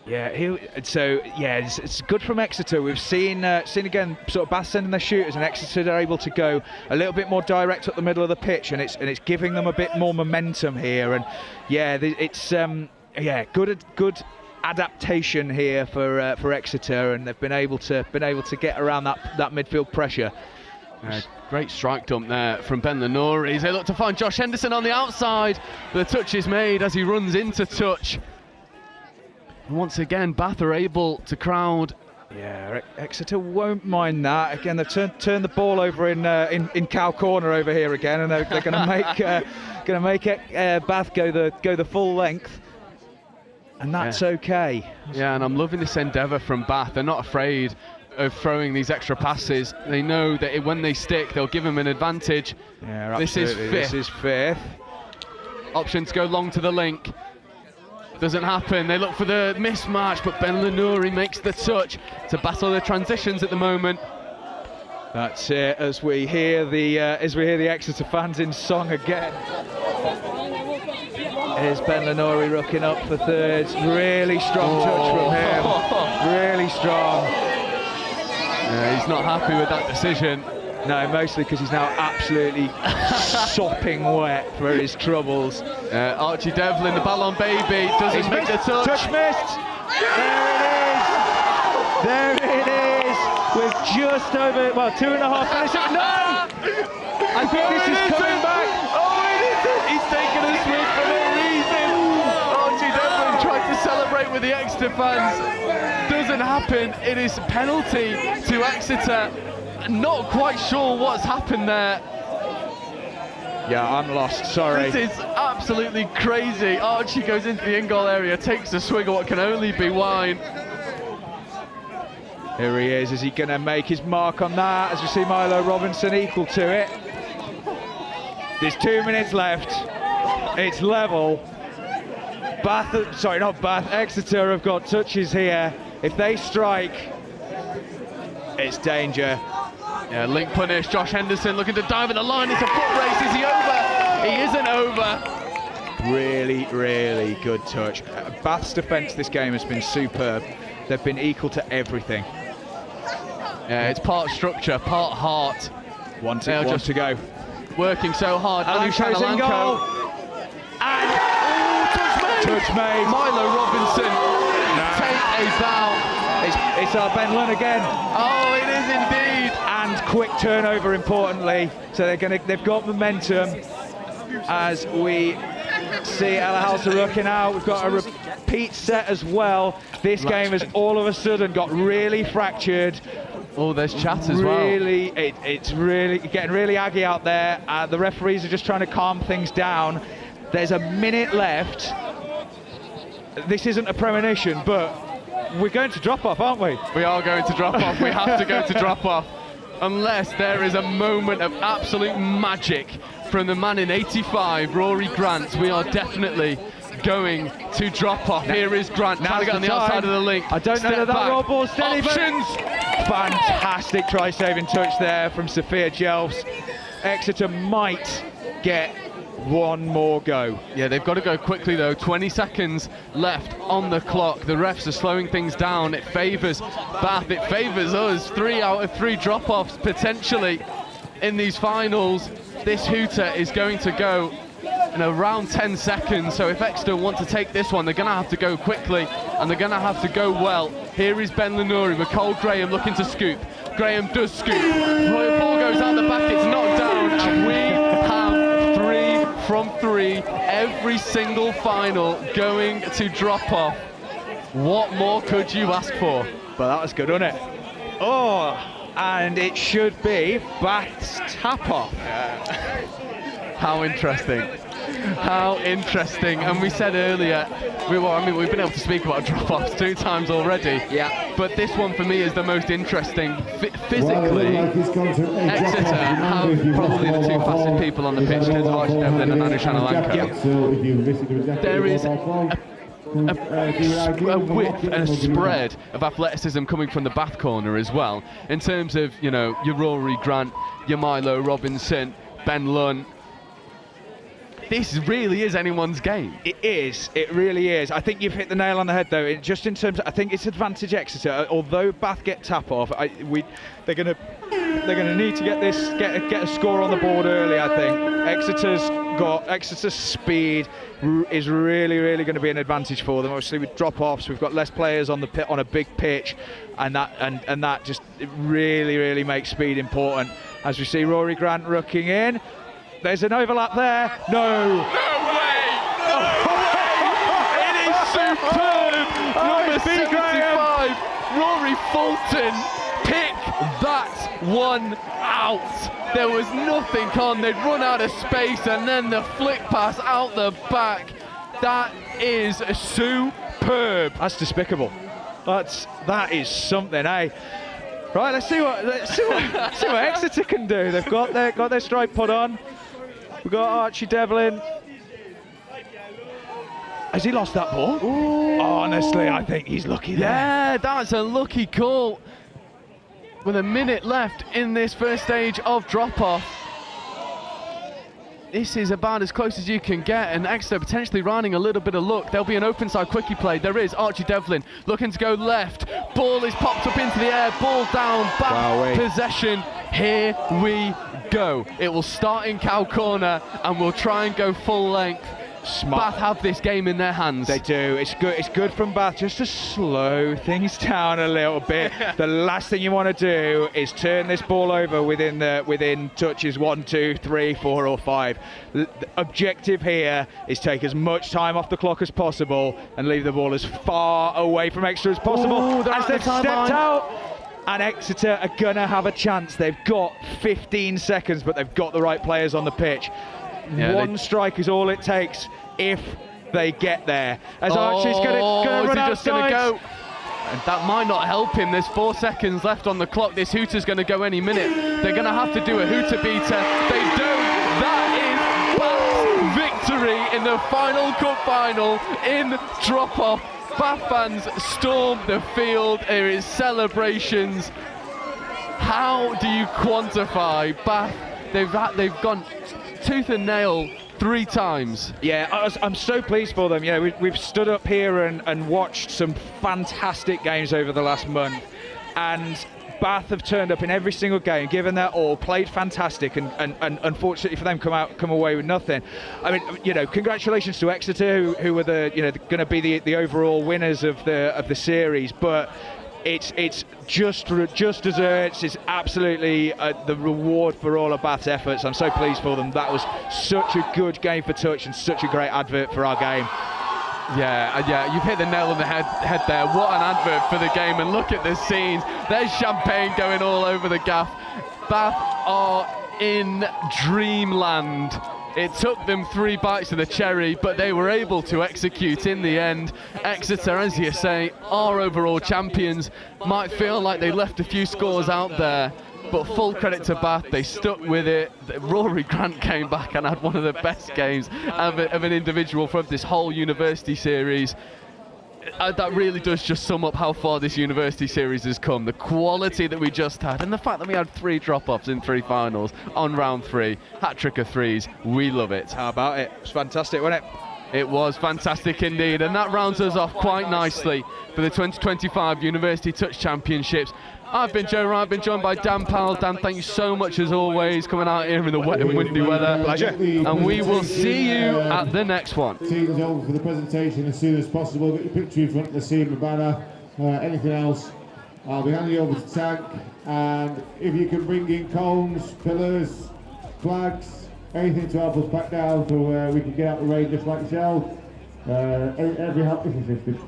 Yeah, it's good from Exeter. We've seen again sort of Bath sending their shooters, and Exeter are able to go a little bit more direct up the middle of the pitch, and it's giving them a bit more momentum here. And yeah, it's good adaptation here for Exeter, and they've been able to get around that midfield pressure. Great strike dump there from Ben Lenori. They look to find Josh Henderson on the outside, but the touch is made as he runs into touch. And once again, Bath are able to crowd Yeah, Exeter won't mind that. Again, they've turned the ball over in Cow Corner over here again, and they're going to make Bath go the full length, and that's okay. Yeah, and I'm loving this endeavour from Bath. They're not afraid of throwing these extra passes. They know that when they stick, they'll give them an advantage. Yeah, absolutely. This is fifth. Option to go long to the link. Doesn't happen. They look for the mismatch, but Ben Lenouri makes the touch to battle the transitions at the moment. That's it. As we hear the Exeter fans in song again. Here's Ben Lenouri rooking up for thirds. Really strong touch from him. Really strong. Yeah, he's not happy with that decision. No, mostly because he's now absolutely sopping wet for his troubles. Archie Devlin, the ball on baby, doesn't make the touch. Touch missed. There it is. With just over, 2.5 minutes. No! I think this is coming back. Oh, it isn't. He's taken a swing for no reason. Archie Devlin tried to celebrate with the Exeter fans. Doesn't happen. It is a penalty to Exeter. Not quite sure what's happened there. Yeah, I'm lost, sorry. This is absolutely crazy. Archie goes into the in-goal area, takes a swig of what can only be wine. Here he is he going to make his mark on that? As we see Milo Robinson equal to it. There's 2 minutes left. It's level. Exeter have got touches here. If they strike, it's danger. Yeah, link punish. Josh Henderson looking to dive at the line. It's a foot race. Is he over? He isn't over. Really, really good touch. Bath's defence this game has been superb. They've been equal to everything. Yeah, it's part structure, part heart. One to go. Working so hard. Alusha's in goal. And touch made. Milo Robinson. Take a bow. It's our Ben Lunn again. Oh, it is indeed. And quick turnover, importantly. So they've got momentum. As we see Ella Halter looking out, we've got a repeat set as well. This game has all of a sudden got really fractured. Oh, there's chat as well. It's really getting really aggy out there. The referees are just trying to calm things down. There's a minute left. This isn't a premonition, but we're going to drop off, aren't we? We are going to drop off. We have to go to drop off. Unless there is a moment of absolute magic from the man in 85, Rory Grant, we are definitely going to drop off. Here is Grant trying to get on the outside of the link. I don't know that raw ball steady. Options. Fantastic try-saving touch there from Sophia Jelfs. Exeter might get one more go. Yeah, they've got to go quickly though. 20 seconds left on the clock. The refs are slowing things down. It favours Bath, it favours us. 3 out of 3 drop-offs potentially in these finals. This hooter is going to go in around 10 seconds, so if Exeter want to take this one, they're going to have to go quickly and they're going to have to go well. Here is Ben Lenouri, McCall Graham looking to scoop. Graham does scoop. Royal ball goes out the back, it's knocked down, and we have 3 from 3 every single final going to drop off. What more could you ask for? But that was good, wasn't it? Oh, and it should be Bath's tap off. How interesting. How interesting. And we said earlier, we've been able to speak about drop-offs 2 times already. Yeah. But this one for me is the most interesting. Physically, Exeter have probably the 2 fastest people on the pitch, Archie Devlin and Anu Shanalanka. There is a width and a spread of athleticism coming from the Bath corner as well, in terms of, you know, your Rory Grant, your Milo Robinson, Ben Lunn. This really is anyone's game. It is. It really is. I think you've hit the nail on the head, though. Just in terms of, I think it's advantage Exeter. Although Bath get tap off, they're going to need to get a score on the board early. I think Exeter's speed is really going to be an advantage for them. Obviously, with drop-offs, we've got less players on the pit on a big pitch, and that just really makes speed important. As we see Rory Grant rooking in. There's an overlap there. No. No way! No way! It is superb! Number 75, Rory Fulton pick that one out. There was nothing on. They'd run out of space, and then the flick pass out the back. That is superb. That's despicable. That is something, eh? Right, let's see what Exeter can do. They've got their stripe put on. We've got Archie Devlin. Has he lost that ball? Ooh. Honestly, I think he's lucky there. Yeah, that's a lucky call. With a minute left in this first stage of drop-off. This is about as close as you can get, and Exeter potentially running a little bit of luck. There'll be an open side quickie play. There is Archie Devlin looking to go left. Ball is popped up into the air. Ball down. Bath possession. Here we go. It will start in cow corner, and we'll try and go full length. Smart. Bath have this game in their hands. They do. It's good from Bath just to slow things down a little bit. The last thing you want to do is turn this ball over within touches 1, 2, 3, 4 or 5. The objective here is take as much time off the clock as possible and leave the ball as far away from Exeter as possible. As they've stepped out, and Exeter are gonna have a chance. They've got 15 seconds, but they've got the right players on the pitch. Yeah, one strike is all it takes if they get there. As Archie's gonna run outside. Go? And that might not help him. There's 4 seconds left on the clock. This hooter's going to go any minute. They're going to have to do a hooter beater. They don't. That is Bath's victory in the final cup final in drop-off. Bath fans storm the field. There is celebrations. How do you quantify Bath? They've gone tooth and nail 3 times. Yeah, I'm so pleased for them. Yeah, we've stood up here and watched some fantastic games over the last month, and Bath have turned up in every single game, given their all, played fantastic, and unfortunately for them, come away with nothing. I mean, congratulations to Exeter, who were going to be the overall winners of the series, but it's just desserts. It's absolutely the reward for all of Bath's efforts. I'm so pleased for them. That was such a good game for touch and such a great advert for our game. Yeah, you've hit the nail on the head there. What an advert for the game, and look at the scenes. There's champagne going all over the gaff. Bath are in dreamland. It took them 3 bites of the cherry, but they were able to execute in the end. Exeter, as you say, are overall champions. Might feel like they left a few scores out there, but full credit to Bath, they stuck with it. Rory Grant came back and had one of the best games of an individual from this whole university series. That really does just sum up how far this university series has come. The quality that we just had, and the fact that we had 3 drop-offs in 3 finals on round 3. Hat-trick of 3s. We love it. How about it? It was fantastic, wasn't it? It was fantastic indeed, and that rounds us off quite nicely for the 2025 University Touch Championships. I've been Joe Wright, been joined by Dan Powell. Dan, thank you so much as always, coming out here in the wet and windy weather. Pleasure. And we will see you at the next one. Teams over for the presentation as soon as possible. Get your picture in front of the SEMA banner. Anything else, I'll be handing you over to Tank. And if you can bring in cones, pillars, flags, anything to help us back down so we can get out the rain just like yourself. Every help is assisted.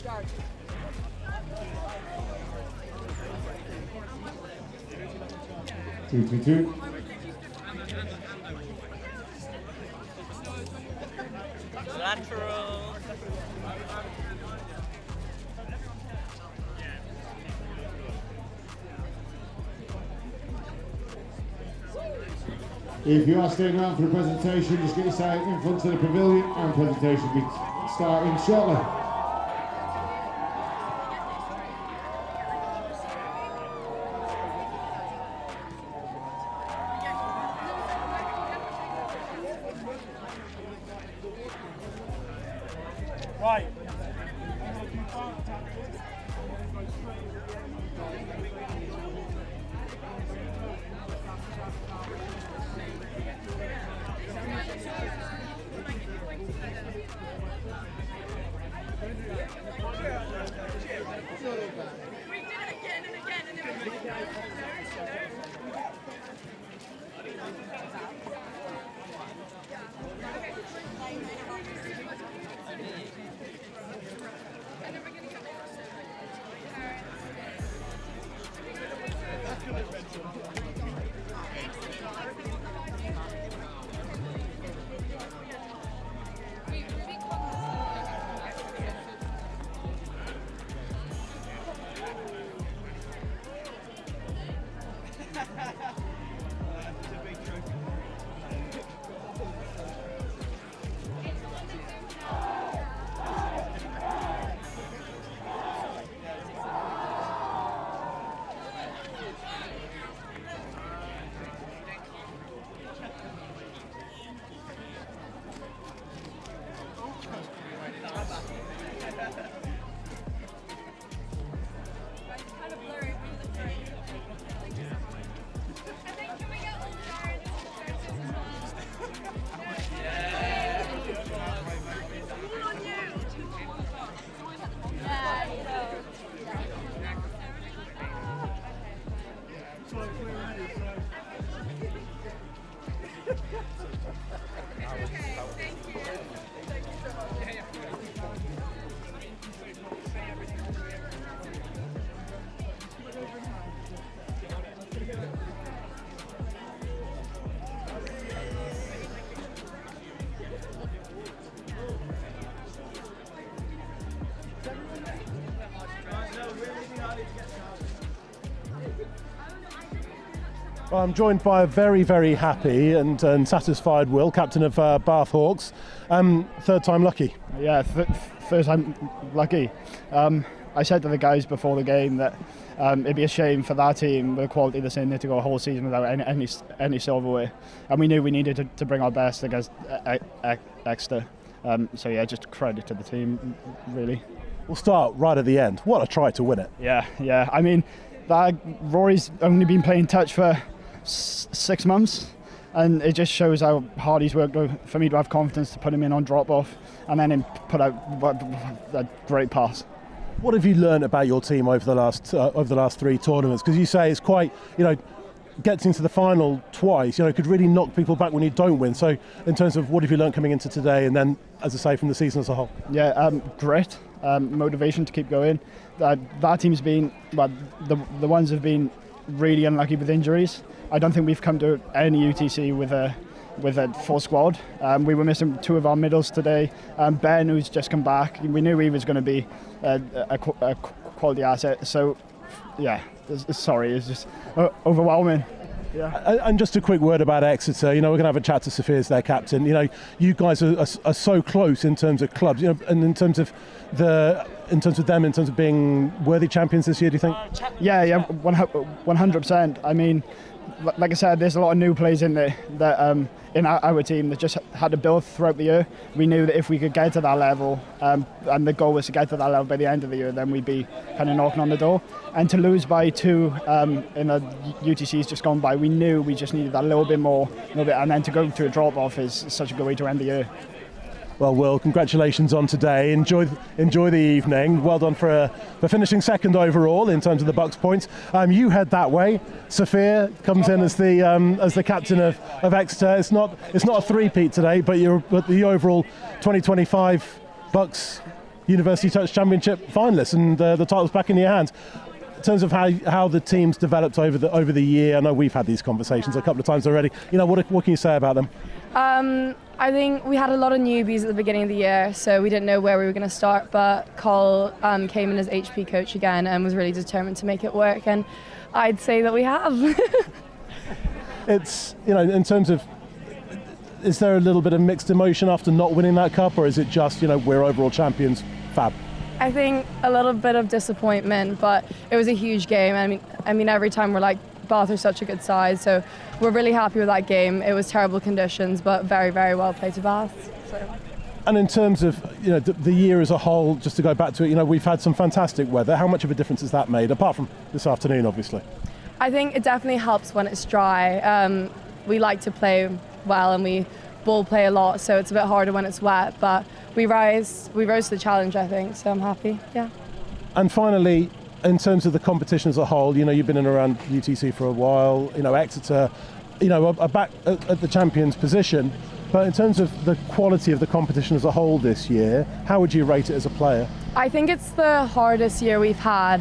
Jared. 2-2-2. Lateral. If you are staying around for the presentation, just get yourself in front of the pavilion and presentation will be starting shortly. Right. Well, I'm joined by a very, very happy and satisfied Will, captain of Bath Hawks. Third time lucky. Yeah, third time lucky. I said to the guys before the game that it'd be a shame for that team with the quality that's in there to go a whole season without any silverware. And we knew we needed to bring our best against Exeter. So yeah, just credit to the team, really. We'll start right at the end. What a try to win it. Yeah. I mean, Rory's only been playing touch for 6 months, and it just shows how hard he's worked for me to have confidence to put him in on drop off and then him put out a great pass. What have you learned about your team over the last 3 tournaments? Because you say it's quite, gets into the final twice, could really knock people back when you don't win. So in terms of what have you learned coming into today, and then, as I say, from the season as a whole? Yeah, grit, motivation to keep going. That team's been, the ones have been really unlucky with injuries. I don't think we've come to any UTC with a full squad. We were missing 2 of our middles today. Ben, who's just come back, we knew he was going to be a quality asset. So, yeah, sorry, it's just overwhelming. Yeah. And just a quick word about Exeter. We're going to have a chat to Sophia as their captain. You guys are so close in terms of clubs. And in terms of being worthy champions this year, do you think? Yeah, 100%. I mean, like I said, there's a lot of new players in there that in our team that just had to build throughout the year. We knew that if we could get to that level, and the goal was to get to that level by the end of the year, then we'd be kind of knocking on the door. And to lose by 2 in the UTCs just gone by, we knew we just needed that little bit more, and then to go to a drop-off is such a good way to end the year. Well, Will, congratulations on today. Enjoy the evening. Well done for finishing second overall in terms of the Bucs points. You head that way. Sophia comes in as the captain of Exeter. It's not a three-peat today, but you're the overall 2025 Bucs University Touch Championship finalists, and the title's back in your hands. In terms of how the team's developed over the year, I know we've had these conversations a couple of times already. What can you say about them? I think we had a lot of newbies at the beginning of the year, so we didn't know where we were going to start, but Cole came in as HP coach again and was really determined to make it work, and I'd say that we have. It's, in terms of, is there a little bit of mixed emotion after not winning that cup, or is it just, we're overall champions, fab? I think a little bit of disappointment, but it was a huge game. I mean, every time we're like, Bath are such a good side, so we're really happy with that game. It was terrible conditions, but very, very well played to Bath. So. And in terms of the year as a whole, just to go back to it, we've had some fantastic weather. How much of a difference has that made, apart from this afternoon, obviously? I think it definitely helps when it's dry. We like to play well and we ball play a lot, so it's a bit harder when it's wet. But we rose to the challenge, I think. So I'm happy. Yeah. And finally, in terms of the competition as a whole, you've been in and around UTC for a while. Exeter, are back at the champions position. But in terms of the quality of the competition as a whole this year, how would you rate it as a player? I think it's the hardest year we've had,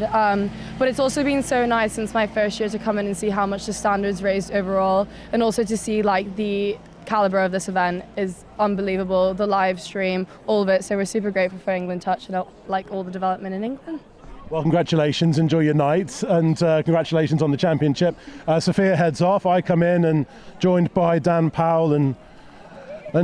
but it's also been so nice since my first year to come in and see how much the standards raised overall, and also to see the calibre of this event is unbelievable, the live stream, all of it. So we're super grateful for England Touch and all the development in England. Well, congratulations, enjoy your night, and congratulations on the championship. Sophia heads off, I come in and joined by Dan Powell and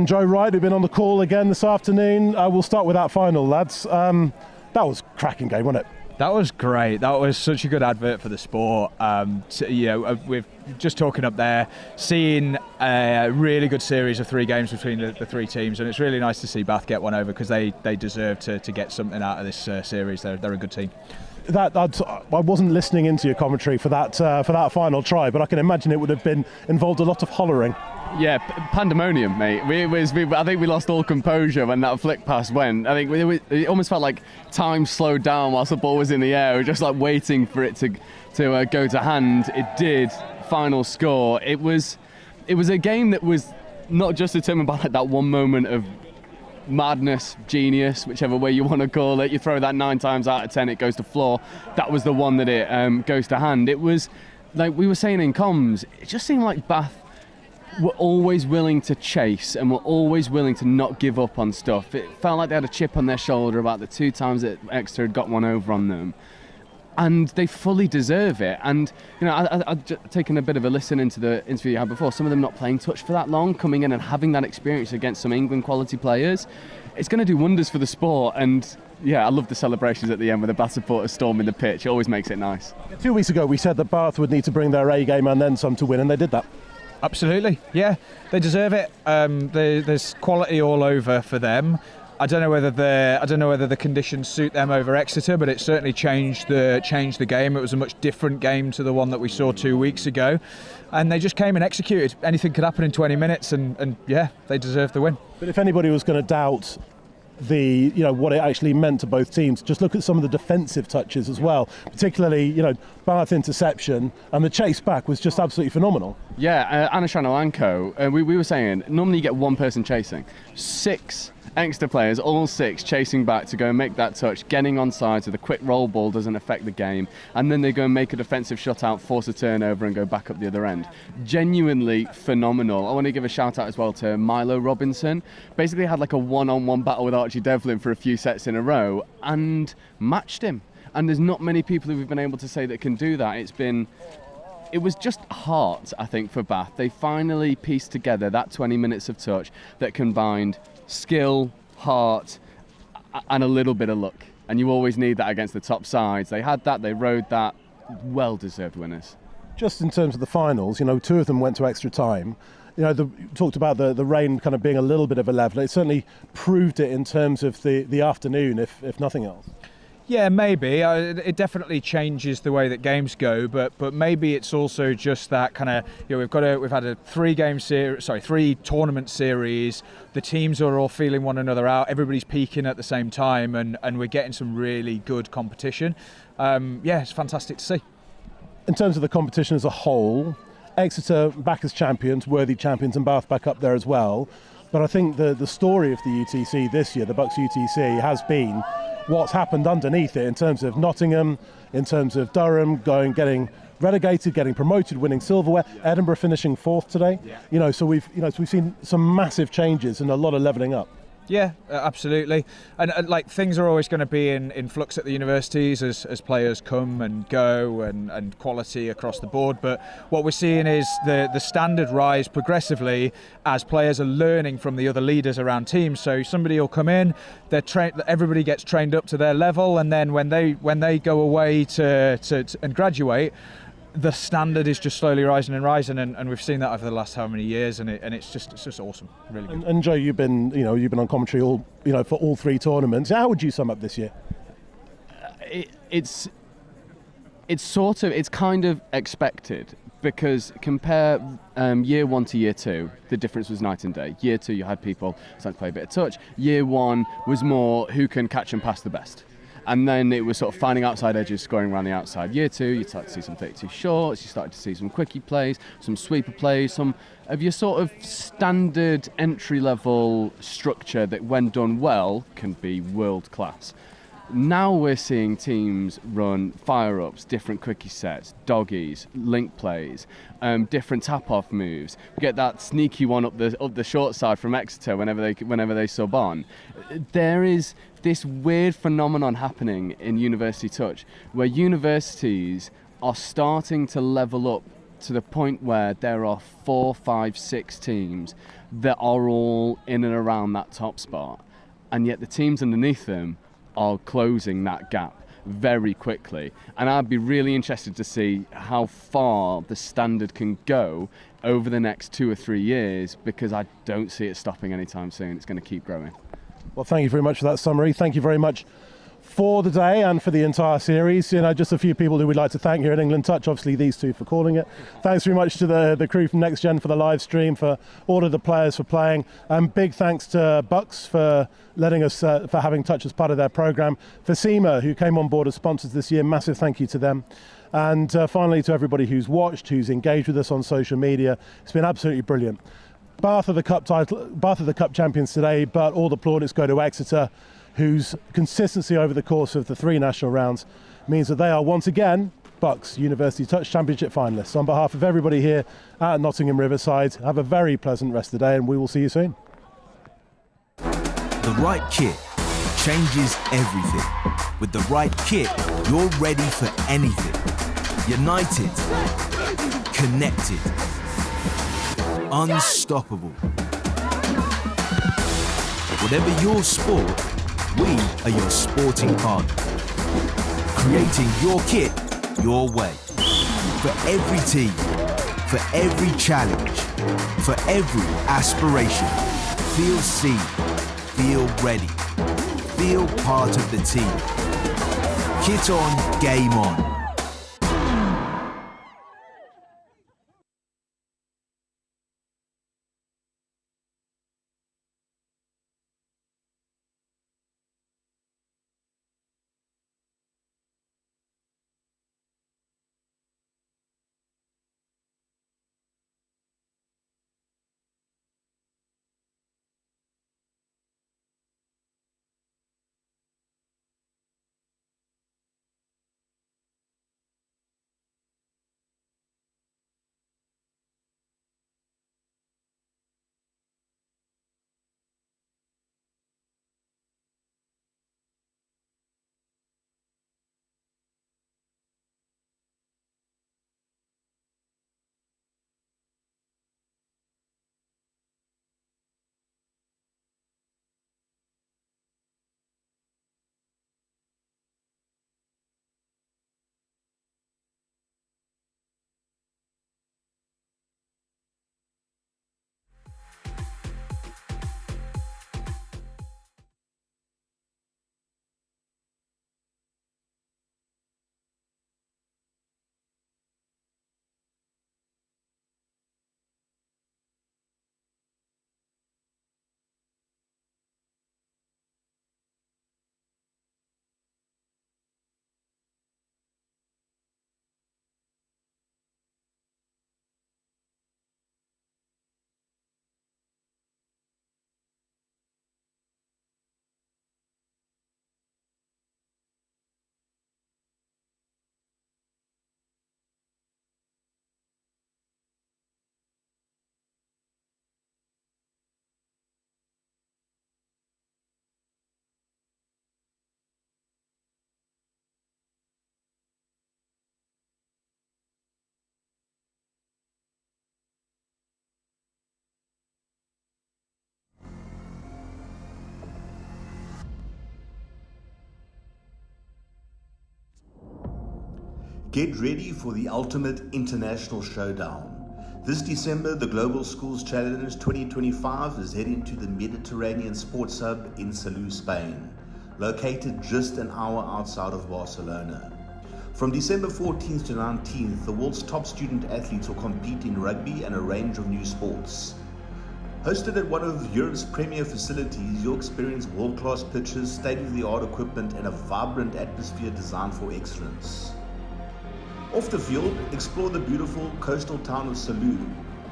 Joe Wright, who've been on the call again this afternoon. We'll start with that final, lads. That was a cracking game, wasn't it? That was great. That was such a good advert for the sport. We're just talking up there, seeing a really good series of 3 games between the 3 teams, and it's really nice to see Bath get one over because they deserve to get something out of this series. They're a good team. I wasn't listening into your commentary for that final try, but I can imagine it would have involved a lot of hollering. Yeah, pandemonium, mate. I think we lost all composure when that flick pass went. I think it almost felt like time slowed down whilst the ball was in the air. We were just waiting for it to go to hand. It did. Final score. It was a game that was not just determined by that one moment of madness, genius, whichever way you want to call it. You throw that 9 times out of 10, it goes to floor. That was the one that it goes to hand. It was like we were saying in comms. It just seemed like Bath were always willing to chase and were always willing to not give up on stuff. It felt like they had a chip on their shoulder about the 2 times that Exeter had got one over on them, and they fully deserve it. And I've taken a bit of a listen into the interview you had before. Some of them not playing touch for that long, coming in and having that experience against some England quality players, it's going to do wonders for the sport. And yeah, I love the celebrations at the end with the Bath supporters storming the pitch. It always makes it nice. 2 weeks ago we said that Bath would need to bring their A game and then some to win, and they did that. Absolutely, yeah, they deserve it. There's quality all over for them. I don't know whether the conditions suit them over Exeter, but it certainly changed the game. It was a much different game to the one that we saw 2 weeks ago, and they just came and executed. Anything could happen in 20 minutes, and yeah, they deserve the win. But if anybody was going to doubt what it actually meant to both teams, just look at some of the defensive touches as well, particularly Bath interception, and the chase back was just absolutely phenomenal. Yeah, Anna Shanolanko, we were saying normally you get one person chasing, 6 Exeter players, all 6 chasing back to go and make that touch, getting onside so the quick roll ball doesn't affect the game, and then they go and make a defensive shot out, force a turnover and go back up the other end. Genuinely phenomenal. I want to give a shout out as well to Milo Robinson. Basically had a one-on-one battle with Archie Devlin for a few sets in a row and matched him. And there's not many people who we've been able to say that can do that. It was just heart, I think, for Bath. They finally pieced together that 20 minutes of touch that combined skill, heart, and a little bit of luck. And you always need that against the top sides. They had that, they rode that. Well-deserved winners. Just in terms of the finals, 2 of them went to extra time. Talked about the rain kind of being a little bit of a leveller. It certainly proved it in terms of the afternoon, if nothing else. Yeah, maybe. It definitely changes the way that games go, but maybe it's also just that kind of, we've had a 3 tournament series. The teams are all feeling one another out. Everybody's peaking at the same time, and we're getting some really good competition. Yeah, it's fantastic to see. In terms of the competition as a whole, Exeter back as champions, worthy champions, and Bath back up there as well. But I think the story of the UTC this year, the Bucs UTC, has been what's happened underneath it in terms of Nottingham, in terms of Durham getting relegated, getting promoted, winning silverware, Edinburgh finishing 4th today. So we've seen some massive changes and a lot of levelling up. Yeah, absolutely. And things are always going to be in flux at the universities as players come and go and quality across the board. But what we're seeing is the standard rise progressively as players are learning from the other leaders around teams. So somebody will come in, everybody gets trained up to their level, and then when they go away to and graduate, the standard is just slowly rising and rising, and we've seen that over the last how many years, and it's just awesome, really good. And Joe, you've been on commentary for all 3 tournaments. How would you sum up this year? It's kind of expected, because compare year 1 to year 2, the difference was night and day. Year 2, you had people starting to play a bit of touch. Year 1 was more who can catch and pass the best. And then it was sort of finding outside edges, scoring around the outside. Year 2, you start to see some 32 shorts, you started to see some quickie plays, some sweeper plays, some of your sort of standard entry-level structure that, when done well, can be world-class. Now we're seeing teams run fire-ups, different quickie sets, doggies, link plays, different tap-off moves. We get that sneaky one up the short side from Exeter whenever they sub on. There is this weird phenomenon happening in university touch, where universities are starting to level up to the point where there are 4, 5, 6 teams that are all in and around that top spot, and yet the teams underneath them are closing that gap very quickly. And I'd be really interested to see how far the standard can go over the next 2 or 3 years, because I don't see it stopping anytime soon. It's going to keep growing. Well, thank you very much for that summary. Thank you very much for the day and for the entire series. Just a few people who we'd like to thank here at England Touch, obviously these 2 for calling it. Thanks very much to the crew from NextGen for the live stream, for all of the players for playing, and big thanks to Bucs for letting us, for having Touch as part of their programme. For SEMA, who came on board as sponsors this year, massive thank you to them. And finally, to everybody who's watched, who's engaged with us on social media. It's been absolutely brilliant. Bath are the Cup champions today, but all the plaudits go to Exeter, whose consistency over the course of the 3 national rounds means that they are once again Bucs University Touch Championship finalists. On behalf of everybody here at Nottingham Riverside, have a very pleasant rest of the day, and we will see you soon. The right kit changes everything. With the right kit, you're ready for anything. United, connected, unstoppable. Whatever your sport, we are your sporting partner. Creating your kit your way. For every team, for every challenge, for every aspiration. Feel seen, feel ready, feel part of the team. Kit on, game on. Get ready for the ultimate international showdown. This December, the Global Schools Challenge 2025 is heading to the Mediterranean Sports Hub in Salou, Spain, located just an hour outside of Barcelona. From December 14th to 19th, the world's top student athletes will compete in rugby and a range of new sports. Hosted at one of Europe's premier facilities, you'll experience world-class pitches, state-of-the-art equipment, and a vibrant atmosphere designed for excellence. Off the field, explore the beautiful coastal town of Salou,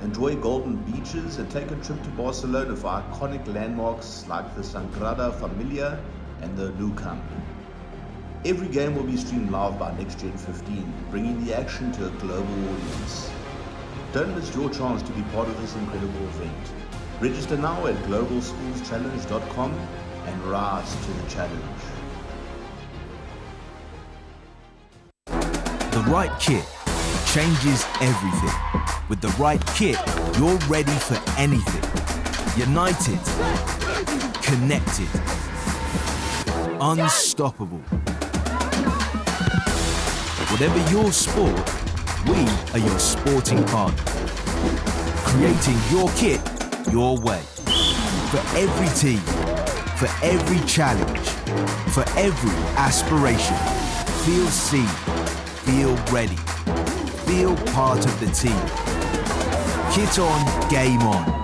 enjoy golden beaches, and take a trip to Barcelona for iconic landmarks like the Sagrada Familia and the Nou Camp. Every game will be streamed live by NextGenXV, bringing the action to a global audience. Don't miss your chance to be part of this incredible event. Register now at globalschoolschallenge.com and rise to the challenge. The right kit changes everything. With the right kit, you're ready for anything. United, connected, unstoppable. Whatever your sport, we are your sporting partner. Creating your kit your way. For every team, for every challenge, for every aspiration. Feel seen, feel ready, feel part of the team. Kit on, game on.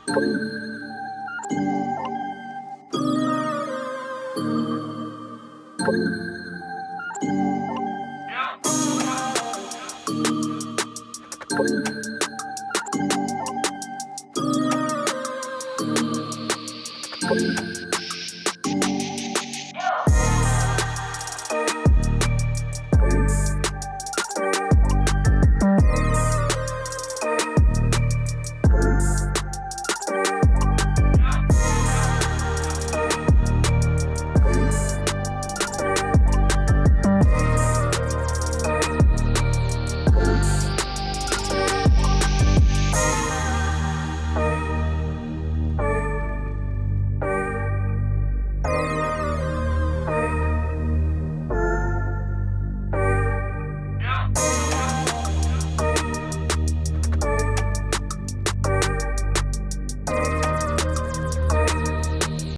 Yeah.